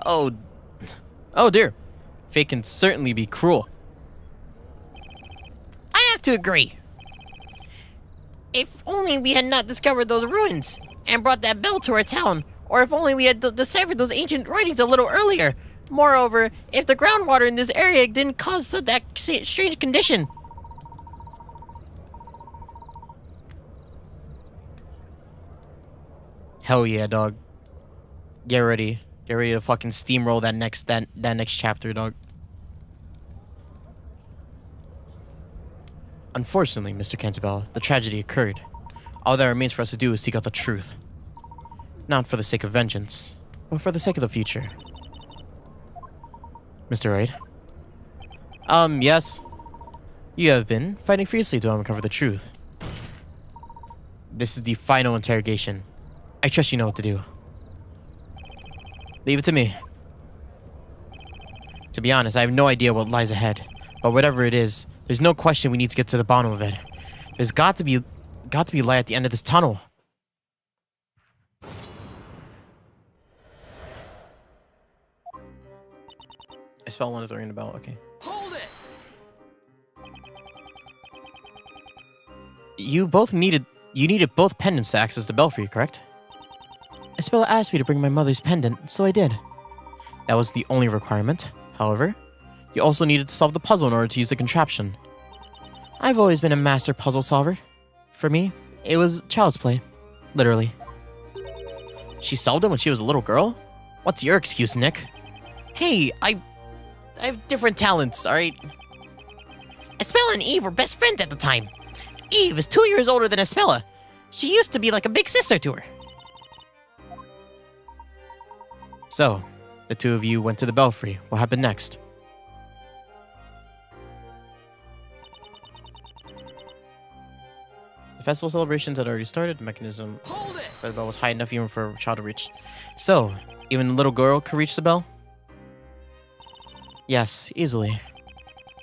Oh dear. Fate can certainly be cruel. I have to agree. If only we had not discovered those ruins and brought that bell to our town, or if only we had deciphered those ancient writings a little earlier, Moreover, if the groundwater in this area didn't cause that strange condition. Hell yeah, dog. Get ready. Get ready to fucking steamroll that next chapter, dog. Unfortunately, Mr. Cantabella, the tragedy occurred. All that remains for us to do is seek out the truth. Not for the sake of vengeance, but for the sake of the future. Mr. Wright? Yes. You have been fighting fiercely to uncover the truth. This is the final interrogation. I trust you know what to do. Leave it to me. To be honest, I have no idea what lies ahead. But whatever it is, there's no question we need to get to the bottom of it. There's got to be light at the end of this tunnel. I spelled one of the ring the bell, okay. Hold it! You needed both pendants to access the belfry, correct? Espella asked me to bring my mother's pendant, so I did. That was the only requirement. However, you also needed to solve the puzzle in order to use the contraption. I've always been a master puzzle solver. For me, it was child's play. Literally. She solved it when she was a little girl? What's your excuse, Nick? Hey, I have different talents, alright? Espella and Eve were best friends at the time. Eve is 2 years older than Espella. She used to be like a big sister to her. So, the two of you went to the belfry. What happened next? The festival celebrations had already started. The mechanism for the bell was high enough even for a child to reach. So, even a little girl could reach the bell? Yes, easily.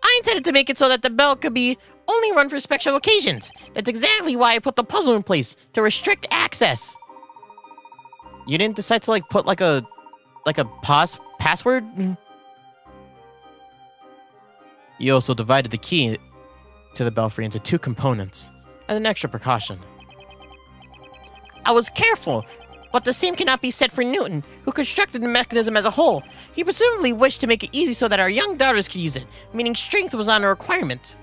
I intended to make it so that the bell could be only run for special occasions. That's exactly why I put the puzzle in place, to restrict access. You didn't decide to put like a password? You also divided the key to the belfry into two components, as an extra precaution. I was careful, but the same cannot be said for Newton, who constructed the mechanism as a whole. He presumably wished to make it easy so that our young daughters could use it, meaning strength was not a requirement.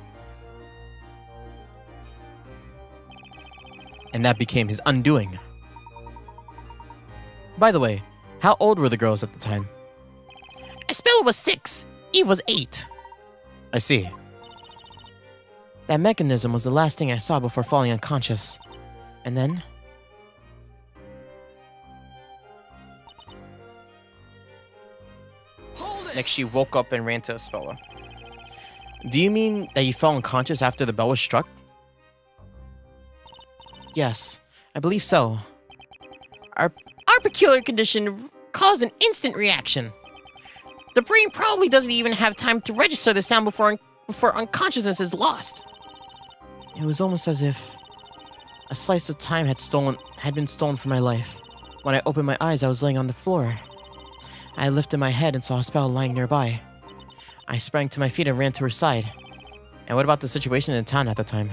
And that became his undoing. By the way, how old were the girls at the time? Espella was 6, Eve was 8. I see. That mechanism was the last thing I saw before falling unconscious. And then... Next, she woke up and ran to Espella. Do you mean that you fell unconscious after the bell was struck? Yes, I believe so. Our peculiar condition caused an instant reaction. The brain probably doesn't even have time to register the sound before unconsciousness is lost. It was almost as if a slice of time had been stolen from my life. When I opened my eyes, I was laying on the floor. I lifted my head and saw Espella lying nearby. I sprang to my feet and ran to her side. And what about the situation in town at the time?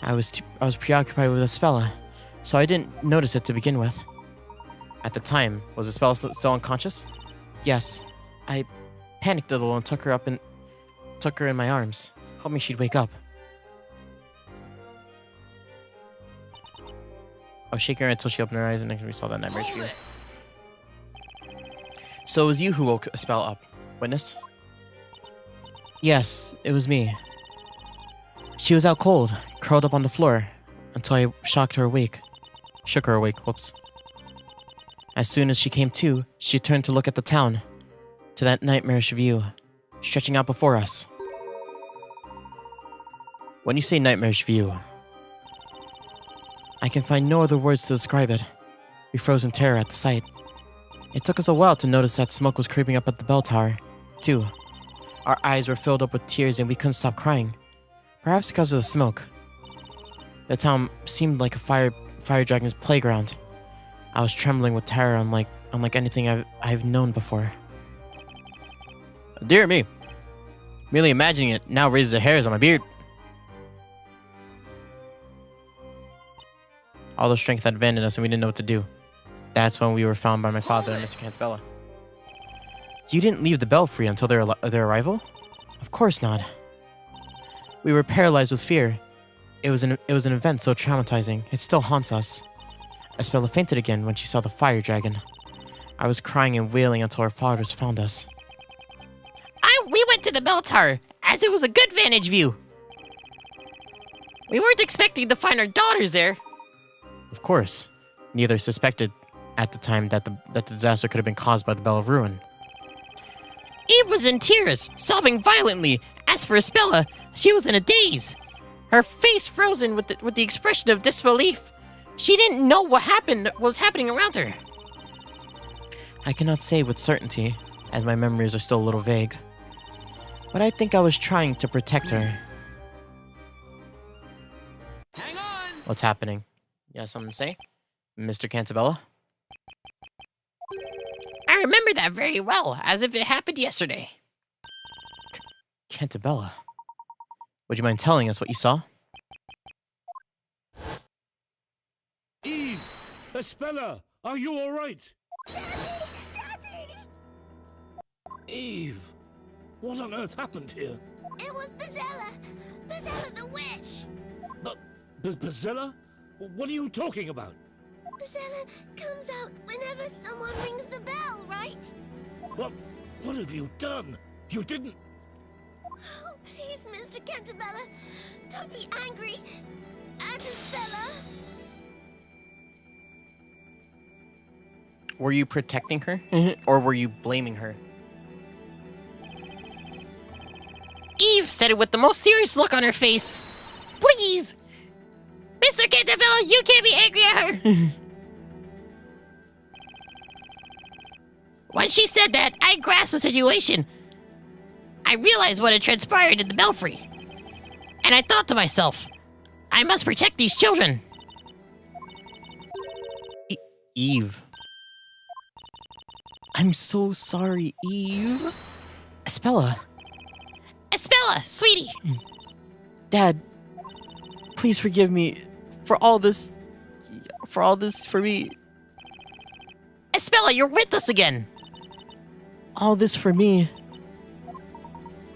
I was preoccupied with Espella, so I didn't notice it to begin with. At the time, was Espella still unconscious? Yes. I panicked a little and took her in my arms, hoping she'd wake up. I was shaking her until she opened her eyes, and then we saw that nightmarish view. So it was you who woke Espella up, witness? Yes, it was me. She was out cold, curled up on the floor, until I shook her awake, whoops. As soon as she came to, she turned to look at the town, to that nightmarish view, stretching out before us. When you say nightmarish view, I can find no other words to describe it. We froze in terror at the sight. It took us a while to notice that smoke was creeping up at the bell tower, too. Our eyes were filled up with tears and we couldn't stop crying. Perhaps because of the smoke. The town seemed like a fire dragon's playground. I was trembling with terror unlike anything I've known before. Dear me. Merely imagining it now raises the hairs on my beard. All the strength had abandoned us and we didn't know what to do. That's when we were found by my father and Mr. Cantabella. You didn't leave the belfry until their arrival? Of course not. We were paralyzed with fear. It was an event so traumatizing, it still haunts us. Espella fainted again when she saw the fire dragon. I was crying and wailing until our fathers found us. We went to the bell tower, as it was a good vantage view. We weren't expecting to find our daughters there. Of course, neither suspected at the time that the disaster could have been caused by the Bell of Ruin. Eve was in tears, sobbing violently. As for Espella, she was in a daze. Her face frozen with the expression of disbelief. She didn't know what was happening around her. I cannot say with certainty, as my memories are still a little vague. But I think I was trying to protect her. Hang on! What's happening? You have something to say? Mr. Cantabella? I remember that very well, as if it happened yesterday. Cantabella? Would you mind telling us what you saw? Eve! Espella! Are you alright? Daddy! Eve! What on earth happened here? It was Bazella! Bazella the witch! But... Bazella? What are you talking about? Bazella comes out whenever someone rings the bell, right? What have you done? You didn't... Oh, please, Mr. Cantabella, don't be angry at Espella. Were you protecting her? Or were you blaming her? Eve said it with the most serious look on her face. Please! Mr. Cantabella, you can't be angry at her! When she said that, I grasped the situation. I realized what had transpired in the belfry. And I thought to myself, I must protect these children. Eve. I'm so sorry, Eve. Espella. Espella, sweetie. Dad, please forgive me for all this. For me. Espella, you're with us again. All this for me.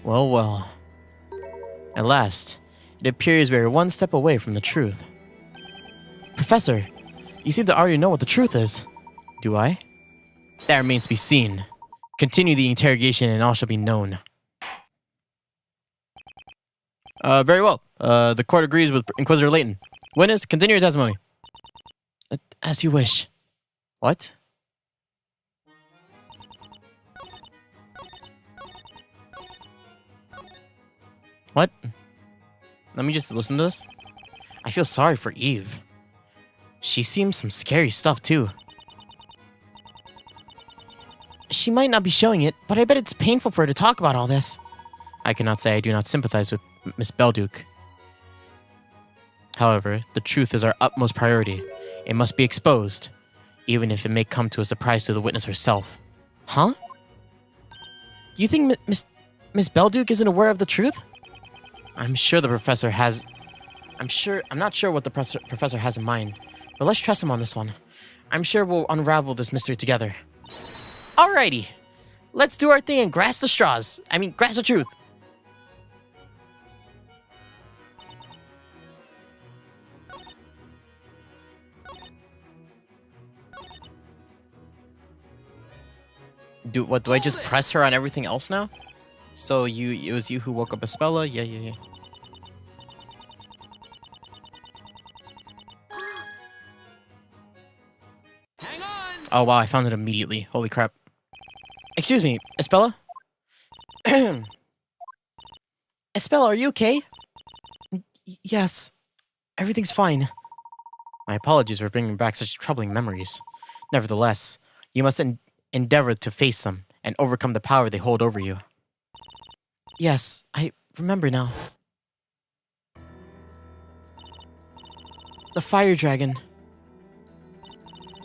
Well, well. At last, it appears we are one step away from the truth. Professor, you seem to already know what the truth is. Do I? That remains to be seen. Continue the interrogation and all shall be known. Very well. The court agrees with Inquisitor Layton. Witness, continue your testimony. As you wish. What? What? Let me just listen to this. I feel sorry for Eve. She seems some scary stuff, too. She might not be showing it, but I bet it's painful for her to talk about all this. I cannot say I do not sympathize with Miss Belduke. However, the truth is our utmost priority. It must be exposed, even if it may come to a surprise to the witness herself. Huh? You think Miss Belduke isn't aware of the truth? I'm sure the professor has... I'm not sure what the professor has in mind, but let's trust him on this one. I'm sure we'll unravel this mystery together. Alrighty, let's do our thing and grasp the straws. Grasp the truth. Do I just press her on everything else now? So it was you who woke up Espella? Yeah. Hang on! Oh wow, I found it immediately. Holy crap. Excuse me, Espella? Espella, are you okay? Yes. Everything's fine. My apologies for bringing back such troubling memories. Nevertheless, you must endeavor to face them and overcome the power they hold over you. Yes, I remember now. The fire dragon.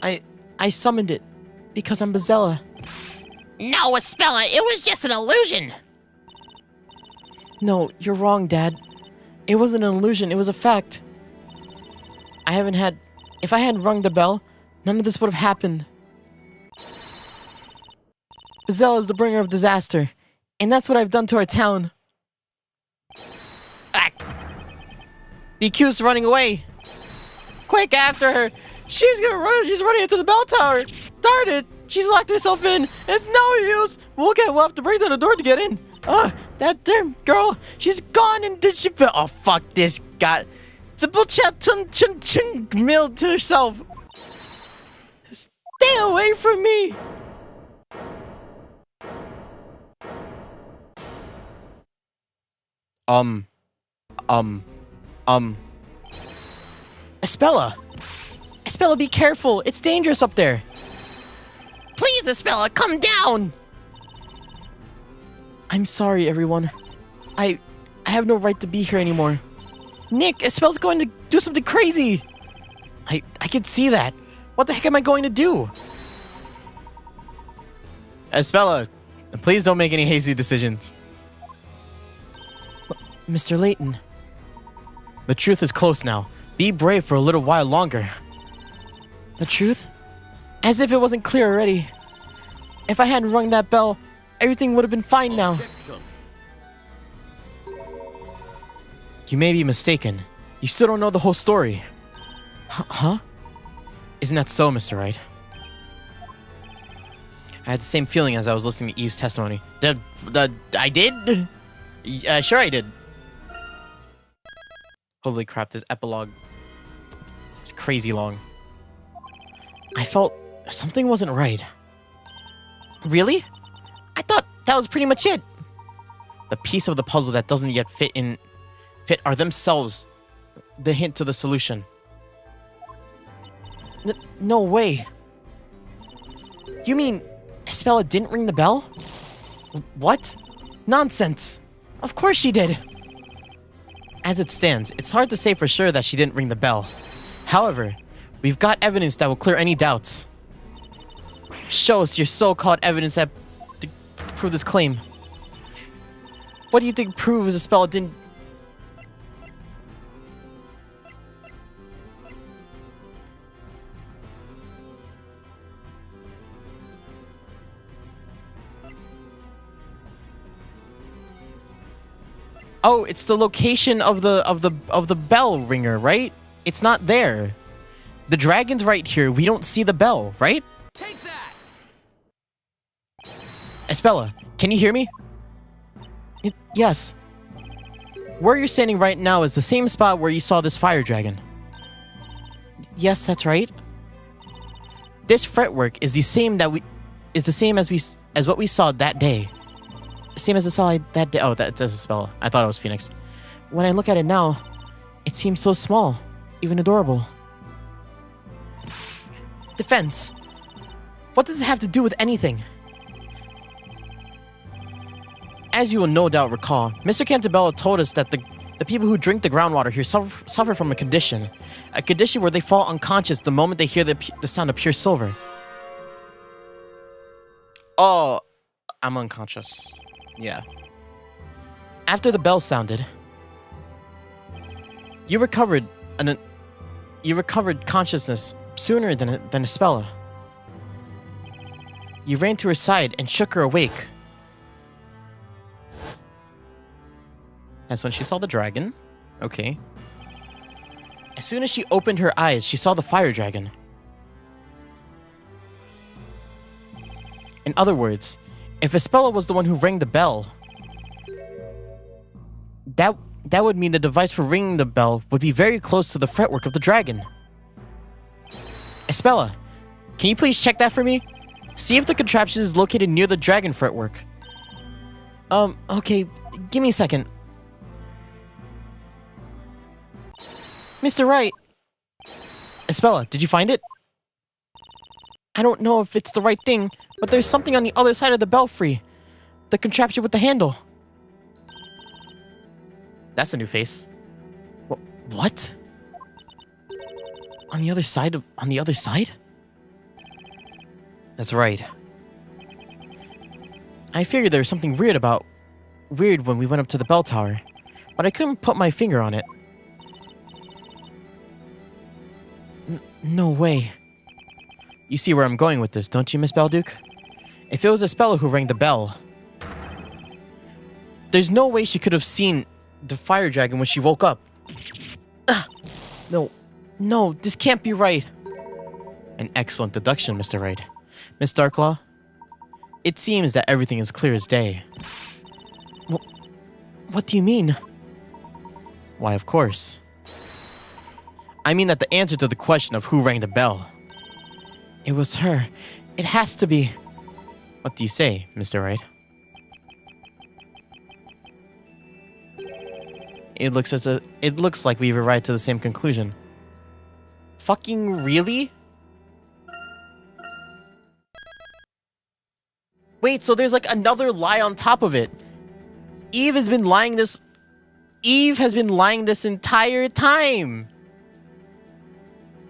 I summoned it because I'm Bazella. No, Espella, it was just an illusion. No, you're wrong, Dad. It wasn't an illusion, it was a fact. If I hadn't rung the bell, none of this would have happened. Bezella is the bringer of disaster, and that's what I've done to our town. Ah. The accused's running away. Quick, after her! She's running into the bell tower! Darn it! She's locked herself in! It's no use! We'll have to break down the door to get in! That damn girl! She's gone and did she... Oh, fuck this guy! Simple chat chun milled to herself! Stay away from me! Espella! Espella, be careful! It's dangerous up there! Please, Espella, come down! I'm sorry, everyone. I have no right to be here anymore. Nick, Espella's going to do something crazy! I can see that. What the heck am I going to do? Espella, please don't make any hasty decisions. Mr. Layton. The truth is close now. Be brave for a little while longer. The truth? As if it wasn't clear already. If I hadn't rung that bell, everything would have been fine now. Objection. You may be mistaken. You still don't know the whole story. Huh? Isn't that so, Mr. Wright? I had the same feeling as I was listening to Eve's testimony. I did? Sure I did. Holy crap, this epilogue is crazy long. I felt something wasn't right. Really? I thought that was pretty much it. The piece of the puzzle that doesn't yet fit are themselves the hint to the solution. No way. You mean Espella didn't ring the bell? What? Nonsense. Of course she did. As it stands, it's hard to say for sure that she didn't ring the bell. However, we've got evidence that will clear any doubts. Show us your so-called evidence to prove this claim. What do you think proves Espella didn't... Oh, it's the location of the bell ringer, right? It's not there. The dragon's right here. We don't see the bell, right? Take that! Espella, can you hear me? Yes. Where you're standing right now is the same spot where you saw this fire dragon. Yes, that's right. This fretwork is the same as what we saw that day. Same as I saw that day. Oh, that does a spell. I thought it was Phoenix. When I look at it now, it seems so small, even adorable. Defense. What does it have to do with anything? As you will no doubt recall, Mr. Cantabella told us that the people who drink the groundwater here suffer from a condition where they fall unconscious the moment they hear the sound of pure silver. Oh, I'm unconscious. Yeah. After the bell sounded, you recovered consciousness sooner than Espella. You ran to her side and shook her awake. That's when she saw the dragon. Okay. As soon as she opened her eyes, she saw the fire dragon. In other words, if Espella was the one who rang the bell, that would mean the device for ringing the bell would be very close to the fretwork of the dragon. Espella, can you please check that for me? See if the contraption is located near the dragon fretwork. Okay, give me a second. Mr. Wright! Espella, did you find it? I don't know if it's the right thing, but there's something on the other side of the belfry. The contraption with the handle. That's a new face. What? On the other side? That's right. I figured there was something weird when we went up to the bell tower, but I couldn't put my finger on it. No way. You see where I'm going with this, don't you, Miss Belduke? If it was Espella who rang the bell, there's no way she could have seen the fire dragon when she woke up. No, this can't be right. An excellent deduction, Mr. Wright. Miss Darklaw, it seems that everything is clear as day. What do you mean? Why, of course. I mean that the answer to the question of who rang the bell. It was her. It has to be. What do you say, Mr. Wright? It looks like we've arrived to the same conclusion. Fucking really? Wait, so there's like another lie on top of it. Eve has been lying this entire time.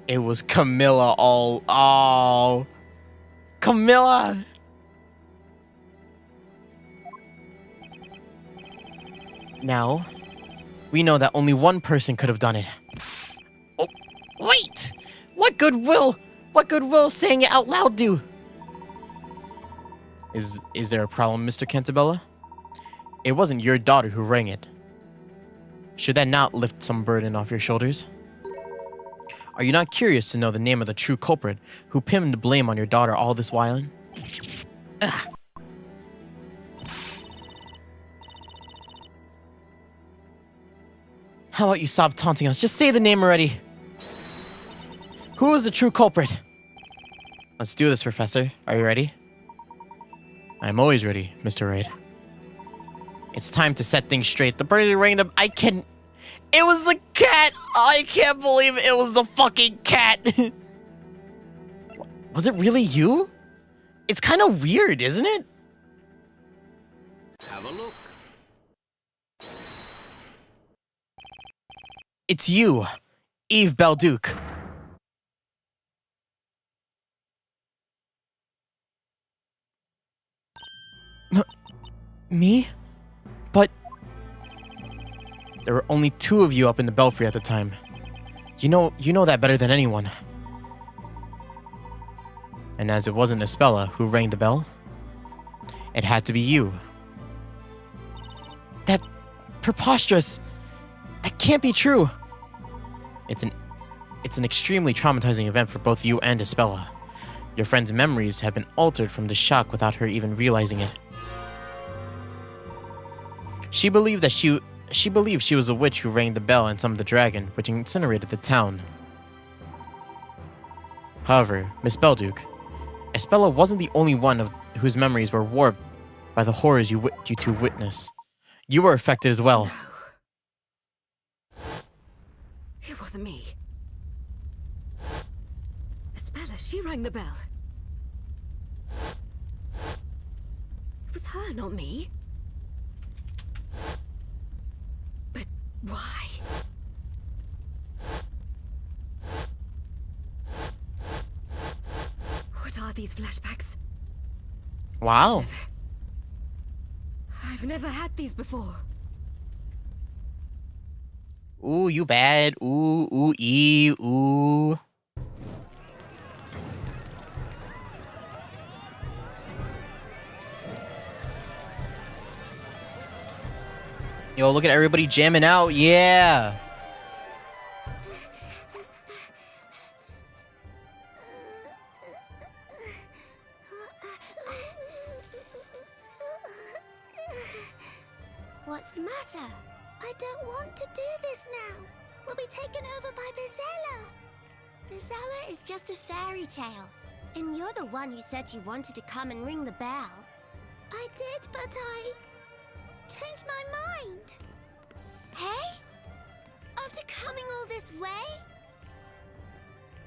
It was Camilla all. Oh. Camilla. Now, we know that only one person could have done it. Oh, wait! What good will saying it out loud do? Is there a problem, Mr. Cantabella? It wasn't your daughter who rang it. Should that not lift some burden off your shoulders? Are you not curious to know the name of the true culprit who pinned the blame on your daughter all this while? Ugh. How about you stop taunting us? Just say the name already. Who is the true culprit? Let's do this, Professor. Are you ready? I'm always ready, Mr. Wright. It's time to set things straight. The bird rang the... It was the cat! I can't believe it was the fucking cat! Was it really you? It's kind of weird, isn't it? Have a look. It's you, Eve Belduke. Me? But there were only 2 of you up in the belfry at the time. You know that better than anyone. And as it wasn't Espella who rang the bell, it had to be you. That preposterous. That can't be true. It's an extremely traumatizing event for both you and Espella. Your friend's memories have been altered from the shock without her even realizing it. She believed she was a witch who rang the bell and summoned the dragon, which incinerated the town. However, Miss Belduke, Espella wasn't the only one whose memories were warped by the horrors you two witnessed. You were affected as well. No. It wasn't me. Espella, she rang the bell. It was her, not me. But why? What are these flashbacks? Wow. I've never had these before. Ooh, you bad. Ooh, Eve, ooh. Yo, look at everybody jamming out. Yeah. What's the matter? I don't want to do this now. We'll be taken over by Bizella. Bizella is just a fairy tale. And you're the one who said you wanted to come and ring the bell. I did, but I changed my mind. Hey? After coming all this way?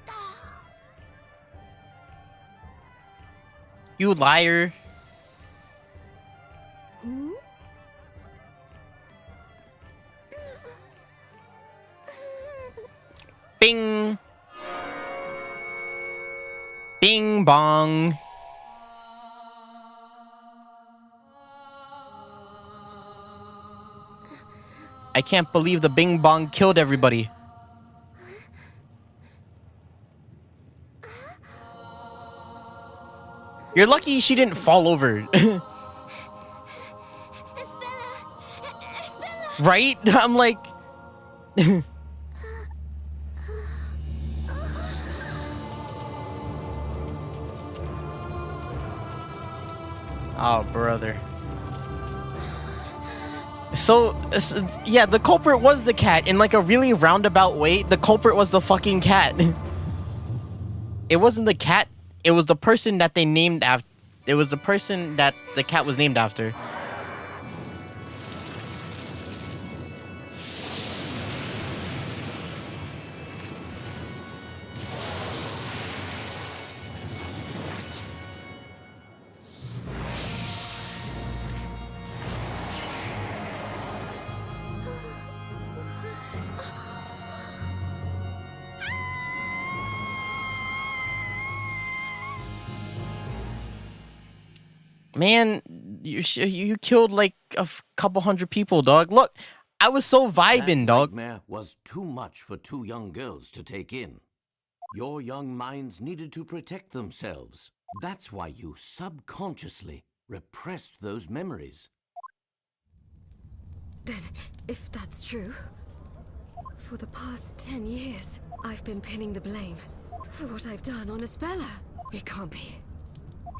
Oh. You liar. Hmm? Bing. Bing bong. I can't believe the bing bong killed everybody. You're lucky she didn't fall over. Isabella! Right? I'm like... Oh, brother. So, yeah, the culprit was the cat. In like a really roundabout way, the culprit was the fucking cat. It wasn't the cat. It was the person that they named after. It was the person that the cat was named after. Man, you killed like a couple hundred people, dog. Look, I was so vibing, That dog. nightmare was too much for two young girls to take in. Your young minds needed to protect themselves. That's why you subconsciously repressed those memories. Then, if that's true, for the past 10 years, I've been pinning the blame for what I've done on Isabella. It can't be.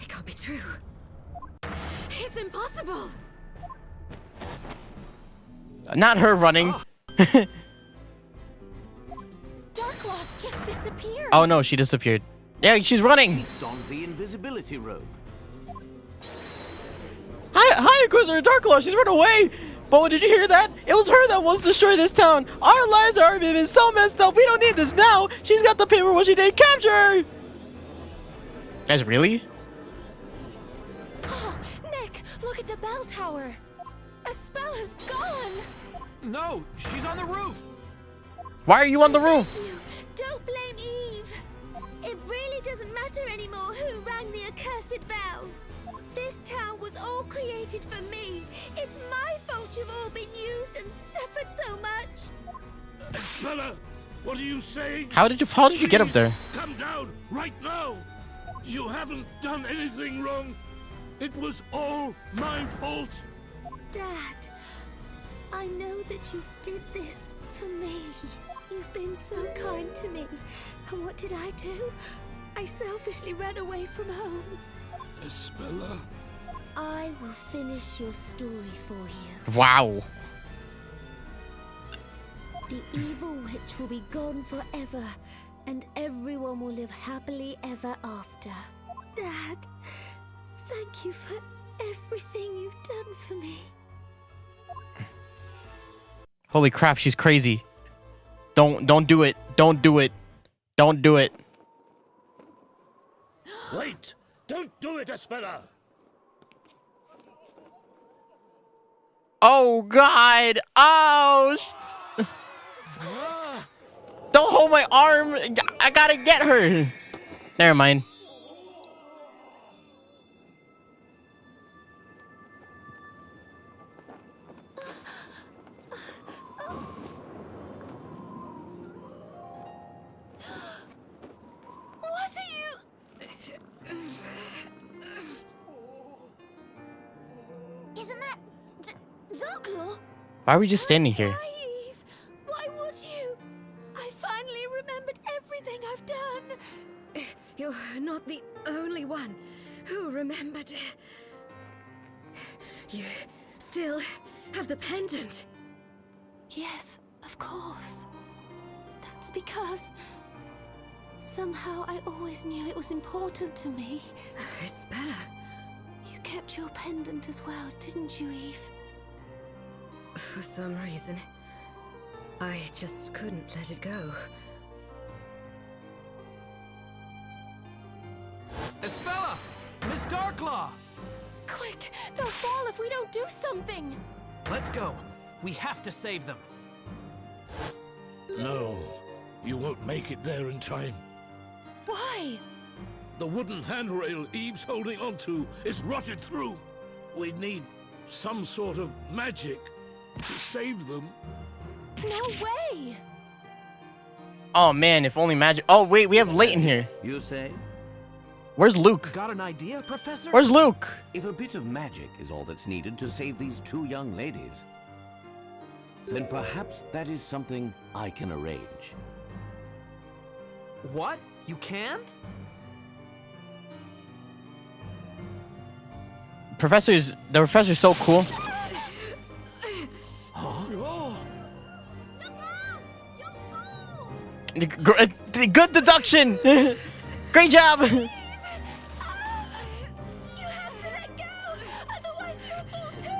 It can't be true. It's impossible! Not her running. Darkloss just disappeared! Oh no, she disappeared. Yeah, she's running. She's donned the invisibility robe. Hi, Inquisitor Darklaw. She's run away. But did you hear that? It was her that wants to destroy this town. Our lives are been so messed up. We don't need this now. She's got the paper what she did. Capture her. Guys, really? Oh, Nick, look at the bell tower. Isabela's gone! No, she's on the roof. Why are you on the roof? You don't blame Eve. It really doesn't matter anymore who rang the accursed bell. This town was all created for me. It's my fault you've all been used and suffered so much. Isabella, what are you saying? How did you get up there? Come down right now. You haven't done anything wrong. It was all my fault. Dad, I know that you did this for me. You've been so kind to me. And what did I do? I selfishly ran away from home. Isabella. I will finish your story for you. Wow. The evil witch will be gone forever, and everyone will live happily ever after. Dad, thank you for everything you've done for me. Holy crap, she's crazy. Don't do it. Don't do it. Don't do it. Wait! Don't do it, Isabella! Oh God. Oh. Don't hold my arm. I gotta get her. Never mind. What are you? Isn't that Darklaw? Why are we just standing here? Naive. Why would you? I finally remembered everything I've done. You're not the only one who remembered. You still have the pendant. Yes, of course. That's because somehow I always knew it was important to me. Isabella. You kept your pendant as well, didn't you, Eve? For some reason, I just couldn't let it go. Isabella! Miss Darklaw! Quick! They'll fall if we don't do something! Let's go. We have to save them. No, you won't make it there in time. Why? The wooden handrail Eve's holding onto is rotted through. We need some sort of magic to save them. No way! Oh man, if only magic. Oh wait, we have Layton here. You say? Where's Luke? Got an idea, Professor? Where's Luke? If a bit of magic is all that's needed to save these two young ladies, then perhaps that is something I can arrange. What? You can? The professor's so cool. Good deduction. Great job. You have to let go, otherwise you'll fall too.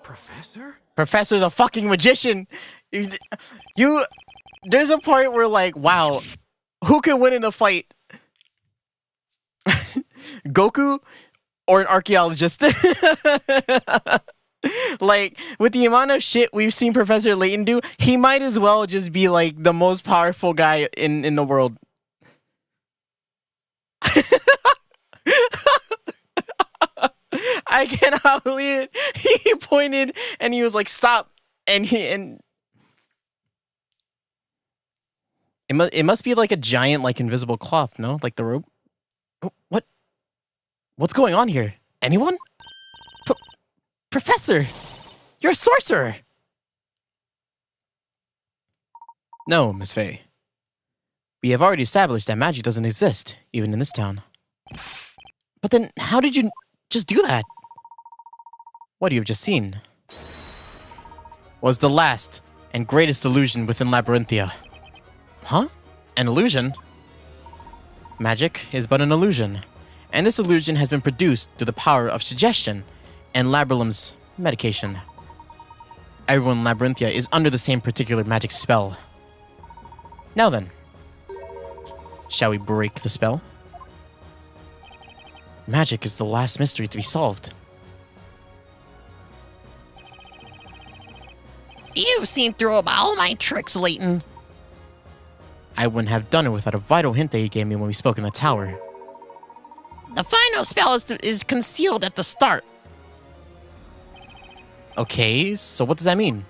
Professor? Professor's a fucking magician. You there's a part where like, wow, who can win in a fight? Goku or an archaeologist? Like, with the amount of shit we've seen Professor Layton do, he might as well just be like the most powerful guy in the world. I cannot believe it. He pointed and he was like, "Stop!" And it must be like a giant, like invisible cloth, no? Like the rope. What's going on here? Anyone? Professor, you're a sorcerer. No, Miss Faye. We have already established that magic doesn't exist, even in this town. But then, how did you just do that? What you have just seen was the last and greatest illusion within Labyrinthia. Huh? An illusion? Magic is but an illusion, and this illusion has been produced through the power of suggestion and Labyrinth's medication. Everyone in Labyrinthia is under the same particular magic spell. Now then, shall we break the spell? Magic is the last mystery to be solved. You've seen through about all my tricks, Layton. I wouldn't have done it without a vital hint that you gave me when we spoke in the tower. The final spell is concealed at the start. Okay, so what does that mean?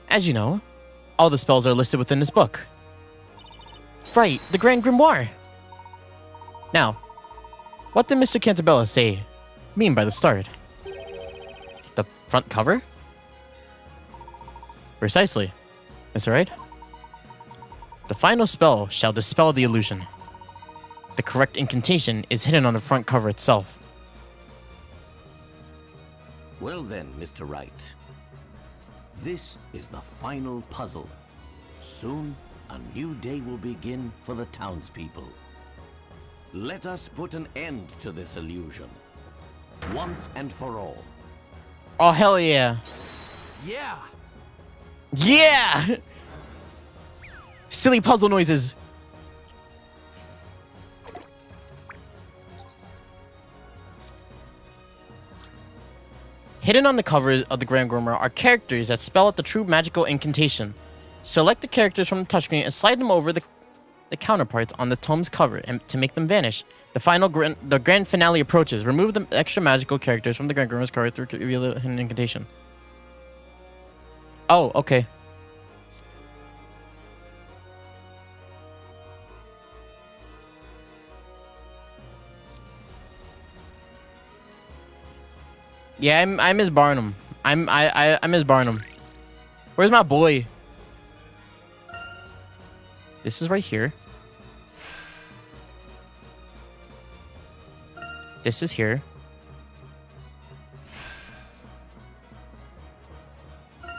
As you know, all the spells are listed within this book. Right, the Grand Grimoire. Now, what did Mr. Cantabella mean by the start? The front cover? Precisely, Mr. Wright. The final spell shall dispel the illusion. The correct incantation is hidden on the front cover itself. Well then, Mr. Wright. This is the final puzzle. Soon, a new day will begin for the townspeople. Let us put an end to this illusion. Once and for all. Oh, hell yeah. Yeah! Yeah! Silly puzzle noises. Hidden on the cover of the Grand Grimoire are characters that spell out the true magical incantation. Select the characters from the touchscreen and slide them over the counterparts on the tome's cover and to make them vanish. The grand finale approaches. Remove the extra magical characters from the Grand Grimaire's cover to reveal the hidden incantation. Oh, okay. Yeah, I miss Barnum. I miss Barnum. Where's my boy? This is right here. This is here.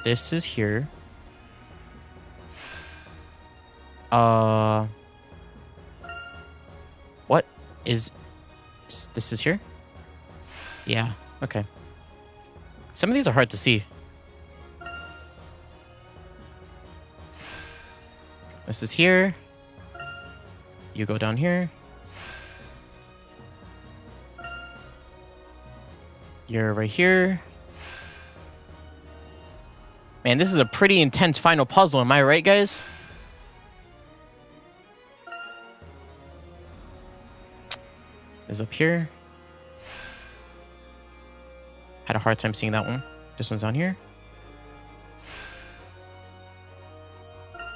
This is here. What is this is here? Yeah, okay. Some of these are hard to see. This is here. You go down here. You're right here. Man, this is a pretty intense final puzzle, am I right, guys? is up here. Had a hard time seeing that one. This one's down here.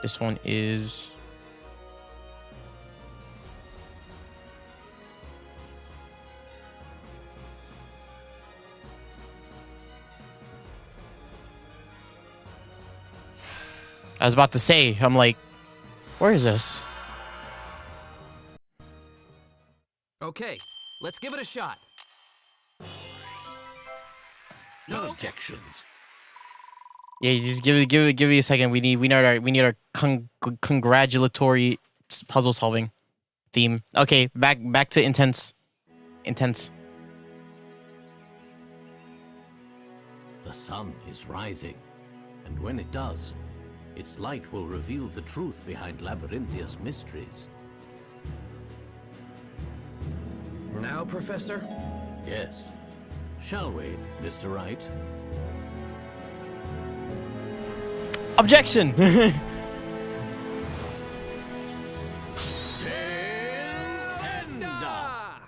This one is... I was about to say, I'm like, where is this? Okay, let's give it a shot. No objections. Yeah, you just give me a second. We need our congratulatory puzzle solving theme. Okay, back to intense. The sun is rising, and when it does, its light will reveal the truth behind Labyrinthia's mysteries. Now, Professor? Yes. Shall we, Mr. Wright? Objection. Ah!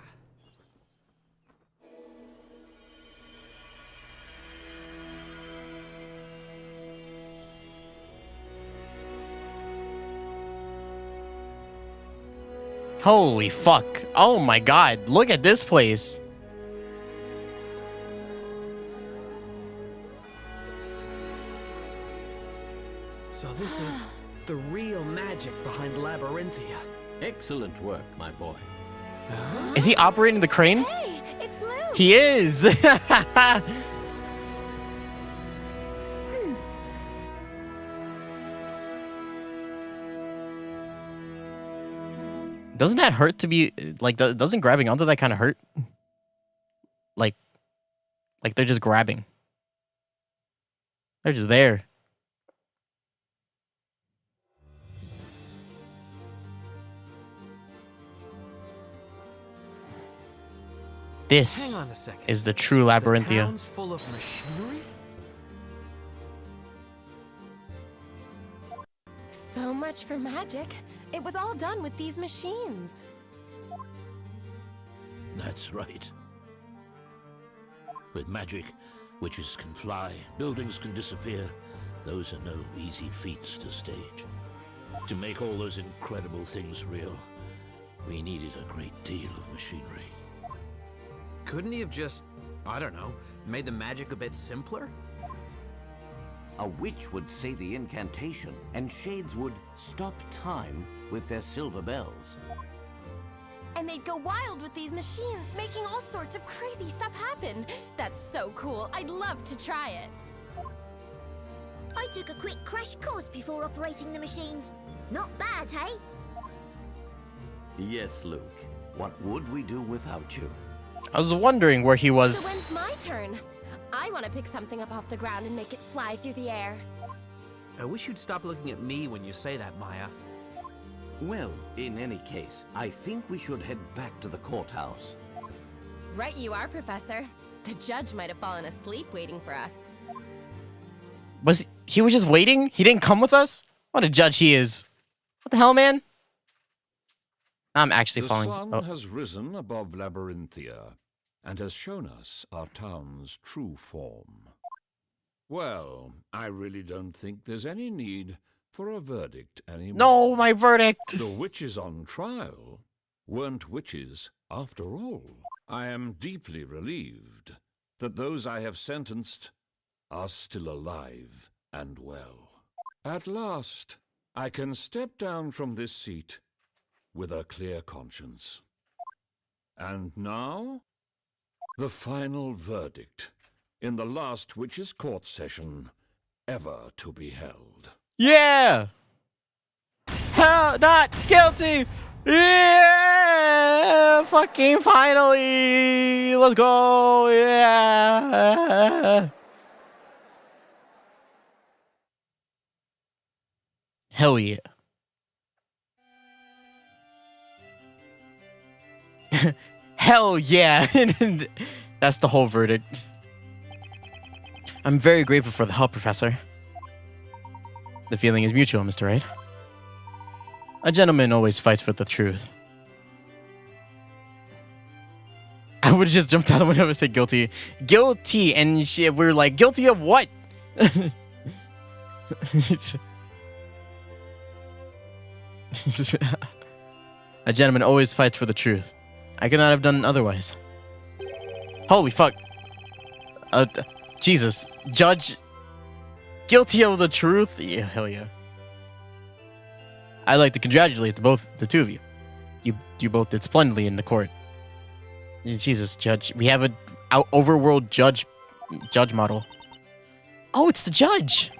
Holy fuck. Oh my god. Look at this place. So this is the real magic behind Labyrinthia. Excellent work, my boy. Is he operating the crane? Hey, it's Luke. He is. Doesn't that hurt to be like? Doesn't grabbing onto that kind of hurt? Like they're just grabbing. They're just there. This Hang on a second. is the true The Labyrinthia. town's full of machinery? So much for magic. It was all done with these machines. That's right. With magic, witches can fly, buildings can disappear. Those are no easy feats to stage. To make all those incredible things real, we needed a great deal of machinery. Couldn't he have just, I don't know, made the magic a bit simpler? A witch would say the incantation, and shades would stop time with their silver bells. And they'd go wild with these machines, making all sorts of crazy stuff happen. That's so cool. I'd love to try it. I took a quick crash course before operating the machines. Not bad, hey? Yes, Luke. What would we do without you? I was wondering where he So was. when's my turn? I want to pick something up off the ground and make it fly through the air. I wish you'd stop looking at me when you say that, Maya. Well, in any case, I think we should head back to the courthouse. Right you are, Professor. The judge might have fallen asleep waiting for us. He was just waiting? He didn't come with us? What a judge he is. What the hell, man? I'm actually The falling. sun Oh. has risen above Labyrinthia and has shown us our town's true form. Well, I really don't think there's any need for a verdict anymore. No, my verdict. The witches on trial weren't witches after all. I am deeply relieved that those I have sentenced are still alive and well. At last, I can step down from this seat with a clear conscience. And now, the final verdict in the last witches' court session ever to be held. Yeah. Hell, not guilty. Yeah. Fucking finally. Let's go. Yeah. Hell yeah. Hell yeah. That's the whole verdict. I'm very grateful for the help, Professor. The feeling is mutual, Mr. Wright. A gentleman always fights for the truth. I would have just jumped out the window and said guilty. Guilty, and we're like, guilty of what? A gentleman always fights for the truth. I could not have done otherwise. Holy fuck. Jesus. Judge. Guilty of the truth? Yeah, hell yeah. I'd like to congratulate the two of you. You both did splendidly in the court. Jesus, Judge. We have a overworld judge model. Oh, it's the judge.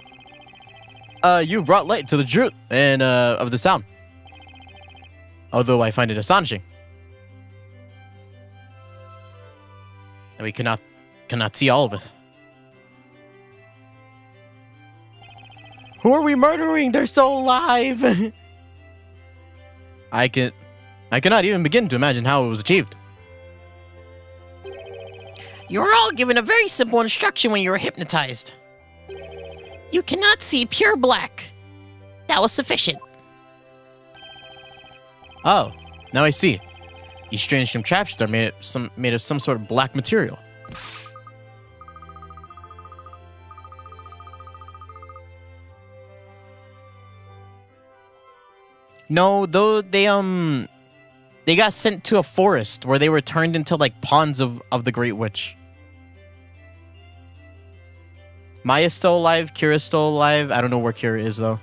You brought light to the truth and of the sound. Although I find it astonishing. And we cannot see all of it. Who are we murdering? They're still alive. I cannot even begin to imagine how it was achieved. You were all given a very simple instruction when you were hypnotized. You cannot see pure black. That was sufficient. Oh, now I see. You strange from traps are made of some sort of black material. No, though they got sent to a forest where they were turned into like pawns of the Great Witch. Maya's still alive, Kira's still alive. I don't know where Kira is though.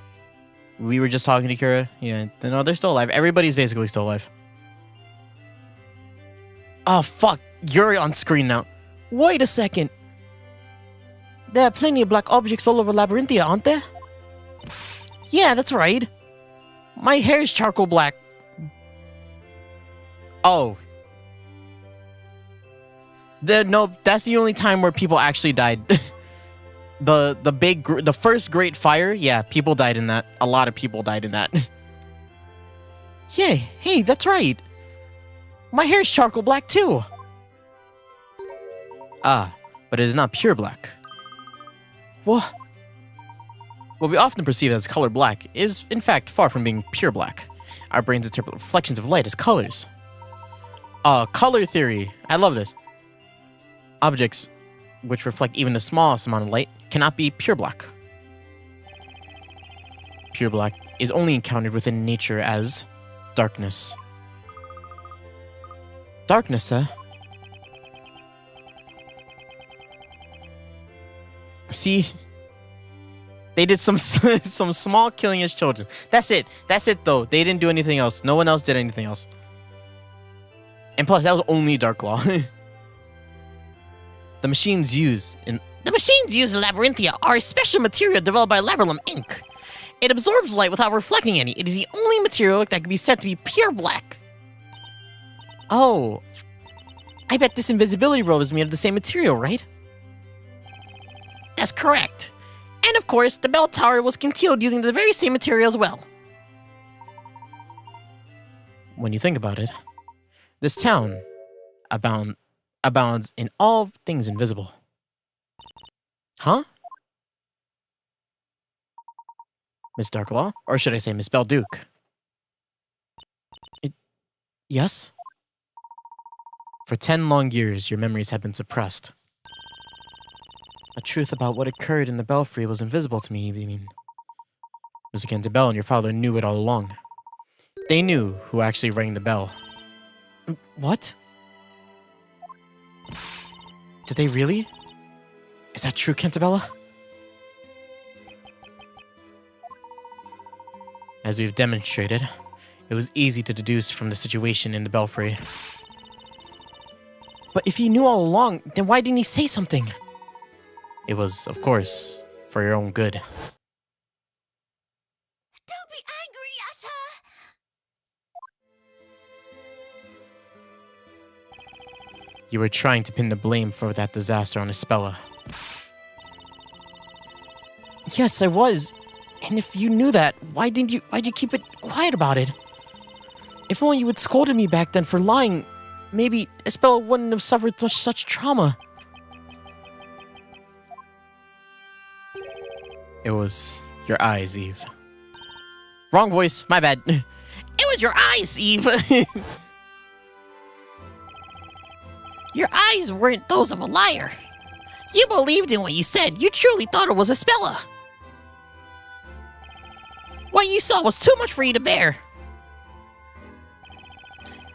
We were just talking to Kira. Yeah, no, they're still alive. Everybody's basically still alive. Oh fuck, you're on screen now. Wait a second. There are plenty of black objects all over Labyrinthia, aren't there? Yeah, that's right. My hair is charcoal black. Oh. No, that's the only time where people actually died. The first Great Fire, yeah, people died in that. A lot of people died in that. Yeah, hey, that's right. My hair is charcoal black too. Ah, but it is not pure black. What? What we often perceive as color black is, in fact, far from being pure black. Our brains interpret reflections of light as colors. Color theory. I love this. Objects which reflect even the smallest amount of light cannot be pure black. Pure black is only encountered within nature as darkness. Darkness, huh? See? They did some small killing as children. That's it. That's it, though. They didn't do anything else. No one else did anything else. And plus, that was only Dark Law. The machines used in Labyrinthia are a special material developed by Labyrinthium Inc. It absorbs light without reflecting any. It is the only material that can be said to be pure black. Oh. I bet this invisibility robe is made of the same material, right? That's correct. And of course, the bell tower was concealed using the very same material as well. When you think about it, this town abounds in all things invisible. Huh? Miss Darklaw? Or should I say Miss Belduke? Yes? For 10 long years, your memories have been suppressed. The truth about what occurred in the belfry was invisible to me, you mean? Miss Cantabelle and your father knew it all along. They knew who actually rang the bell. What? Did they really? Is that true, Cantabella? As we've demonstrated, it was easy to deduce from the situation in the belfry. But if he knew all along, then why didn't he say something? It was, of course, for your own good. Don't be angry at her! You were trying to pin the blame for that disaster on Ispella. Yes, I was. And if you knew that, why'd you keep it quiet about it? If only you had scolded me back then for lying, maybe Ispella wouldn't have suffered such trauma. It was your eyes, Eve. Wrong voice, my bad. It was your eyes, Eve. Your eyes weren't those of a liar. You believed in what you said. You truly thought it was a Spella. What you saw was too much for you to bear.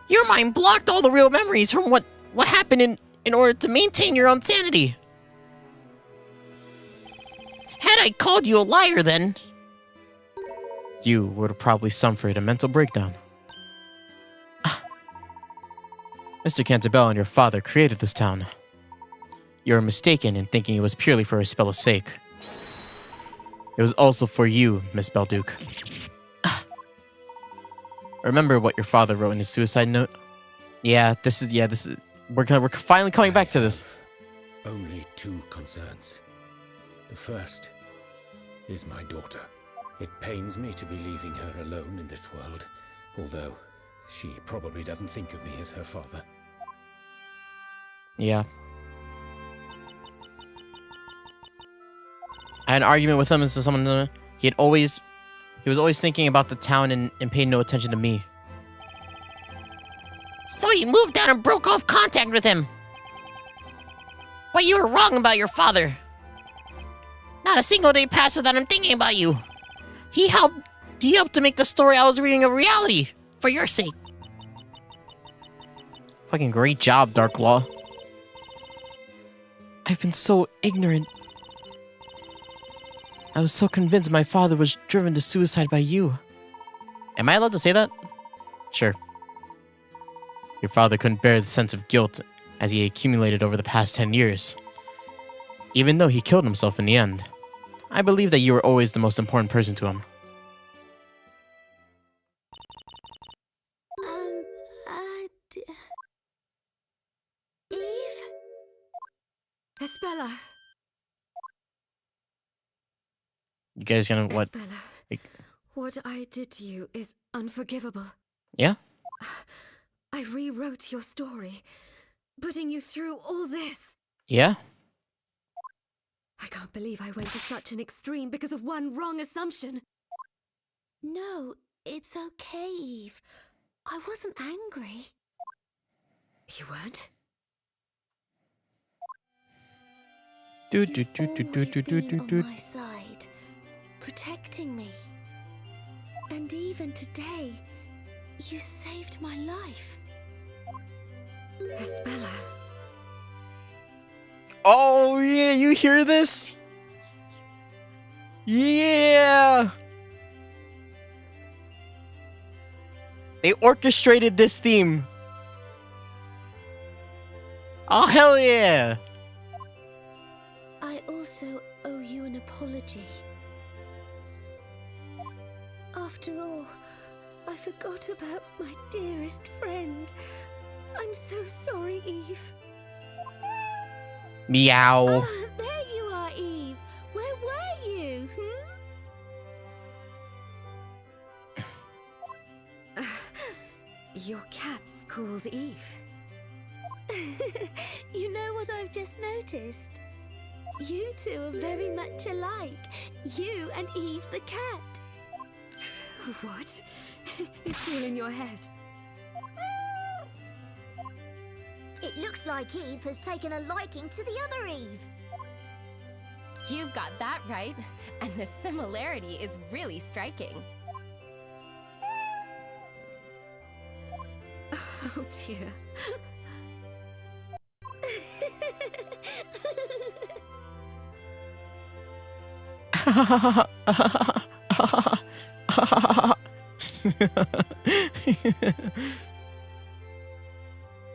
Your mind blocked all the real memories from what happened in order to maintain your own sanity. Had I called you a liar then, You would have probably suffered a mental breakdown. Mr. Cantabella and your father created this town. You are mistaken in thinking it was purely for Ispella's sake. It was also for you, Miss Belduke. Remember what your father wrote in his suicide note? This is we're finally coming back to this. Only two concerns. The first is my daughter. It pains me to be leaving her alone in this world, although she probably doesn't think of me as her father. Yeah. I had an argument with him as to someone he was always thinking about the town and paid no attention to me. so you moved out and broke off contact with him. But you were wrong about your father. Not a single day passed without him thinking about you. He helped to make the story I was reading a reality, for your sake. Fucking great job, Darklaw. I've been so ignorant. I was so convinced my father was driven to suicide by you. Am I allowed to say that? Sure. Your father couldn't bear the sense of guilt as he accumulated over the past 10 years. Even though he killed himself in the end, I believe that you were always the most important person to him. Eve? Espella. You guys gonna what? Espella, what I did to you is unforgivable. Yeah? I rewrote your story, putting you through all this. Yeah? I can't believe I went to such an extreme because of one wrong assumption. No, it's okay, Eve. I wasn't angry. You weren't? You've always been on my side, protecting me. And even today, you saved my life. Espella. Oh yeah, you hear this? Yeah! They orchestrated this theme. Oh hell yeah! I also owe you an apology. After all, I forgot about my dearest friend. I'm so sorry, Eve. Meow. Ah, there you are, Eve. Where were you? Your cat's called Eve. You know what I've just noticed? You two are very much alike. You and Eve the cat. What? It's all in your head. It looks like Eve has taken a liking to the other Eve. You've got that right, and the similarity is really striking. Oh dear.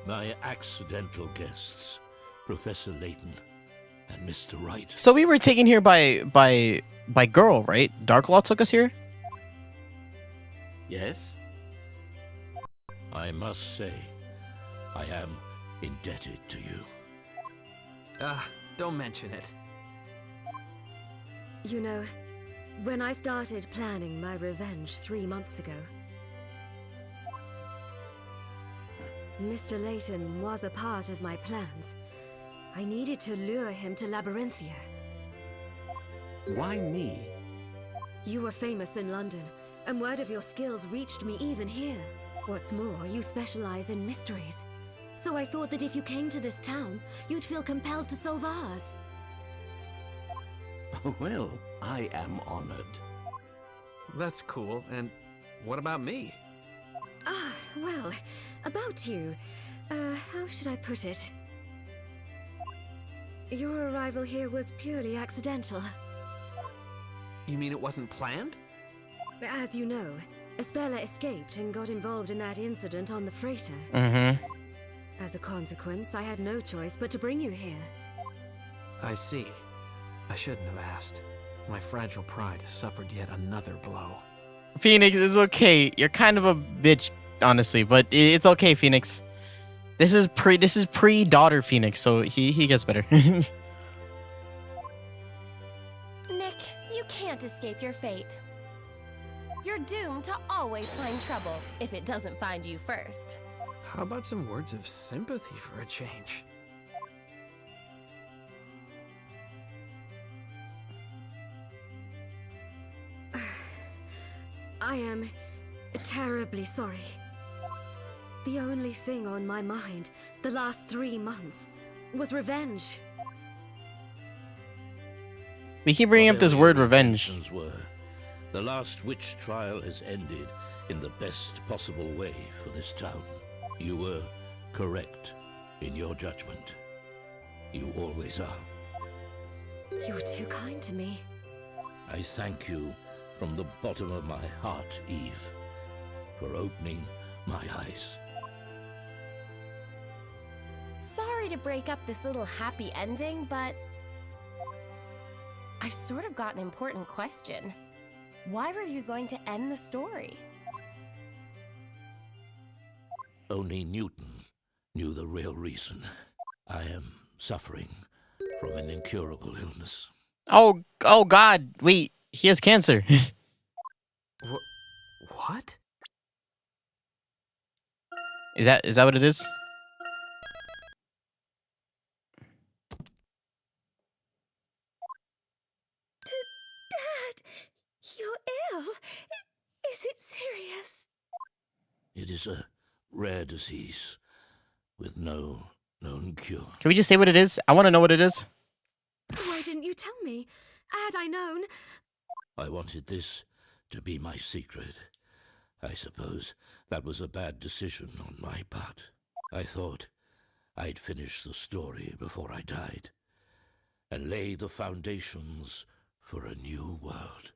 My accidental guests, Professor Layton and Mr. Wright. So we were taken here by girl, right? Darklaw took us here? Yes? I must say, I am indebted to you. Don't mention it. You know, when I started planning my revenge 3 months ago, Mr. Layton was a part of my plans. I needed to lure him to Labyrinthia. Why me? You were famous in London, and word of your skills reached me even here. What's more, you specialize in mysteries. So I thought that if you came to this town, you'd feel compelled to solve ours. Well, I am honored. That's cool. And what about me? Ah, well, about you. How should I put it? Your arrival here was purely accidental. You mean it wasn't planned? As you know, Espella escaped and got involved in that incident on the freighter. Mm-hmm. As a consequence, I had no choice but to bring you here. I see. I shouldn't have asked. My fragile pride has suffered yet another blow. Phoenix, it's okay. You're kind of a bitch, honestly, but it's okay, Phoenix. This is pre-daughter Phoenix, so he gets better. Nick, you can't escape your fate. You're doomed to always find trouble if it doesn't find you first. How about some words of sympathy for a change? I am terribly sorry. The only thing on my mind the last 3 months was revenge. We keep bringing up this word revenge. Were. The last witch trial has ended in the best possible way for this town. You were correct in your judgment. You always are. You're too kind to me. I thank you from the bottom of my heart, Eve, for opening my eyes. Sorry to break up this little happy ending, but I've sort of got an important question. Why were you going to end the story? Only Newton knew the real reason. I am suffering from an incurable illness. Oh God! Wait, he has cancer. What? Is that what it is? Dad, you're ill. Is it serious? It is a rare disease with no known cure. Can we just say what it is? I want to know what it is. Why didn't you tell me? Had I known... I wanted this to be my secret. I suppose that was a bad decision on my part. I thought I'd finish the story before I died and lay the foundations for a new world.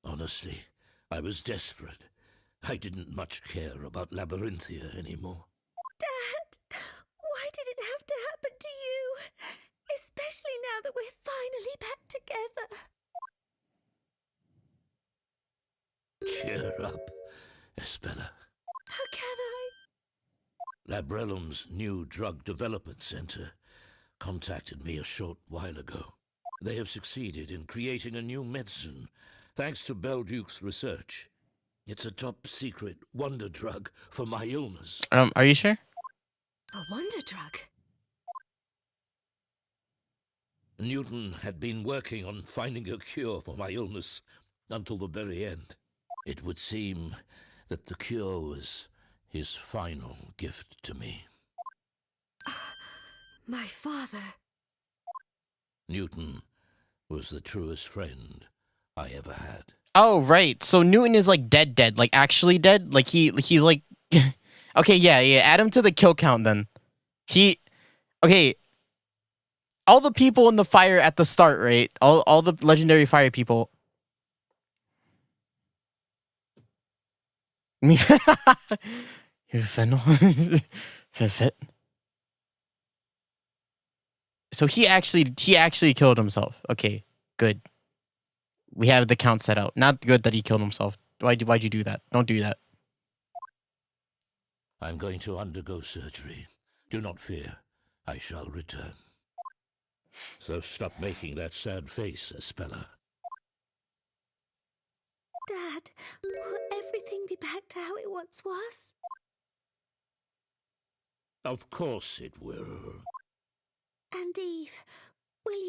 Honestly, I was desperate. I didn't much care about Labyrinthia anymore. Dad, why did it have to happen to you? Especially now that we're finally back together. Cheer up, Espella. How can I? Labrellum's new drug development center contacted me a short while ago. They have succeeded in creating a new medicine, thanks to Belduke's research. It's a top-secret wonder drug for my illness. Are you sure? A wonder drug? Newton had been working on finding a cure for my illness until the very end. It would seem that the cure was his final gift to me. My father. Newton was the truest friend I ever had. Oh, right. So Newton is like dead, like actually dead. Like he's like, okay, yeah. Add him to the kill count then. Okay. All the people in the fire at the start, right? All the legendary fire people. Me, you fennel, fit. So he actually killed himself. Okay, good. We have the count set out. Not good that he killed himself. Why'd you do that? Don't do that. I'm going to undergo surgery. Do not fear. I shall return. So stop making that sad face, Espella. Dad, will everything be back to how it once was? Of course it will. And Eve, will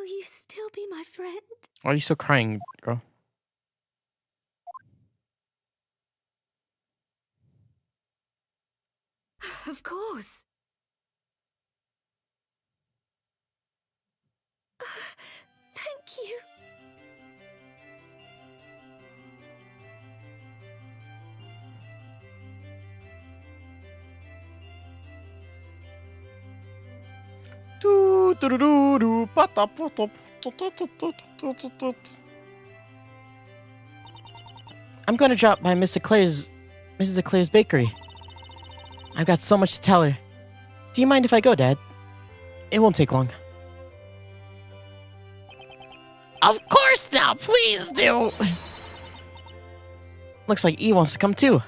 you still be my friend? Why are you still crying, girl? Of course. Thank you. I'm gonna drop by Mrs. Eclair's bakery. I've got so much to tell her. Do you mind if I go, Dad? It won't take long. Of course now, please do. Looks like E wants to come too.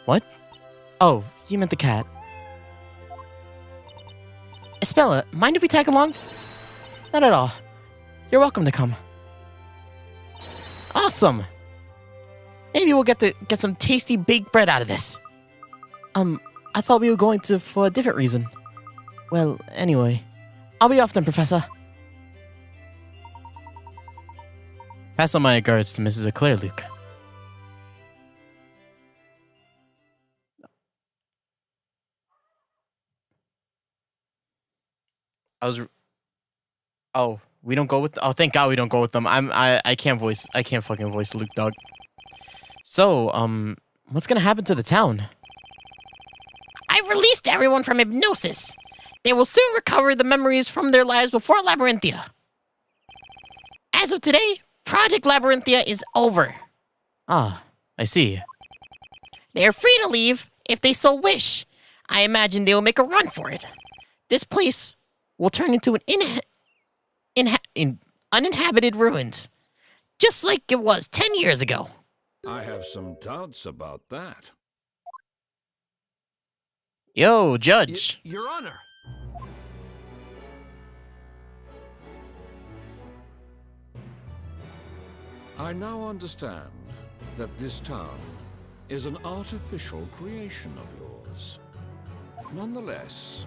What? Oh, you meant the cat. Espella, mind if we tag along? Not at all. You're welcome to come. Awesome! Maybe we'll get some tasty baked bread out of this. I thought we were going to for a different reason. Well, anyway. I'll be off then, Professor. Pass on my regards to Mrs. Eclair, Luke. Oh, we don't go with. Oh, thank God we don't go with them. I can't fucking voice Luke, dog. So, what's gonna happen to the town? I've released everyone from hypnosis. They will soon recover the memories from their lives before Labyrinthia. As of today, Project Labyrinthia is over. Ah, I see. They are free to leave if they so wish. I imagine they will make a run for it. This place will turn into an uninhabited ruins, just like it was 10 years ago. I have some doubts about that. Yo, Judge. Your Honor. I now understand that this town is an artificial creation of yours. Nonetheless,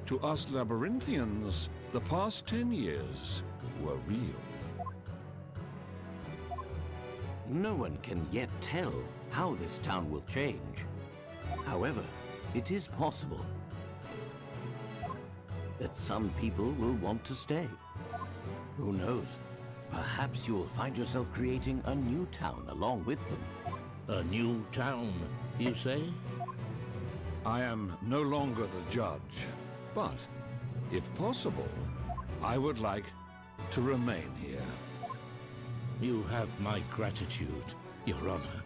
to us Labyrinthians, the past 10 years were real. No one can yet tell how this town will change. However, it is possible that some people will want to stay. Who knows? Perhaps you will find yourself creating a new town along with them. A new town, you say? I am no longer the judge, but if possible, I would like to remain here. You have my gratitude, Your Honor.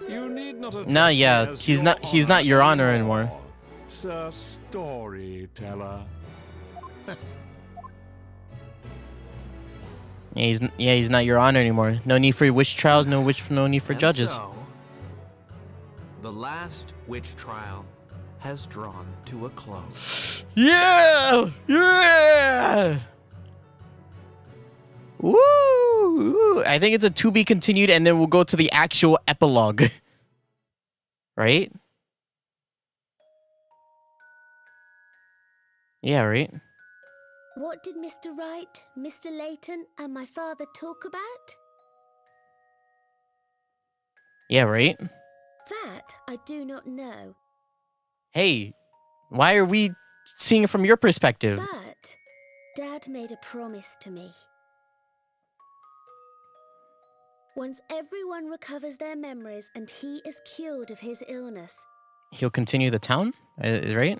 You need not address No, me yeah, as he's not Your Honor anymore. Sir Storyteller. Yeah, he's not Your Honor anymore. No need for witch trials, no need for And judges. so, the last witch trial has drawn to a close. Yeah! Yeah! Woo! I think it's a to be continued, and then we'll go to the actual epilogue. Right? Yeah, right? What did Mr. Wright, Mr. Layton, and my father talk about? Yeah, right? That I do not know. Hey, why are we seeing it from your perspective? But Dad made a promise to me. Once everyone recovers their memories and he is cured of his illness, He'll continue the town, right?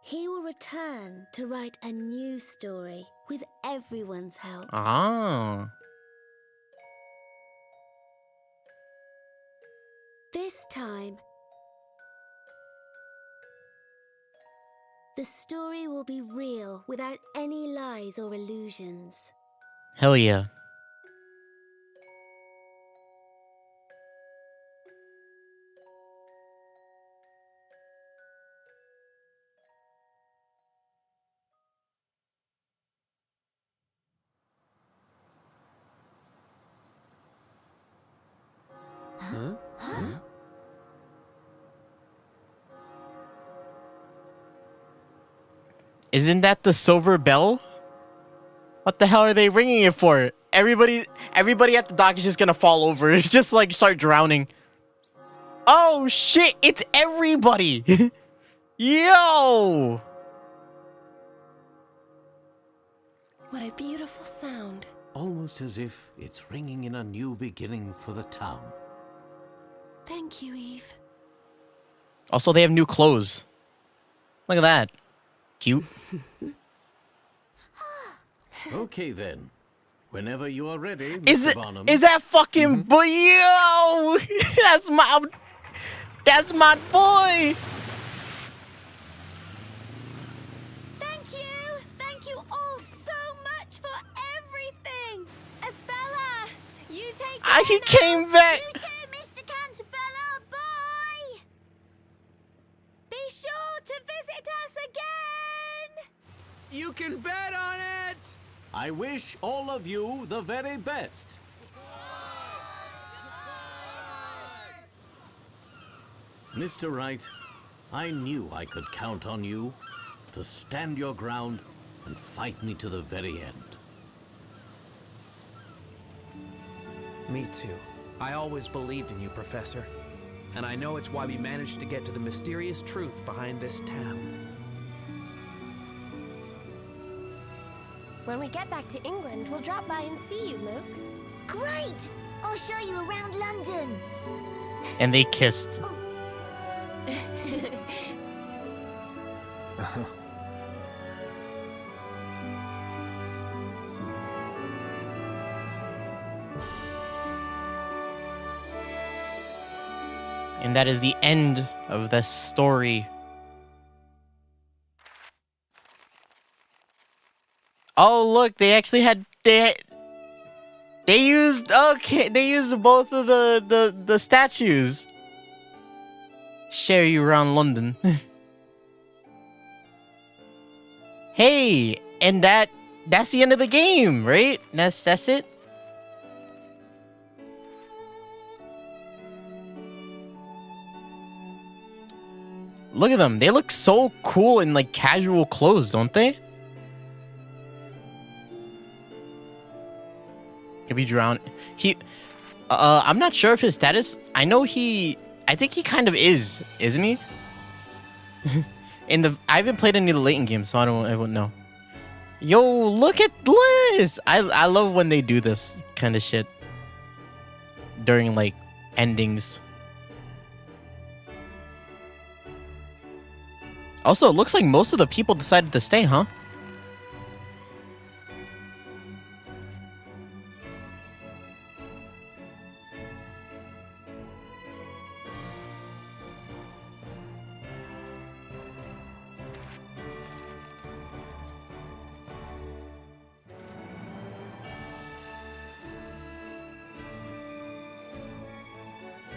he will return to write a new story with everyone's help. Ah. This time, the story will be real without any lies or illusions. Hell yeah. Isn't that the silver bell? What the hell are they ringing it for? Everybody at the dock is just gonna fall over. Just like start drowning. Oh shit, it's everybody. Yo. What a beautiful sound. Almost as if it's ringing in a new beginning for the town. Thank you, Eve. Also, they have new clothes. Look at that. Cute. Okay then. Whenever you are ready, Is Mr. it? Barnum. Is that fucking boy? Yo, that's my boy. Thank you all so much for everything! Espella, you take He came back. You too, Mr. Cantabella, bye! Be sure to visit us again! You can bet on it! I wish all of you the very best. Mr. Wright, I knew I could count on you to stand your ground and fight me to the very end. Me too. I always believed in you, Professor. And I know it's why we managed to get to the mysterious truth behind this town. When we get back to England, we'll drop by and see you, Luke. Great! I'll show you around London. And they kissed. And that is the end of the story. Oh, look, they actually had they used both of the statues. Share you around London. Hey, and that's the end of the game, right? That's it. Look at them. They look so cool in like casual clothes, don't they? Could be drowned. I'm not sure of his status. I think he kind of is, isn't he? I haven't played any of the Layton games, so I won't know. Yo, look at this! I love when they do this kind of shit during like endings. Also, it looks like most of the people decided to stay, huh?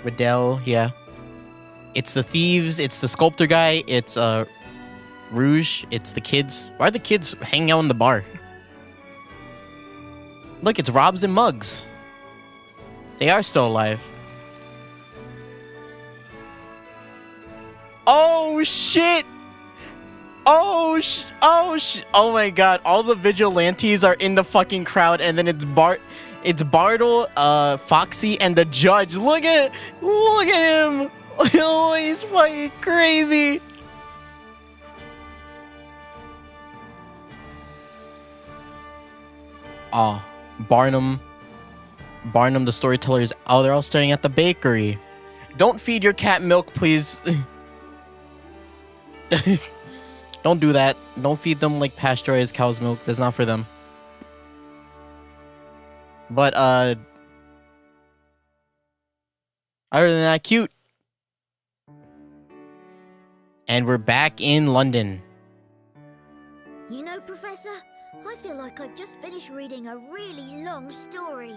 Riddell, yeah. It's the thieves, it's the sculptor guy, it's Rouge, it's the kids. Why are the kids hanging out in the bar? Look, it's Robs and Mugs. They are still alive. Oh shit! Oh my god, all the vigilantes are in the fucking crowd, and then it's Bartle, Foxy, and the judge. Look at him! Oh, he's fucking crazy! Oh, Barnum the storyteller is out there all staring at the bakery. Don't feed your cat milk, please. Don't do that. Don't feed them like pasteurized cow's milk. That's not for them. But other than that, cute. And we're back in London. You know, Professor, I feel like I've just finished reading a really long story.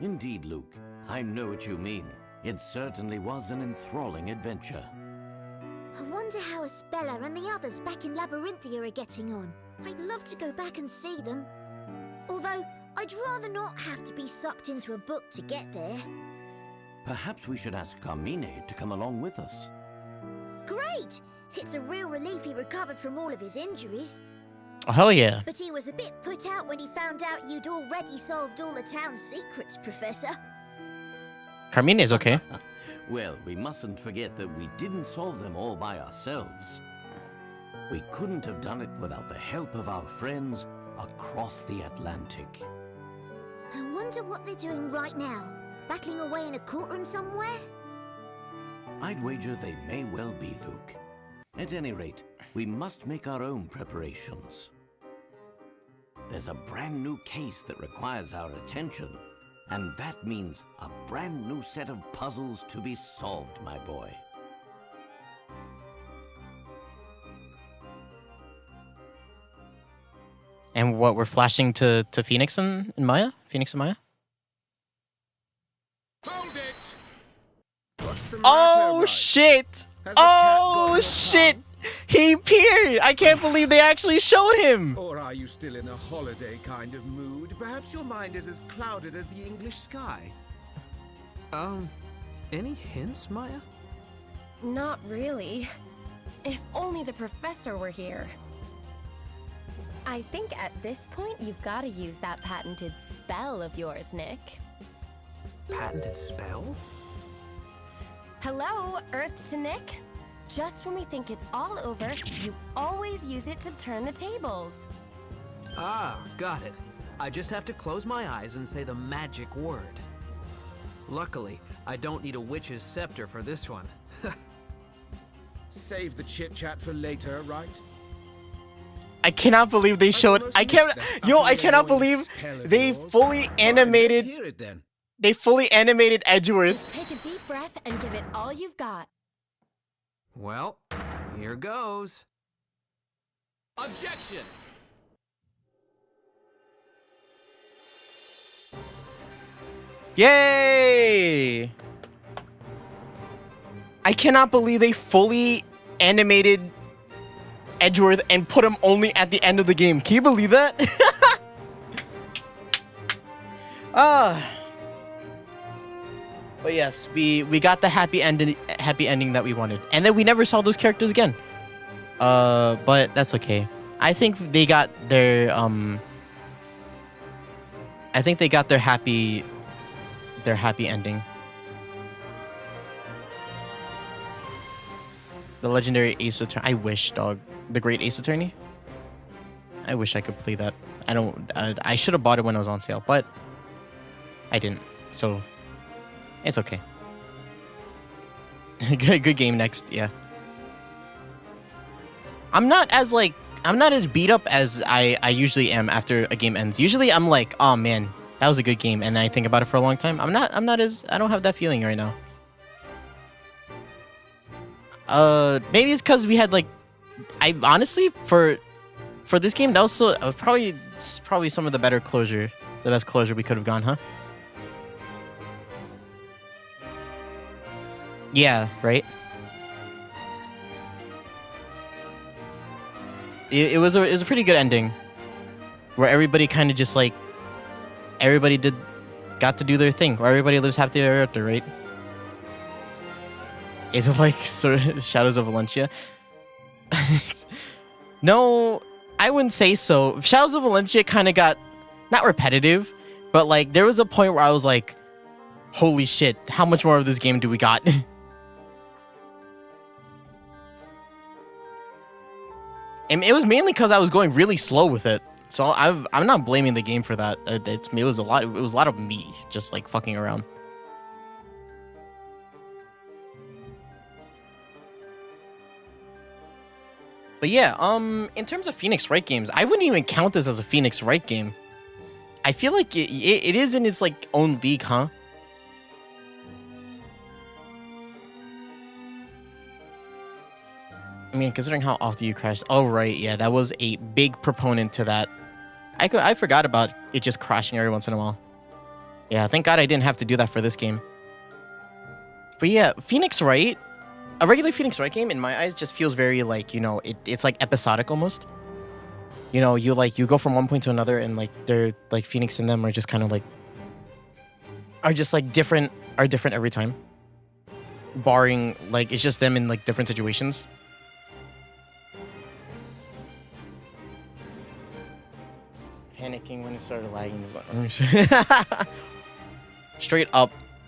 Indeed, Luke. I know what you mean. It certainly was an enthralling adventure. I wonder how Espella and the others back in Labyrinthia are getting on. I'd love to go back and see them. Although, I'd rather not have to be sucked into a book to get there. Perhaps we should ask Carmine to come along with us. Great! It's a real relief he recovered from all of his injuries. Oh, hell yeah. But he was a bit put out when he found out you'd already solved all the town's secrets, Professor. Carmine is okay. Well, we mustn't forget that we didn't solve them all by ourselves. We couldn't have done it without the help of our friends across the Atlantic. I wonder what they're doing right now. Battling away in a courtroom somewhere? I'd wager they may well be, Luke. At any rate, we must make our own preparations. There's a brand new case that requires our attention, and that means a brand new set of puzzles to be solved, my boy. And what, we're flashing to Phoenix and Maya? Phoenix and Maya? Hold it! What's the matter, Oh Wright? shit! Has the cat got Oh your shit! He appeared! I can't believe they actually showed him! Or are you still in a holiday kind of mood? Perhaps your mind is as clouded as the English sky. Any hints, Maya? Not really. If only the professor were here. I think at this point you've got to use that patented spell of yours, Nick. Patented spell? Hello, Earth to Nick. Just when we think it's all over, you always use it to turn the tables. Ah, got it. I just have to close my eyes and say the magic word. Luckily, I don't need a witch's scepter for this one. Save the chit-chat for later, right? I cannot believe they showed. almost I can't. missed that Yo, I utterly cannot annoying believe spell of they yours. fully Fine, animated. let's hear it then. They fully animated Edgeworth. Just take a deep breath and give it all you've got. Well, here goes. Objection! Yay! I cannot believe they fully animated Edgeworth and put him only at the end of the game. Can you believe that? But yes, we got the happy ending that we wanted, and then we never saw those characters again. But that's okay. I think they got their happy ending. The legendary Ace Attorney. I wish, dog. The Great Ace Attorney. I wish I could play that. I don't. I should have bought it when it was on sale, but I didn't. So it's okay. Good game next. Yeah. I'm not as beat up as I usually am after a game ends. Usually I'm like, oh man, that was a good game, and then I think about it for a long time. I don't have that feeling right now. Maybe it's because we had I honestly for this game that was probably some of the best closure we could have gone, huh? Yeah, right. It was a pretty good ending, where everybody kind of just got to do their thing, where everybody lives happily ever after, right? Is it like sort of Shadows of Valencia? No, I wouldn't say so. Shadows of Valencia kind of got not repetitive, but there was a point where I was like, holy shit, how much more of this game do we got? And it was mainly because I was going really slow with it, so I'm not blaming the game for that. It was a lot of me just fucking around. But yeah, in terms of Phoenix Wright games, I wouldn't even count this as a Phoenix Wright game. I feel like it is in its own league, huh? I mean, considering how often you crash. Oh right, yeah, that was a big proponent to that. I forgot about it just crashing every once in a while. Yeah, thank God I didn't have to do that for this game. But yeah, Phoenix Wright. A regular Phoenix Wright game, in my eyes, just feels very it's episodic almost. You go from one point to another, and they're Phoenix and them are just kind of different every time. Barring it's just them in different situations. Panicking when it started lagging. Straight up,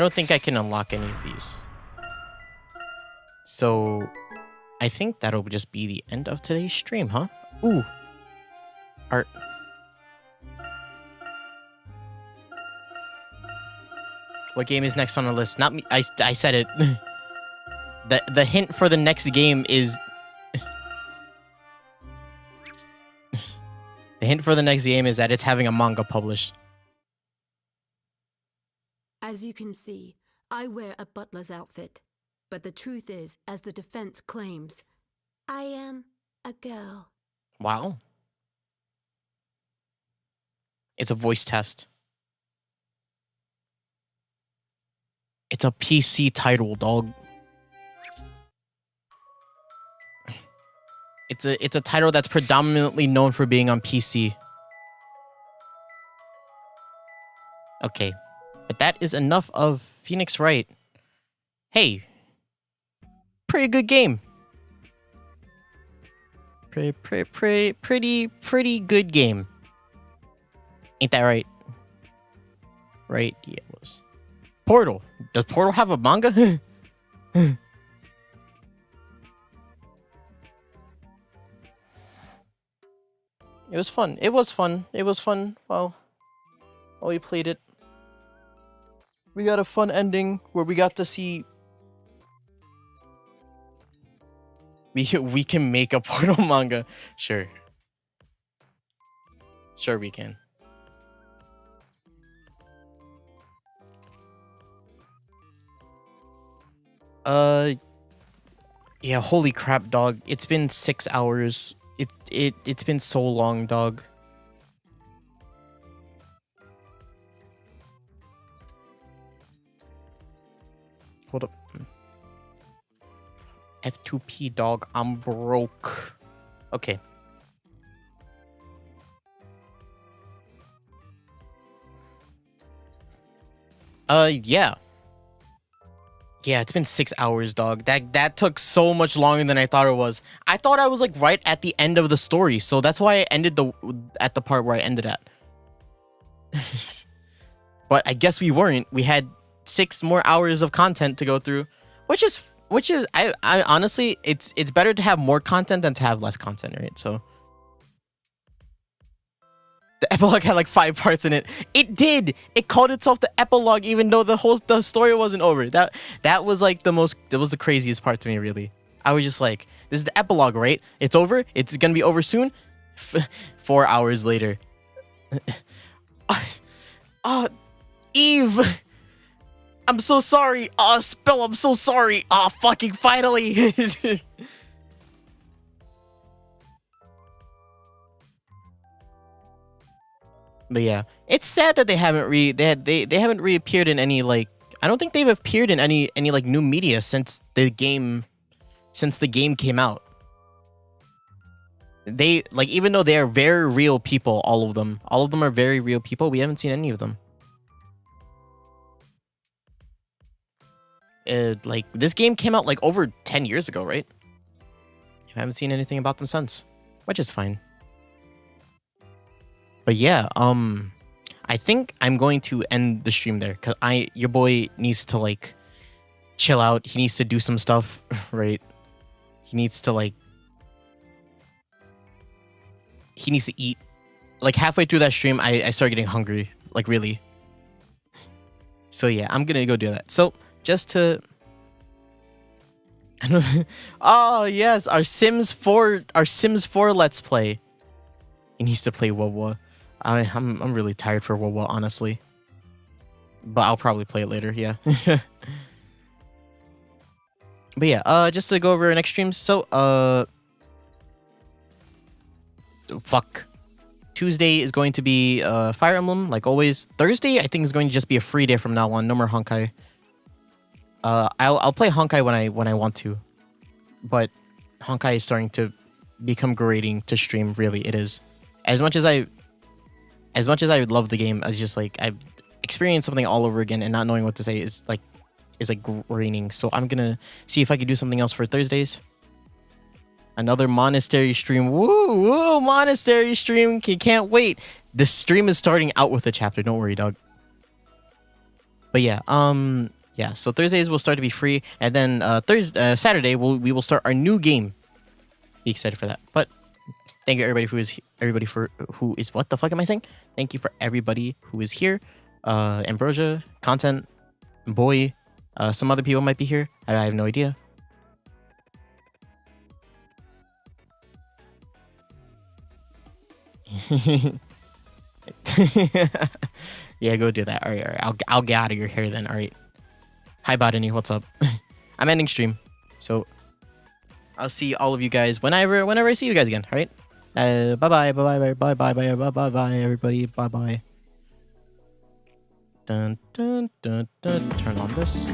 don't think I can unlock any of these. So I think that'll just be the end of today's stream, huh? Ooh. Art. What game is next on the list? Not me. I said it. The hint for the next game is... The hint for the next game is that it's having a manga published. As you can see, I wear a butler's outfit. But the truth is, as the defense claims, I am a girl. Wow. It's a voice test. It's a PC title, dog. It's a title that's predominantly known for being on PC. Okay. But that is enough of Phoenix Wright. Hey. Pretty good game. Pretty good game. Ain't that right? Right? Yeah, it was. Portal. Does Portal have a manga? It was fun. It was fun. It was fun while we played it. We got a fun ending where we got to see... We can make a Portal manga. Sure. Sure we can. Yeah, holy crap, dog. It's been 6 hours. It's been so long, dog. Hold up. F2P, dog. I'm broke. Okay. Yeah. Yeah, it's been 6 hours, dog. That took so much longer than I thought it was. I thought I was like right at the end of the story, so that's why I ended at the part where I ended at. But I guess we weren't. We had 6 more hours of content to go through, which is I honestly, it's better to have more content than to have less content, right? So the epilogue had like 5 parts in it. It did. It called itself the epilogue, even though the story wasn't over. That was like the craziest part to me, really. I was just like, this is the epilogue, right? It's over. It's gonna be over soon. 4 hours later. Eve. I'm so sorry. Spell, I'm so sorry. Fucking finally. But yeah, it's sad that they haven't they haven't reappeared in any, like, I don't think they've appeared in any like new media since the game came out. They, like, even though they are very real people, all of them are very real people, we haven't seen any of them. Like, this game came out like over 10 years ago, right? I haven't seen anything about them since, which is fine. But yeah, I think I'm going to end the stream there, because your boy needs to, like, chill out. He needs to do some stuff, right? He needs to eat. Like, halfway through that stream, I started getting hungry, like, really. So yeah, I'm gonna go do that. So just to... Oh yes, our Sims 4 Let's Play. He needs to play WoW. I'm really tired for WoW, honestly. But I'll probably play it later, yeah. But yeah, just to go over our next streams. So, fuck. Tuesday is going to be Fire Emblem, like always. Thursday, I think, is going to just be a free day from now on. No more Honkai. I'll play Honkai when I want to. But Honkai is starting to become grating to stream, really. It is. As much as I would love the game, I just, like, I've experienced something all over again, and not knowing what to say is like grating. So I'm gonna see if I can do something else for Thursdays. Another monastery stream. Woo, monastery stream. Can't wait. The stream is starting out with a chapter. Don't worry, dog. But yeah, yeah. So Thursdays will start to be free, and then Saturday we will start our new game. Be excited for that. But thank you everybody who is what the fuck am I saying? Thank you for everybody who is here. Ambrosia, Content, Boy, some other people might be here. I have no idea. Yeah, go do that. All right. I'll get out of your hair then. All right. Hi, Botany. What's up? I'm ending stream, so I'll see all of you guys whenever I see you guys again. All right. Bye bye everybody. Bye bye. Dun dun dun dun. Turn on this.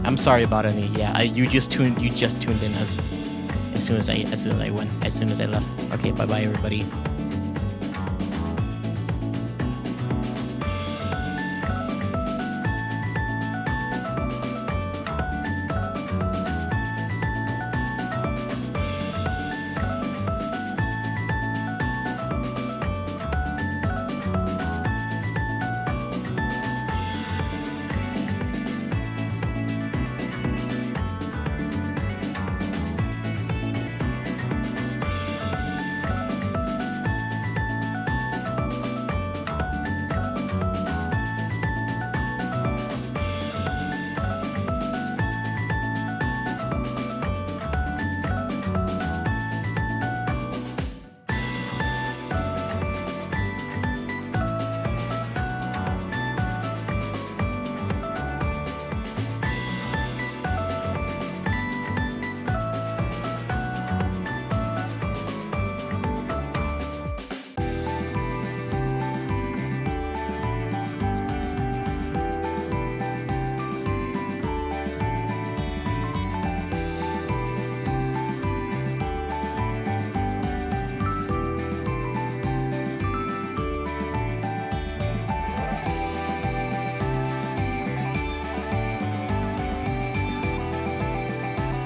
I'm sorry, Botany. Yeah, you just tuned in as soon as I left. Okay. Bye bye everybody.